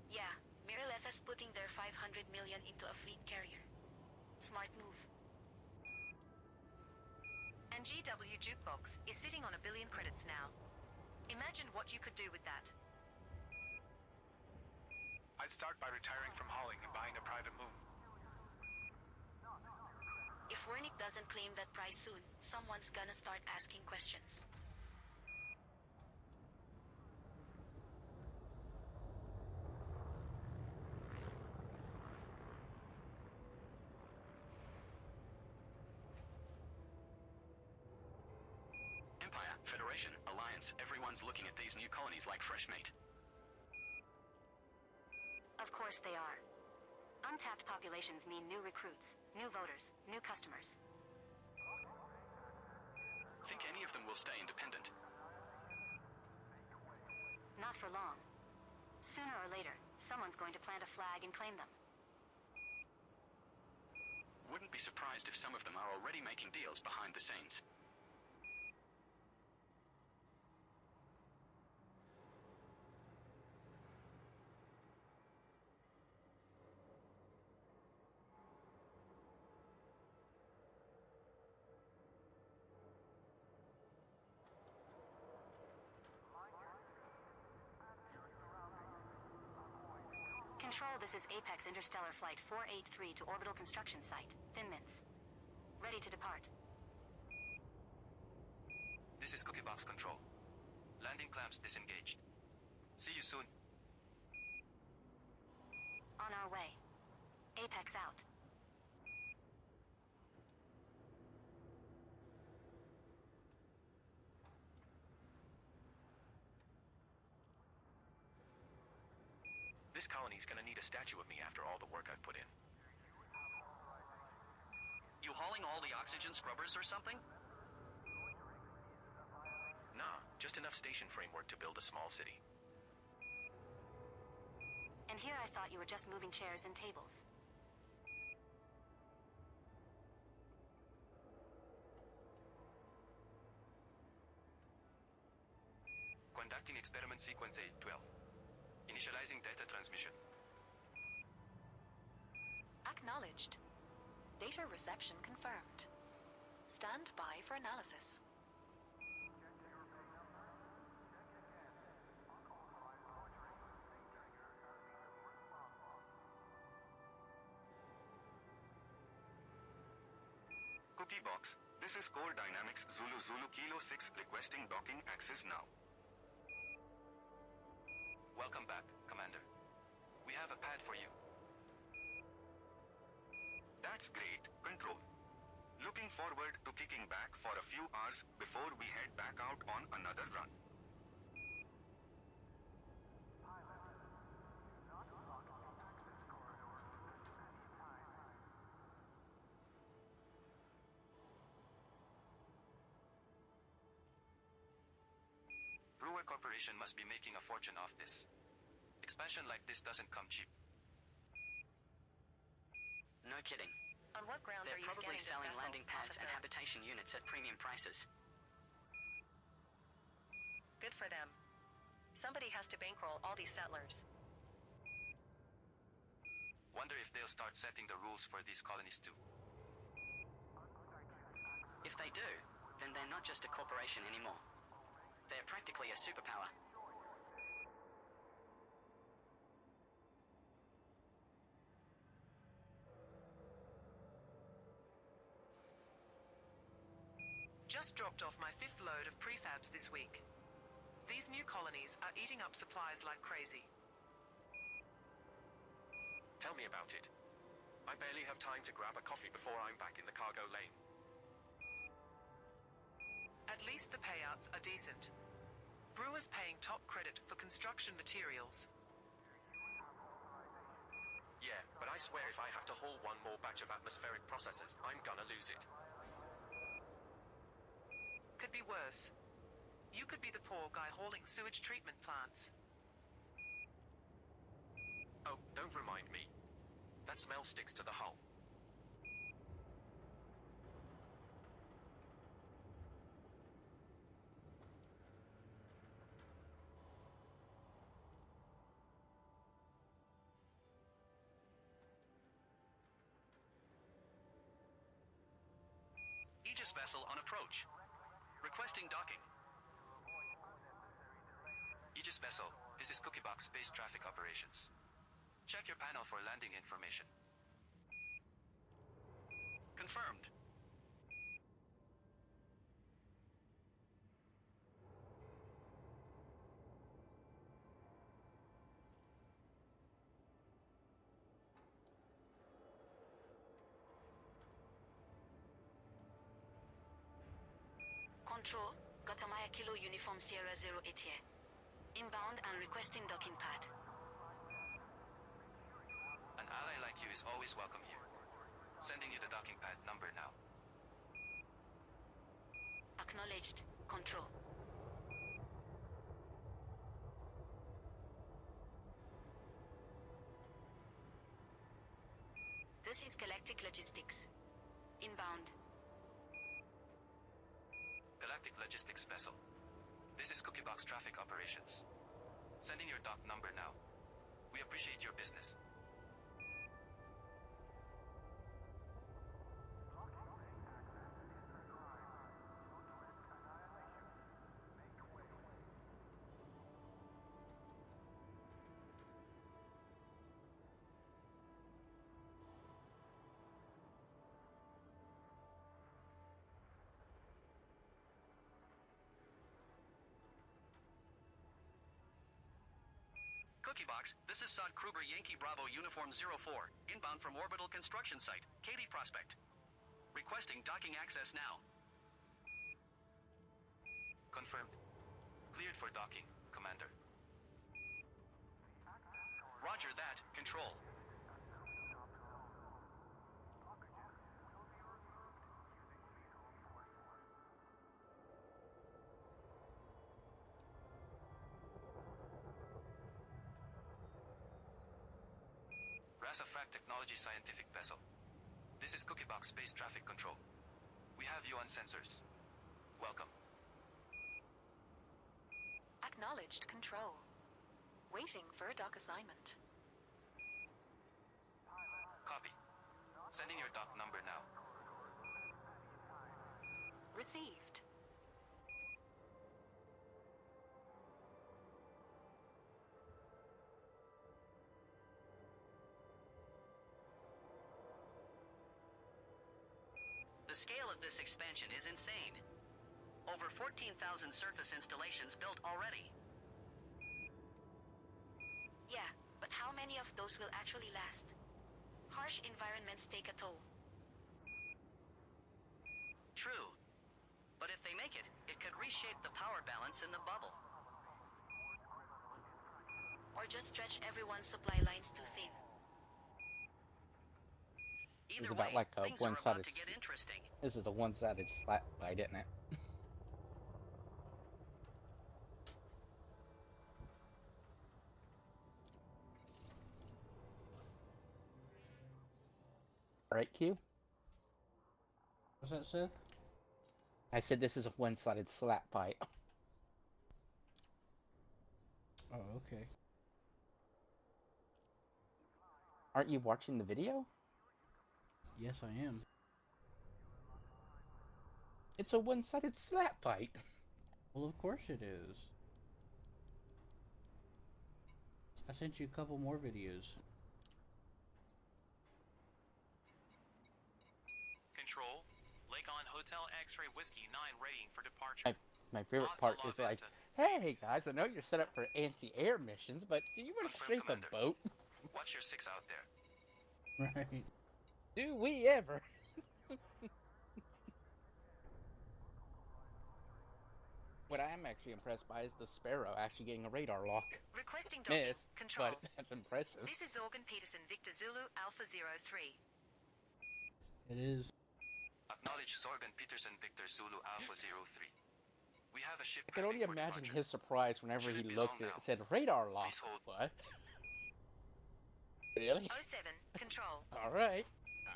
Yeah, Miraleth is putting their 500 million into a fleet carrier. Smart move. And GW Jukebox is sitting on 1 billion credits now. Imagine what you could do with that. I'd start by retiring from hauling and buying a private moon. If Wernick doesn't claim that prize soon, someone's gonna start asking questions. Empire, Federation, Alliance, everyone's looking at these new colonies like fresh meat. Of course they are. Untapped populations mean new recruits, new voters, new customers. Think any of them will stay independent? Not for long. Sooner or later, someone's going to plant a flag and claim them. Wouldn't be surprised if some of them are already making deals behind the scenes. Control, this is Apex Interstellar Flight 483 to Orbital Construction Site, Thin Mints. Ready to depart. This is Cookie Box Control. Landing clamps disengaged. See you soon. On our way. Apex out. This colony's gonna need a statue of me after all the work I've put in. You hauling all the oxygen scrubbers or something? Nah, just enough station framework to build a small city. And here I thought you were just moving chairs and tables. Conducting experiment sequence 812. Initializing data transmission. Acknowledged. Data reception confirmed. Stand by for analysis. Cookie Box, this is Core Dynamics Zulu Zulu Kilo 6 requesting docking access now. Welcome back, Commander. We have a pad for you. That's great, Control. Looking forward to kicking back for a few hours before we head back out on another run. Brewer Corporation must be making a fortune off this. Expansion like this doesn't come cheap. No kidding. On what grounds They're are you probably scanning selling this vessel, landing pads officer? and habitation units at premium prices. Good for them. Somebody has to bankroll all these settlers. Wonder if they'll start setting the rules for these colonies too. If they do, then they're not just a corporation anymore. They're practically a superpower. Just dropped off my 5th load of prefabs this week. These new colonies are eating up supplies like crazy. Tell me about it. I barely have time to grab a coffee before I'm back in the cargo lane. At least the payouts are decent. Brewer's paying top credit for construction materials. Yeah, but I swear if I have to haul one more batch of atmospheric processors, I'm gonna lose it. Could be worse. You could be the poor guy hauling sewage treatment plants. Oh, don't remind me. That smell sticks to the hull. Aegis vessel on approach. Requesting docking. Aegis vessel, this is Cookie Box Space Traffic Operations. Check your panel for landing information. Confirmed. Control, Gatamaya Kilo Uniform Sierra 08 here. Inbound and requesting docking pad. An ally like you is always welcome here. Sending you the docking pad number now. Acknowledged. Control. This is Galactic Logistics. Inbound. Galactic Logistics vessel. This is Cookie Box Traffic Operations. Sending your dock number now. We appreciate your business. Cookie Box, this is Sod Kruger Yankee Bravo Uniform 04, inbound from Orbital Construction Site, Katy Prospect. Requesting docking access now. Confirmed. Cleared for docking, Commander. Roger that, Control. Rasafact Technology Scientific Vessel. This is Cookie Box Space Traffic Control. We have you on sensors. Welcome. Acknowledged. Control. Waiting for a dock assignment. Copy. Sending your dock number now. Received. The scale of this expansion is insane. Over 14,000 surface installations built already. Yeah, but how many of those will actually last? Harsh environments take a toll. True. But if they make it, it could reshape the power balance in the bubble. Or just stretch everyone's supply lines too thin. Either It's way, about like a things are one-sided. about to get interesting. This is a one-sided slap fight, isn't it? Right, Q? What's that, Seth? I said this is a one-sided slap fight. Oh, okay. Aren't you watching the video? Yes, I am. It's a one-sided slap fight. Well, of course it is. I sent you a couple more videos. Control. Lake on Hotel X-Ray Whiskey 9 rating for departure. My favorite Hasta part la is like, vista. hey guys, I know you're set up for anti-air missions, but do you want to Confirm, strafe a Commander. boat? Watch your 6 out there. Right. Do we ever? What I am actually impressed by is the Sparrow actually getting a radar lock. Requesting docking. Miss, Control. but that's impressive. This is Organ Peterson, Victor Zulu, Alpha 03. It is. Acknowledge Sorgan Peterson Victor Zulu Alpha 03. We have a ship I can only prepping for imagine departure. his surprise whenever Should he it be looked long at it now? and said, radar lock. Please hold. What? Really? 07. Control. Alright.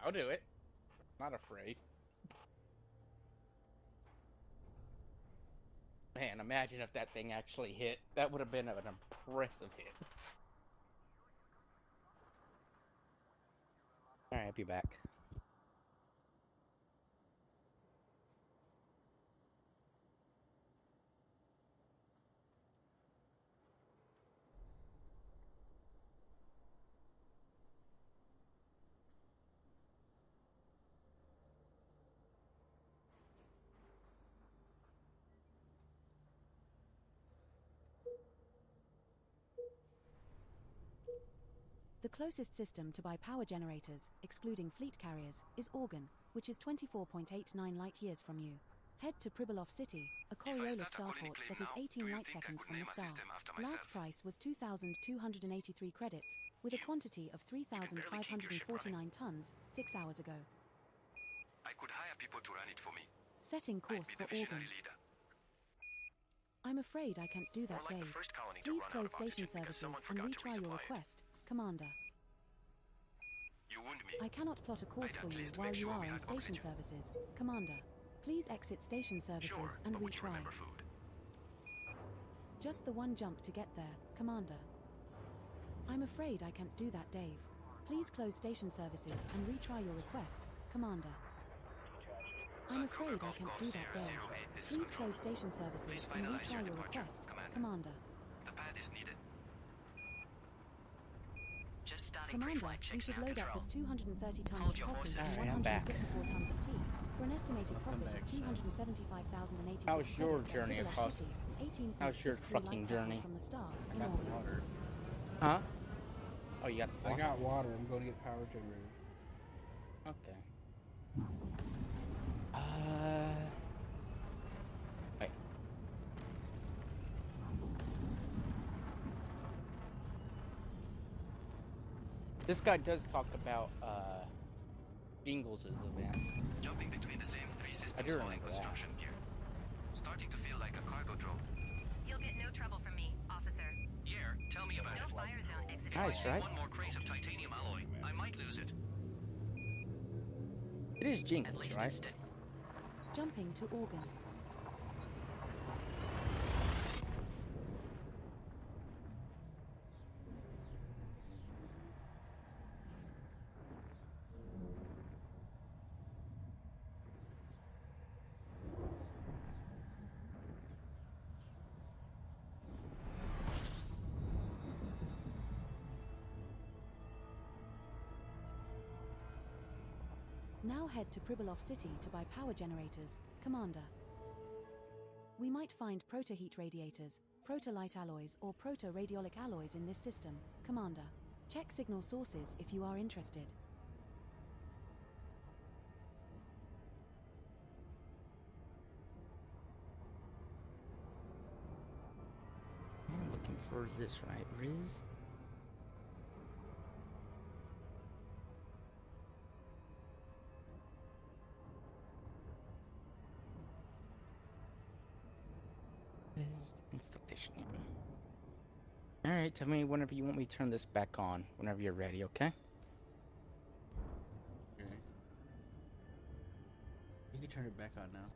I'll do it. Not afraid. Man, imagine if that thing actually hit. That would have been an impressive hit. Alright, I'll be back. The closest system to buy power generators, excluding fleet carriers, is Organ, which is 24.89 light-years from you. Head to Pribilof City, a Coriolis starport that is 18 light-seconds from the star. Last price was 2,283 credits, with a quantity of 3,549 tons, 6 hours ago. I could hire people to run it for me. Setting course I'd be for the visionary Organ. leader. I'm afraid I can't do that, Or like the Dave. first colony to Please run out close of station oxygen because services someone and forgot to retry your resupply it. request, Commander. You wound me. I cannot plot a course I'd for at you least while make you sure are we in had station oxygen. services, Commander. Please exit station services Sure, and but would you retry. remember food? Just the one jump to get there, Commander. I'm afraid I can't do that, Dave. Please close station services and retry your request, Commander. I'm afraid I can't do that, Dave. Please close station services Please and finalize retry your your departure, request, Commander. Commander. The pad is needed. Just starting Commander, pre-flight we checks should now, load up Control. with 230 tons Hold of your coffee horses. and Alright, I'm back. 154 tons of tea, for an estimated Welcome profit back, of sir. 275,086 How's your credits at journey Pribilof across- City, 18.63 how's your trucking light-seconds journey? from the star I in got the Organ. water. Huh? Oh, you got the I water? got water. I'm going to get power generators. Okay. Wait. This guy does talk about, Jingles' event. Jumping between the same three systems I do hauling remember that. construction gear. Starting to feel like a cargo drone. You'll get no trouble from me, officer. Yeah, tell me about No it. fire zone exiting. If I Nice, see right? one more crate of titanium alloy, I might lose it. It is At Jingles, least right? it's Jumping to Organ. Now head to Pribilov City to buy power generators, Commander. We might find proto-heat radiators, proto-light alloys or proto-radiolic alloys in this system, Commander. Check signal sources if you are interested. I'm looking for this, right? Riz? Riz installation. Alright, tell me whenever you want me to turn this back on, whenever you're ready, okay? Okay. You can turn it back on now.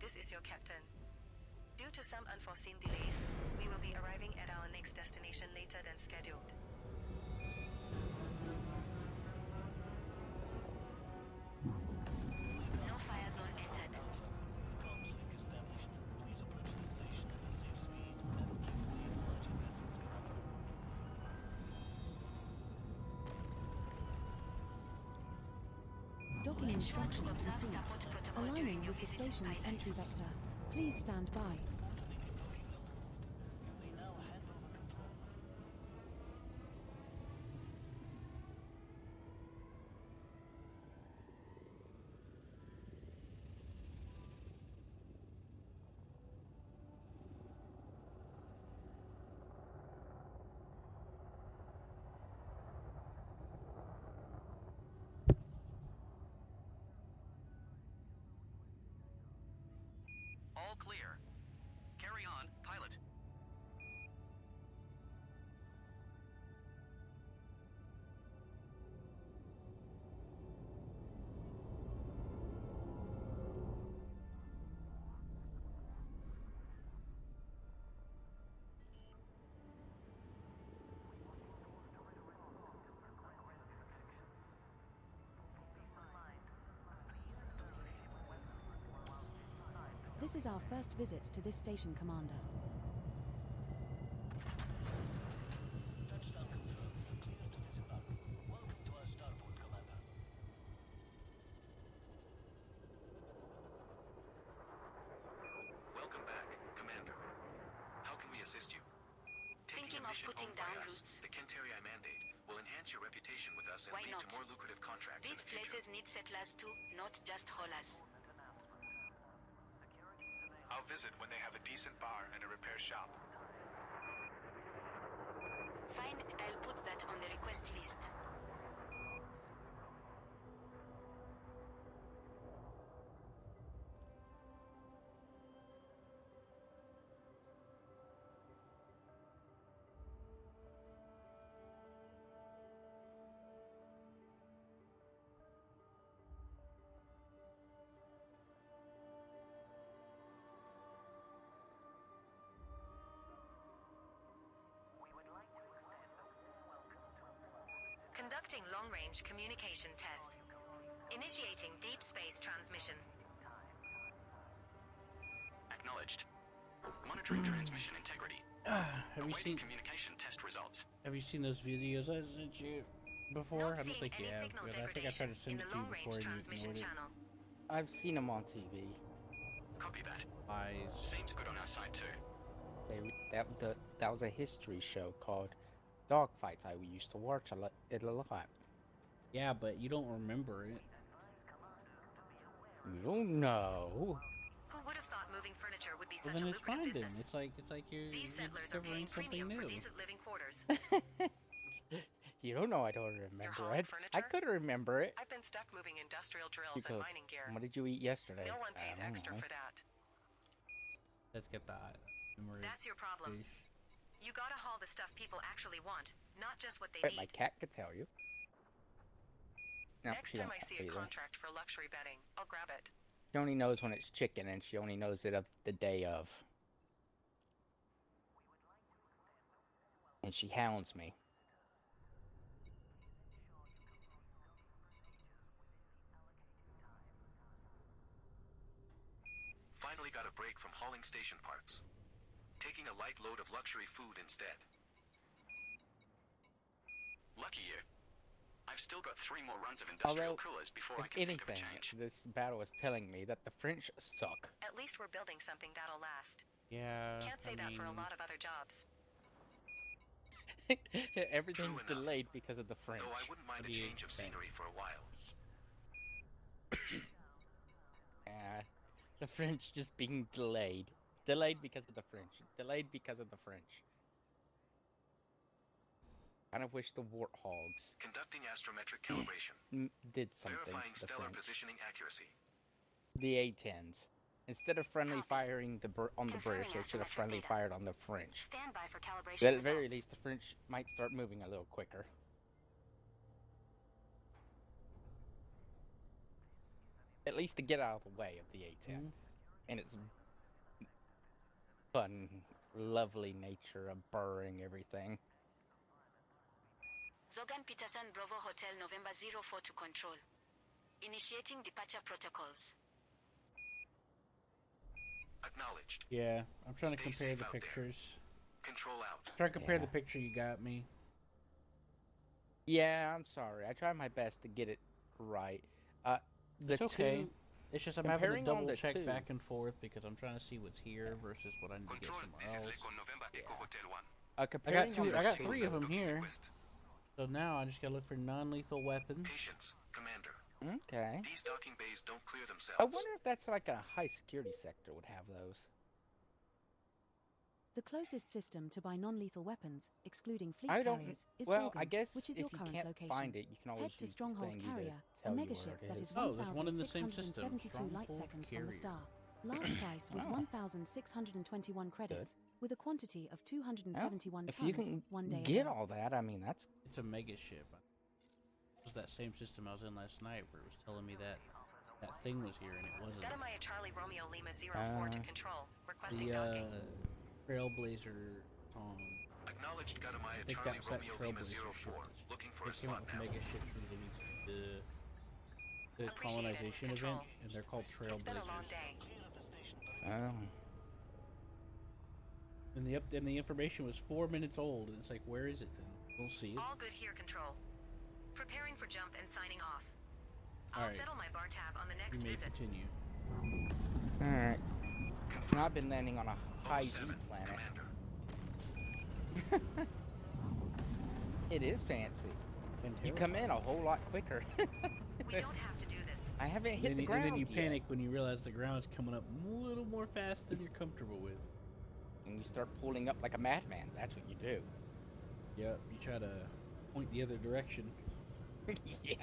This is your captain. Due to some unforeseen delays, we will be arriving at our next destination later than scheduled. No fire zone entered. Docking instructions received. Aligning with the station's entry vector. Please stand by. All clear. Carry on, pilot. This is our first visit to this station, Commander. Welcome back, Commander. How can we assist you? Taking Thinking a of mission putting owned by down us, roots. the Kenteria Mandate, will enhance your reputation with us and Why lead not? to more lucrative contracts These in the future. places need settlers too, not just haulers. I'll visit when they have a decent bar and a repair shop. Fine, I'll put that on the request list. Conducting long-range communication test. Initiating deep space transmission. Acknowledged. Monitoring transmission integrity. Have you Awaiting seen communication test results. Have you seen those videos I sent you before? I don't think you have. But I think I tried to send it to you before and you ignored it. I've seen them on TV. Copy that. Lies. Seems good on our side too. That was a history show called Dogfights. I used to watch it a lot. Yeah, but you don't remember it. You don't know. Who would have thought moving furniture would be Well, such then a it's lucrative fine then. business? It's like you're These settlers are discovering paying something premium new. for decent living quarters. You don't know I don't remember it. I could remember it. I've been stuck moving industrial drills and Because, mining gear. what did you eat yesterday? No one pays I don't extra know. for that. Let's get that. That's your problem. You gotta haul the stuff people actually want, not just what they Wait, need. my cat could tell you. No, Next she time don't I see a either. contract for luxury bedding, I'll grab it. She only knows when it's chicken, and she only knows it of the day of. And she hounds me. Finally got a break from hauling station parts. Taking a light load of luxury food instead. Lucky you. I've still got 3 more runs of industrial Although, coolers before if I can think of a anything, change. this battle is telling me that the French suck. At least we're building something that'll last. Yeah. Can't say that for a lot of other jobs. Everything's delayed because of the French. Though I wouldn't mind a change of scenery for a while. The French just being delayed. Delayed because of the French. Delayed because of the French. Kind of wish the warthogs Conducting astrometric calibration. did something Verifying to the stellar French. positioning accuracy. The A-10s. Instead of friendly firing on the British, they should have friendly fired on the French. Stand by for calibration But at the very results. least, the French might start moving a little quicker. At least to get out of the way of the A-10. And its fun, lovely nature of burring everything. Zogan Peterson Bravo Hotel November 04 to control. Initiating departure protocols. Acknowledged. Yeah, I'm trying to Stay compare safe the out there. pictures. Control out. Try to compare the picture you got me. Yeah, I'm sorry. I try my best to get it right. The It's okay. two, It's just I'm having to comparing on double the check two- back and forth because I'm trying to see what's here versus what I need to get somewhere else. comparing on the I got two- 3 of them here. So now I just gotta look for non-lethal weapons. Patience, Commander. Okay. These docking bays don't clear themselves. I wonder if that's like a high security sector would have those. The closest system to buy non-lethal weapons, excluding fleet I don't. carriers, is Well, Gorgon, I guess which is if your you current can't location. find it, you can always Head to use the Stronghold thingy to Carrier, a tell you megaship where it that is. is Oh, there's one in the same system, 1,672 light Stronghold seconds from the Carrier. star. Last price was Oh. 1,621 credits, with a quantity of 271 If you tons, can one day get ago. all that, I mean, that's It's a mega ship. It was that same system I was in last night where it was telling me that that thing was here and it wasn't. Detamaya Charlie Romeo Lima 04 to control. Requesting docking. The Trailblazer Acknowledged I Gatamaya think Charlie that was that Romeo Lima Trailblazer 04. ship. Looking for They a came out slot with now. mega ships released the Appreciate it. colonization Control. event, and they're called It's been a long Trailblazers. day. And the information was 4 minutes old, and it's like, where is it then? We'll see it. All good here, Control. Preparing for jump and signing off. I'll Alright. settle my bar tab on the next You may visit. continue. alright. Now I've been landing on a high Z planet. It is fancy. You come in a whole lot quicker. We don't have to do this. I haven't hit And the then, ground and then you yet. panic when you realize the ground's coming up a little more fast than you're comfortable with. And you start pulling up like a madman. That's what you do. Yep, you try to point the other direction. Yeah.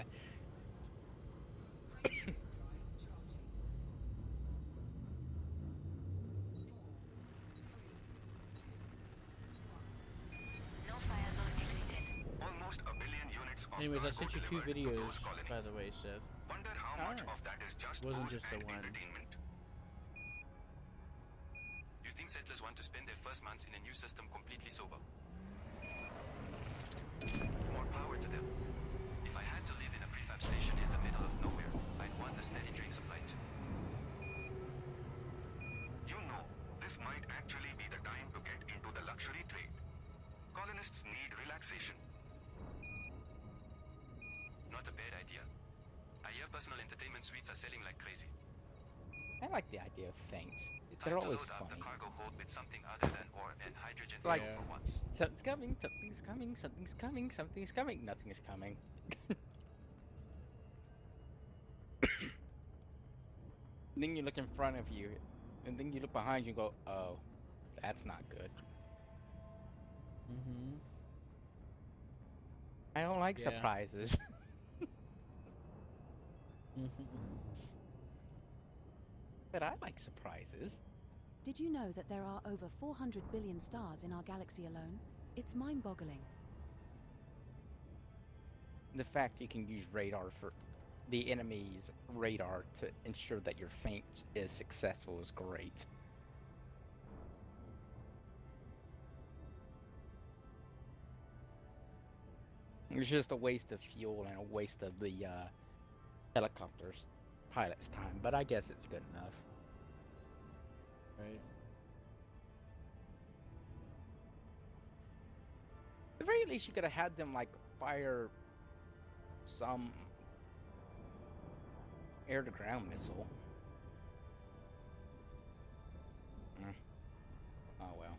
No fire zone exited. Almost a billion units of Anyways, I cargo sent you 2 delivered to videos, those colonies. by the way, Seth. Wonder how much of that is just It wasn't booze just the and one. entertainment. You think settlers want to spend their first months in a new system completely sober? More power to them. If I had to live in a prefab station in the middle of nowhere, I'd want a steady drink supply too. You know, this might actually be the time to get into the luxury trade. Colonists need relaxation. Not a bad idea. I hear personal entertainment suites are selling like crazy. I like the idea of things. Time They're to always load up the funny. cargo hold with something other than ore and hydrogen Like, fuel for once. something's coming, something's coming, something's coming, something's coming, nothing is coming. Then you look in front of you, and then you look behind you and go, oh, that's not good. Mm-hmm. I I don't like Yeah. surprises. But I like surprises. Did you know that there are over 400 billion stars in our galaxy alone? It's mind-boggling. The fact you can use radar for the enemy's radar to ensure that your feint is successful is great. It's just a waste of fuel and a waste of the helicopter's pilot's time, but I guess it's good enough. Right. At the very least, you could have had them like fire some air-to-ground missile. Oh well.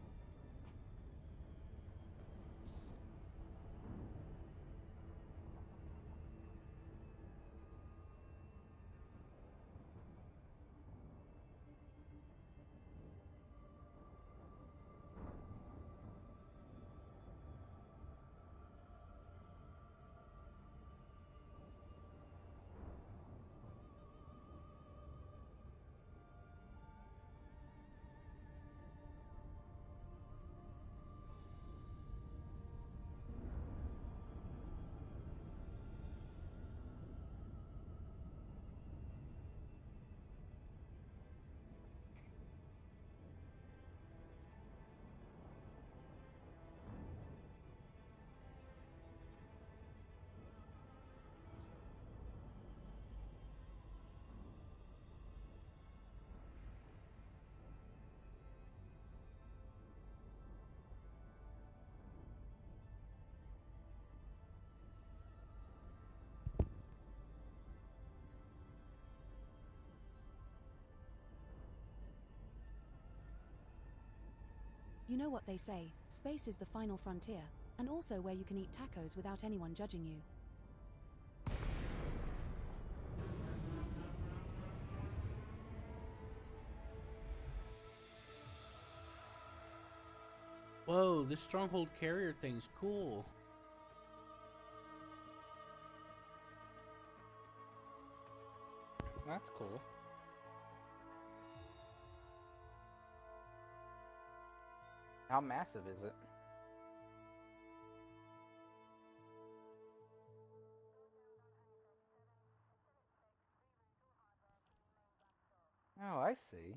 You know what they say, space is the final frontier, and also where you can eat tacos without anyone judging you. Whoa, this stronghold carrier thing's cool. That's cool. How massive is it? Oh, I see.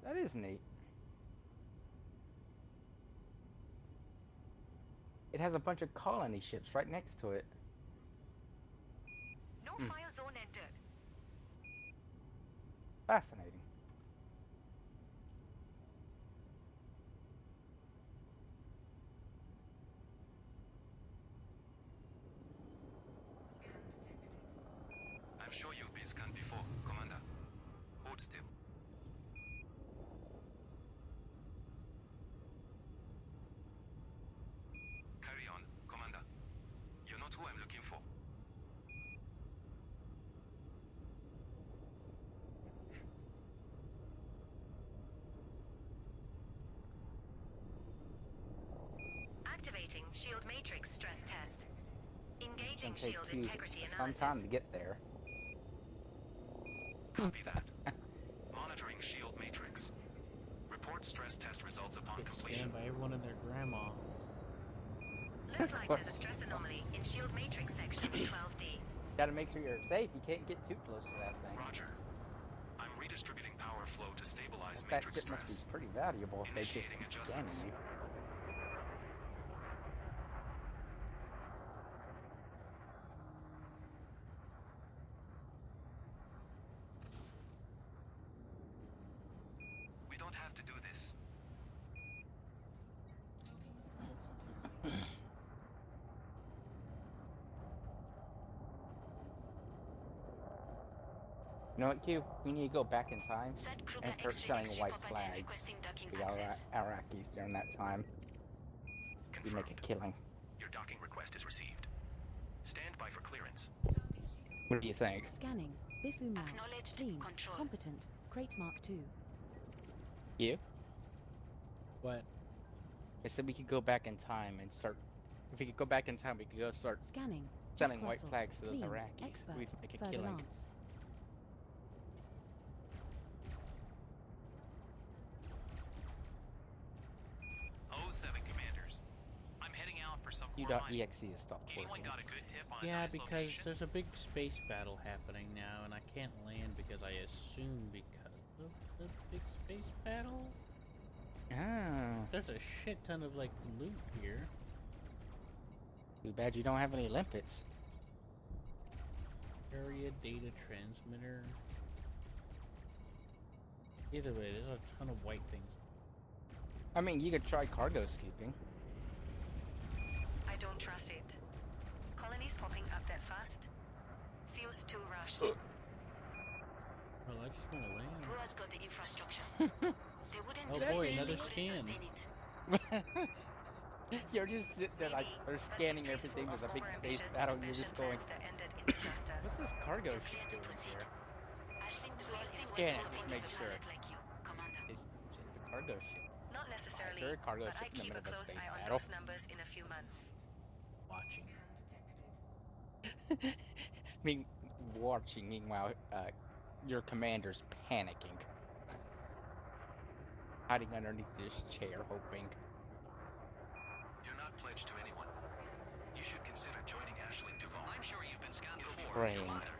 That is neat. It has a bunch of colony ships right next to it. No fire zone entered. Fascinating. I'm sure you've been scanned before, Commander. Hold still. Carry on, Commander. You're not who I'm looking for. Activating shield matrix stress test. Engaging It's gonna shield take you integrity some analysis. time to get there. Copy that. Monitoring shield matrix. Report stress test results upon Get completion. scanned by everyone and their grandma. Looks like there's a stress anomaly in shield matrix section 12D. Gotta make sure you're safe. You can't get too close to that thing. Roger. I'm redistributing power flow to stabilize That matrix ship must be stress. pretty valuable if they just Initiating keep scanning adjustments. you. We don't have to do this. You know what, Q? We need to go back in time Set Kruger and start X-ray showing X-ray white property flags requesting docking to the access. Iraqis during that time. We make a killing. Your docking request is received. Stand by for clearance. What do you think? Scanning. Biff Umlaut. Acknowledged. Clean. Control. Competent. Crate Mark II. You? What? I said we could go back in time and start. If we could go back in time, we could go start Scanning. selling Jack white Russell. flags to those Clean. Iraqis. Expert. We'd make a Further killing. lance. Oh, 7 commanders. I'm heading out for some core mining. U.exe has stopped Anyone working. got a good tip on a Yeah, nice because location? there's a big space battle happening now, and I can't land because I assume because of the big space battle. Ah. There's a shit ton of like loot here. Too bad you don't have any limpets. Area data transmitter. Either way, there's a ton of white things. I mean, you could try cargo scooping. I don't trust it. Colonies popping up that fast? Feels too rushed. Well, I just want to land. Who has got the infrastructure? They wouldn't Oh do boy, this if another they couldn't scan. sustain it. You're just sitting there like, they're scanning everything. There's a big space battle, and you're just going, what's this cargo ship doing here? Scan it, just make sure. It's just the cargo ship. Not necessarily, Sure, cargo but ship I in the keep a middle of a close space eye on battle. those numbers in a few months. Watching. Watching, meanwhile, your commander's panicking. Hiding underneath this chair, hoping. You're not pledged to anyone. You should consider joining Ashling Duval. I'm sure you've been scanned It'll be before. Praying. Your mother.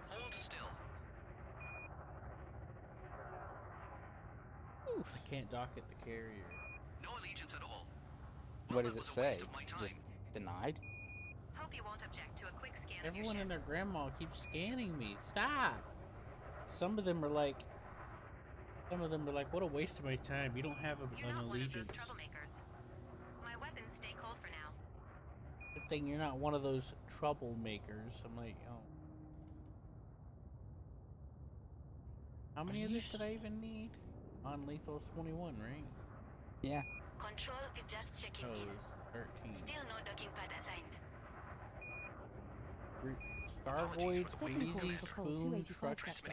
Hold still. I can't dock at the carrier. No allegiance at all. What does that it was a say? waste of my time. Just denied? Hope you won't object to a quick scan Everyone of your and ship. their grandma keeps scanning me. Stop! Some of them are like, what a waste of my time. You don't have You're an not one of those allegiance. troublemakers. My weapons stay cold for now. Good thing you're not one of those troublemakers. I'm like, oh. How many of this did I even need? Non-lethal's 21, right? Yeah. Control, just checking Oh, in. it was 13. Still no docking pad assigned. Stargoids, Setting course Breezy, for Coal Spoon, 285 Truck sector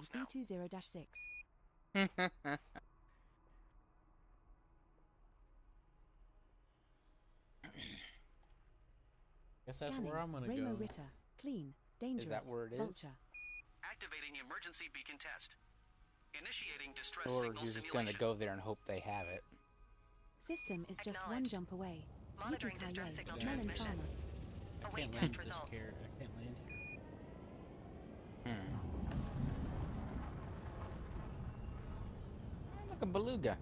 Stop. JX-T B20-6. Guess that's Scanning. where I'm gonna Ramo go. Ritter. Clean. Dangerous. where it is? Vulture. Activating emergency beacon test. Initiating distress Or signal you're just gonna simulation. go there and hope they have it. System is just one Acknowledged. jump away. Monitoring Yippee distress ki-yay. signal Melon transmission. Farmer. I Await can't test land this results. carrot. I can't land here. Oh, look, a beluga.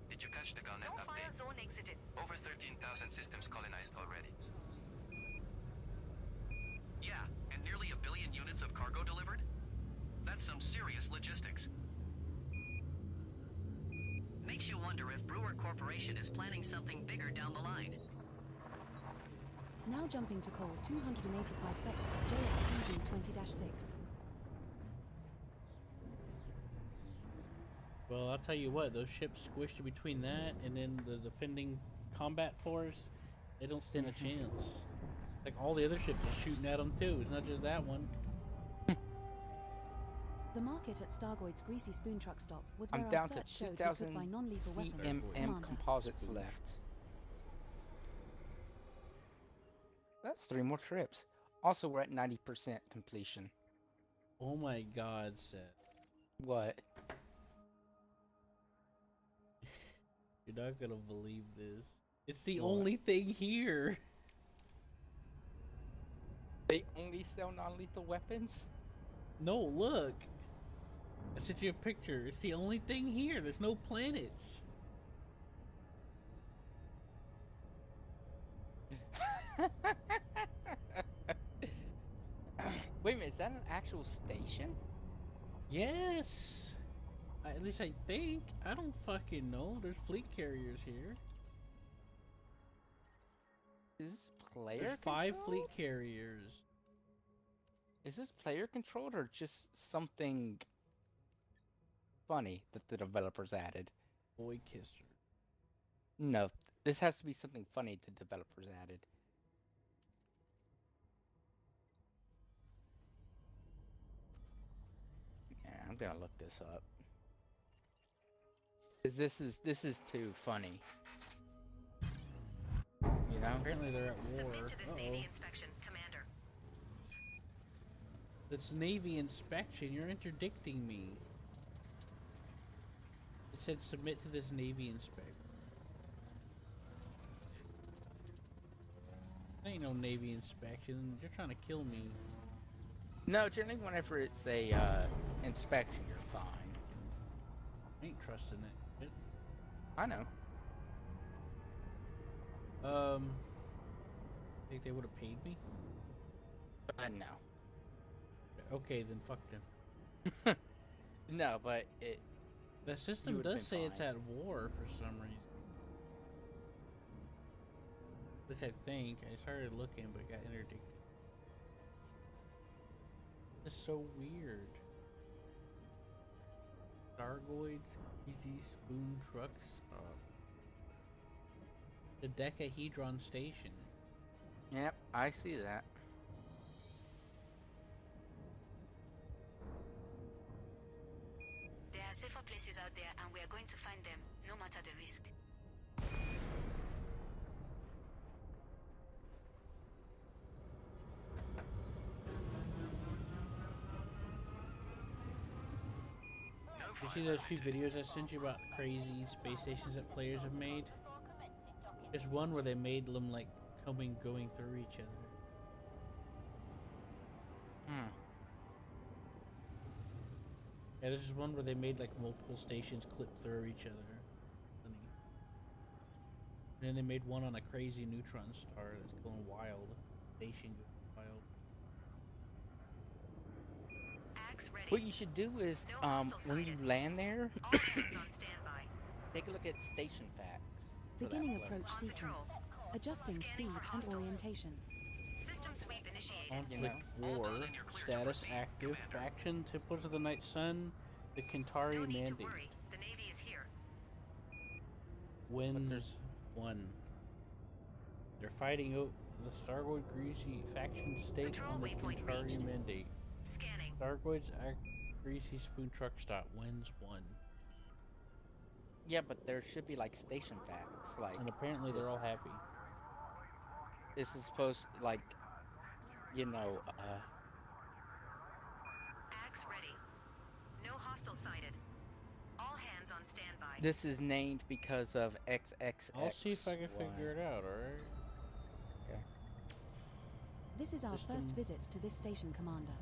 Did you catch the gun No and fire update? zone exited. Over 13,000 systems colonized already. Yeah, and nearly 1 billion units of cargo delivered? That's some serious logistics. Makes you wonder if Brewer Corporation is planning something bigger down the line. Now jumping to Coal 285 sector JX-EV 20-6. Well, I'll tell you what, those ships squished between that and then the defending combat force, they don't stand a chance. Like, all the other ships are shooting at them too, it's not just that one. The market at Stargoid's Greasy Spoon Truck Stop was where I'm our down to search showed we 2,000 could buy non-lethal weapons. CMM Commander. composites left. That's 3 more trips. Also, we're at 90% completion. Oh my god, Seth. What? You're not gonna believe this. It's the What? only thing here. They only sell non-lethal weapons? No, look. I sent you a picture. It's the only thing here. There's no planets. Wait a minute, is that an actual station? Yes. At least I think. I don't fucking know. There's fleet carriers here. Is this player There's 5 controlled? fleet carriers. Is this player controlled or just something funny that the developers added. Boy kisser. No, this has to be something funny the developers added. Yeah, I'm gonna look this up. 'Cause this is too funny. You know? Apparently they're at war. Submit to this Navy Uh-oh. inspection, Commander. It's Navy inspection. You're interdicting me. It said submit to this Navy inspection. Ain't no Navy inspection. You're trying to kill me. No, generally whenever it's a inspection, you're fine. I ain't trusting it. I know. Think they would have paid me? No. Okay, then fuck them. No, but it. The system does say it's at war for some reason. At least I think. I started looking, but got interdicted. It's so weird. Stargoids, easy spoon trucks. The Decahedron Station. Yep, I see that. There are safer places out there, and we are going to find them, no matter the risk. You see those few videos I sent you about crazy space stations that players have made? There's one where they made them like going through each other. Yeah, this is one where they made like multiple stations clip through each other. Funny. And then they made one on a crazy neutron star that's going wild. Station going wild. What you should do is, when you land there, take a look at station facts. Beginning approach sequence. Adjusting speed and orientation. System sweep initiated. Conflict war. Status active. Faction Templars of the Night Sun. The Kentari Mandate. The Navy is here. Wins 1. They're fighting out the Stargoid Greasy faction state on the Kentari Mandate. Scanning. Stargoid's Greasy Spoon Truck Stop wins 1. Yeah, but there should be like station facts, like. And apparently they're all happy. This is supposed to, like, you know, Axe ready. No hostile sighted. All hands on standby. This is named because of XXX. I'll see if I can figure it out, alright? Okay. This is our first visit to this station, Commander.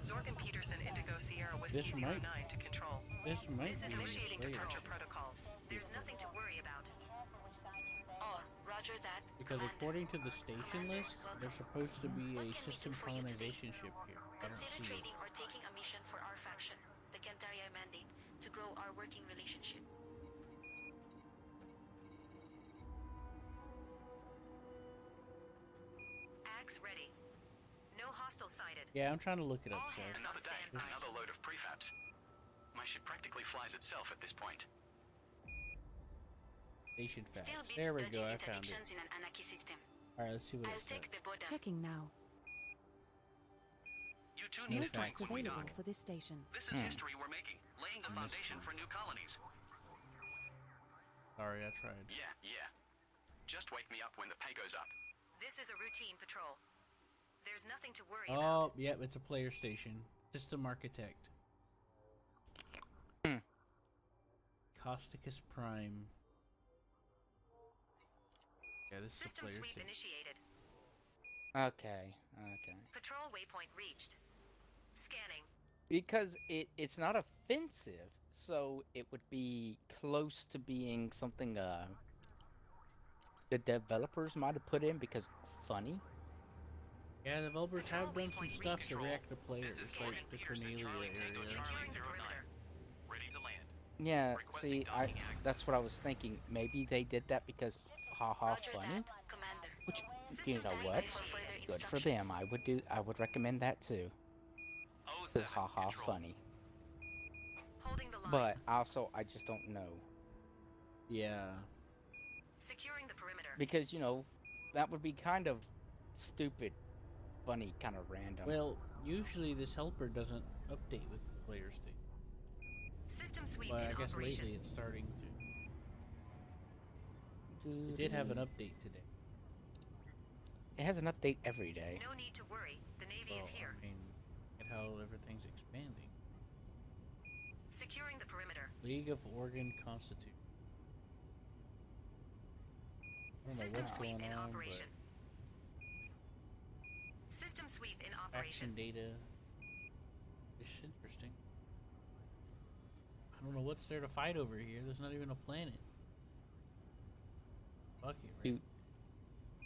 Zorgan Peterson, Indigo Sierra Whiskey 09 to control. This might This is be initiating great. departure protocols. There's nothing to worry about. Oh, roger that. Because according to the station list, there's supposed to be a system colonization ship here. I don't Consider see it. trading or taking a mission for our faction, the Kentaria Mandate, to grow our working relationship. Axe ready. No hostile sighted. Yeah, I'm trying to look it up, so. Another day, another load of prefabs. My ship practically flies itself at this point. Station facts. Still beats There we dodging go, I found it. interdictions in an Anarchy system. Alright, let's see what I'll it says. take the border. Checking now. You two No need a drink facts when we available dock. for this station. This is history we're making, laying the foundation for new colonies. Sorry, I tried. Yeah. Just wake me up when the pay goes up. This is a routine patrol. There's nothing to worry about. Oh, yep, it's a player station. System Architect. Causticus Prime. Yeah, this is a System player sweep station. initiated. Okay. Patrol waypoint reached. Scanning. Because it's not offensive, so it would be close to being something the developers might have put in because funny. Yeah, developers have done some stuff to react to players, like the Cornelia area. Securing the perimeter. Ready to land. Yeah, see, that's what I was thinking. Maybe they did that because haha funny. Which, you know what? Good for them. I would recommend that too. It's haha funny. Holding the line. But also, I just don't know. Yeah. Securing the perimeter. Because, you know, that would be kind of stupid, funny, kind of random. Well, usually this helper doesn't update with the player state. System sweep But in I guess operation. lately it's starting to. It did have an update today. It has an update every day. No need to worry. The Navy is here. I mean, look at how everything's expanding. Securing the perimeter. League of Oregon Constitute. I don't know System what's sweep going in on, operation. System sweep in but operation. action data. It's interesting. I don't know what's there to fight over here. There's not even a planet. Fuck it,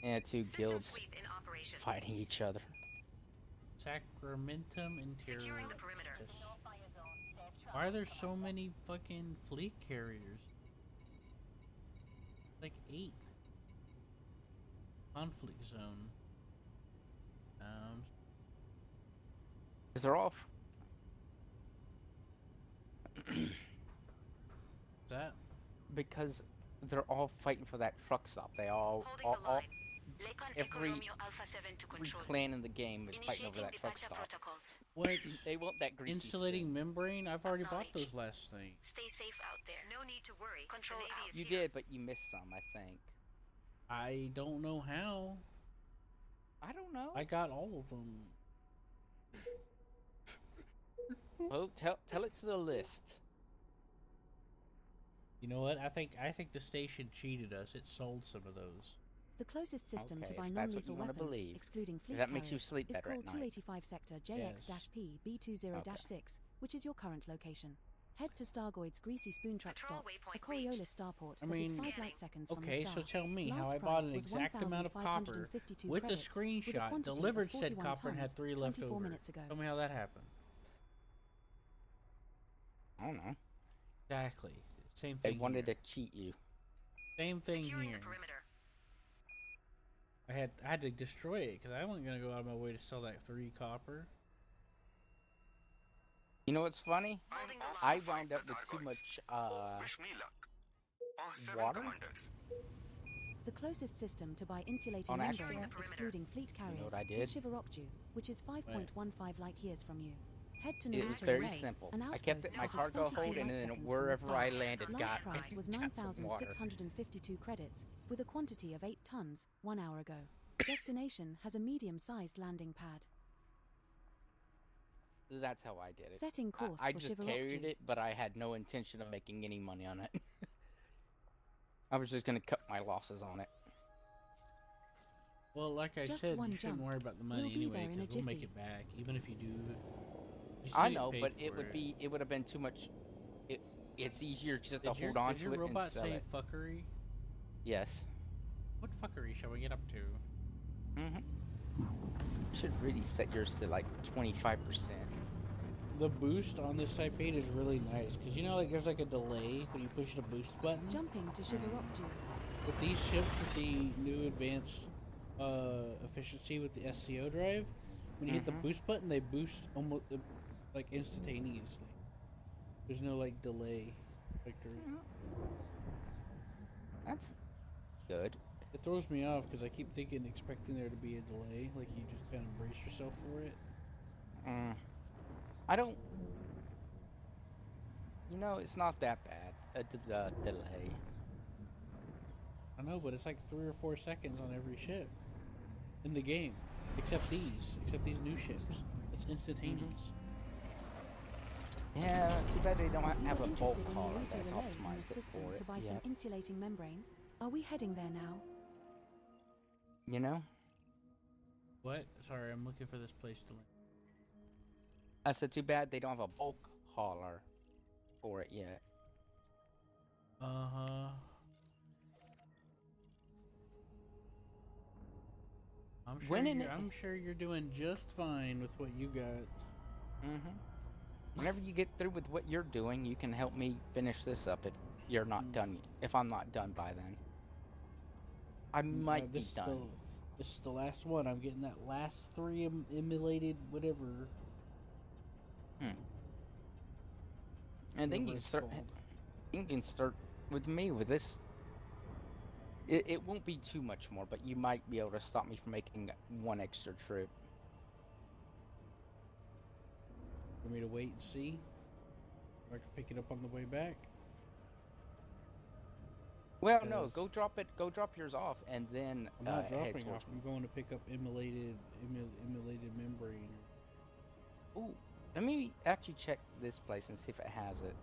right? Two System guilds sweep in operation. fighting each other. Sacramentum Interior. Securing the perimeter. Why are there so many fucking fleet carriers? Like 8. Conflict zone. Because they're all. That? Because they're all fighting for that truck stop. They all every clan in the game is fighting over that truck stop. What? They want that greasy Insulating spoon. membrane? I've already bought those last night. Stay safe out there. No need to worry. Control out. You did, but you missed some, I think. I don't know how. I don't know. I got all of them. Well, tell it to the list. You know what? I think the station cheated us. It sold some of those. The closest system Okay, to buy if that's what non-lethal you wanna weapons, believe. excluding fleet That makes you carriers, sleep is better at called night. 285 Sector JX-P B20-6, which is your current location. Head to Stargoid's Greasy Spoon Truck Stop, a Coriolis starport I that is mean, 5 light seconds from the okay, star. so tell me how Last I bought an price was exact amount of copper 1,552 with the credits, with a screenshot, quantity of delivered said 41 copper, and had tons, 3 left 24 over. minutes ago. Tell me how that happened. I don't know. Exactly. Same They thing wanted here. to cheat you. Same thing Securing here. the perimeter. I had to destroy it because I wasn't gonna go out of my way to sell that 3 copper. You know what's funny? Holding the line. I wound up with too much Wish me luck. All 7 water? commanders. The closest system to buy insulating On membrane, accident? excluding fleet You know carriers, what I is did? Shivarokju, which is 5.15 light years from you. Head to It was Naruto very Way, simple. an I kept it outpost in my that is cargo 42 hold, and light then seconds from the wherever star. I landed, Last got price was got some water. 9,652 credits, with a quantity of 8 tons, 1 hour ago. Destination has a medium-sized landing pad. That's how I did it. Setting course I for just Shivarokju. carried it, but I had no intention of making any money on it. I was just gonna cut my losses on it. Well, like I Just said, one you shouldn't jump. worry about the We'll money be anyway, there in a because we'll make jiffy. it back, even if you do. You still I get know, paid but for it would have been too much. It's easier just to hold on did to your it and robot sell say it. fuckery? Yes. What fuckery shall we get up to? Mhm. You should really set yours to like 25%. The boost on this Type 8 is really nice, because you know, like there's like a delay when you push the boost button. Jumping to Shivarokju. With these ships with the new advanced efficiency with the SCO drive, when you hit the boost button, they boost almost like instantaneously. There's no like delay. That's good. It throws me off because I keep expecting there to be a delay. Like you just kind of brace yourself for it. I don't. You know, it's not that bad. The delay. I know, but it's like 3 or 4 seconds on every ship in the game, except these new ships. It's instantaneous. Yeah, too bad they don't have a bulk Interested in hauler Naruto that's Relay in optimized the it system for to it. buy some Yeah. insulating membrane? Are we heading there now? You know? What? Sorry, I'm looking for this place to land. I said too bad they don't have a bulk hauler for it yet. Uh-huh. I'm sure you're doing just fine with what you got. Whenever you get through with what you're doing, you can help me finish this up if you're not done. If I'm not done by then, I might be done. This is the last one. I'm getting that last 3 emulated whatever. And then Whatever you it's start. called. You can start with me with this. It won't be too much more, but you might be able to stop me from making one extra trip. For me to wait and see? Or I can pick it up on the way back? Well, no, Yes. go drop it. Go drop yours off, and then I'm not head dropping towards off. me. I'm going to pick up immolated membrane. Ooh, let me actually check this place and see if it has it.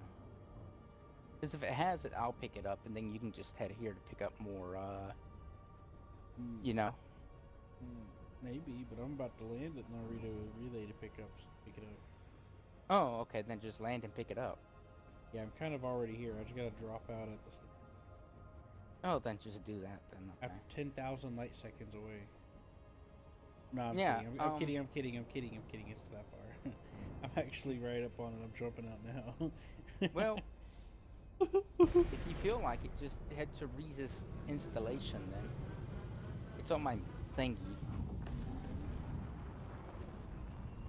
Because if it has it, I'll pick it up, and then you can just head here to pick up more. You know. Maybe, but I'm about to land at Narita Relay to pick it up. Oh, okay. Then just land and pick it up. Yeah, I'm kind of already here. I just gotta drop out at the station. Oh, then just do that then. Okay. I'm 10,000 light seconds away. No, I'm Yeah, kidding. I'm kidding. It's that far. I'm actually right up on it. I'm jumping out now. Well, if you feel like it, just head to Reese's installation then. It's on my thingy.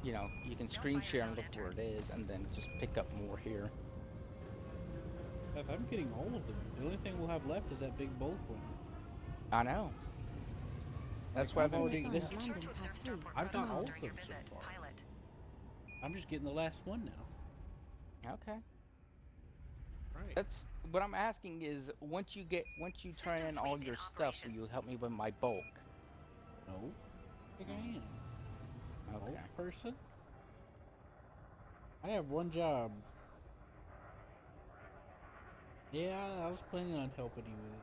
You know, you can screen share and look where it is, and then just pick up more here. I'm getting all of them. The only thing we'll have left is that big bulk one. I know. That's why I've already. I've got all of them so far. I'm just getting the last one now. Okay. Right. That's what I'm asking is once you turn in all your stuff, will you help me with my bulk? No, I think I am. Okay. Bulk person. I have one job. Yeah, I was planning on helping you with it.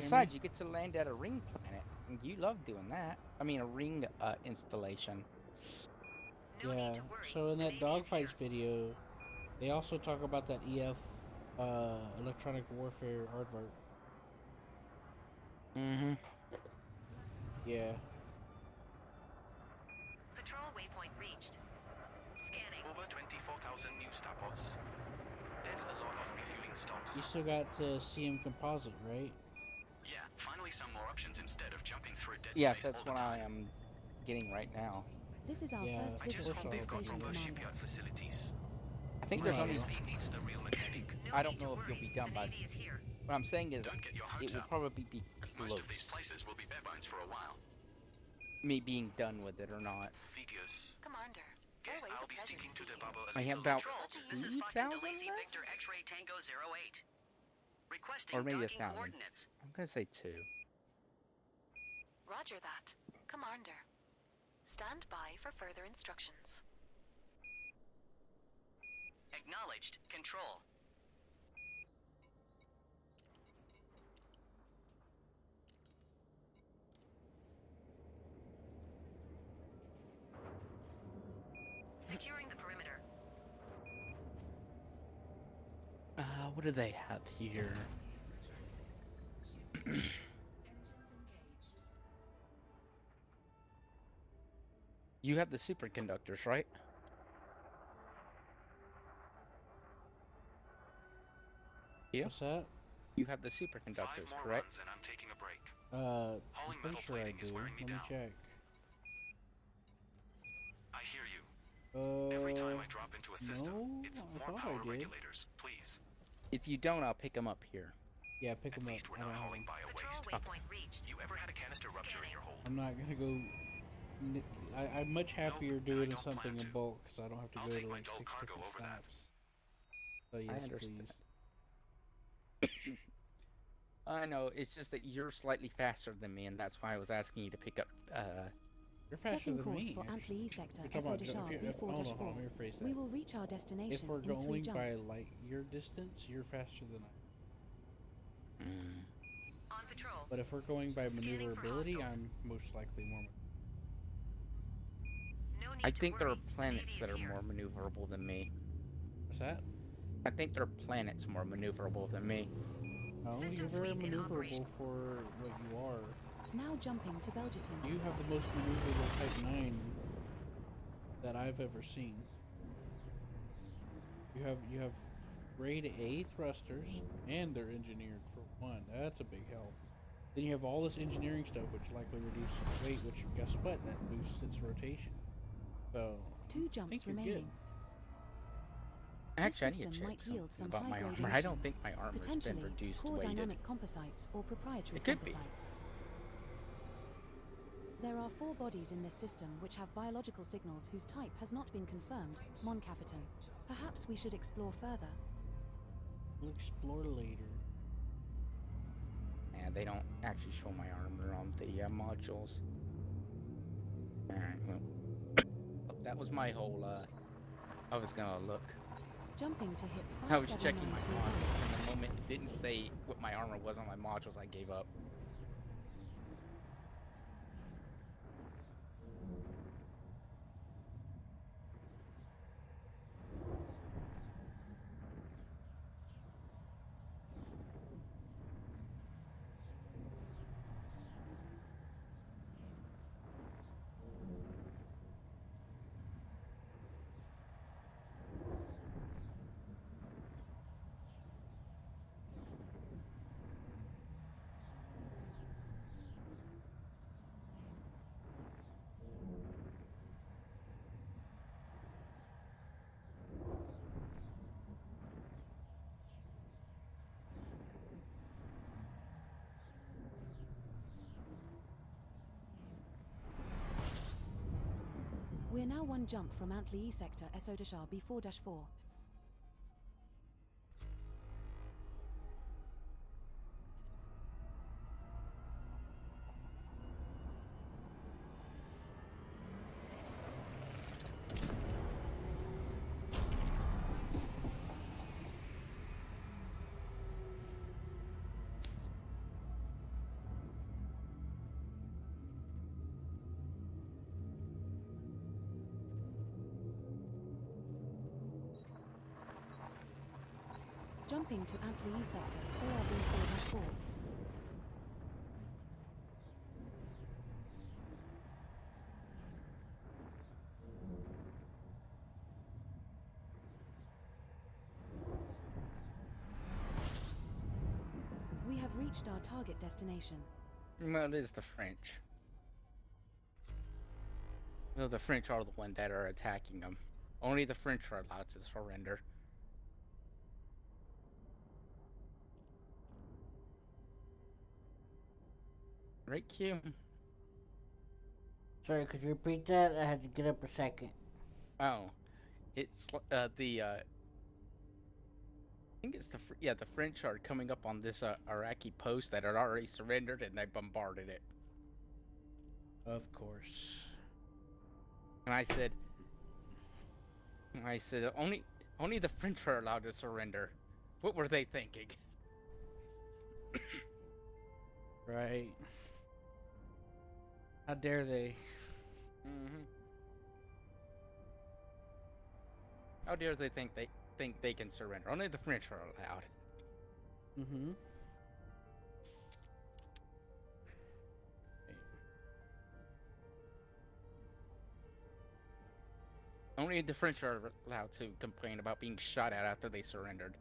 Besides, you get to land at a ring planet, and you love doing that. I mean, a ring installation. Yeah. So in that dogfights video, they also talk about that EF, electronic warfare aardvark. Mm-hmm. Yeah. Patrol waypoint reached. Scanning. Over 24,000 new starports. That's a lot of refueling stops. You still got CM Composite, right? Yeah, finally some more options instead of jumping through dead Yes, space that's all the what time. I am getting right now. This is our first I visit just to hope the they've got station, proper Commander. shipyard facilities. I think there's only. ASP needs a real mechanic. I don't know if you'll be done by. What I'm saying is, Don't get your it hopes will up. probably be close. Most of these places will be bare bones for a while. Me being done with it or not. Figures. Commander, Guess I'll be sticking to the bubble a I have little about longer. This is 2,000 Falcon DeLacy left? Victor X-Ray Tango 08. Requesting Or maybe docking 1,000. coordinates. I'm gonna say 2. Roger that. Commander. Stand by for further instructions. Acknowledged. Control. Securing the perimeter. What do they have here? You have the superconductors, right? You? What's that? You have the superconductors, 5 more correct? runs and I'm taking a break. I'm Hauling pretty metal sure I plating is do. wearing me Let me down. check. I hear you. Every time I drop into a system, no, it's I more thought I power did. regulators, please. If you don't, I'll pick them up here. Yeah, pick them At up. least we're I not don't have hauling them. by a Patrol waste. waypoint reached. You ever had a canister rupture in your hold? I'm not gonna go. I'm much happier doing something in bulk because I don't have to I'll go take to my like dull 6 cargo different over that. stops. So yes, understand. please. I know, it's just that you're slightly faster than me, and that's why I was asking you to pick up, You're faster Setting than course me. for actually. Antli E sector, You're talking about SO if you- hold on, let me rephrase We that. will reach our destination If we're in 3 going by jumps. light year distance, you're faster than I. On patrol. But if we're going by Scanning for maneuverability, hostiles. I'm most likely more. No need I to think there are worry. planets Navy that is are here. more maneuverable than me. What's that? I think there are planets more maneuverable than me. No, System you're very sweep in maneuverable operation. for what you are. Now jumping to Belgium. You have the most maneuverable Type 9 that I've ever seen. You have grade A thrusters, and they're engineered for one. That's a big help. Then you have all this engineering stuff, which likely reduces weight, which guess what? That boosts its rotation. So 2 I jumps think you're remaining. good. Actually, I This need to system check might yield something some about my high-grade armor. I don't emissions, think my armor's been potentially reduced core weighted. dynamic composites or proprietary It could be. composites. There are 4 bodies in this system which have biological signals whose type has not been confirmed, Mon Capitan. Perhaps we should explore further. We'll explore later. Yeah, they don't actually show my armor on the modules. Alright, well. That was my whole, I was gonna look. Jumping to hit I was checking my 5793. modules, and the moment it didn't say what my armor was on my modules, I gave up. We're now 1 jump from Antli E sector SO-R B4-4. Jumping to Antli E sector SO-R B4-4. We have reached our target destination. Well, it is the French. Well, the French are the ones that are attacking them. Only the French are allowed to surrender. Right, Q? Sorry, could you repeat that? I had to get up a second. Oh, it's I think it's the French are coming up on this Iraqi post that had already surrendered, and they bombarded it. Of course. And I said only the French are allowed to surrender. What were they thinking? Right. How dare they? Mm-hmm. How dare they think they can surrender? Only the French are allowed. Mm-hmm. Only the French are allowed to complain about being shot at after they surrendered.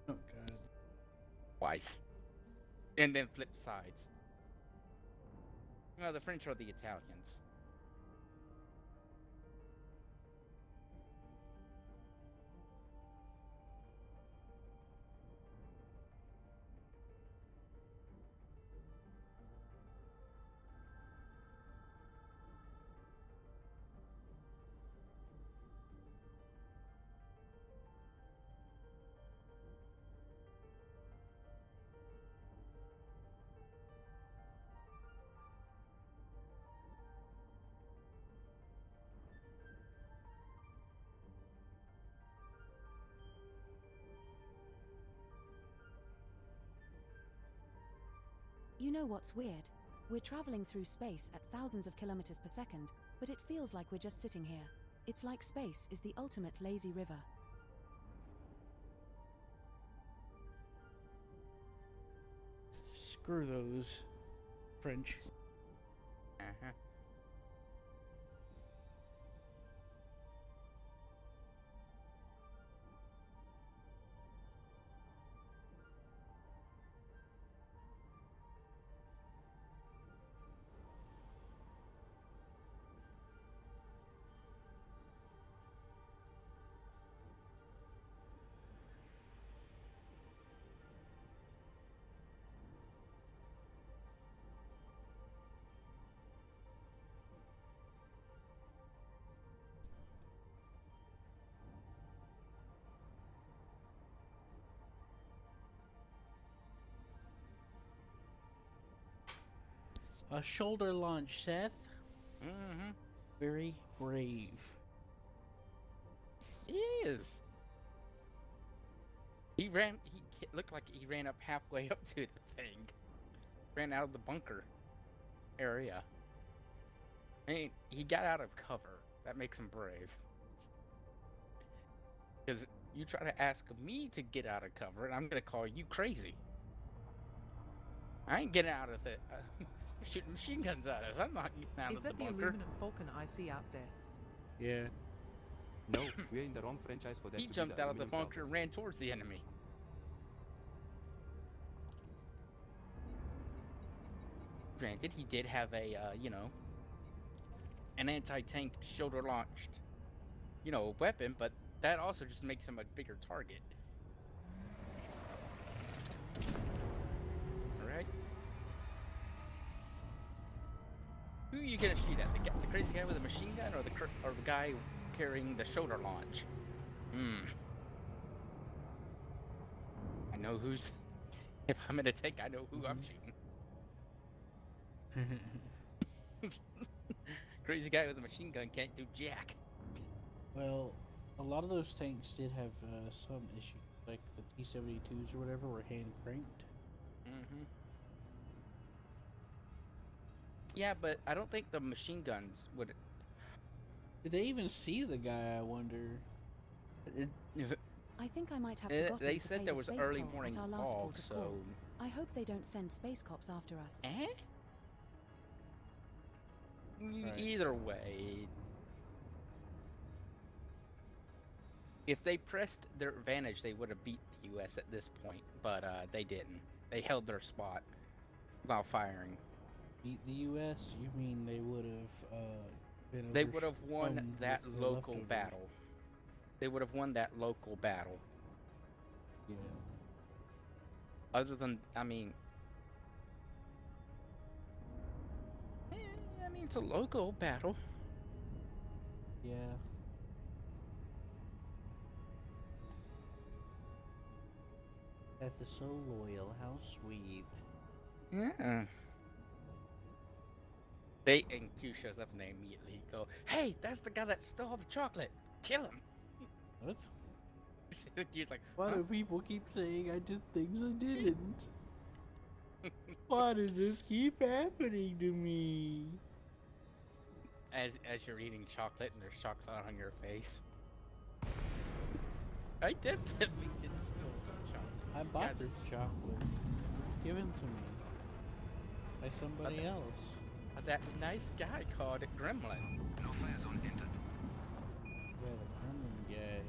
Oh god. Twice. And then flip sides. No, the French are the Italians. You know what's weird? We're traveling through space at thousands of kilometers per second, but it feels like we're just sitting here. It's like space is the ultimate lazy river. Screw those French. Uh-huh. A shoulder launch, Seth. Mm-hmm. Very brave. He is. He looked like he ran up halfway up to the thing. Ran out of the bunker area. I mean, he got out of cover. That makes him brave. Because you try to ask me to get out of cover, and I'm gonna call you crazy. I ain't getting out of it. Shooting machine guns at us. I'm not getting out Is of the that the bunker. Illuminant Falcon I see out there? Yeah. No, we're in the wrong franchise for that. He to jumped be out of the Aluminum bunker and Falcon. ran towards the enemy. Granted, he did have a, an anti-tank shoulder-launched, weapon, but that also just makes him a bigger target. Alright? Who are you gonna shoot at? The crazy guy with a machine gun, or the guy carrying the shoulder launch? I know who's... If I'm in a tank, I know who I'm shooting. Crazy guy with a machine gun can't do jack. Well, a lot of those tanks did have some issues, like the T-72s or whatever were hand cranked. Mm-hmm. Yeah, but I don't think the machine guns would... Did they even see the guy, I wonder? I think I might have forgotten They to said pay there the was space early toll morning at our last fog, port of call. so... I hope they don't send space cops after us. Eh? Either way... If they pressed their advantage, they would have beat the U.S. at this point, but they didn't. They held their spot while firing. Beat the U.S.? You mean they would have been? They would have won overcome that with the local leftovers. battle. They would have won that local battle. Yeah. Other than, I mean, it's a local battle. Yeah. That is so loyal. How sweet. Yeah. And Q shows up and they immediately go, "Hey, that's the guy that stole the chocolate. Kill him." What? Q's like, Why huh? do people keep saying I did things I didn't? Why does this keep happening to me? As you're eating chocolate and there's chocolate on your face. I definitely didn't steal the chocolate. I bought this chocolate. It's given to me by somebody else. That nice guy called it Gremlin. No fire zone entered. Yeah, the Gremlin guy.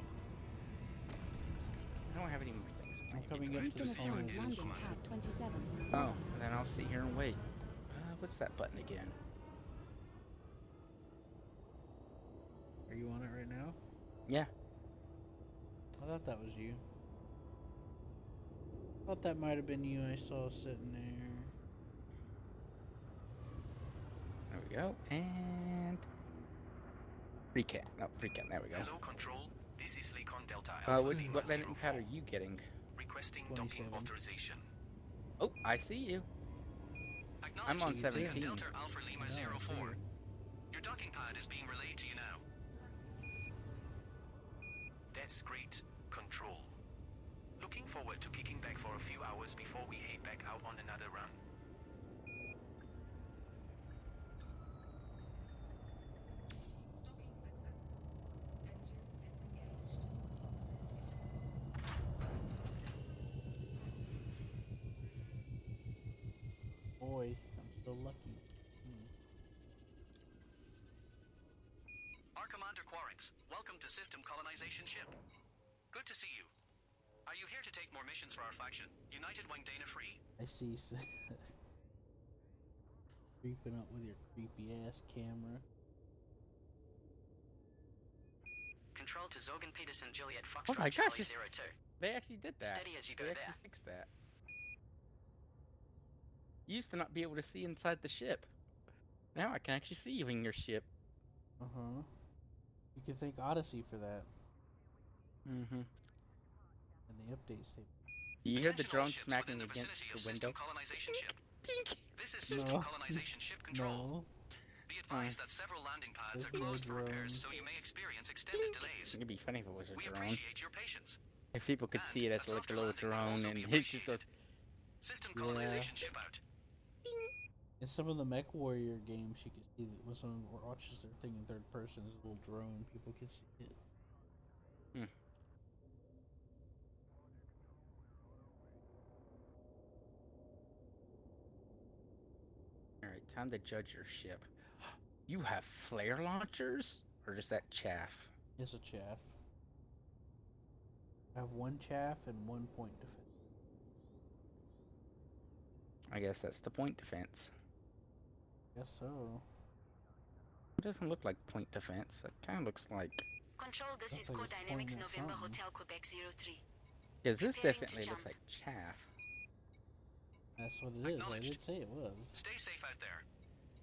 I don't have any more things. I'm coming up You've to been the assigned phone. landing pad 27. Oh, then I'll sit here and wait. What's that button again? Are you on it right now? Yeah. I thought that was you. Thought that might have been you I saw sitting there. There we go. And... Recap. No, recap. There we go. Hello, Control. This is Lakon Delta Alpha What Lima landing pad 04. are you getting? Requesting 27. docking authorization. Oh, I see you. I'm on 17. Delta Alpha Lima No, 04. Your docking pad is being relayed to you now. That's great, Control. Looking forward to kicking back for a few hours before we head back out on another run. Boy, I'm still lucky. Our Commander Quaritz, welcome to System Colonization Ship. Good to see you. Are you here to take more missions for our faction, United Wing Dana Free? I see. Creeping up with your creepy ass camera. Control to Zogan Peterson Juliet Oh Foxtrot my gosh, Charlie 02. they actually did that. Steady as you go They there. actually fixed that. You used to not be able to see inside the ship. Now I can actually see you in your ship. Uh-huh. You can thank Odyssey for that. Mm-hmm. And the update statement. Do you hear the Attention all drone ships smacking within the against vicinity the of window? System Colonization Ship. This is system No. colonization ship control. No. Be advised that several landing pads There's are no closed for repairs, drone. so you may experience extended delays. It'd be funny if it was a We drone. appreciate your patience. If people could see it as like a little drone and it just goes. System Yeah. colonization ship out. In some of the Mech Warrior games, you can see that when someone watches their thing in third person, there's a little drone. People can see it. Alright, time to judge your ship. You have flare launchers? Or just that chaff? It's a chaff. I have one chaff and 1 point defense. I guess that's the point defense. Guess so. It doesn't look like point defense. It kind of looks like. Control, this Looks is like Code it's Dynamics pointing at November something. Hotel Quebec 03. Because this Preparing to definitely looks jump. like chaff. That's what it is. I did say it was. Stay safe out there.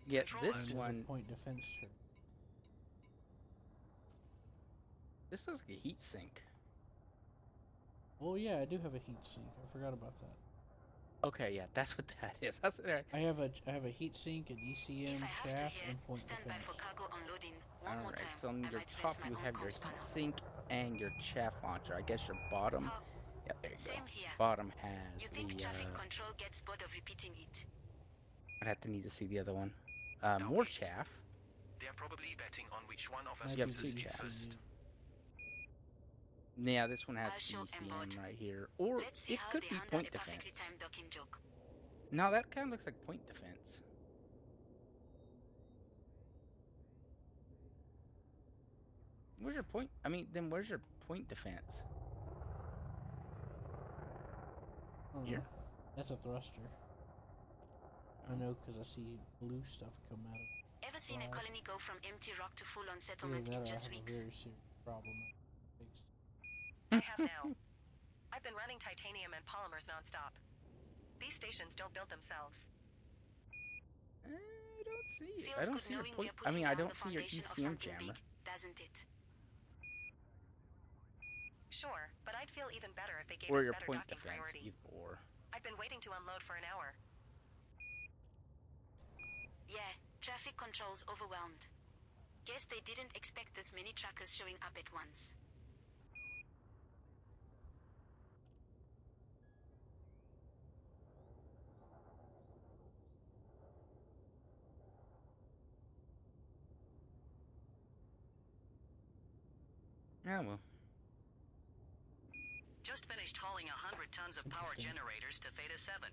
Yet Control this left. There's a one. point defense turret. This looks like a heat sink. Oh yeah, I do have a heat sink. I forgot about that. Okay, yeah, that's what that is. That's right. I have a heat sink, an ECM, If I have to chaff, hit, and point stand by defense. for cargo unloading. One more Alright, time. so on I your might top fence my you own have your comms heat panel. sink and your chaff launcher. I guess your bottom. How- Yep, there you go. Same here. Bottom has You think the. traffic control gets bored of repeating it? I'd have to need to see the other one. Don't More wait. chaff. They are probably betting on which one of us Might You have be loses two easy chaff. for first. you. Yeah, this one has I'll show ECM Embod. right here. Or Let's see it how could they be handle point a perfectly defense. timed docking joke. No, that kind of looks like point defense. Where's your point? I mean, then where's your point defense? Here? That's a thruster. I know because I see blue stuff come out of it. Ever seen a Wow. colony go from empty rock to full-on Either settlement that in or I just have a weeks? very serious problem. Fixed. I have now. I've been running titanium and polymers nonstop. These stations don't build themselves. I don't see it. Feels I don't good see your knowing point. we're I putting mean, I down don't the see your foundation of ECM something jammer. big, doesn't it? Sure, but I'd feel even better if they gave Or us your better point docking defense, priority. either or. I've been waiting to unload for an hour. Yeah, traffic control's overwhelmed. Guess they didn't expect this many truckers showing up at once. Yeah, well. Just finished hauling 100 tons of power generators to Theta 7.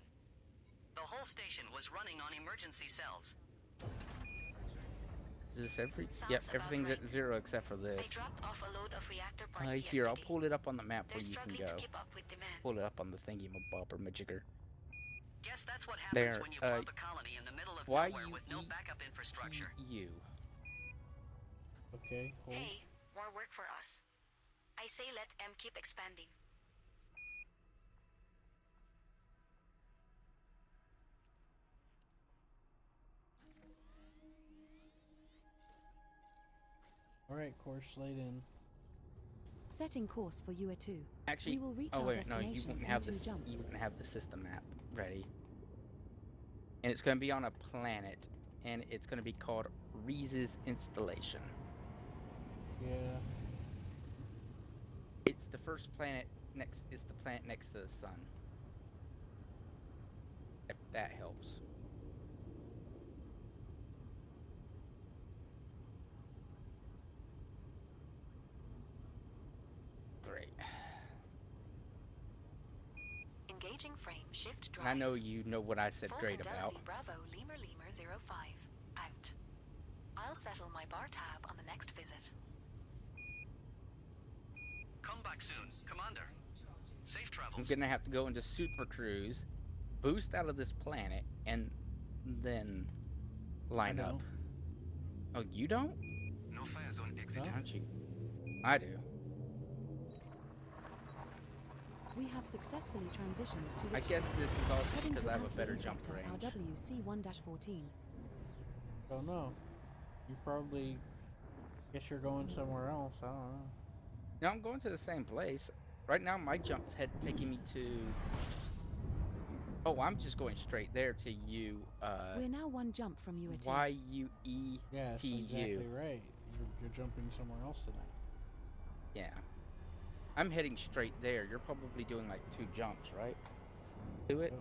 The whole station was running on emergency cells. Is this every? Sounds Yep, about everything's at right. 0 except for this. I dropped off a load of reactor parts Here, I'll yesterday. pull it up on the map They're where you can struggling go. to keep up with demand. Pull it up on the thingy bobber majigger. Guess that's what happens There, when you plop a colony in the middle of why nowhere you with no eat backup infrastructure. You. Okay, hold. Hey, more work for us. I say let M keep expanding. Alright, course laid in. Setting course for UA 2. Actually, We will reach oh our wait, no, destination you wouldn't in have 2 this. jumps. You wouldn't have the system map ready. And it's going to be on a planet, and it's going to be called Reese's Installation. Yeah. It's the first planet next. It's the planet next to the sun. If that helps. Great. Engaging frame, shift drive. And I know you know what I said Full great Delta about. Z Bravo, Lemur 05. Out. I'll settle my bar tab on the next visit. Come back soon, Commander. Safe I'm travels. gonna have to go into super cruise, boost out of this planet, and then line I up. don't. Oh, you don't? No fire zone exit. No? Don't you? I do. We have successfully transitioned to I Richmond. guess this is also Heading because to I have a Alpha better E jump sector, range. RWC1-14. Don't know. You probably guess you're going somewhere else. I don't know. No, I'm going to the same place. Right now, my jump's taking me to Oh, I'm just going straight there to you. We're now one jump from you at YUETU. Yes, exactly right. You're jumping somewhere else tonight. Yeah. I'm heading straight there. You're probably doing like 2 jumps, right? Do it?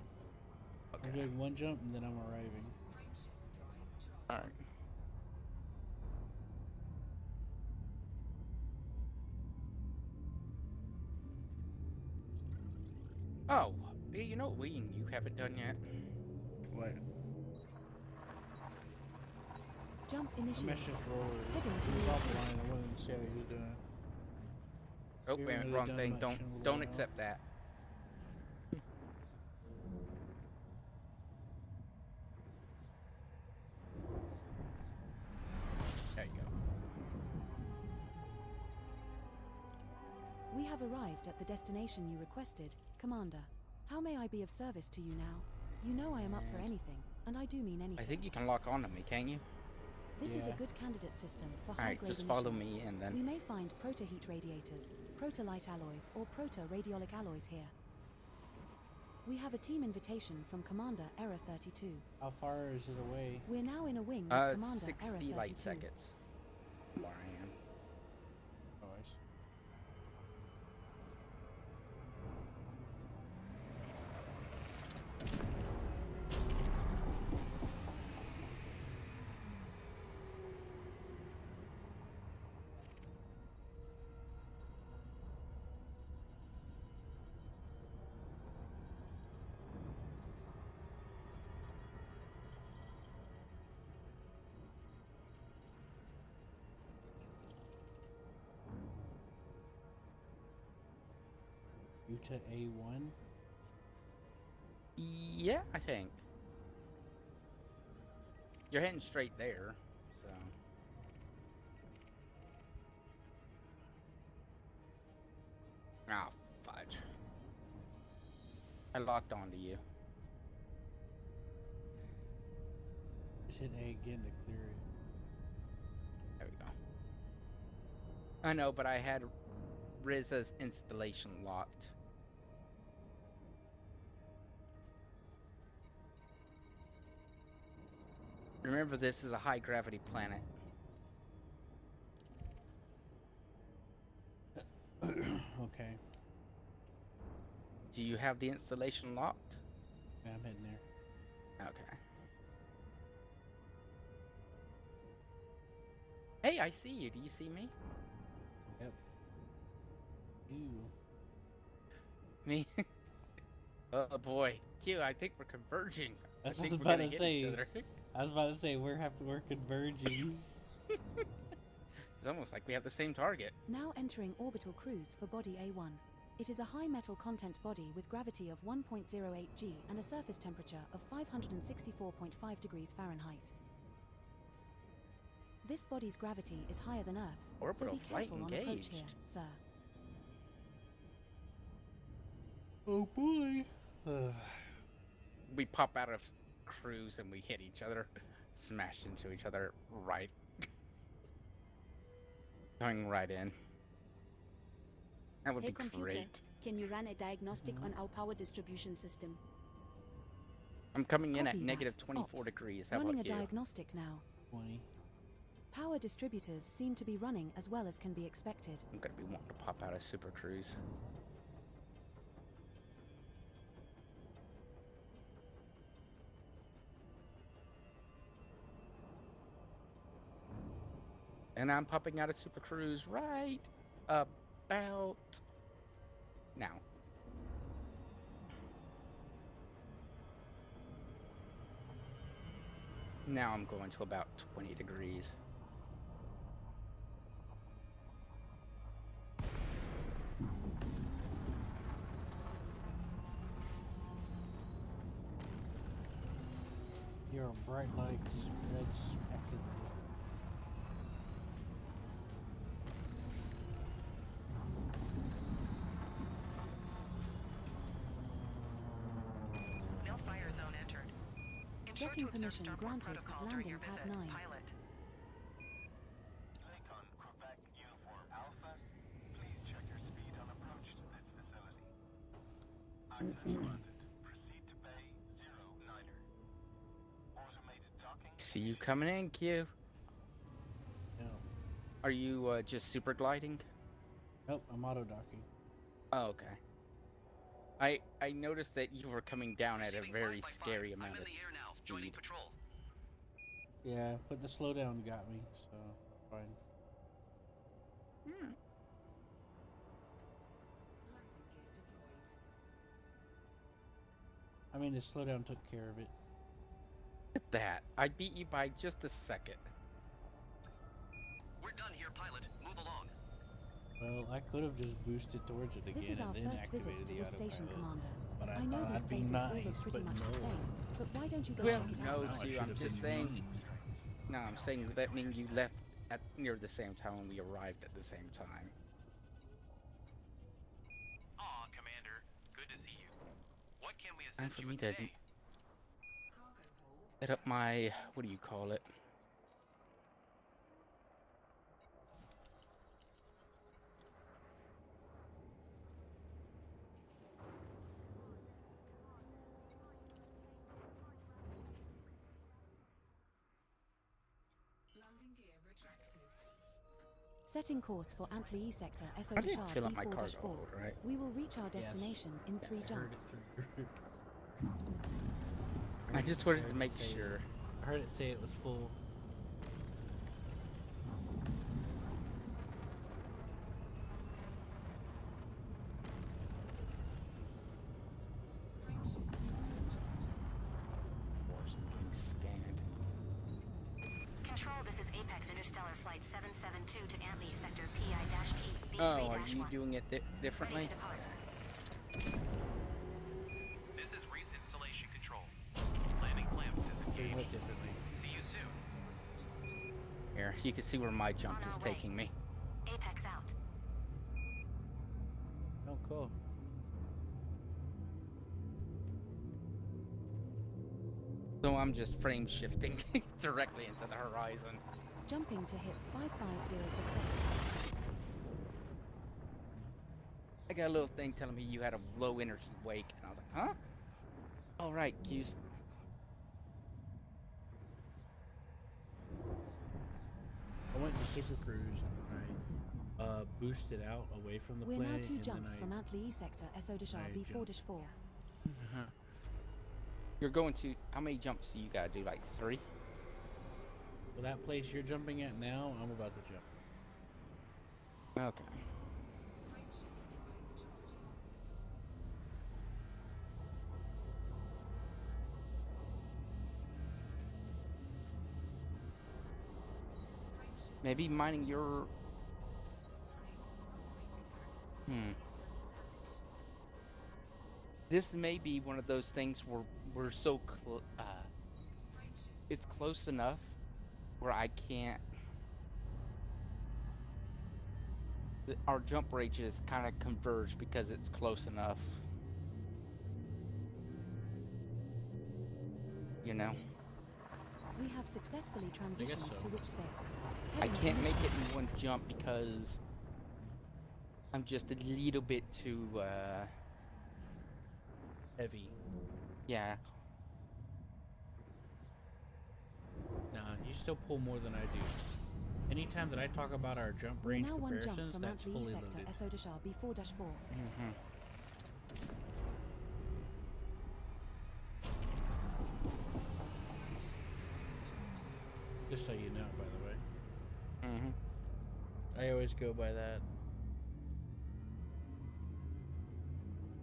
Okay. I'm doing 1 jump and then I'm arriving. Alright. Oh, you know what you haven't done yet? What? Jump I initiated. messaged Rory. Heading He to was your offline. I wanted to see how he was doing. Oh, We wait, haven't really wrong done thing. much in a little Don't while. accept that. There you go. We have arrived at the destination you requested, Commander. How may I be of service to you now? You know I am up for anything, and I do mean anything. I think you can lock onto me, can you? This is a good candidate system for Alright, high-grade just emissions. follow me in then. We may find proto-heat radiators, proto-light alloys, or proto-radiolic alloys here. We have a team invitation from Commander Error 32. How far is it away? We're now in a wing with Commander 60 Error 32. light seconds. Where I am. Oh, I see. You to A1? Yeah, I think. You're heading straight there, so. Ah, fudge. I locked onto you. Just hit A again to clear it. There we go. I know, but I had Rizza's installation locked. Remember, this is a high gravity planet. Okay. Do you have the installation locked? Yeah, I'm heading there. Okay. Hey, I see you. Do you see me? Yep. Ew. Me? Oh boy. Q, I think we're converging. That's I what I think was we're about gonna to hit say. each other. I was about to say we're converging. It's almost like we have the same target. Now entering orbital cruise for body A1. It is a high metal content body with gravity of 1.08 g and a surface temperature of 564.5 degrees Fahrenheit. This body's gravity is higher than Earth's, so Orbital be flight careful on approach engaged. here, sir. Oh boy. We pop out of cruise and we hit each other, smash into each other right. Going right in. That would Hey be computer, great. can you run a diagnostic on our power distribution system? I'm coming in at Copy negative that. 24 Ops. degrees. How Running about a you? diagnostic now. 20. Power distributors seem to be running as well as can be expected. I'm gonna be wanting to pop out of Super Cruise. And I'm popping out of Super Cruise right about now. Now I'm going to about 20 degrees. Your bright light spreads spectacularly. No fire zone entered. Ensure Docking to observe permission starport granted protocol at during landing your pad visit. 9. Pilot. Lincoln, Quebec Uniform Alpha, please check your speed on approach to this facility. Access granted. Proceed to bay see you coming in, Q. Yeah. Are you just super gliding? Nope, I'm auto docking. Oh, okay. I noticed that you were coming down at a very scary amount of speed. Yeah, but the slowdown got me, so fine. Hmm. Landing gear deployed. I mean, the slowdown took care of it. Look at that. I beat you by just a second. We're done here, pilot. Move along. Well, I could have just boosted towards it again This is our and then first visit activated to the this station, autopilot. Commander. But I know these I'd be places all nice, look pretty but much no. the same, but why don't you go Well, check it no, out? Q. I'm just saying. No, I'm saying that means you left at near the same time when we arrived at the same time. Aw, Commander. Good to see you. What can we Time assist for you me with to today? set up my, what do you call it? Landing gear retracted. Setting course for Antli sector, SO I did Deshar fill up my B4-4. cargo hold, right? We will reach our destination in 3 I heard it jumps. through. I just wanted to make sure. I heard it say it was full. Course, I'm getting scanned. Control, this is Apex Interstellar Flight 772 to Antli Sector PI-T B3-1. Oh, are you doing it differently? Ready to depart. This is Reese Installation Control. Landing clamps Doing disengaged. it differently. See you soon. Here, you can see where my jump On is our way. taking me. Apex out. Oh, cool. So I'm just frame shifting directly into the horizon. Jumping to hit 55068. I got a little thing telling me you had a low energy wake, and I was like, huh? All right, Q's. I went to Super Cruise and I boosted out away from the We're plane. now 2 and jumps then from Antli sector, SO Deshar I B4-4. You're going to, how many jumps do you gotta do? Like 3? Well, that place you're jumping at now, I'm about to jump. Okay. Maybe mining your... This may be one of those things where we're so it's close enough where I can't... Our jump ranges kind of converge because it's close enough. You know? We have successfully transitioned so. to which space? I Heading to can't make mission. it in one jump because I'm just a little bit too, Heavy. yeah. Nah, you still pull more than I do. Anytime that I talk about our jump We're range now 1 jump comparisons, from that's Antli fully sector, loaded. SO Deshar B4-4. Just so you know, by the way. I always go by that.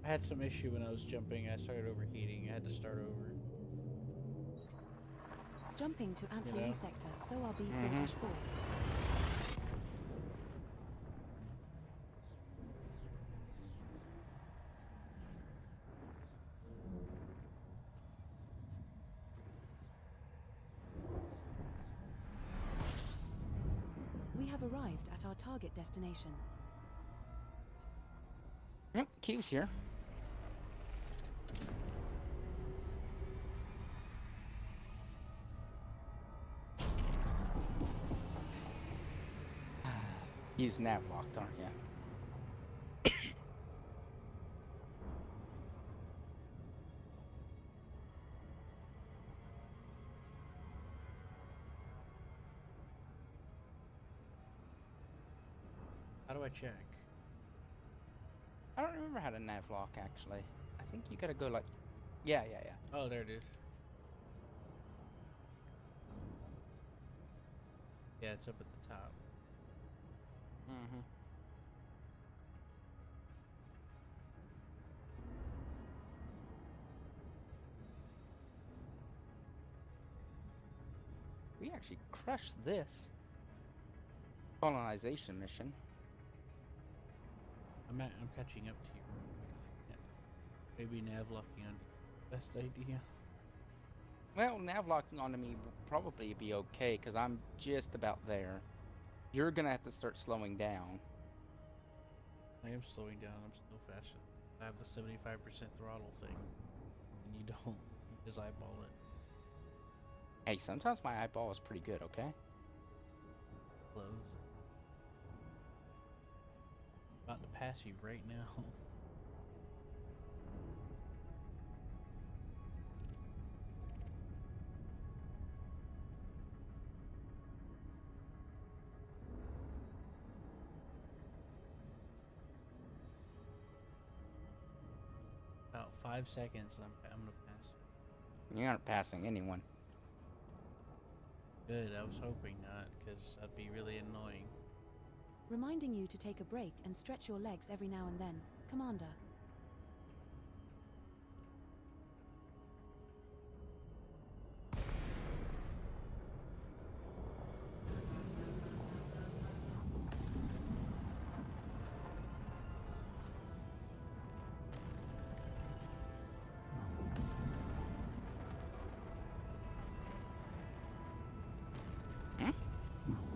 I had some issue when I was jumping. I started overheating. I had to start over. Jumping to Antli You know? sector, so I'll be 4-4. We have arrived at our target destination. Yep, Q's here. He's nav locked, aren't you? do I check? I don't remember how to navlock actually. I think you gotta go like, yeah. Oh, there it is. Yeah, it's up at the top. Mm-hmm. We actually crushed this colonization mission. I'm catching up to you. Yeah. Maybe navlocking on the best idea. Well, navlocking onto me will probably be okay because I'm just about there. You're gonna have to start slowing down. I am slowing down. I'm still faster. I have the 75% throttle thing, and you don't. You just eyeball it. Hey, sometimes my eyeball is pretty good, okay? Close. About to pass you right now. About 5 seconds, and I'm gonna pass. You aren't passing anyone. Good. I was hoping not, because that'd be really annoying. Reminding you to take a break and stretch your legs every now and then, Commander.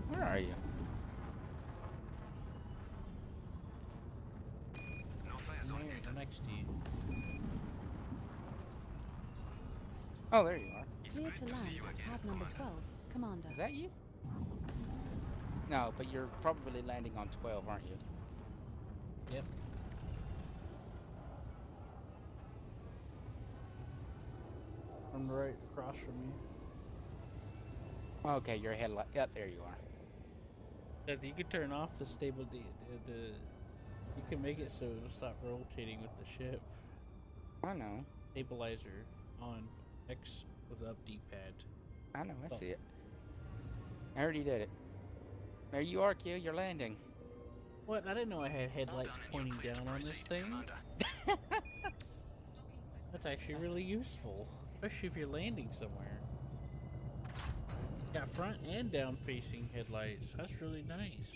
Where are you? No fires on I'm next to you. Oh, there you are. Clear to land at pad number 12, Commander. Is that you? No, but you're probably landing on 12, aren't you? Yep. I'm right across from you. Okay, your headlight. Yep, there you are. You can turn off the stable. You can make it so it'll stop rotating with the ship. I know. Stabilizer on X with up D-pad. I know. I see it. I already did it. There you are, Q. You're landing. What? I didn't know I had headlights pointing down on this thing. That's actually really useful, especially if you're landing somewhere. Got front and down facing headlights. That's really nice.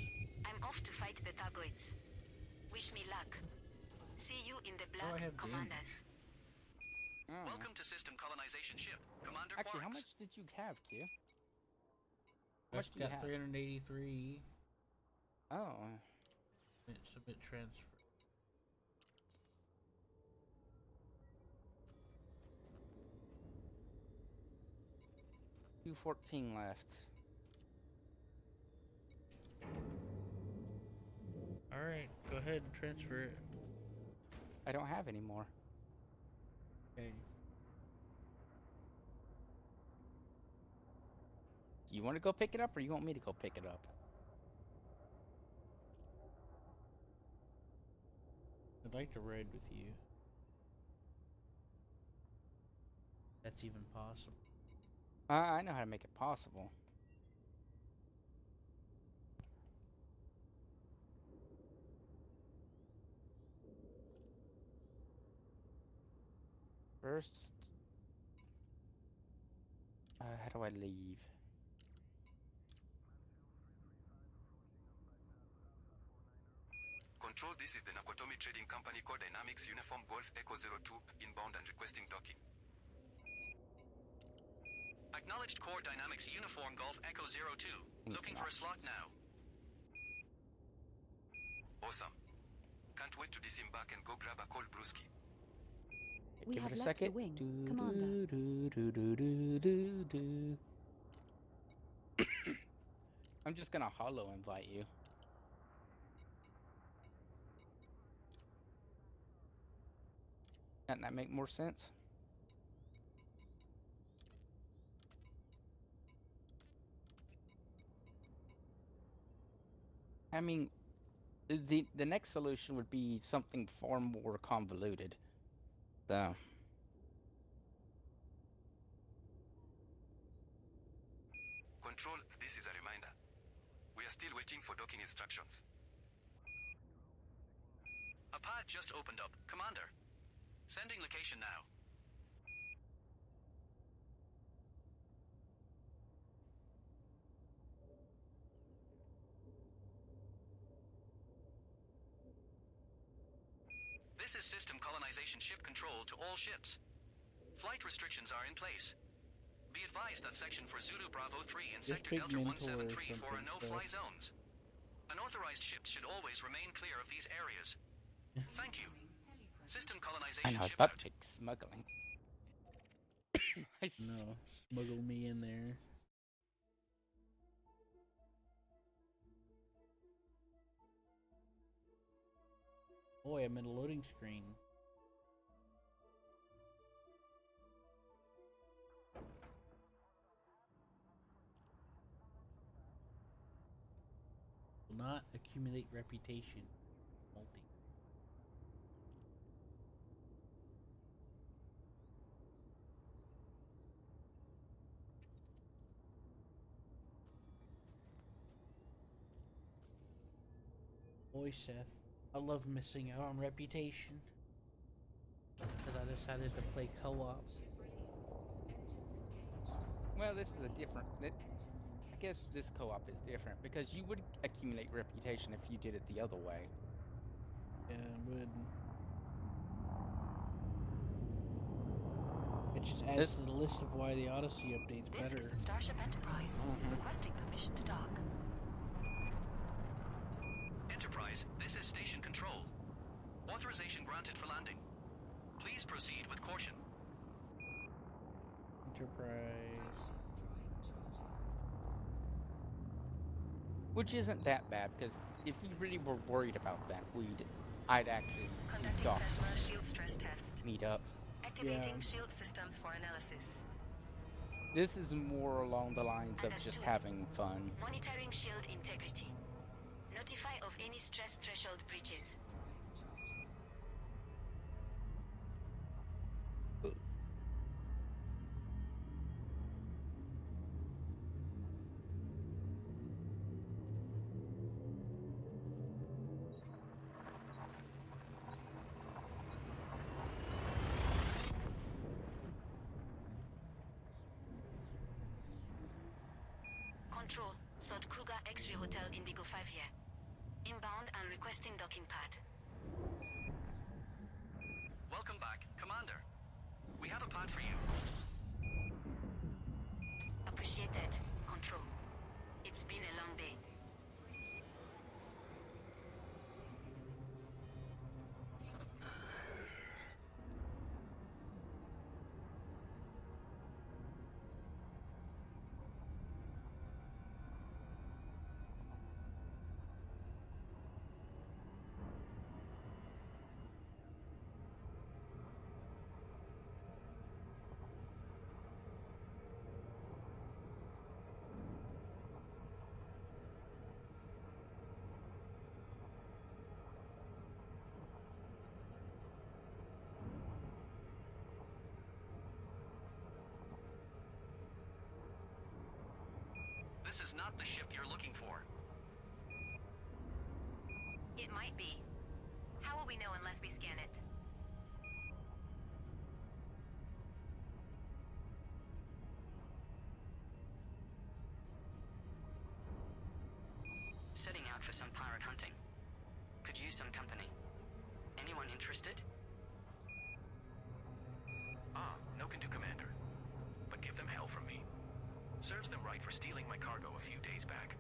I'm off to fight the Thargoids. Wish me luck. See you in the I black, have commanders. Welcome to system colonization ship, Commander Actually, how Quarks. much did you have, Q? How much I've do you got have? 383. Oh. Submit transfer. $214 left. Alright, go ahead and transfer it. I don't have any more. Okay. You want to go pick it up, or you want me to go pick it up? I'd like to ride with you. That's even possible. I know how to make it possible. First, how do I leave? Control, this is the Nakotomi Trading Company Core Dynamics Uniform Golf Echo 02 inbound and requesting docking. Acknowledged Core Dynamics Uniform Golf Echo 02. Looking for a slot now. Awesome. Can't wait to disembark and go grab a cold brewski. We Give have it a left second. the wing, Commander. I'm just gonna hollow invite you. Doesn't that make more sense? I mean, The next solution would be something far more convoluted. So Control, this is a reminder. We are still waiting for docking instructions. A pod just opened up. Commander, sending location now. This is system colonization ship control to all ships. Flight restrictions are in place. Be advised that section for Zulu Bravo 3 and This Sector big Delta mentor or 173 are something, no-fly so- zones. Unauthorized ships should always remain clear of these areas. Thank you. System I colonization know I was ship about out. to take smuggling. No, smuggle me in there. Boy, I'm in a loading screen. Will not accumulate reputation. Multi. Boy, Seth, I love missing out on reputation. Because I decided to play co-op. Well, this is a different. I guess this co-op is different because you would accumulate reputation if you did it the other way. Yeah, it would. It just adds to the list of why the Odyssey update's This better. is the Starship Enterprise, requesting permission to dock. Enterprise, this is station control. Authorization granted for landing. Please proceed with caution. Enterprise. Which isn't that bad because if we really were worried about that, I'd actually Conducting dock, personal shield stress test. meet up. Activating shield systems for analysis. This is more along the lines of just Understood. having fun. Monitoring shield integrity. Notify of any stress threshold breaches. Control, Sod Kruger X-Ray Hotel Indigo 5 here. Inbound and requesting docking pad. Welcome back, Commander. We have a pad for you. Appreciated. Control. It's been a long day. This is not the ship you're looking for. It might be. How will we know unless we scan it? Setting out for some pirate hunting. Could use some company. Anyone interested? Ah, no can do, Commander. But give them hell from me. Serves them right for stealing my cargo a few days back.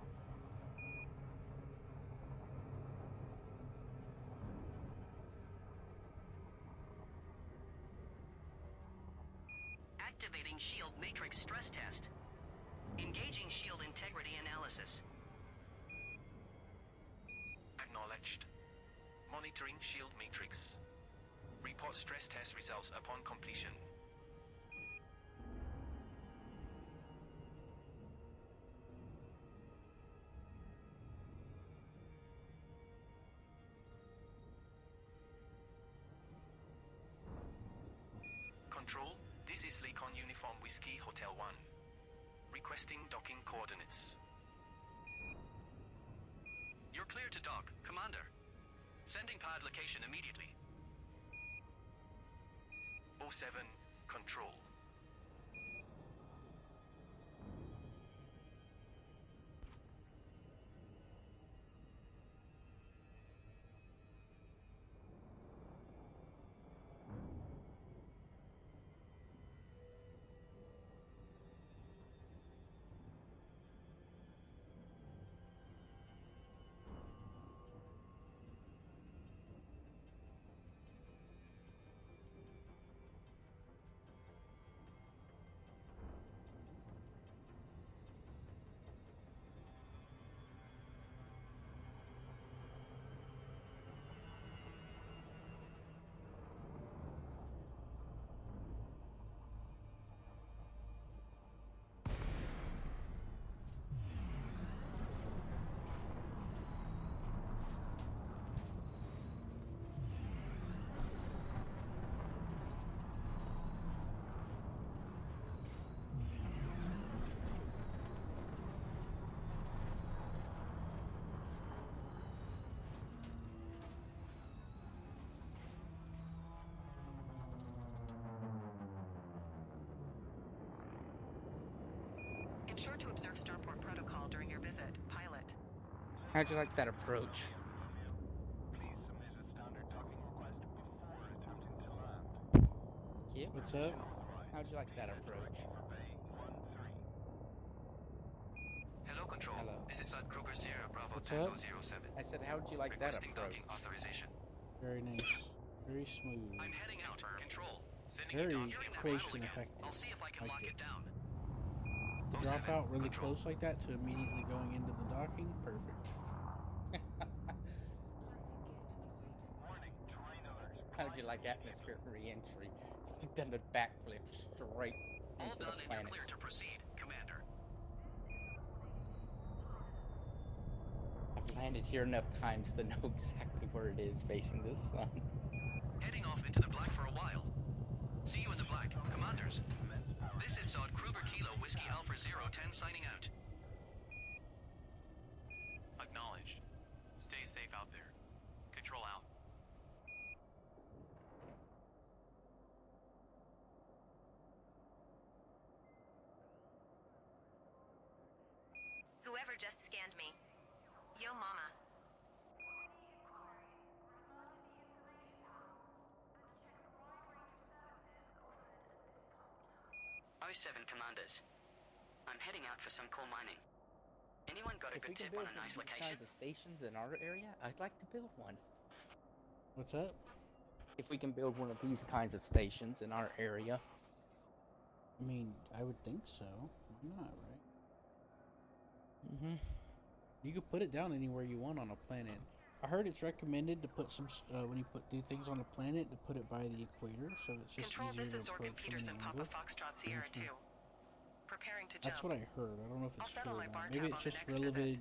Activating shield matrix stress test. Engaging shield integrity analysis. Acknowledged. Monitoring shield matrix. Report stress test results upon completion. Control, this is Lakon Uniform Whiskey Hotel 1. Requesting docking coordinates. You're clear to dock, Commander. Sending pad location immediately. 07 Control. Ensure to observe starport protocol during your visit, pilot. How'd you like that approach? Please submit a standard docking request before attempting to land. Kip? What's up? How'd you like that approach? Hello, Control. Hello. This is Kruger Sierra Bravo What's Tango up? 07. I said, how'd you like that Requesting approach? docking authorization. Very nice. Very smooth. I'm heading out. Control. Sending Very you down. Hearing that close rattle and again. effective. I'll see if I can Like lock it. it down. To drop out really close like that to immediately going into the docking, perfect. How'd you like atmospheric re-entry? Done the backflip straight All into the done and you're planet. clear to proceed, Commander. I've landed here enough times to know exactly where it is facing the sun. Heading off into the black for a while. See you in the black, Commanders. This is Sod Kruger Kilo Whiskey Alpha 010 signing out. Acknowledged. Stay safe out there. Control out. Whoever just scanned me. Yo mama. 07 Commanders. I'm heading out for some coal mining. Anyone got a If we good can tip build on a nice these location? kinds of stations in our area, I'd like to build one. What's up? If we can build one of these kinds of stations in our area. I mean, I would think so. Why not, right? Mm-hmm. You could put it down anywhere you want on a planet. I heard it's recommended to put some when you do things on a planet to put it by the equator, so it's just Control, easier this is to Zorgan approach from Peterson, an Papa angle. Foxtrot Sierra 2. Preparing to jump. That's what I heard. I don't know if I'll it's settle true my or bar not. Maybe tab it's on the just next relevant.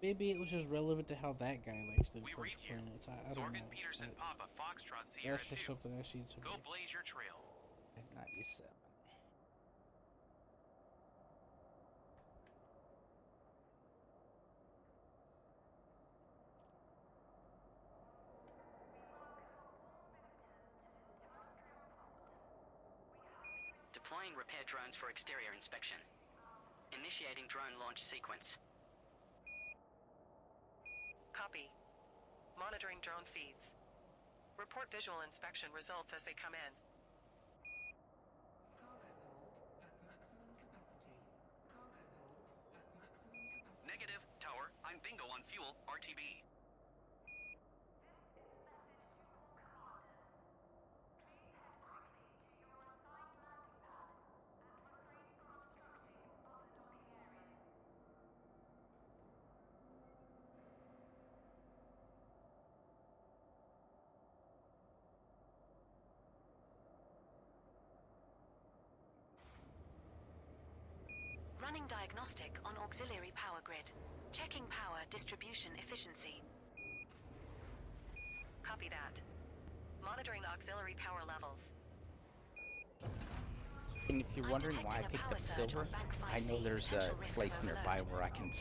Maybe it was just relevant to how that guy likes to We approach read you. planets. I don't Zorgan know. Peterson Papa Foxtrot Sierra That's just 2. something I seen somewhere. Go blaze your trail. 97. Deploying repair drones for exterior inspection. Initiating drone launch sequence. Copy. Monitoring drone feeds. Report visual inspection results as they come in. Cargo hold at maximum capacity. Cargo hold at maximum capacity. Negative, Tower. I'm bingo on fuel, RTB. Running diagnostic on auxiliary power grid. Checking power distribution efficiency. Copy that. Monitoring the auxiliary power levels. And if you're wondering why I picked up silver, I know there's a place nearby where I can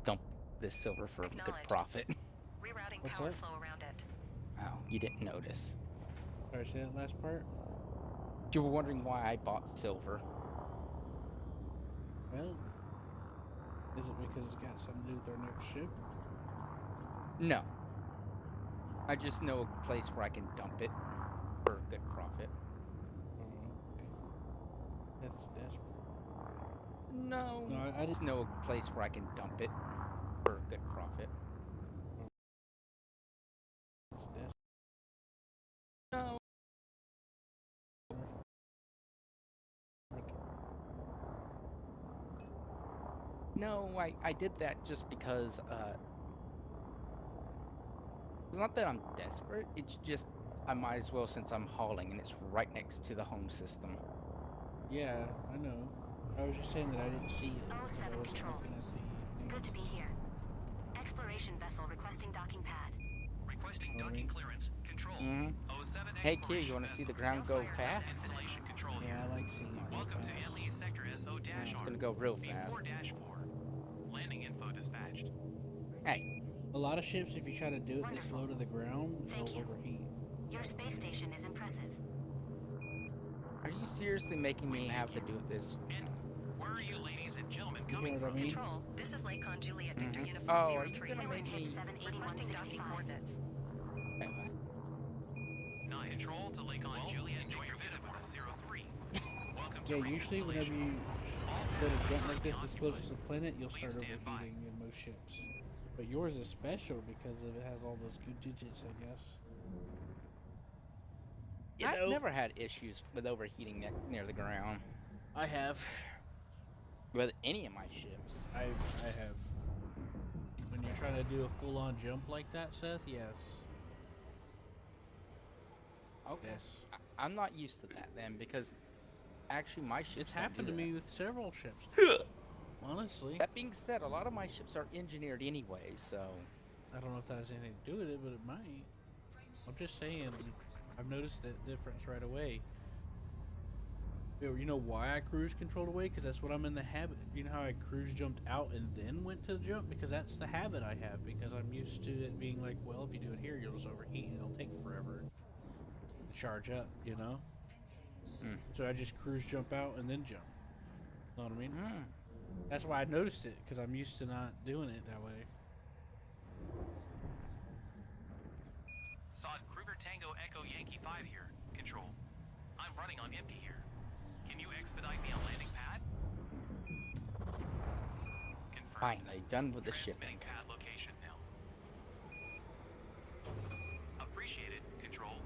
dump this silver for a good profit. Rerouting What's power that? flow around it. Oh, you didn't notice. Sorry, say that last part. You were wondering why I bought silver. Well, is it because it's got something to do with our next ship? No. I just know a place where I can dump it for a good profit. Okay. That's desperate. No. No, I just know a place where I can dump it for a good profit. That's desperate. No. No, I did that just because, it's not that I'm desperate, it's just I might as well since I'm hauling and it's right next to the home system. Yeah, I know. I was just saying that I didn't see it. 07 I wasn't Control. looking at the... Good to be here. Exploration vessel requesting docking pad. Requesting docking clearance. Control. Mm-hmm. 07 Hey, kid, you want to see the ground go fast? Installation control Yeah, here. I like seeing it go Welcome fast. to ME Sector SO-R. It's gonna go real fast. 4-4. Landing info dispatched. Hey. A lot of ships, if you try to do it this low to the ground, they'll overheat. Your space station is impressive. Are you seriously making me have to do this? Where are you ladies and gentlemen You coming know what I mean? Control, this is Lakon Juliet Victor Uniform Oh, are you 03. gonna make me... Requesting docking coordinates. Anyway. 9 Control to Lakon Juliet. Enjoy your visit with 03. Welcome to Yeah, usually whenever you go to jump like this close to the planet, you'll start overheating in most ships. But yours is special because it has all those good digits, I guess. I've never had issues with overheating near the ground. I have. With any of my ships. I have. When you're trying to do a full-on jump like that, Seth, yes. Okay. Yes. I'm not used to that then, because actually my ships It's don't happened do to that. me with several ships. Honestly. That being said, a lot of my ships are engineered anyway, so... I don't know if that has anything to do with it, but it might. I'm just saying, I've noticed that difference right away. You know why I cruise controlled away? Because that's what I'm in the habit. You know how I cruise jumped out and then went to the jump? Because that's the habit I have. Because I'm used to it being like, well, if you do it here, you'll just overheat and it'll take forever to charge up, you know? So I just cruise jump out and then jump. Know what I mean? That's why I noticed it, because I'm used to not doing it that way. Sod Kruger Tango Echo Yankee 5 here. Control. I'm running on empty here. Can you expedite me on landing pad? Confirmed. Finally, done with the shipping. Pad location now. Appreciate it. Control.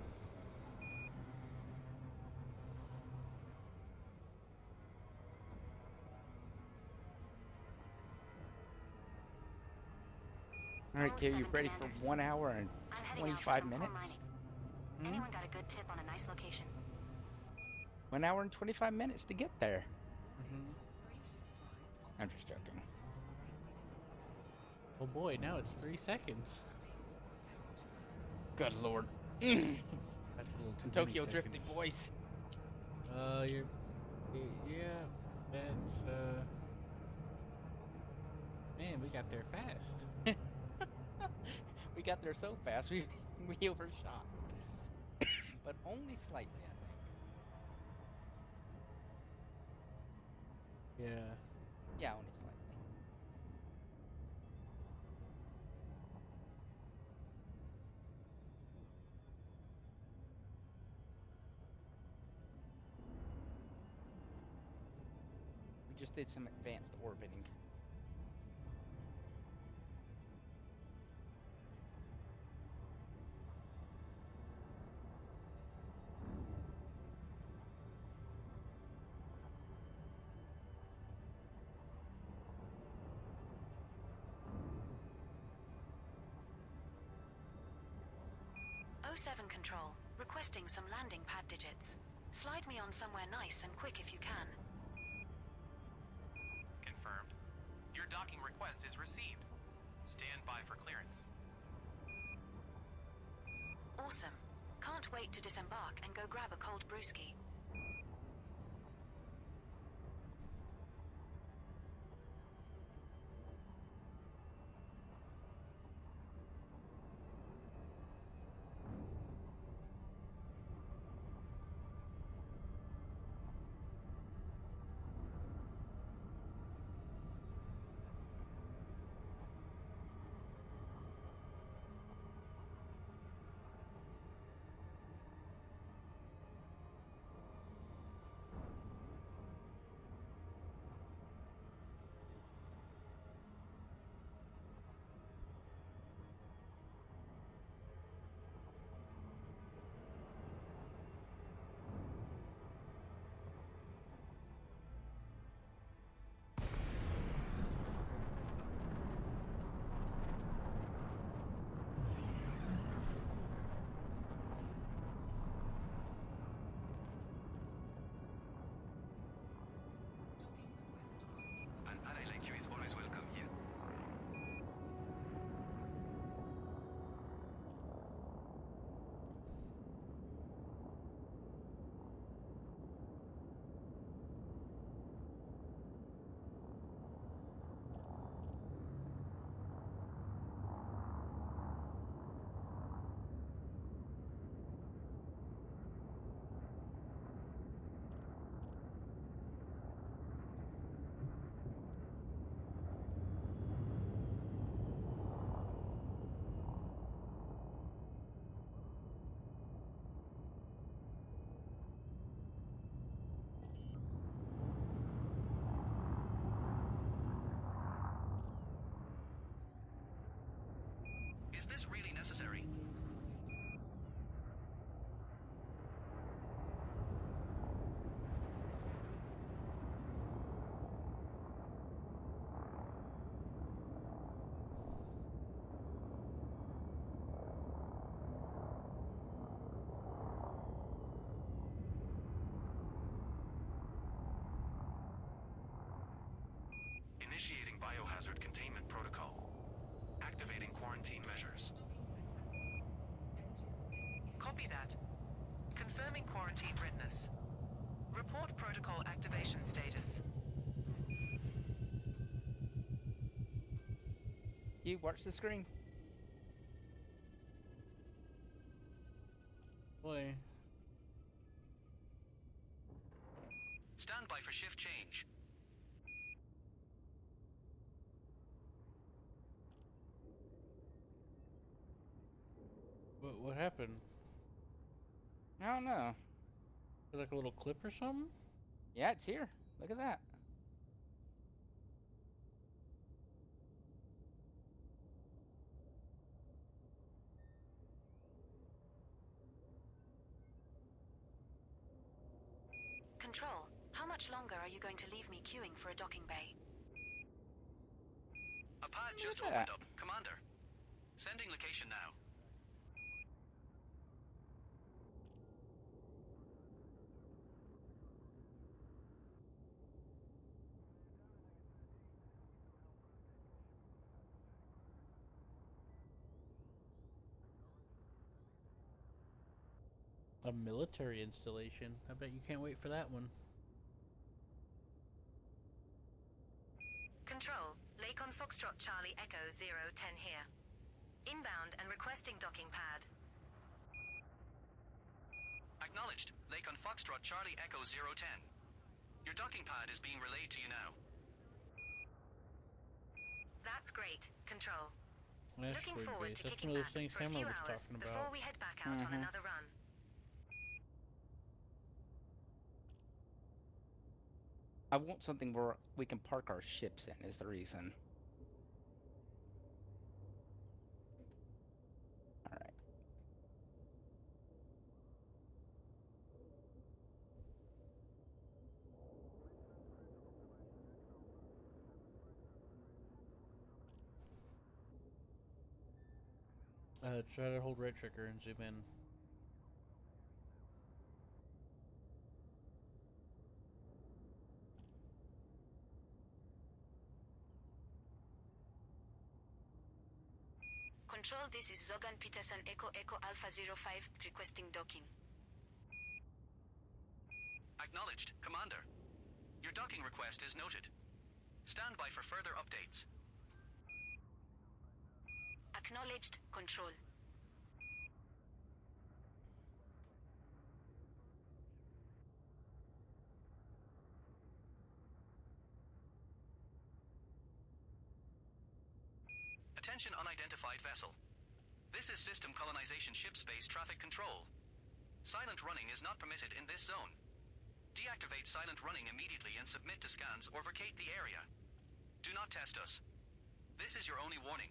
Alright, kid, you ready for 1 hour and 25 minutes? Anyone got a good tip on a nice location? 1 hour and 25 minutes to get there. I'm just joking. Oh boy, now it's 3 seconds. Good lord. That's a little too Tokyo many drifting seconds. boys. Yeah, that's, man, we got there fast. We got there so fast, we overshot. But only slightly, I think. Yeah. Yeah, only slightly. We just did some advanced orbiting. O7 Control, requesting some landing pad digits. Slide me on somewhere nice and quick if you can. Confirmed. Your docking request is received. Stand by for clearance. Awesome. Can't wait to disembark and go grab a cold brewski. Is this really necessary? Initiating biohazard containment protocol. Activating quarantine measures. Copy that. Confirming quarantine readiness. Report protocol activation status. You watch the screen. Boy. Stand by for shift change. What happened? I don't know. Like a little clip or something? Yeah, it's here. Look at that. Control, how much longer are you going to leave me queuing for a docking bay? A pad just Look at opened that. up. Commander. Sending location now. A military installation. I bet you can't wait for that one. Control, Lakon Foxtrot Charlie Echo 010 here. Inbound and requesting docking pad. Acknowledged. Lakon Foxtrot Charlie Echo 010. Your docking pad is being relayed to you now. That's great, Control. Looking Asteroid forward base. to That's kicking one of those back things for a Hammer few was hours talking before about. we head back out on another run. I want something where we can park our ships in, is the reason. Alright. Try to hold right trigger and zoom in. Control, this is Zogan Peterson Echo Echo Alpha 05 requesting docking. Acknowledged. Commander. Your docking request is noted. Stand by for further updates. Acknowledged, Control. Attention unidentified vessel. This is System Colonization Ship Space Traffic Control. Silent running is not permitted in this zone. Deactivate silent running immediately and submit to scans or vacate the area. Do not test us. This is your only warning.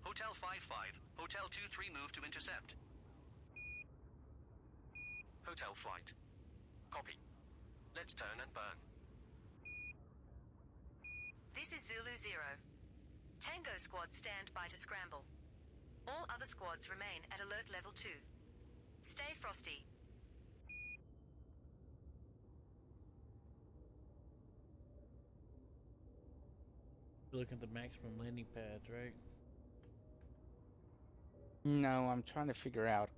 Hotel 5-5, Hotel 2-3 move to intercept. Hotel flight. Copy. Let's turn and burn. This is Zulu 0. Tango squad stand by to scramble. All other squads remain at alert level 2. Stay frosty. You're looking at the maximum landing pads, right? No, I'm trying to figure out,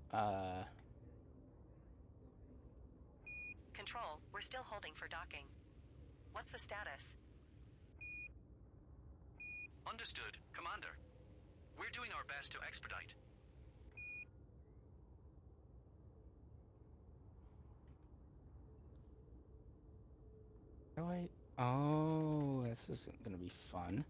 Control, we're still holding for docking. What's the status? Understood, Commander. We're doing our best to expedite. how do I... Oh, this isn't gonna be fun.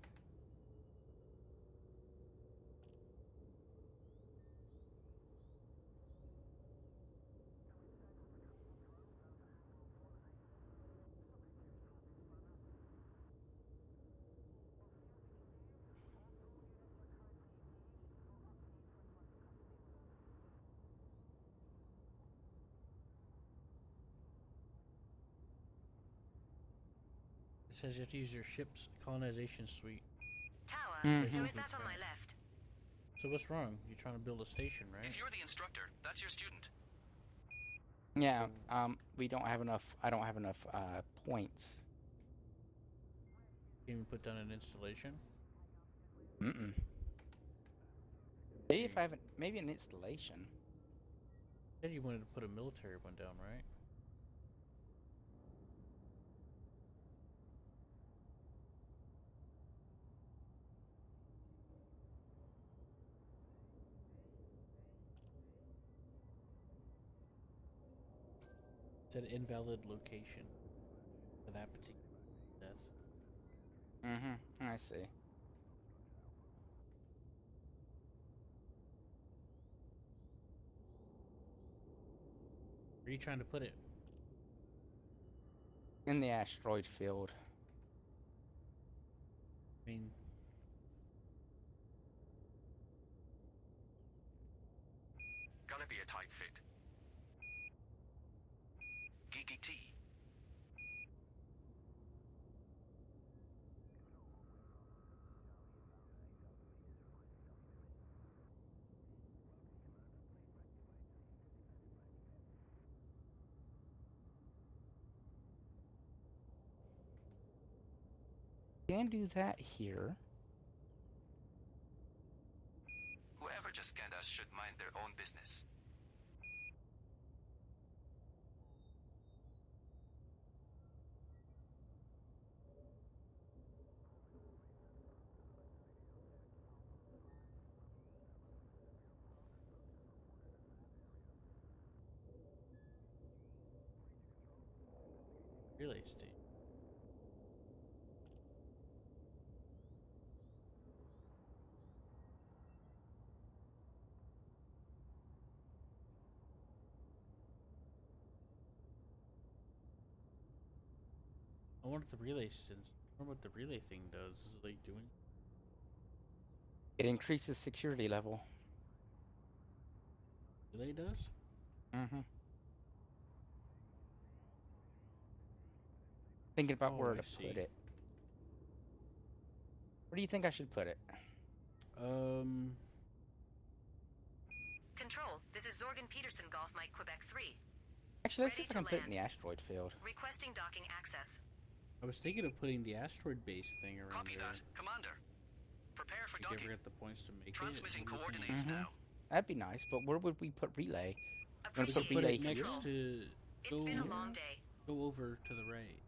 It says you have to use your ship's colonization suite. Tower, Mhm. who is Basically that on my that. left? So what's wrong? You're trying to build a station, right? If you're the instructor, that's your student. Yeah, we don't have enough, I don't have enough, points. Can you put down an installation? Mm-mm. Maybe if I have, maybe an installation. You said you wanted to put a military one down, right? It said invalid location for that particular death. Mm-hmm, I see. Where are you trying to put it? In the asteroid field. I mean, Gonna be a tight fit. Geeky T. Can do that here. Whoever just scanned us should mind their own business. relay station. I wonder what the relay station. I wonder what the relay thing does. Is it like doing? It increases security level. Relay does? Mm-hmm. Thinking about where I to see. put it. Where do you think I should put it? Control, this is Zorgan Peterson, Golf Mike, Quebec 3. Actually, let's see Ready if I can to put it in land. the asteroid field. Requesting docking access. I was thinking of putting the asteroid base thing around Copy there. that, Commander. Prepare for If you docking. ever get the points to make Transmitting it. What do you think? coordinates now. That'd be nice, but where would we put relay? We're gonna put Put relay it next here. to. It's been a long day. Go over to the right.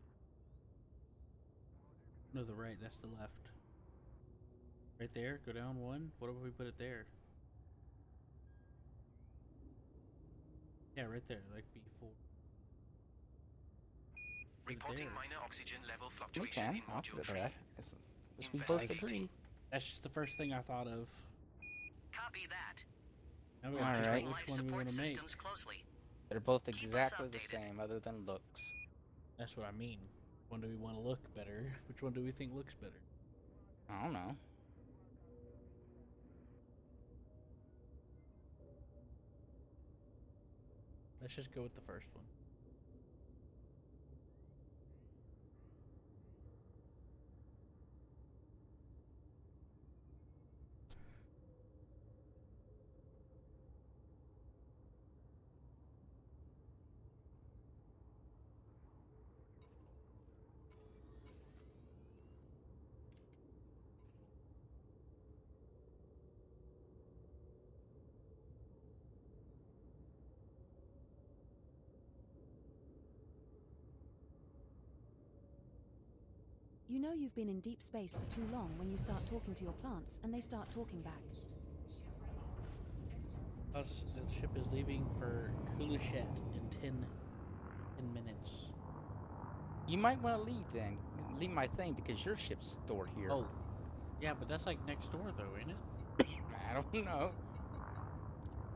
No, the right. That's the left. Right there. Go down one. What if we put it there? Yeah, right there. Like B4. Reporting minor oxygen level We fluctuation can. in I'll module put it 3. there. As we both agree. That's just the first thing I thought of. Copy that. Now we gotta Alright. figure out which one we want to make. Systems closely. They're both Keep us exactly the updated. same, other than looks. That's what I mean. Which one do we want to look better? Which one do we think looks better? I don't know. Let's just go with the first one. You know you've been in deep space for too long when you start talking to your plants and they start talking back. Plus, the ship is leaving for Kulishet in 10 minutes. You might want to leave then. Leave my thing because your ship's stored here. Oh, yeah, but that's like next door though, ain't it? I don't know.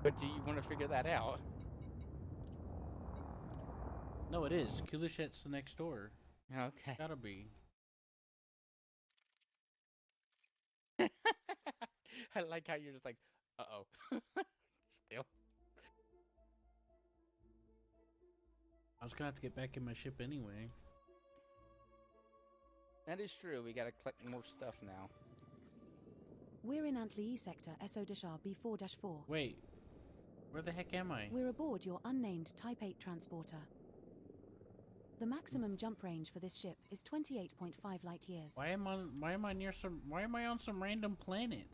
But do you want to figure that out? No, it is. Kulishet's the next door. Okay. Gotta be. I like how you're just like, uh-oh. Still. I was gonna have to get back in my ship anyway. That is true. We gotta collect more stuff now. We're in Antli sector SO-R B4-4. Wait, where the heck am I? We're aboard your unnamed Type 8 transporter. The maximum jump range for this ship is 28.5 light years. Why am I on some random planet?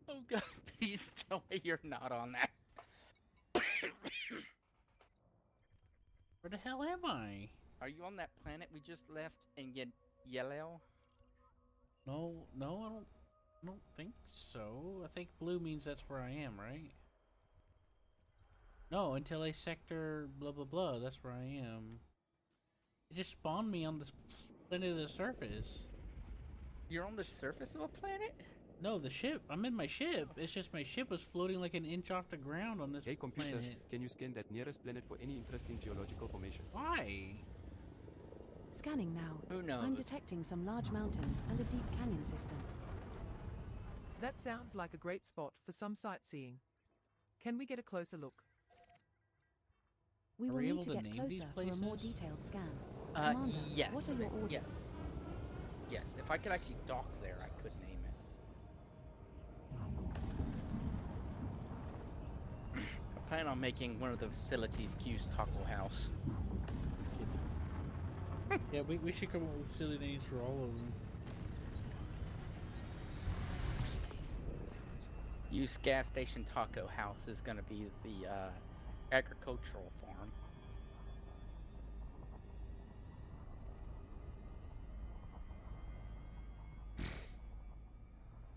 Oh god, please tell me you're not on that. Where the hell am I? Are you on that planet we just left in yellow? No, I don't think so. I think blue means that's where I am, right? No, until a sector blah blah blah, that's where I am. It just spawned me on the planet of the surface. You're on the surface of a planet? No, the ship. I'm in my ship. It's just my ship was floating like an inch off the ground on this Hey computer, planet. can you scan that nearest planet for any interesting geological formations? Why? Scanning now. Who knows? I'm detecting some large mountains and a deep canyon system. That sounds like a great spot for some sightseeing. Can we get a closer look? We Are will we need able to to get name closer these for a more places? detailed scan. Commander, Yes. what are your orders? Yes. Yes, if I could actually dock there, I could name it. I plan on making one of the facilities Q's Taco House. Yeah, we should come up with silly names for all of them. Q's Gas Station Taco House is going to be the agricultural farm.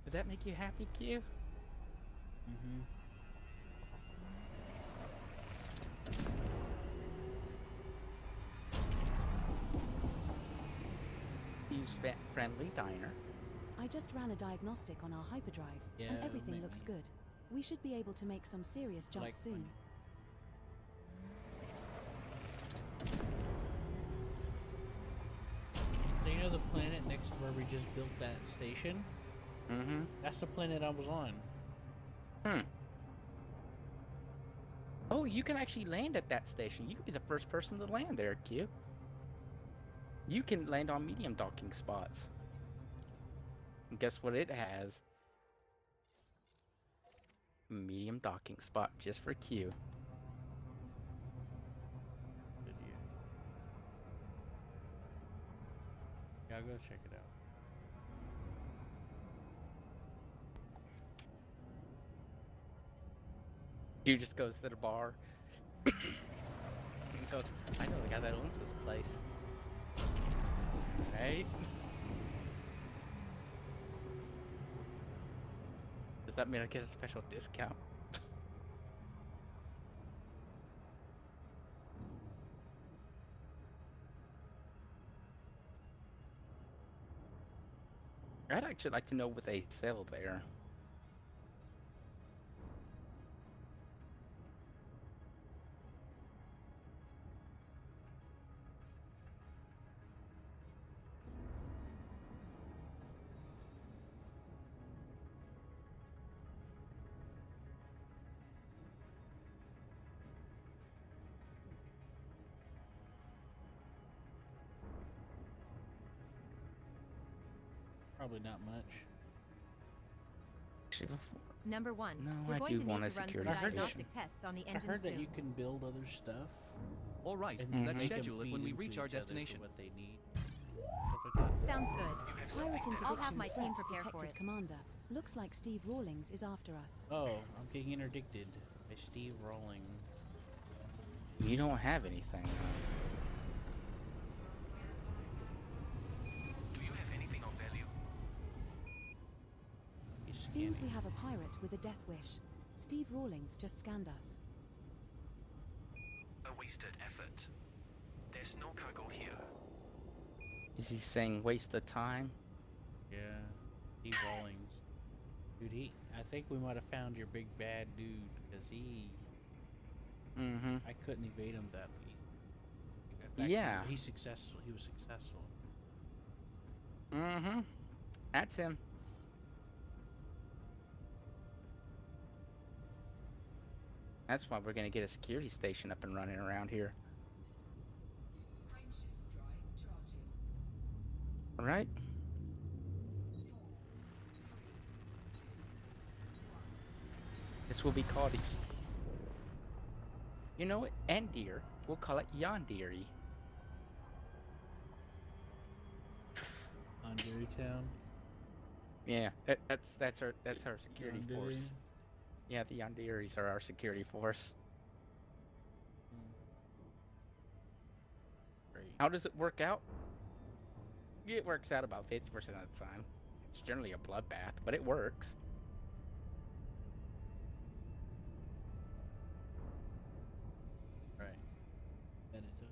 Would that make you happy, Q? Mm-hmm. Q's Friendly Diner. I just ran a diagnostic on our hyperdrive, and Yeah, everything maybe. looks good. We should be able to make some serious jumps Like soon. So you know the planet next to where we just built that station? Mm-hmm. That's the planet I was on. Hmm. Oh, you can actually land at that station. You could be the first person to land there, Q. You can land on medium docking spots. And guess what it has? A medium docking spot just for Q. Yeah, I'll go check it out. Q just goes to the bar. And goes, I know the guy that owns this place. Right? Does that mean I get a special discount? I'd actually like to know what they sell there. Probably not much. Number 1. No, We're I going do to want need a to run some security station. diagnostic tests on the I engine heard that soon. you can build other stuff. All right, and let's make 'em schedule it feed when we into reach our each other for destination. What they need. Stuff like that. Sounds good. Pirate interdiction I'll have my team threat prepare for detected, it. Commander. Looks like Steve Rawlings is after us. Oh, I'm getting interdicted by Steve Rolling. You don't have anything. Do you have anything of value? Seems we have a pirate with a death wish. Steve Rawlings just scanned us. A wasted effort. There's no cargo here. Is he saying waste of time? Yeah, Steve Rawlings. Dude, I think we might have found your big bad dude, because Mm-hmm. I couldn't evade him that easy. In fact, Yeah. He's successful. He was successful. Mm-hmm. That's him. That's why we're gonna get a security station up and running around here. Frameshift Right? This will be called, you know what? Andir. We'll call it Yandiri. On Dairy Town. Yeah, that's our security Yandere. force. Yeah, the Yandiris are our security force. Great. How does it work out? It works out about 50% of the time. It's generally a bloodbath, but it works. Right. And it does.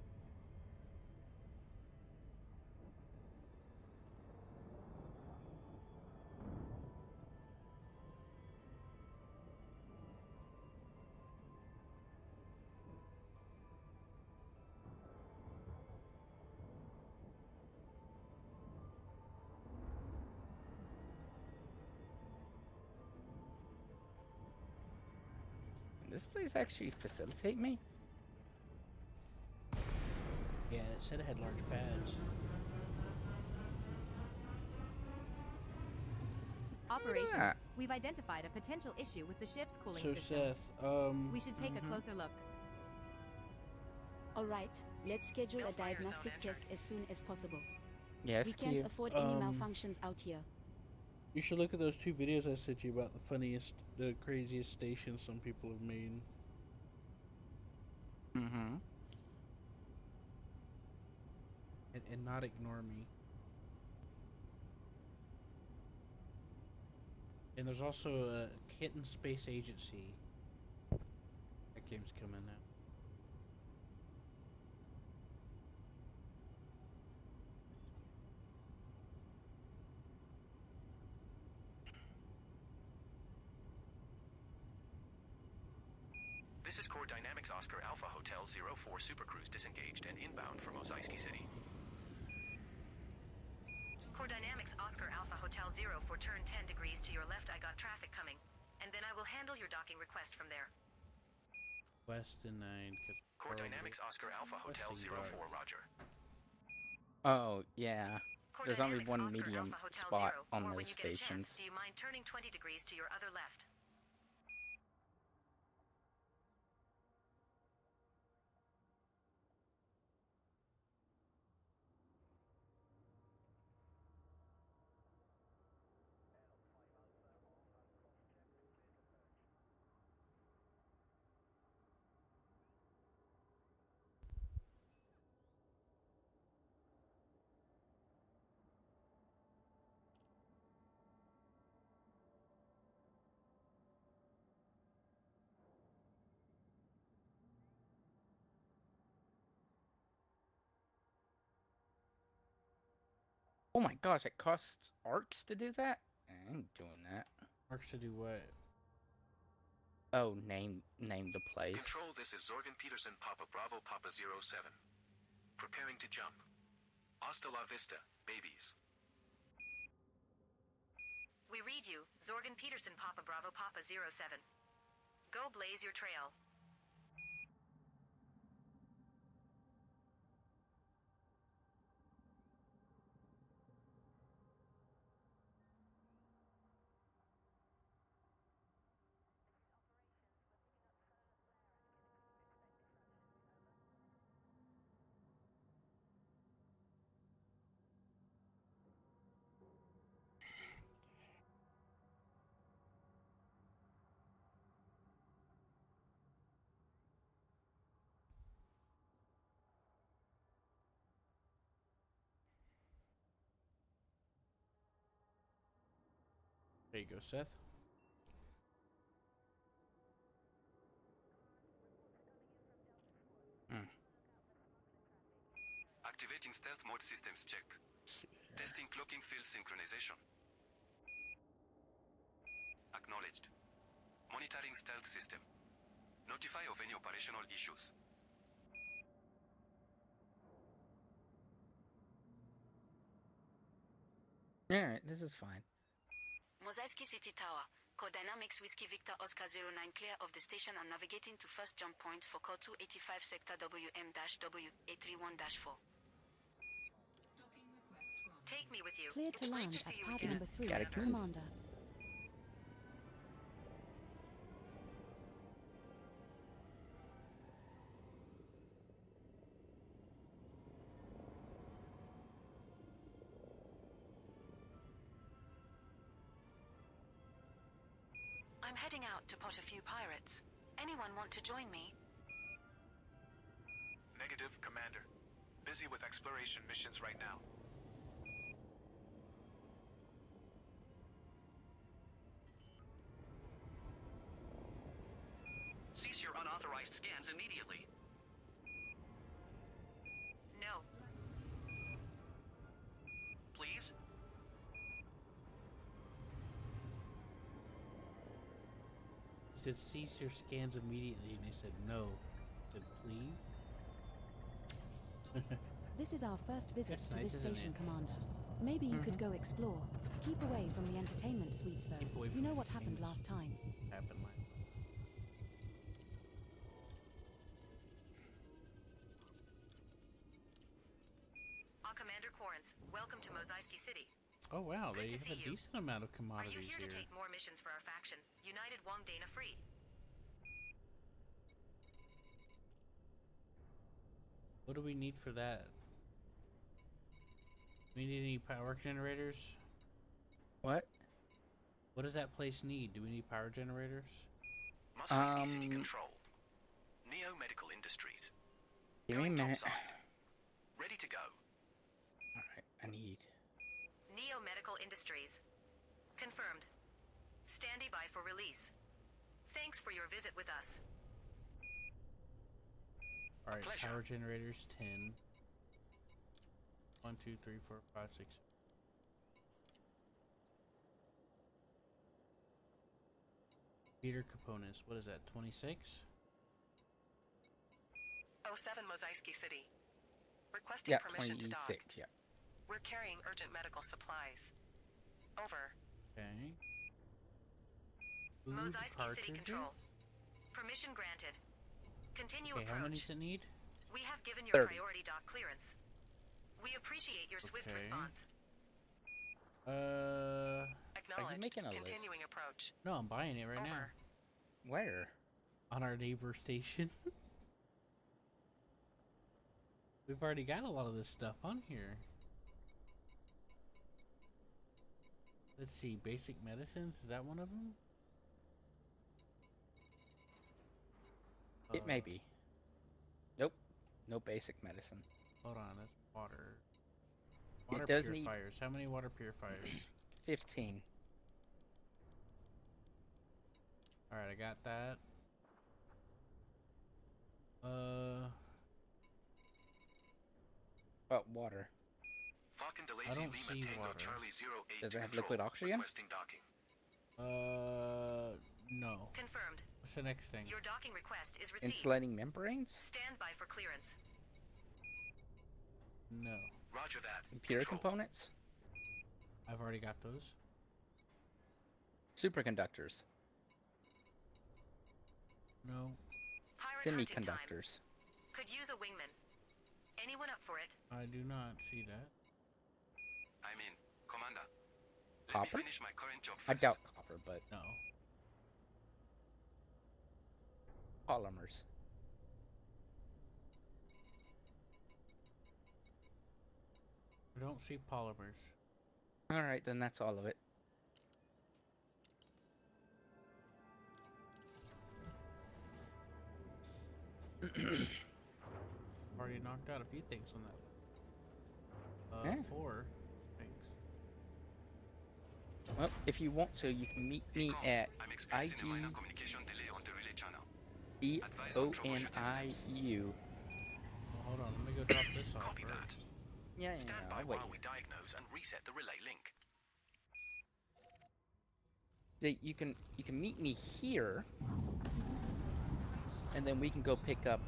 Can this place actually facilitate me? Yeah, it said it had large pads. Operations. Yeah. We've identified a potential issue with the ship's cooling So system. Seth, We should take a closer look. All right, let's schedule No a fire diagnostic zone test as soon as possible. Yes, We can't afford any malfunctions out here. You should look at those 2 videos I sent you about the craziest stations some people have made. Mm-hmm. And not ignore me. And there's also a Kitten Space Agency. That game's coming out. This is Core Dynamics Oscar Alpha Hotel 04 Supercruise disengaged and inbound for Mosaiski City. Core Dynamics Oscar Alpha Hotel 0 for turn 10 degrees to your left. I got traffic coming. And then I will handle your docking request from there. West and 9. Core Dynamics Oscar Alpha Hotel 04, Roger. Oh, yeah. Core There's only Dynamics one Oscar medium Alpha Hotel spot 0, on or those when you get a stations. chance, do you mind turning 20 degrees to your other left? Oh my gosh, it costs arcs to do that? I ain't doing that. Arcs to do what? Oh, name the place. Control, this is Zorgan Peterson, Papa Bravo, Papa 07. Preparing to jump. Hasta la vista, babies. We read you, Zorgan Peterson, Papa Bravo, Papa 07. Go blaze your trail. There you go, Seth. Activating stealth mode systems check. Testing cloaking field synchronization. Acknowledged. Monitoring stealth system. Notify of any operational issues. Alright, this is fine. Mosaiski City Tower. Code Dynamics Whiskey Victor Oscar 09 clear of the station and navigating to first jump point for code 285 sector WM-W A31-4. Docking request granted. Take me with you. Cleared to It's great land to see at you pad again, number 3, Gotta move. Commander. I'm heading out to pot a few pirates. Anyone want to join me? Negative, Commander. Busy with exploration missions right now. Cease your unauthorized scans immediately. No. Please? He said, cease your scans immediately, and they said, no. I said, please? This is our first visit That's to nice, this isn't station, it? Commander. Maybe you could go explore. Keep away from the entertainment suites, though. Keep away You from know the what happened entertainment last time. Happened like Our Commander Quarrens, welcome to Mosaiski City. oh wow, Good they to have see a you. decent amount of Are commodities you here here. to take more missions for our faction? United Wong Dana Free. What do we need for that? We need any power generators? What? What does that place need? Do we need power generators? Mosaiski City Control. Neo Medical Industries. Give me a Going minute. topside. Ready to go. Alright, I need... Neo Medical Industries. Confirmed. Standing by for release. Thanks for your visit with us. Alright, power generators 10. 1, 2, 3, 4, 5, 6. Computer components, what is that, 26? 07 Mosaiski City. Requesting Yeah, permission to 26, dock. yeah. We're carrying urgent medical supplies. Over. Okay. Food Mosaiski City cartridges? Control. Permission granted. Continue Okay, how many approach. does it need? We have given your 30. priority dock clearance. We appreciate your swift Okay. response. Acknowledged. making a list? Continuing approach. No, I'm buying it right now. Over. Where? On our neighbor station. We've already got a lot of this stuff on here. Let's see, basic medicines, is that one of them? It may be. Nope. No basic medicine. Hold on, that's water. It Water does need- purifiers. How many water purifiers? 15. Alright, I got that. About water. Falcon I Delacey don't Lima see Tango water. Charlie 08 Does to it have control. liquid oxygen? Requesting docking. No. Confirmed. What's the next thing? Your docking request is received. Insulating membranes? Stand by for clearance. No. Roger that. Computer components? I've already got those. Superconductors. No. Pirate hunting time. Semiconductors. Could use a wingman. Anyone up for it? I do not see that. I mean, Commander. Let Copper? me finish my current job I first. doubt copper, but No. polymers. I don't see polymers. Alright, then that's all of it. Already knocked out a few things on that. Yeah. 4 things. Well, if you want to, you can meet me at I'm experiencing a minor communication delay on the relay channel. IGBONIU. Well, hold on, let me go drop this off Copy that. first. Yeah, Stand by I'll wait. while we diagnose and reset the relay link. You can meet me here, and then we can go pick up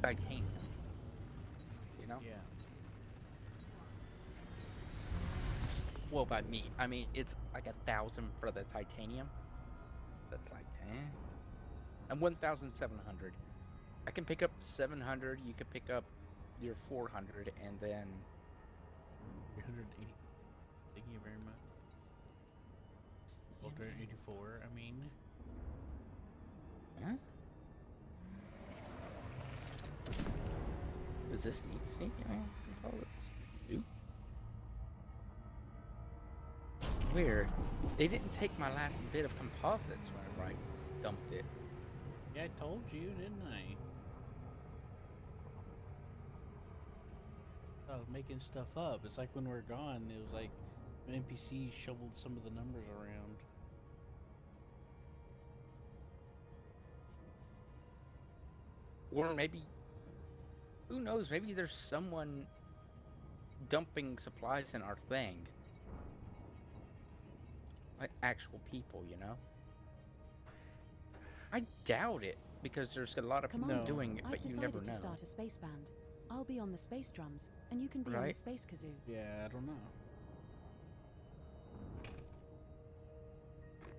titanium. You know? Yeah. Well, by me, I mean it's like 1,000 for the titanium. That's like, and 1,700. I can pick up 700. You could pick up your 400, and then 380. Thank you very much. Well, 384, I mean. Huh? Does this need sneaking composites? Nope. Weird. They didn't take my last bit of composites whenever I dumped it. Yeah, I told you, didn't I? I was making stuff up. It's like when we're gone, it was like an NPC shoveled some of the numbers around. Or maybe, who knows, maybe there's someone dumping supplies in our thing. Like actual people, you know? I doubt it, because there's a lot of people doing it, but you never know. I've decided to start a space band. I'll be on the space drums, and you can be on the space kazoo. Yeah, I don't know.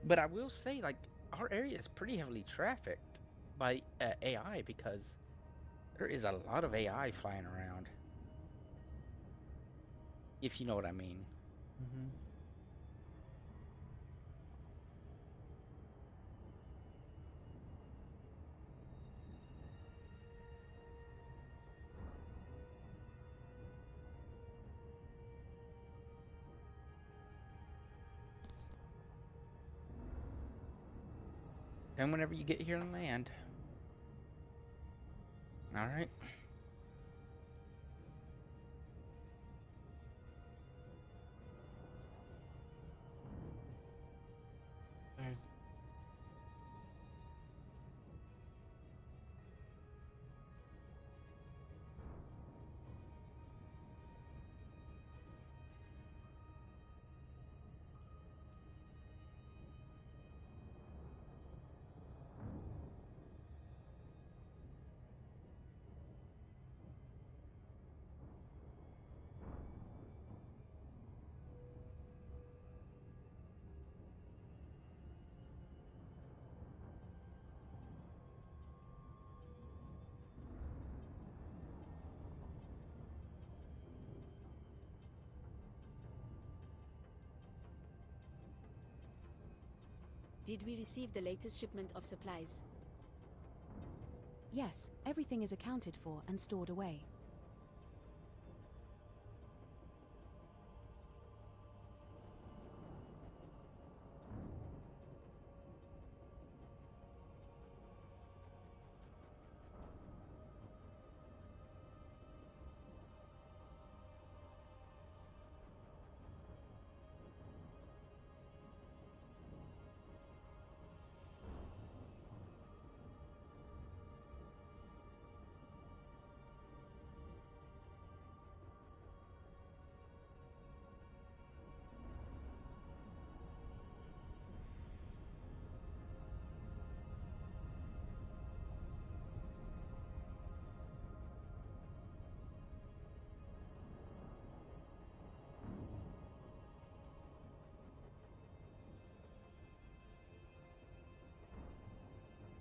But I will say, like, our area is pretty heavily trafficked by AI, because there is a lot of AI flying around. If you know what I mean. Mm-hmm. And whenever you get here and land. Alright. Did we receive the latest shipment of supplies? Yes, everything is accounted for and stored away.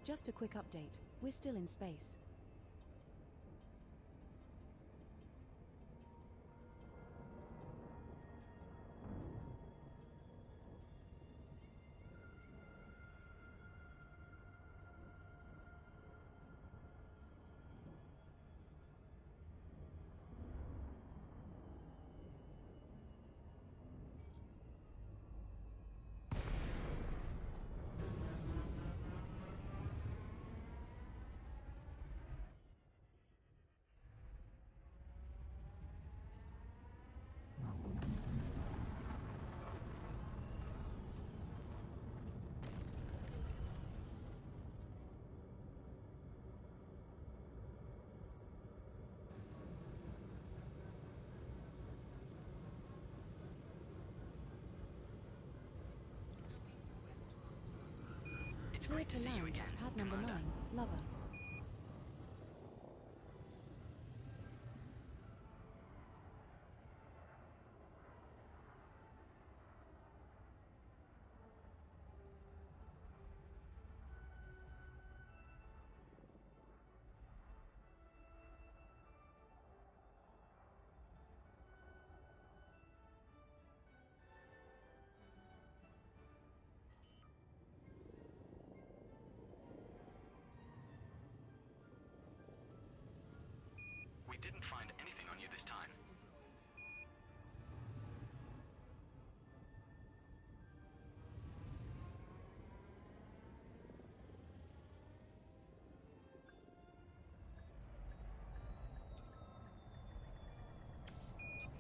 Just a quick update, we're still in space. It's Clear great to to see you land again, at pad number Commander. 9, Lover. We didn't find anything on you this time.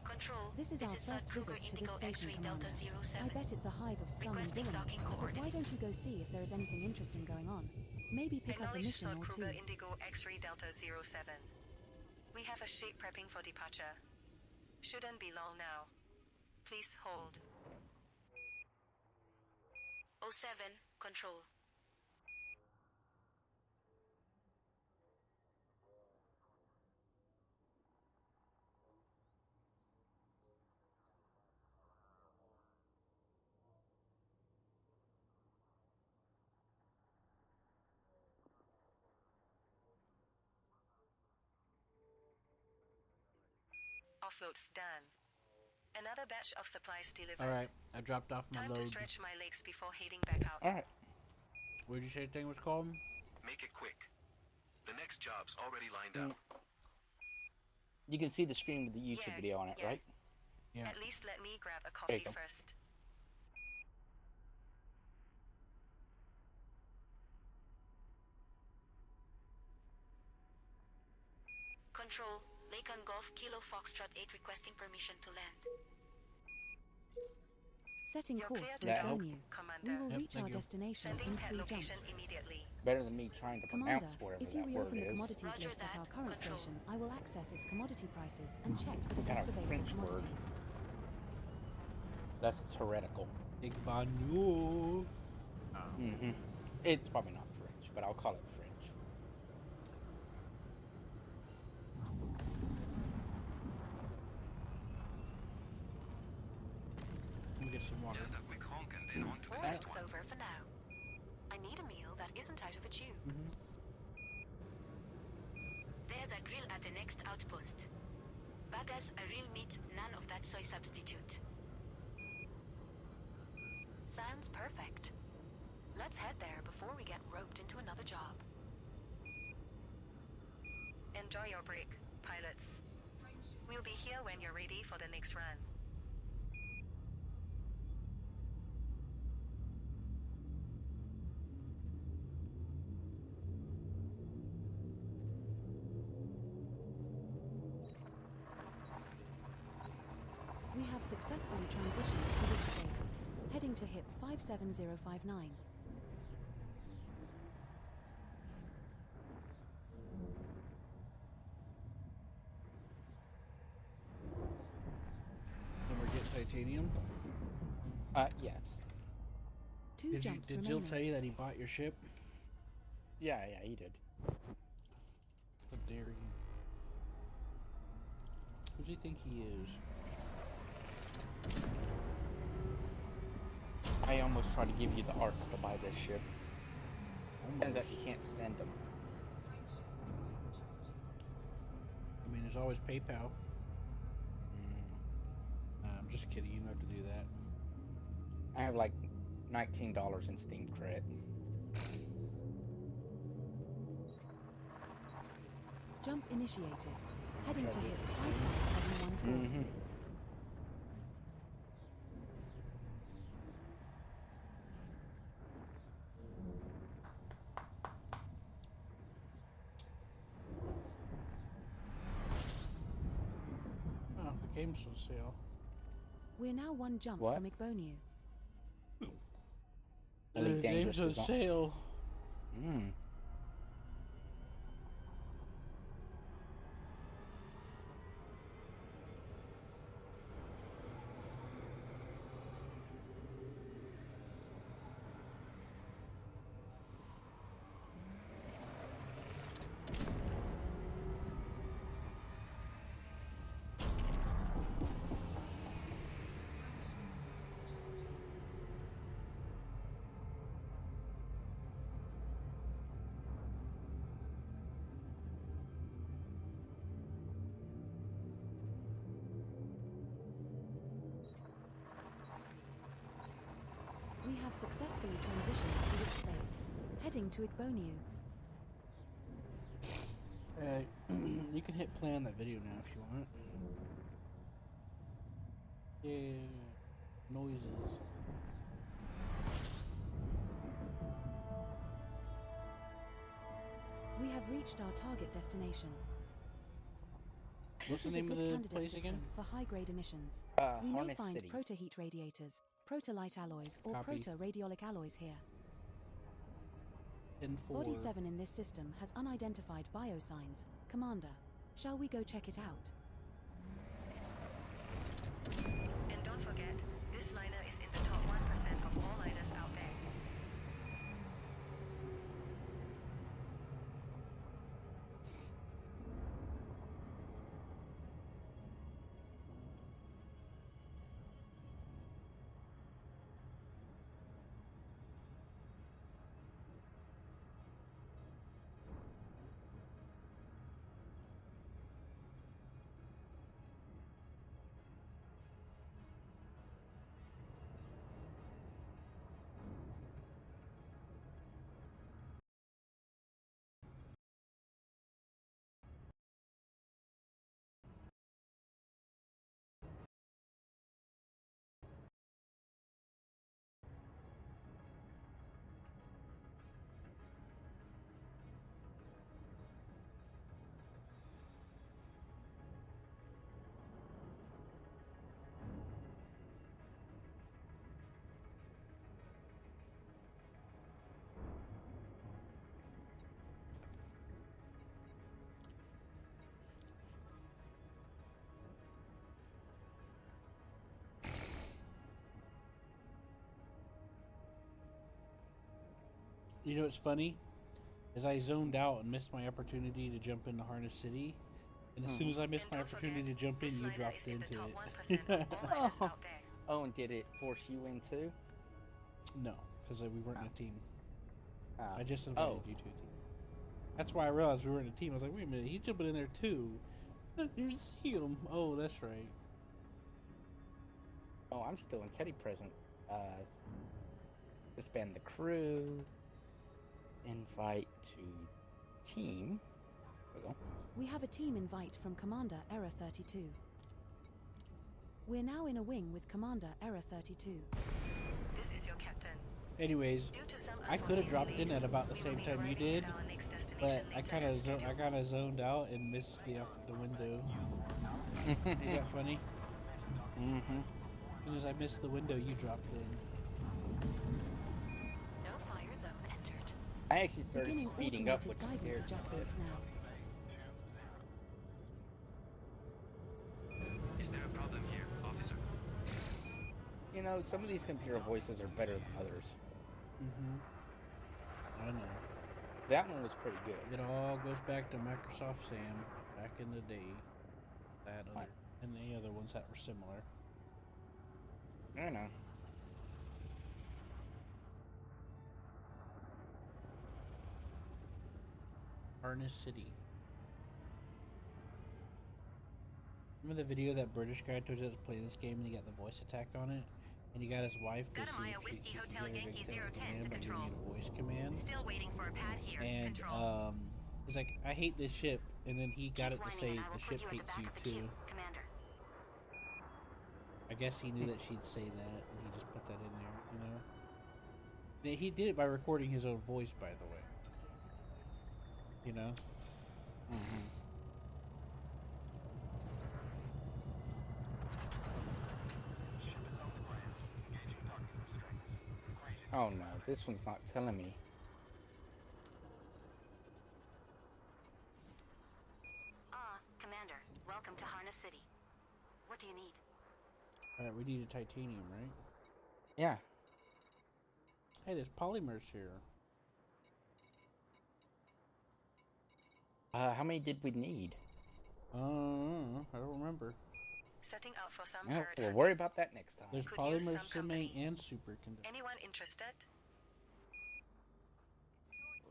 Control, This is our first visit to this station, Commander. I bet it's a hive of scum and Requesting villainy, docking but why don't you coordinates. go see if there is anything interesting going on? Maybe pick up a Acknowledge mission Sod or two. Kruger Indigo X-Ray Delta 07. We have a ship prepping for departure. Shouldn't be long now. Please hold. 07, Control. Offload's done. Another batch of supplies delivered. Alright, I dropped off my Time load. to stretch my legs before heading back out. Alright. What did you say the thing was called? Make it quick. The next job's already lined up. You can see the screen with the YouTube video on it, right? Yeah. At least let me grab a There you coffee go. first. Control, Lacan Golf Kilo Foxtrot 8 requesting permission to land. Setting You're course clear for to go, Bonue. Commander. We will reach our destination Sending in pad 3 location jumps. immediately. Better than me trying to Commander, pronounce whatever if you that word reopen the is. commodities Roger list at that. our current Control. station, I will access its commodity prices and check for the Kind best of available French word. commodities. That's heretical. Igbanu. It's probably not French, but I'll call it French. Let me get some water. Just a quick honk and then on to the Work's next one. over for now. I need a meal that isn't out of a tube. There's a grill at the next outpost. Bagas a real meat, none of that soy substitute. Sounds perfect. Let's head there before we get roped into another job. Enjoy your break, pilots. We'll be here when you're ready for the next run. We have successfully transitioned to Witch Space, heading to HIP 57059. Then we're getting titanium. Yes. Two jumps Did Jill remaining. tell you that he bought your ship? Yeah, he did. How dare you? Who does he think he is? I almost tried to give you the arts to buy this ship. Turns out you can't send them. I mean, there's always PayPal. I'm just kidding. You don't have to do that. I have like $19 in Steam credit. Jump initiated. Heading to HIP 55714. Oh, the game's on sale. We're now one jump What? from Igbonu. Elite The Dangerous game's on is on. sale. We have successfully transitioned to Witch Space, heading to Igbonu. You can hit play on that video now if you want. Yeah, noises. We have reached our target destination. What's This the is name a of good the candidate place system again? for high-grade emissions. We may Harness find City. proto-heat radiators, proto-light alloys, or Copy. proto-radiolic alloys here. 10-4. Body 7 in this system has unidentified biosigns. Commander, shall we go check it out? And don't forget, this liner is in the top 1% of all liners out there. You know what's funny? Is I zoned out and missed my opportunity to jump into Harness City. And as soon as I missed my opportunity to jump in, you dropped into it. Oh, and did it force you in too? No, because we weren't in a team. Oh. I just invited you to a team. That's why I realized we were in a team. I was like, wait a minute, he's jumping in there too. You see him. Oh, that's right. Oh, I'm still in Teddy present. Disband the crew. Invite to team. We have a team invite from Commander Error 32. We're now in a wing with Commander Error 32. This is your captain. Anyways, I could have dropped in at about the same time you did, but I kind of zoned out and missed the window. Ain't that funny? Mm-hmm. As soon as I missed the window, you dropped in. No fire zone entered. I actually started Beginning speeding up, automated which guidance scared me. adjustments now. Is there a problem here, officer? You know, some of these computer voices are better than others. I know. That one was pretty good. It all goes back to Microsoft Sam back in the day. And the other ones that were similar. I know. Harness City. Remember the video that British guy told us to play this game and he got the voice attack on it? And he got his wife to see if he could get her to command by giving it a voice command. Still waiting for a pad here. And he's like, I hate this ship, and then he got it to say the ship hates you too. Commander. I guess he knew that she'd say that, and he just put that in there, you know? And he did it by recording his own voice, by the way. You know? Oh no, this one's not telling me. Commander, welcome to Harness City. What do you need? Alright, we need a titanium, right? Yeah. Hey, there's polymers here. How many did we need? I don't remember. Setting up for some Well, herd we'll hunting. worry about that next time. There's Could use polymers, some semi, company. and superconductor. Anyone interested?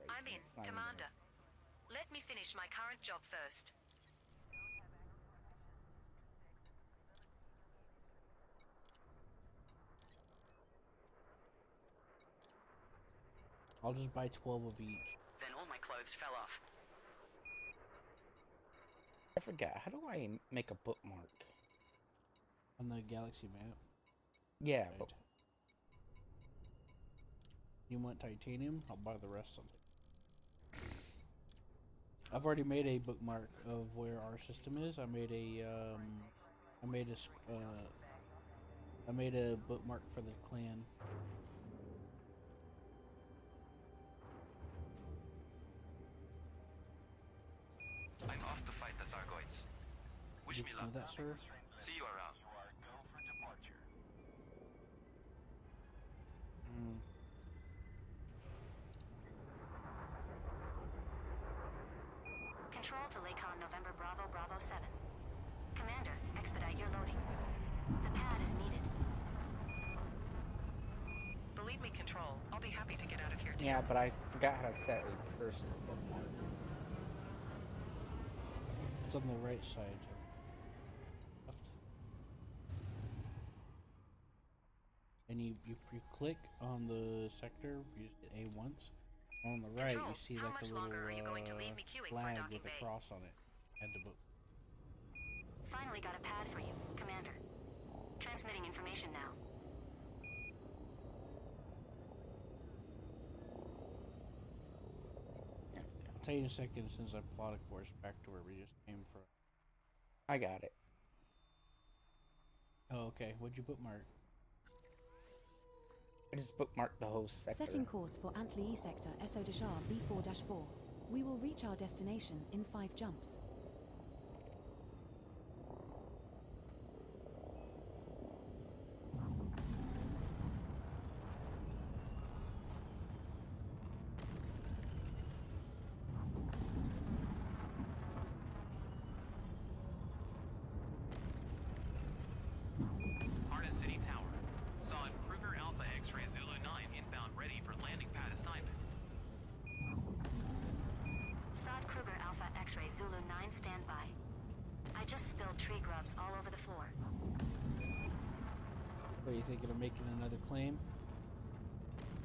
I'm in, not even Commander. Let me finish my current job first. I'll just buy 12 of each. Then all my clothes fell off. forgot. How do I make a bookmark? On the galaxy map. Yeah, Right. but You want titanium? I'll buy the rest of it. I've already made a bookmark of where our system is. I made a bookmark for the clan. I'm off to fight the Thargoids. Wish me luck. Know that, sir? See you around. Control to Lakon November Bravo Bravo 7. Commander, expedite your loading. The pad is needed. Believe me, Control, I'll be happy to get out of here too. yeah, but I forgot how to set a personal bookmark. It's on the right side. Left. And you click on the sector, you just hit A once. On the right, Control, you see how like much a little longer are you going to leave me queuing for flag docking with a bay? cross on it. Add the book. Finally got a pad for you, Commander. Transmitting information now. I'll tell you in a second since I plotted course back to where we just came from. I got it. Oh, okay. What'd you bookmark? I just bookmarked the whole sector. Setting course for Antli E sector SO Dashar B4-4. We will reach our destination in 5 jumps. Harness City Tower. Saw Kruger Alpha X-ray Zulu 9 inbound ready for landing pad assignment. Sod Kruger Alpha X-ray Zulu 9 standby. I just spilled tree grubs all over the floor. What, are you thinking of making another claim?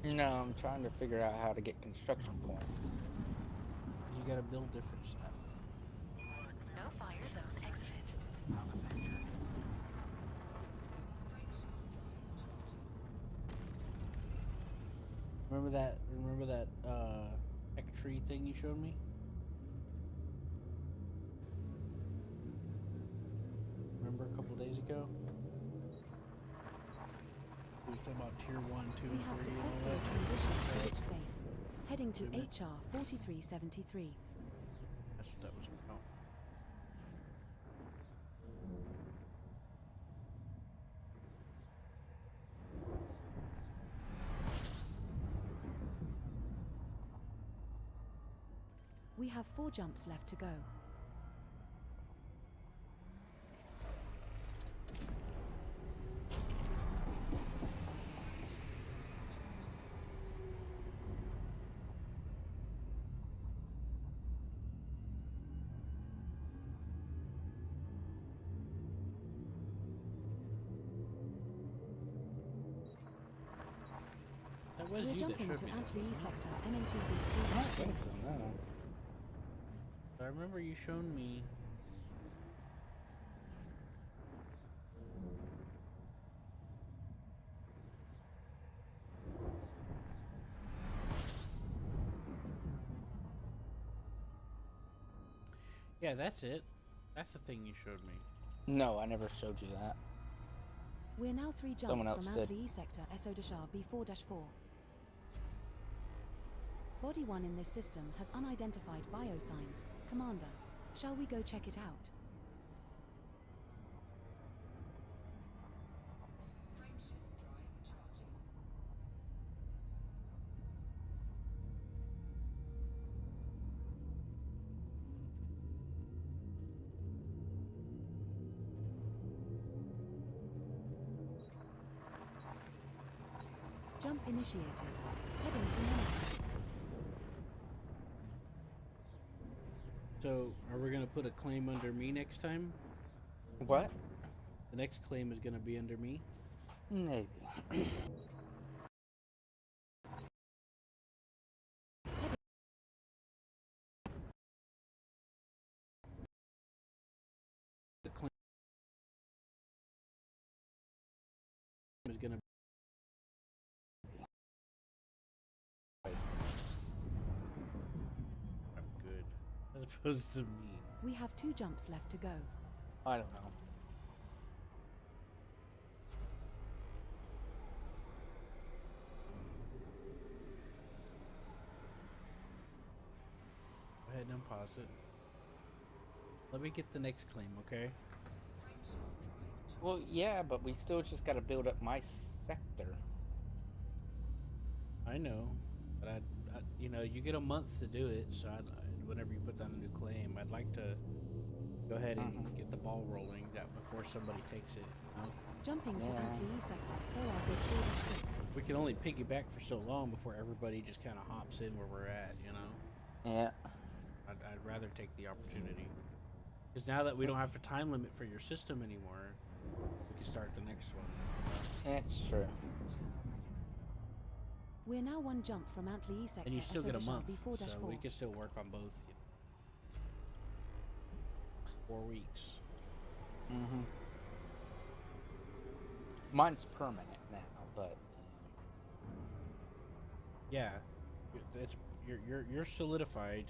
No, I'm trying to figure out how to get construction points. Because you gotta build different stuff. No fire zone exited. Remember that tech tree thing you showed me? Remember a couple days ago? We was talking about tier 1, 2, We and 3 have and all successfully that. transitioned to So, which space? Heading to Didn't it? HR 4373. that's what that was about. We have 4 jumps left to go. That was We're you that jumping showed to me that. Antli E sector MNTB I don't 3-4. think so, no. I remember you showing me. Yeah, that's it. That's the thing you showed me. No, I never showed you that. We're now 3 jumps Someone from else did. Antli E sector SO Dashar B4-4. Body 1 in this system has unidentified biosigns. Commander, shall we go check it out? Frameshift drive charging. Jump initiated. Heading to Monarch. So, are we gonna put a claim under me next time? What? The next claim is gonna be under me. Maybe. supposed to mean? We have 2 jumps left to go. I don't know. Go ahead and unpause it. Let me get the next claim, okay? Well, yeah, but we still just gotta build up my sector. I know, but you know, you get a month to do it. So whenever you put down a new claim, I'd like to go ahead and get the ball rolling before somebody takes it. You know? Jumping to Antley sector, so I'll be 4-6. We can only piggyback for so long before everybody just kind of hops in where we're at, you know? Yeah. I'd rather take the opportunity. Because now that we don't have a time limit for your system anymore, we can start the next one. That's true. We're now 1 jump from Antley sector. And you still get a month, B4-4. so we can still work on both. 4 weeks. Mm-hmm. Mine's permanent now, but yeah, it's you're solidified,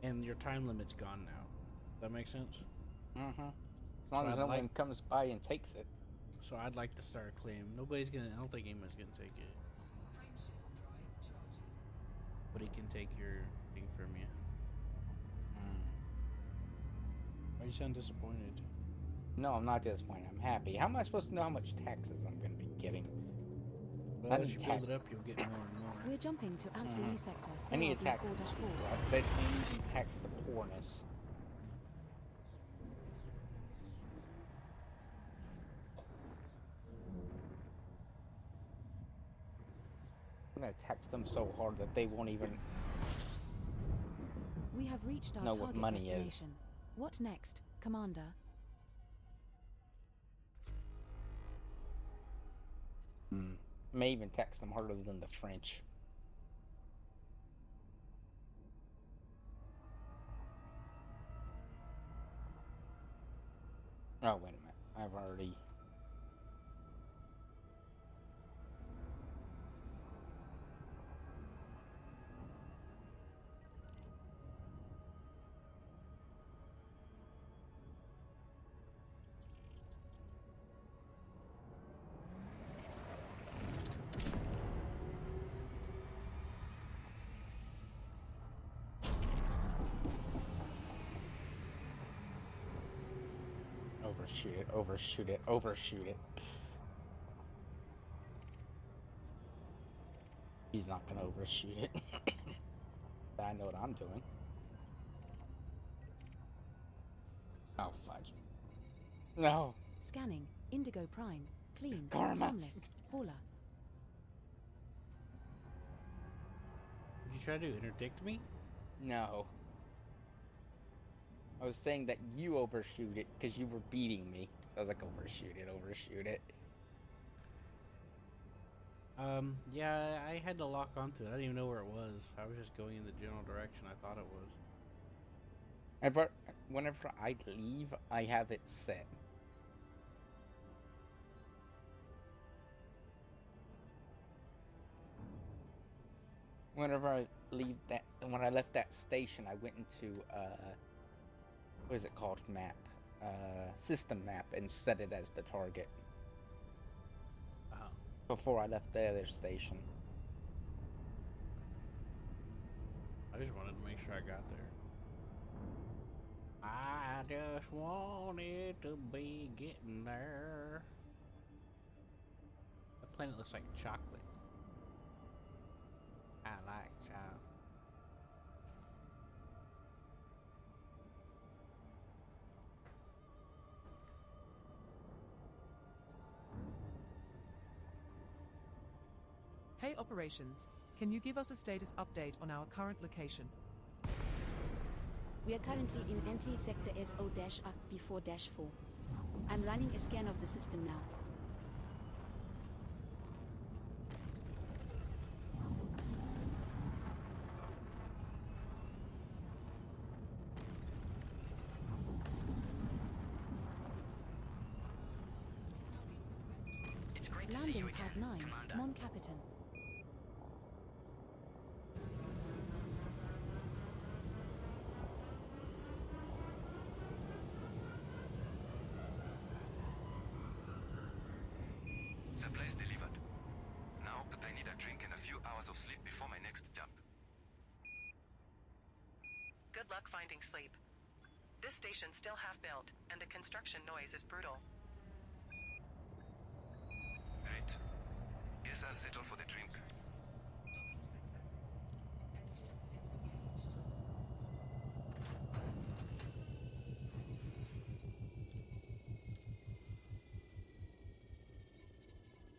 and your time limit's gone now. Does that make sense? Mm-hmm. As long as no one comes by and takes it. So I'd like to start a claim. Nobody's gonna. I don't think anyone's gonna take it. But he can take your thing from you. Why you sound disappointed? No, I'm not disappointed. I'm happy. How am I supposed to know how much taxes I'm going to be getting? Well, as you build it up, you'll get more and more. We're jumping to Antley sector. I need to tax 4-4. I bet you need to tax the poorness. I'm going to tax them so hard that they won't even We have reached our know target what money destination. What next, Commander? May even tax them harder than the French. Oh, wait a minute. I've already... Overshoot it, overshoot it, overshoot it. He's not gonna overshoot it. I know what I'm doing. Oh, fudge. No. Scanning. Indigo Prime. Clean. Karma. Harmless. Hauler. Did you try to interdict me? No. I was saying that you overshoot it because you were beating me. So I was like, overshoot it, overshoot it. Yeah, I had to lock onto it. I didn't even know where it was. I was just going in the general direction I thought it was. Whenever I leave, I have it set. Whenever I leave that, when I left that station, I went into, what is it called, map? System map, and set it as the target. Before I left the other station. I just wanted to make sure I got there. I just wanted to be getting there. That planet looks like chocolate. I like chocolate. Hey Operations, can you give us a status update on our current location? We are currently in Antley sector SO-B4-4. I'm running a scan of the system now. It's great to see you Landing again, pad 9. Commander. Mon Capitan. Supplies delivered. Now, I need a drink and a few hours of sleep before my next jump. Good luck finding sleep. This station's still half-built, and the construction noise is brutal. Great. Guess I'll settle for the drink.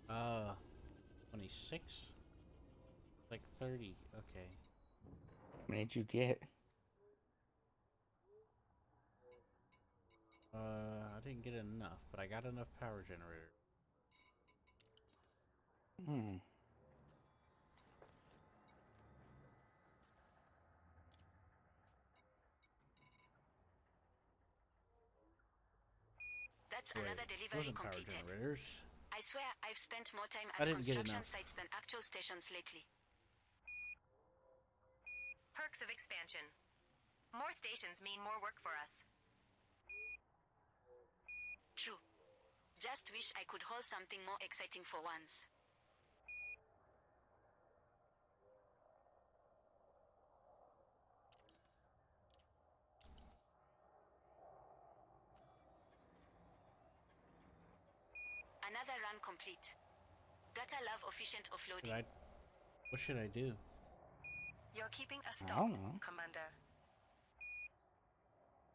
Uh, 26? Like 30, okay. How many did you get? I didn't get enough, but I got enough power generator. That's Wait, another it delivery wasn't power completed. generators. I swear I've spent more time I at didn't get construction enough. sites than actual stations lately. Perks of expansion. More stations mean more work for us. True. Just wish I could hold something more exciting for once. Another run complete. Gotta love efficient offloading. What should I do? You're keeping a I stop, don't know. Commander.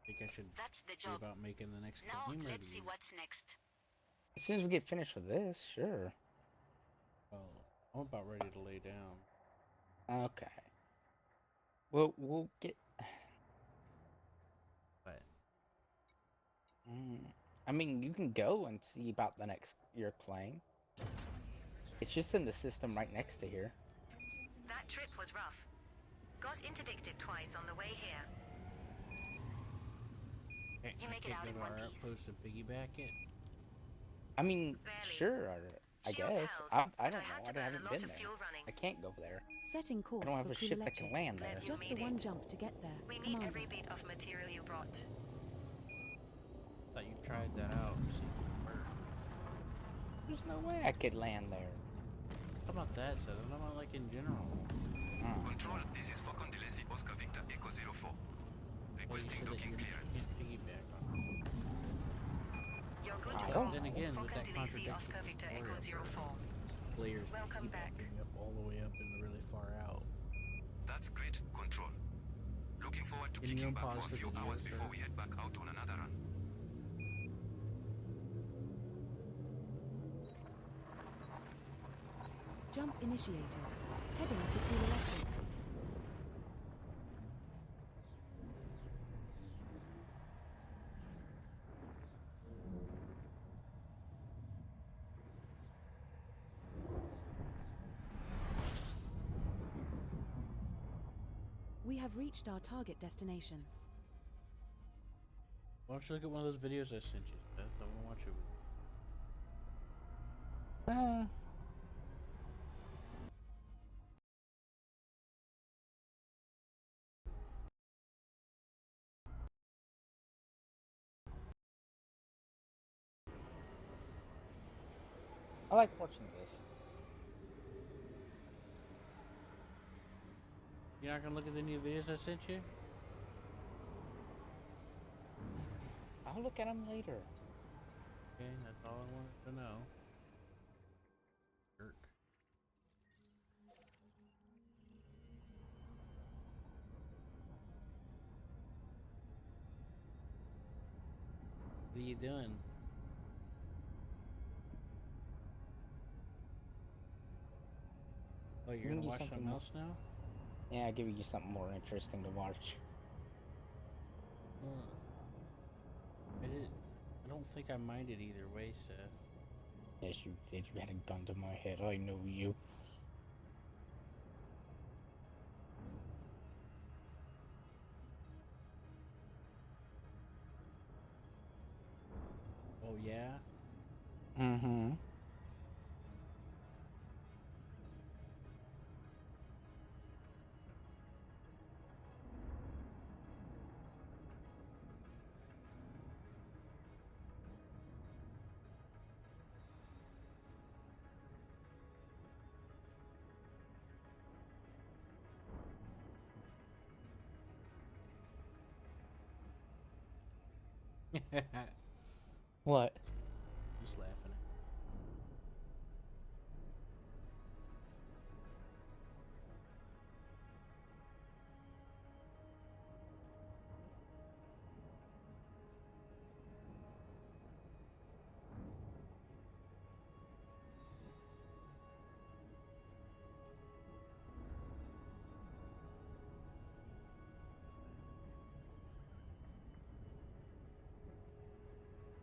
Think I should That's the see job. about making the next Now claim, or let's do see you- what's next. As soon as we get finished with this, sure. Well, I'm about ready to lay down. Okay. We'll get. But I mean, you can go and see about the next your claim. It's just in the system right next to here. That trip was rough. Got interdicted twice on the way here. You make I it can't out go in to one our piece. outpost and piggyback it. I mean, Barely. sure, I Shields guess. held, I but don't I know. had to I burn a haven't lot been of there. fuel running. I can't go there. Setting I course don't have for a ship that Electric. can land there. Glad you Just the made one it. jump to get there, We need Commander. every bit of material you brought. Thought you tried that out. See if it worked. There's no way I could land there. How about that, Seth? I'm talking about like in general. Control, this is Falcon Delesi Oscar Victor Echo 04. Requesting said that docking you clearance. can't piggyback on it. You're good I to don't go. Then again, with Falcon that Delisi contradiction Oscar with Victor Gloria Echo for 04. players Welcome back. piggybacking up all the way up and really far out. That's great, Control. Looking forward to Can you kicking back unpause for a the few video, hours sir? before we head back out on another run. Jump initiated. Heading to Cool Electric. We have reached our target destination. Why don't you look at one of those videos I sent you, Seth? I want to watch it. I like watching this. You're not gonna look at the new videos I sent you? I'll look at them later. Okay, that's all I wanted to know. Jerk. What are you doing? Oh, you're Giving gonna you watch something something more- else now? Yeah, I'll give you something more interesting to watch. I don't think I minded either way, Seth. Yes, you did. You had a gun to my head. I know you. Oh yeah? Mm-hmm. What? Just laughing.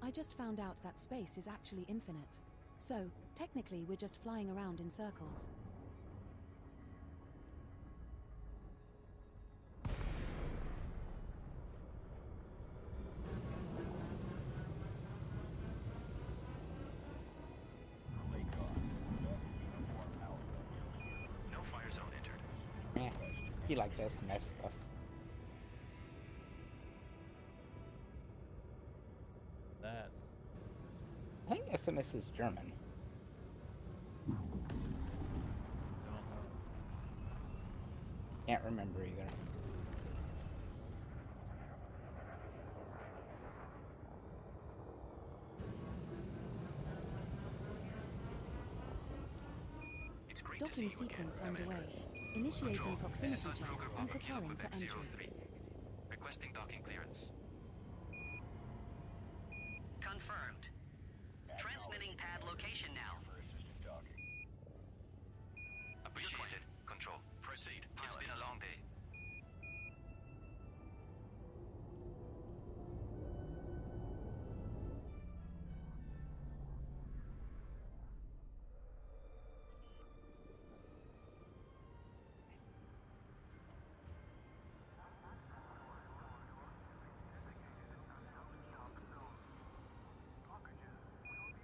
I just found out that space is actually infinite. So, technically we're just flying around in circles. No fire zone entered. Eh, he likes SMS stuff. That. I think SMS is German. Can't remember either. It's great to see Docking you again, sequence Commander. underway. Initiating Control, proximity this is checks Kruger and Bravo Kilo preparing for Quebec entry. 03. Requesting docking clearance. Confirmed. Transmitting pad location now. Appreciated. Control. Proceed. It's been a long day.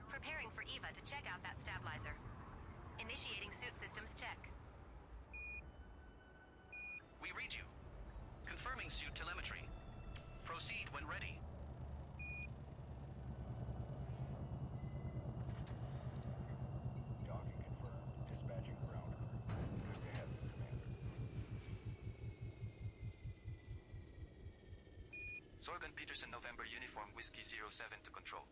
Preparing for Eva to check out that stabilizer. Initiating suit systems check. We read you. Confirming suit telemetry. Proceed when ready. Docking confirmed. Dispatching ground crew. Good to have you, Commander. Sorgan Peterson November Uniform Whiskey 07 to control.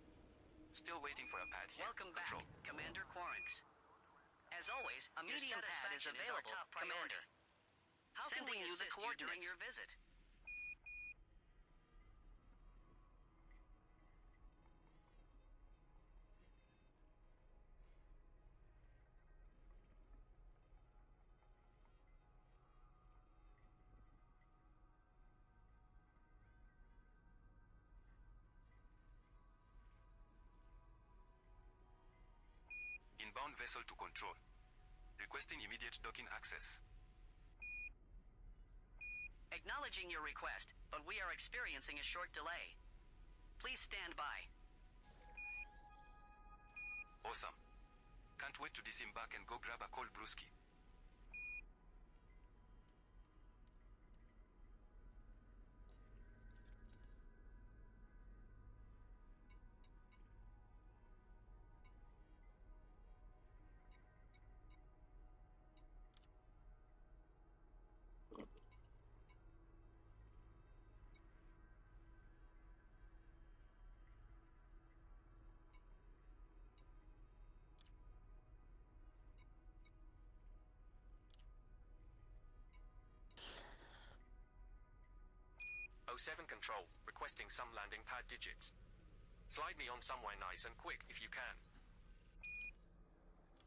Still waiting for a pad here. Welcome control. back, Commander Quaranx. As always, a Your medium pad is satisfaction is our available, top priority. Commander. How can Sending we you the assist you coordinates during your visit? Inbound vessel to control. Requesting immediate docking access. Acknowledging your request, but we are experiencing a short delay. Please stand by. Awesome. Can't wait to disembark and go grab a cold brewski. O7 Control, requesting some landing pad digits. Slide me on somewhere nice and quick if you can.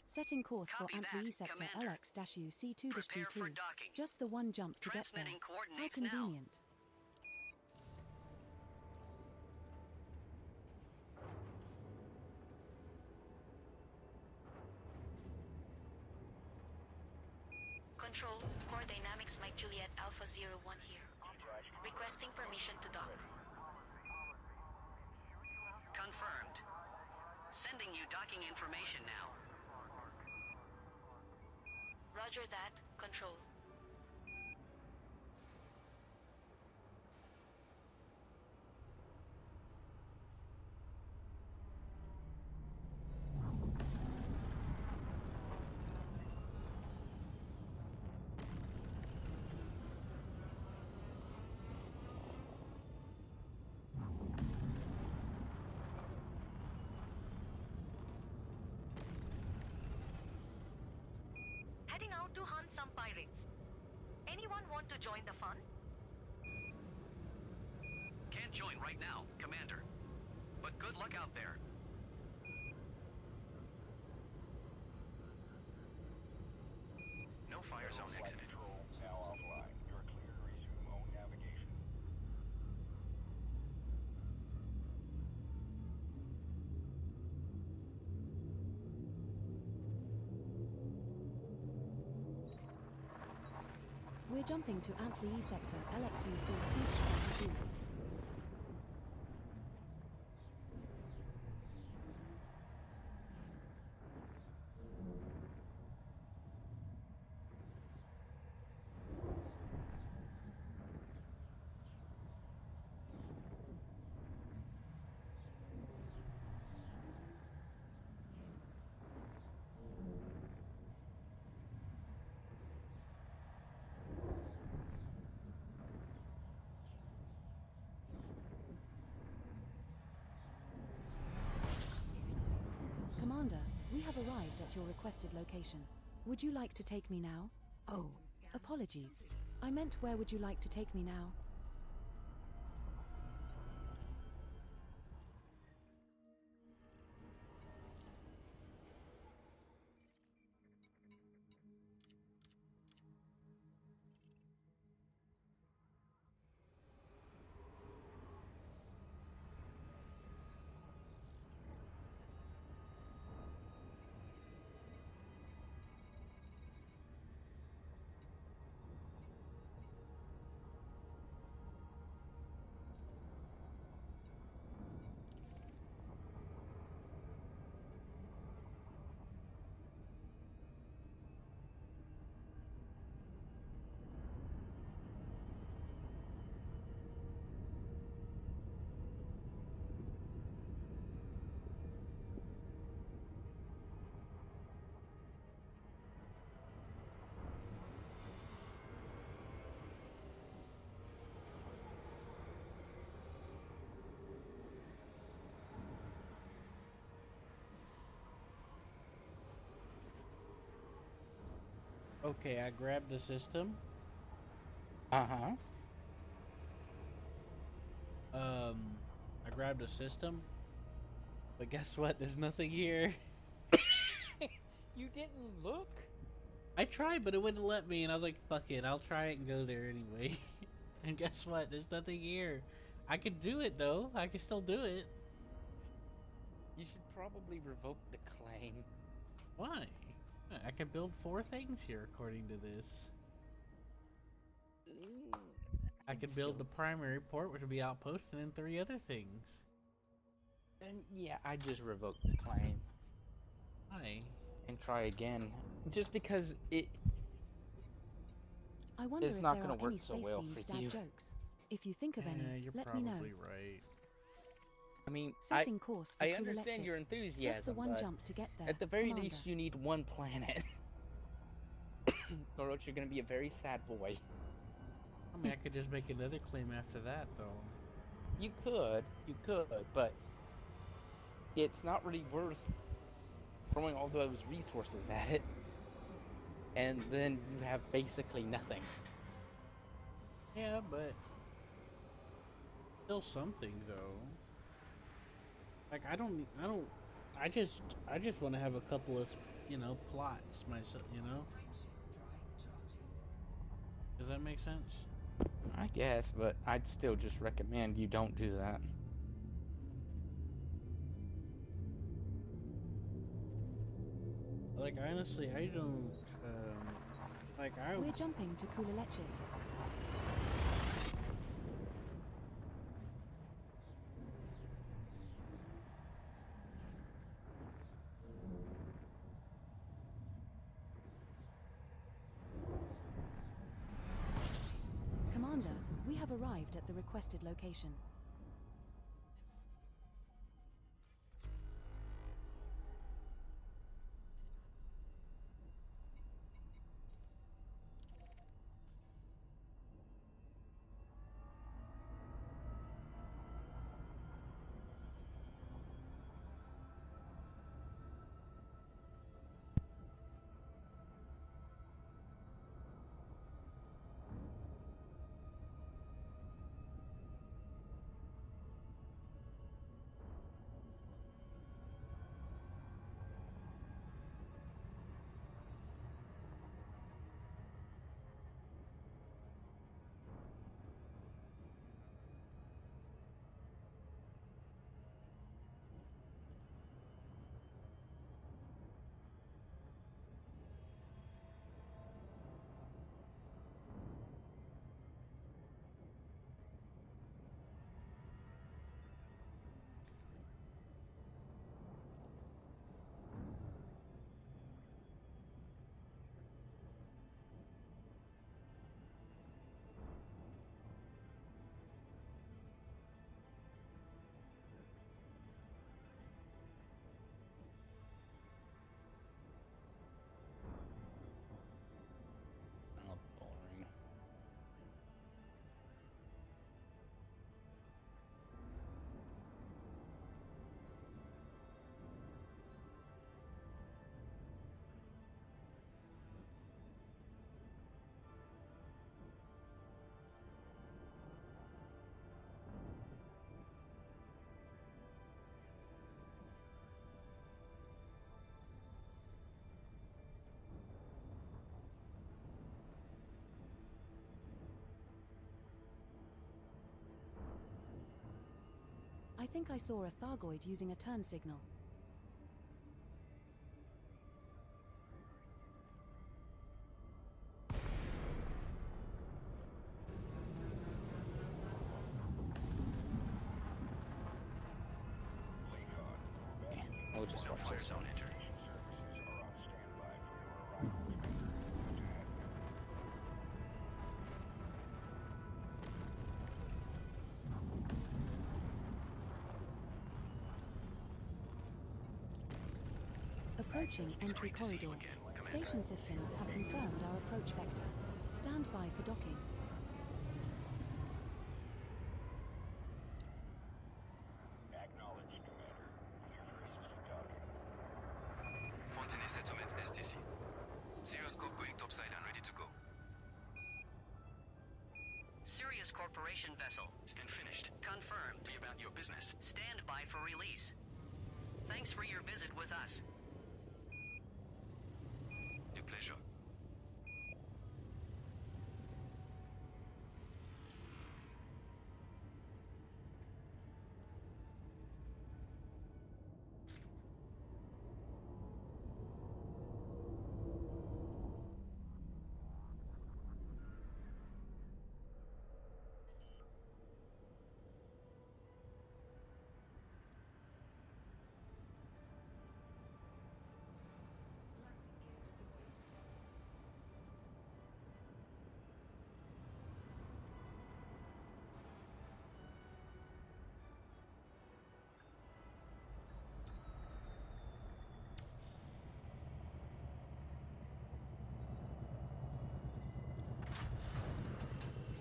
Setting course Copy for Antwi that, sector Commander. LX-U Prepare for C2-22. docking. Just the one jump to get there. Transmitting How coordinates now. convenient. Control, Core Dynamics Mike Juliet Alpha 01 here. Requesting permission to dock. Confirmed. Sending you docking information now. Roger that, Control. out to hunt some pirates. Anyone want to join the fun? Can't join right now, Commander. But good luck out there. No fire zone exited. Control now offline. You're clear to resume own navigation. We're jumping to Antli sector, LXUC 222. Commander, we have arrived at your requested location. Would you like to take me now? Oh, apologies. I meant where would you like to take me now? Okay, I grabbed the system. Uh-huh. I grabbed the system. But guess what? There's nothing here. You didn't look? I tried, but it wouldn't let me, and I was like, fuck it, I'll try it and go there anyway. And guess what? There's nothing here. I could do it, though. I can still do it. You should probably revoke the claim. Why? I can build 4 things here, according to this. I could build the primary port, which would be outposts, and then 3 other things. And yeah, I just revoked the claim. Why? And try again. Just because I wonder it's if not there going are to work any so well space-themed for dad you. jokes. If you think of any, You're let me know. probably right. I mean, setting course for I Kula understand Electric. your enthusiasm, Just the one but jump to get there. at the very Commander. least, you need one planet. Or else you're going to be a very sad boy. I mean, I could just make another claim after that, though. You could, but it's not really worth throwing all those resources at it, and then you have basically nothing. Yeah, but still something, though. Like, I just want to have a couple of, plots myself, Does that make sense? I guess, but I'd still just recommend you don't do that. Like, honestly, I don't, We're jumping to Kula Electric. Commander, we have arrived at the requested location. think I saw a Thargoid using a turn signal. We'll just No watch fire this zone one. entered. Approaching entry corridor. Station systems have confirmed our approach vector. Stand by for docking. Acknowledged, Commander. Clear for assistant docking. Fontenay Settlement STC. Serioscope going topside and ready to go. Sirius Corporation vessel. Scan finished. Confirmed. Be about your business. Stand by for release. Thanks for your visit with us. Your pleasure. Landing gear deployed.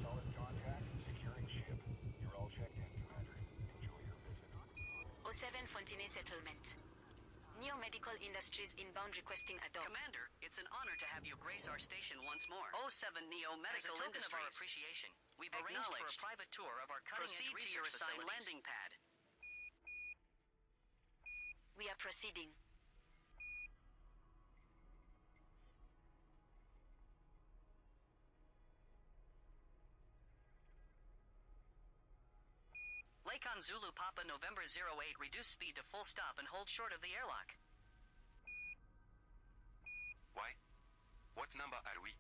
Solid contact. Securing ship. You're all checked in, Commander. Enjoy your visit. 07 Fontenay Settlement. Neo Medical Industries inbound requesting a dock. Commander, it's an honor to have you grace our station once more. 07 Neo Medical Industries. As a token of our appreciation, we've arranged for a private tour of our cutting-edge research to your assigned landing pad. We are proceeding. Lakon Zulu Papa November 08, reduce speed to full stop and hold short of the airlock. Why? What number are we?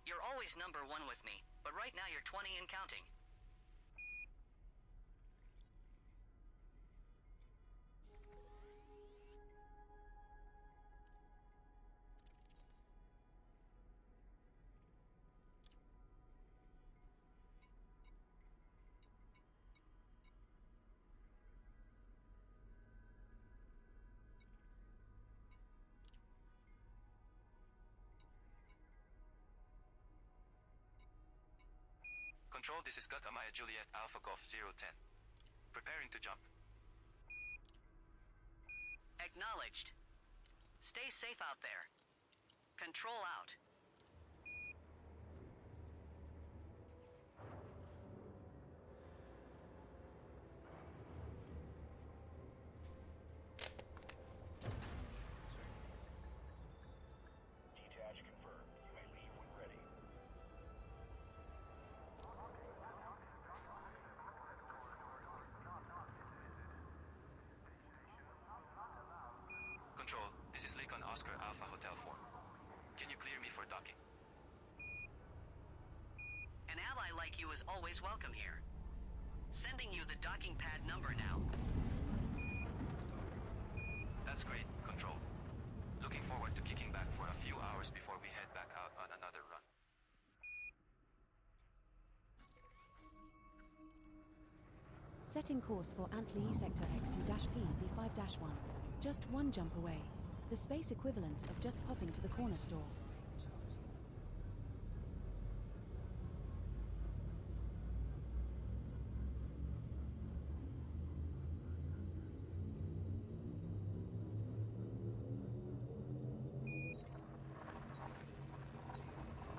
You're always number 1 with me, but right now you're 20 and counting. Control, this is Gata Maya Juliet Alpha Golf 010. Preparing to jump. Acknowledged. Stay safe out there. Control out. Detach confirmed. You may leave when ready. Control, this is Lakon Oscar Alpha Hotel 4. Can you clear me for docking? An ally like you is always welcome here. Sending you the docking pad number now. That's great, Control. Looking forward to kicking back for a few hours before we head back out on another run. Setting course for Antli Sector XU-P B5-1. Just one jump away. The space equivalent of just popping to the corner store.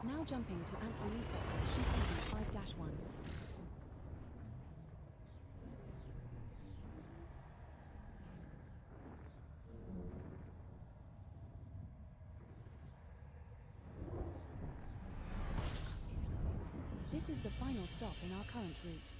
Now jumping to Antli Sector XU-P B5-1. This is the final stop in our current route.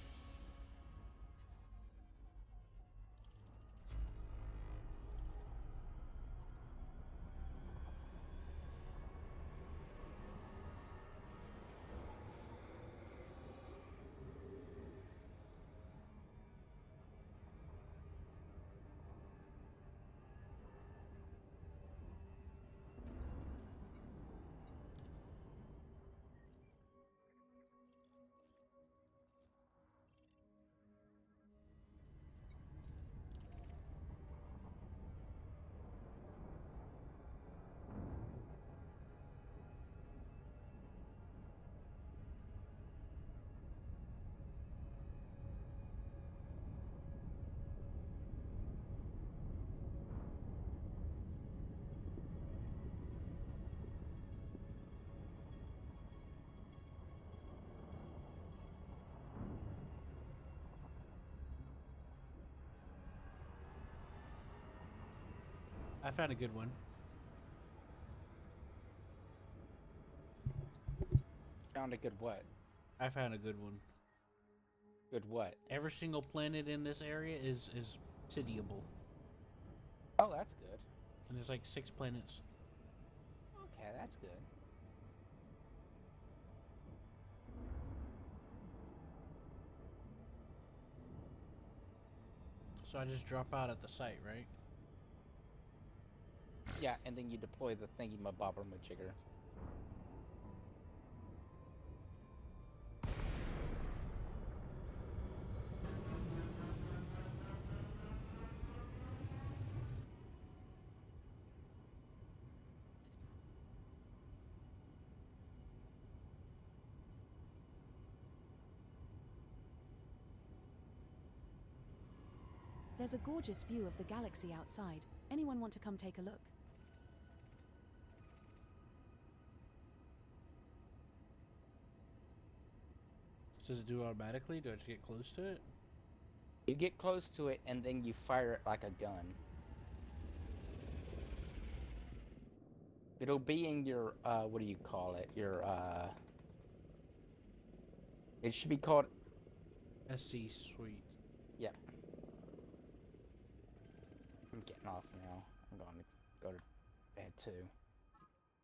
I found a good one. Found a good what? I found a good one. Good what? Every single planet in this area is cityable. Oh, that's good. And there's like 6 planets. Okay, that's good. So I just drop out at the site, right? Yeah, and then you deploy the thingy-mabobber majigger. There's a gorgeous view of the galaxy outside. Anyone want to come take a look? Does it do it automatically? Do I just get close to it? You get close to it, and then you fire it like a gun. It'll be in your, what do you call it? Your, it should be called... SC Suite. Yep. I'm getting off now. I'm going to go to bed, too.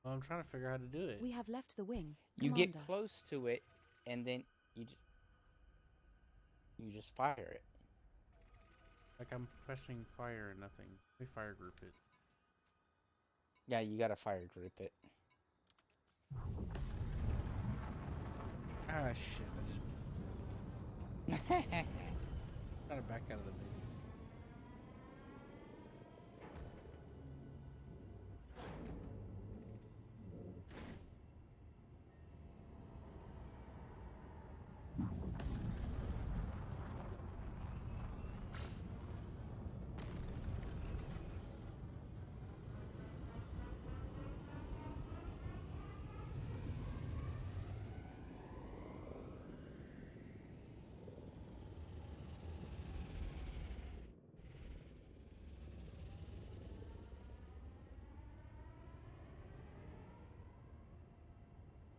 Well, I'm trying to figure out how to do it. We have left the wing. You Commander. get close to it, and then you just fire it. Like I'm pressing fire and nothing. Let me fire group it. Yeah, you gotta fire group it. Ah, shit. I just... Gotta back out of the menu.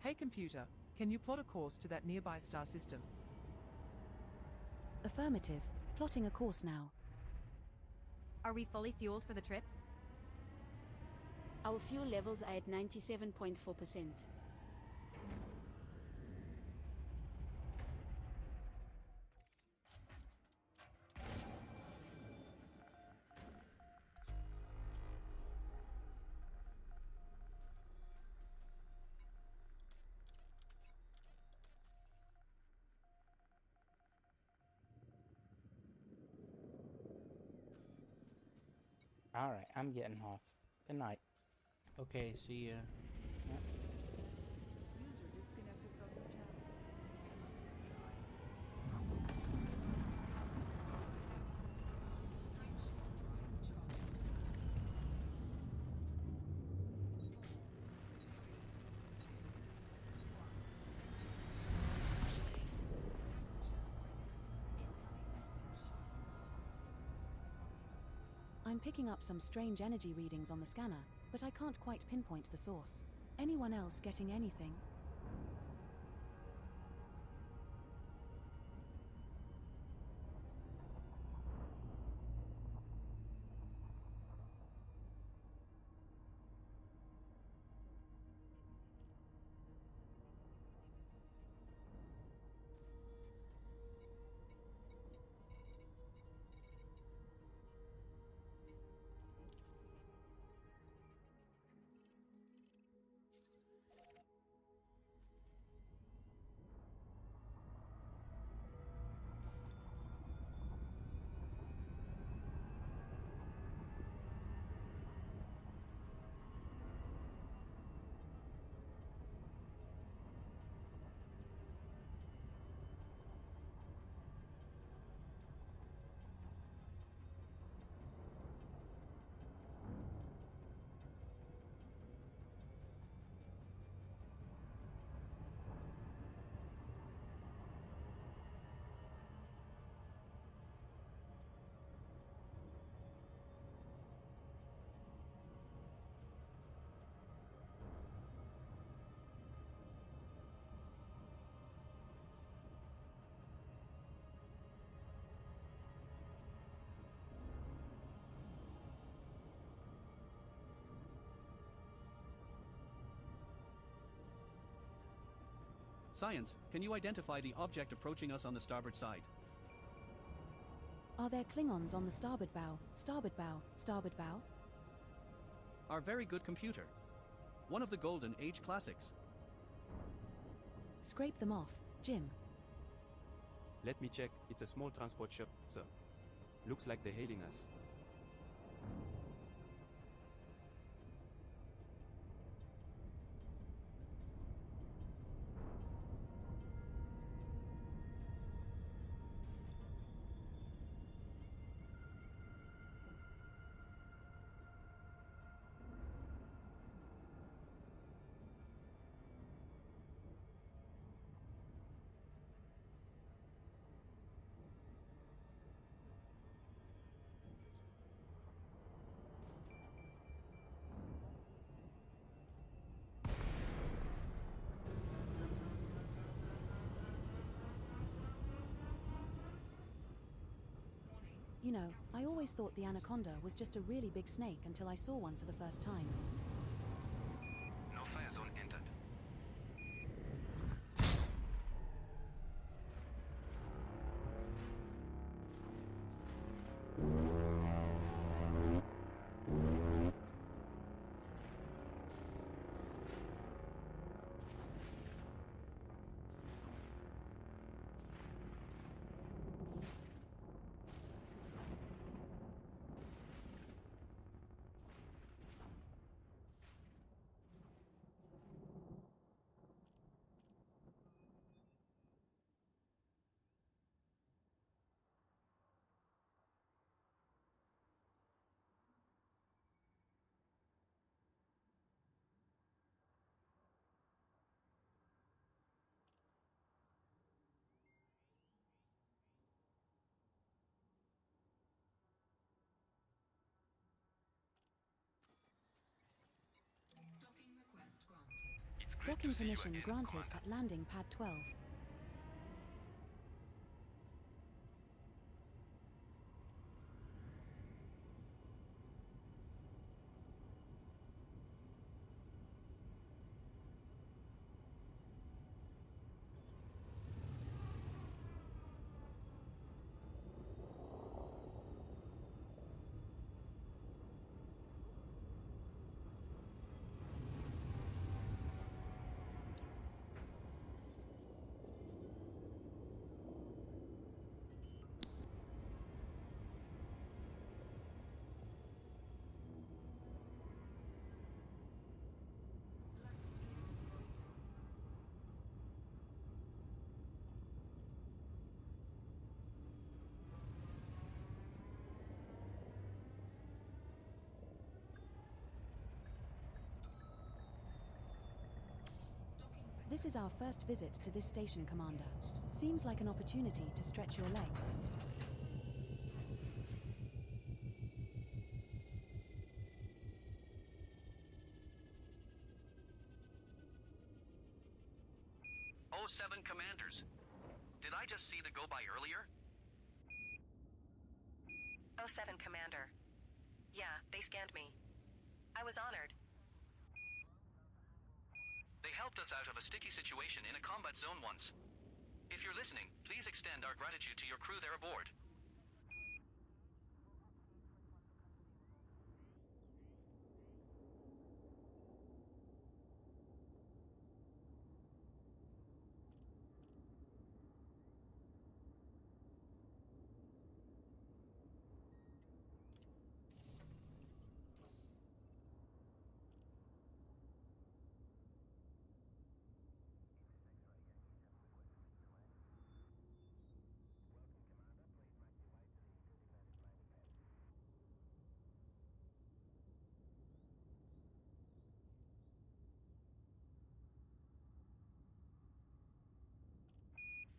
Hey computer, can you plot a course to that nearby star system? Affirmative. Plotting a course now. Are we fully fueled for the trip? Our fuel levels are at 97.4%. Alright, I'm getting off. Good night. Okay, see ya. Yep. User disconnected from your channel. I'm picking up some strange energy readings on the scanner, but I can't quite pinpoint the source. Anyone else getting anything? Science, can you identify the object approaching us on the starboard side? Are there Klingons on the starboard bow, starboard bow, starboard bow? Our very good computer. One of the Golden Age classics. Scrape them off, Jim. Let me check. It's a small transport ship, sir. Looks like they're hailing us. You know, I always thought the anaconda was just a really big snake until I saw one for the first time. No fire zone entered. Docking request granted. It's great Docking to see you permission again, granted Commander. at landing pad 12. This is our first visit to this station, Commander. Seems like an opportunity to stretch your legs. Oh, 07 Commanders. Did I just see the go-by earlier? 07 Commander. Yeah, they scanned me. I was honored. They helped us out of a sticky situation in a combat zone once. If you're listening, please extend our gratitude to your crew there aboard.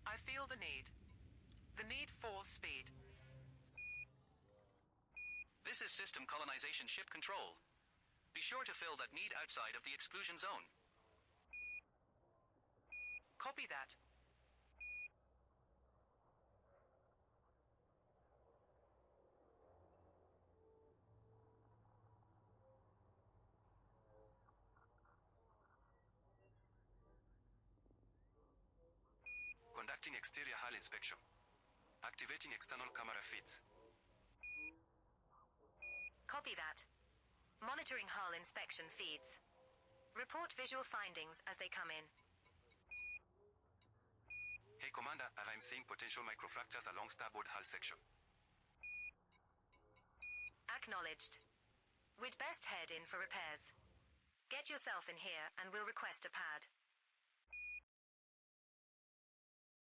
I feel the need. The need for speed. This is System Colonization Ship Control. Be sure to fill that need outside of the exclusion zone. Copy that. exterior hull inspection. Activating external camera feeds. Copy that. Monitoring hull inspection feeds. Report visual findings as they come in. Hey Commander, I'm seeing potential microfractures along starboard hull section. Acknowledged. We'd best head in for repairs. Get yourself in here and we'll request a pad.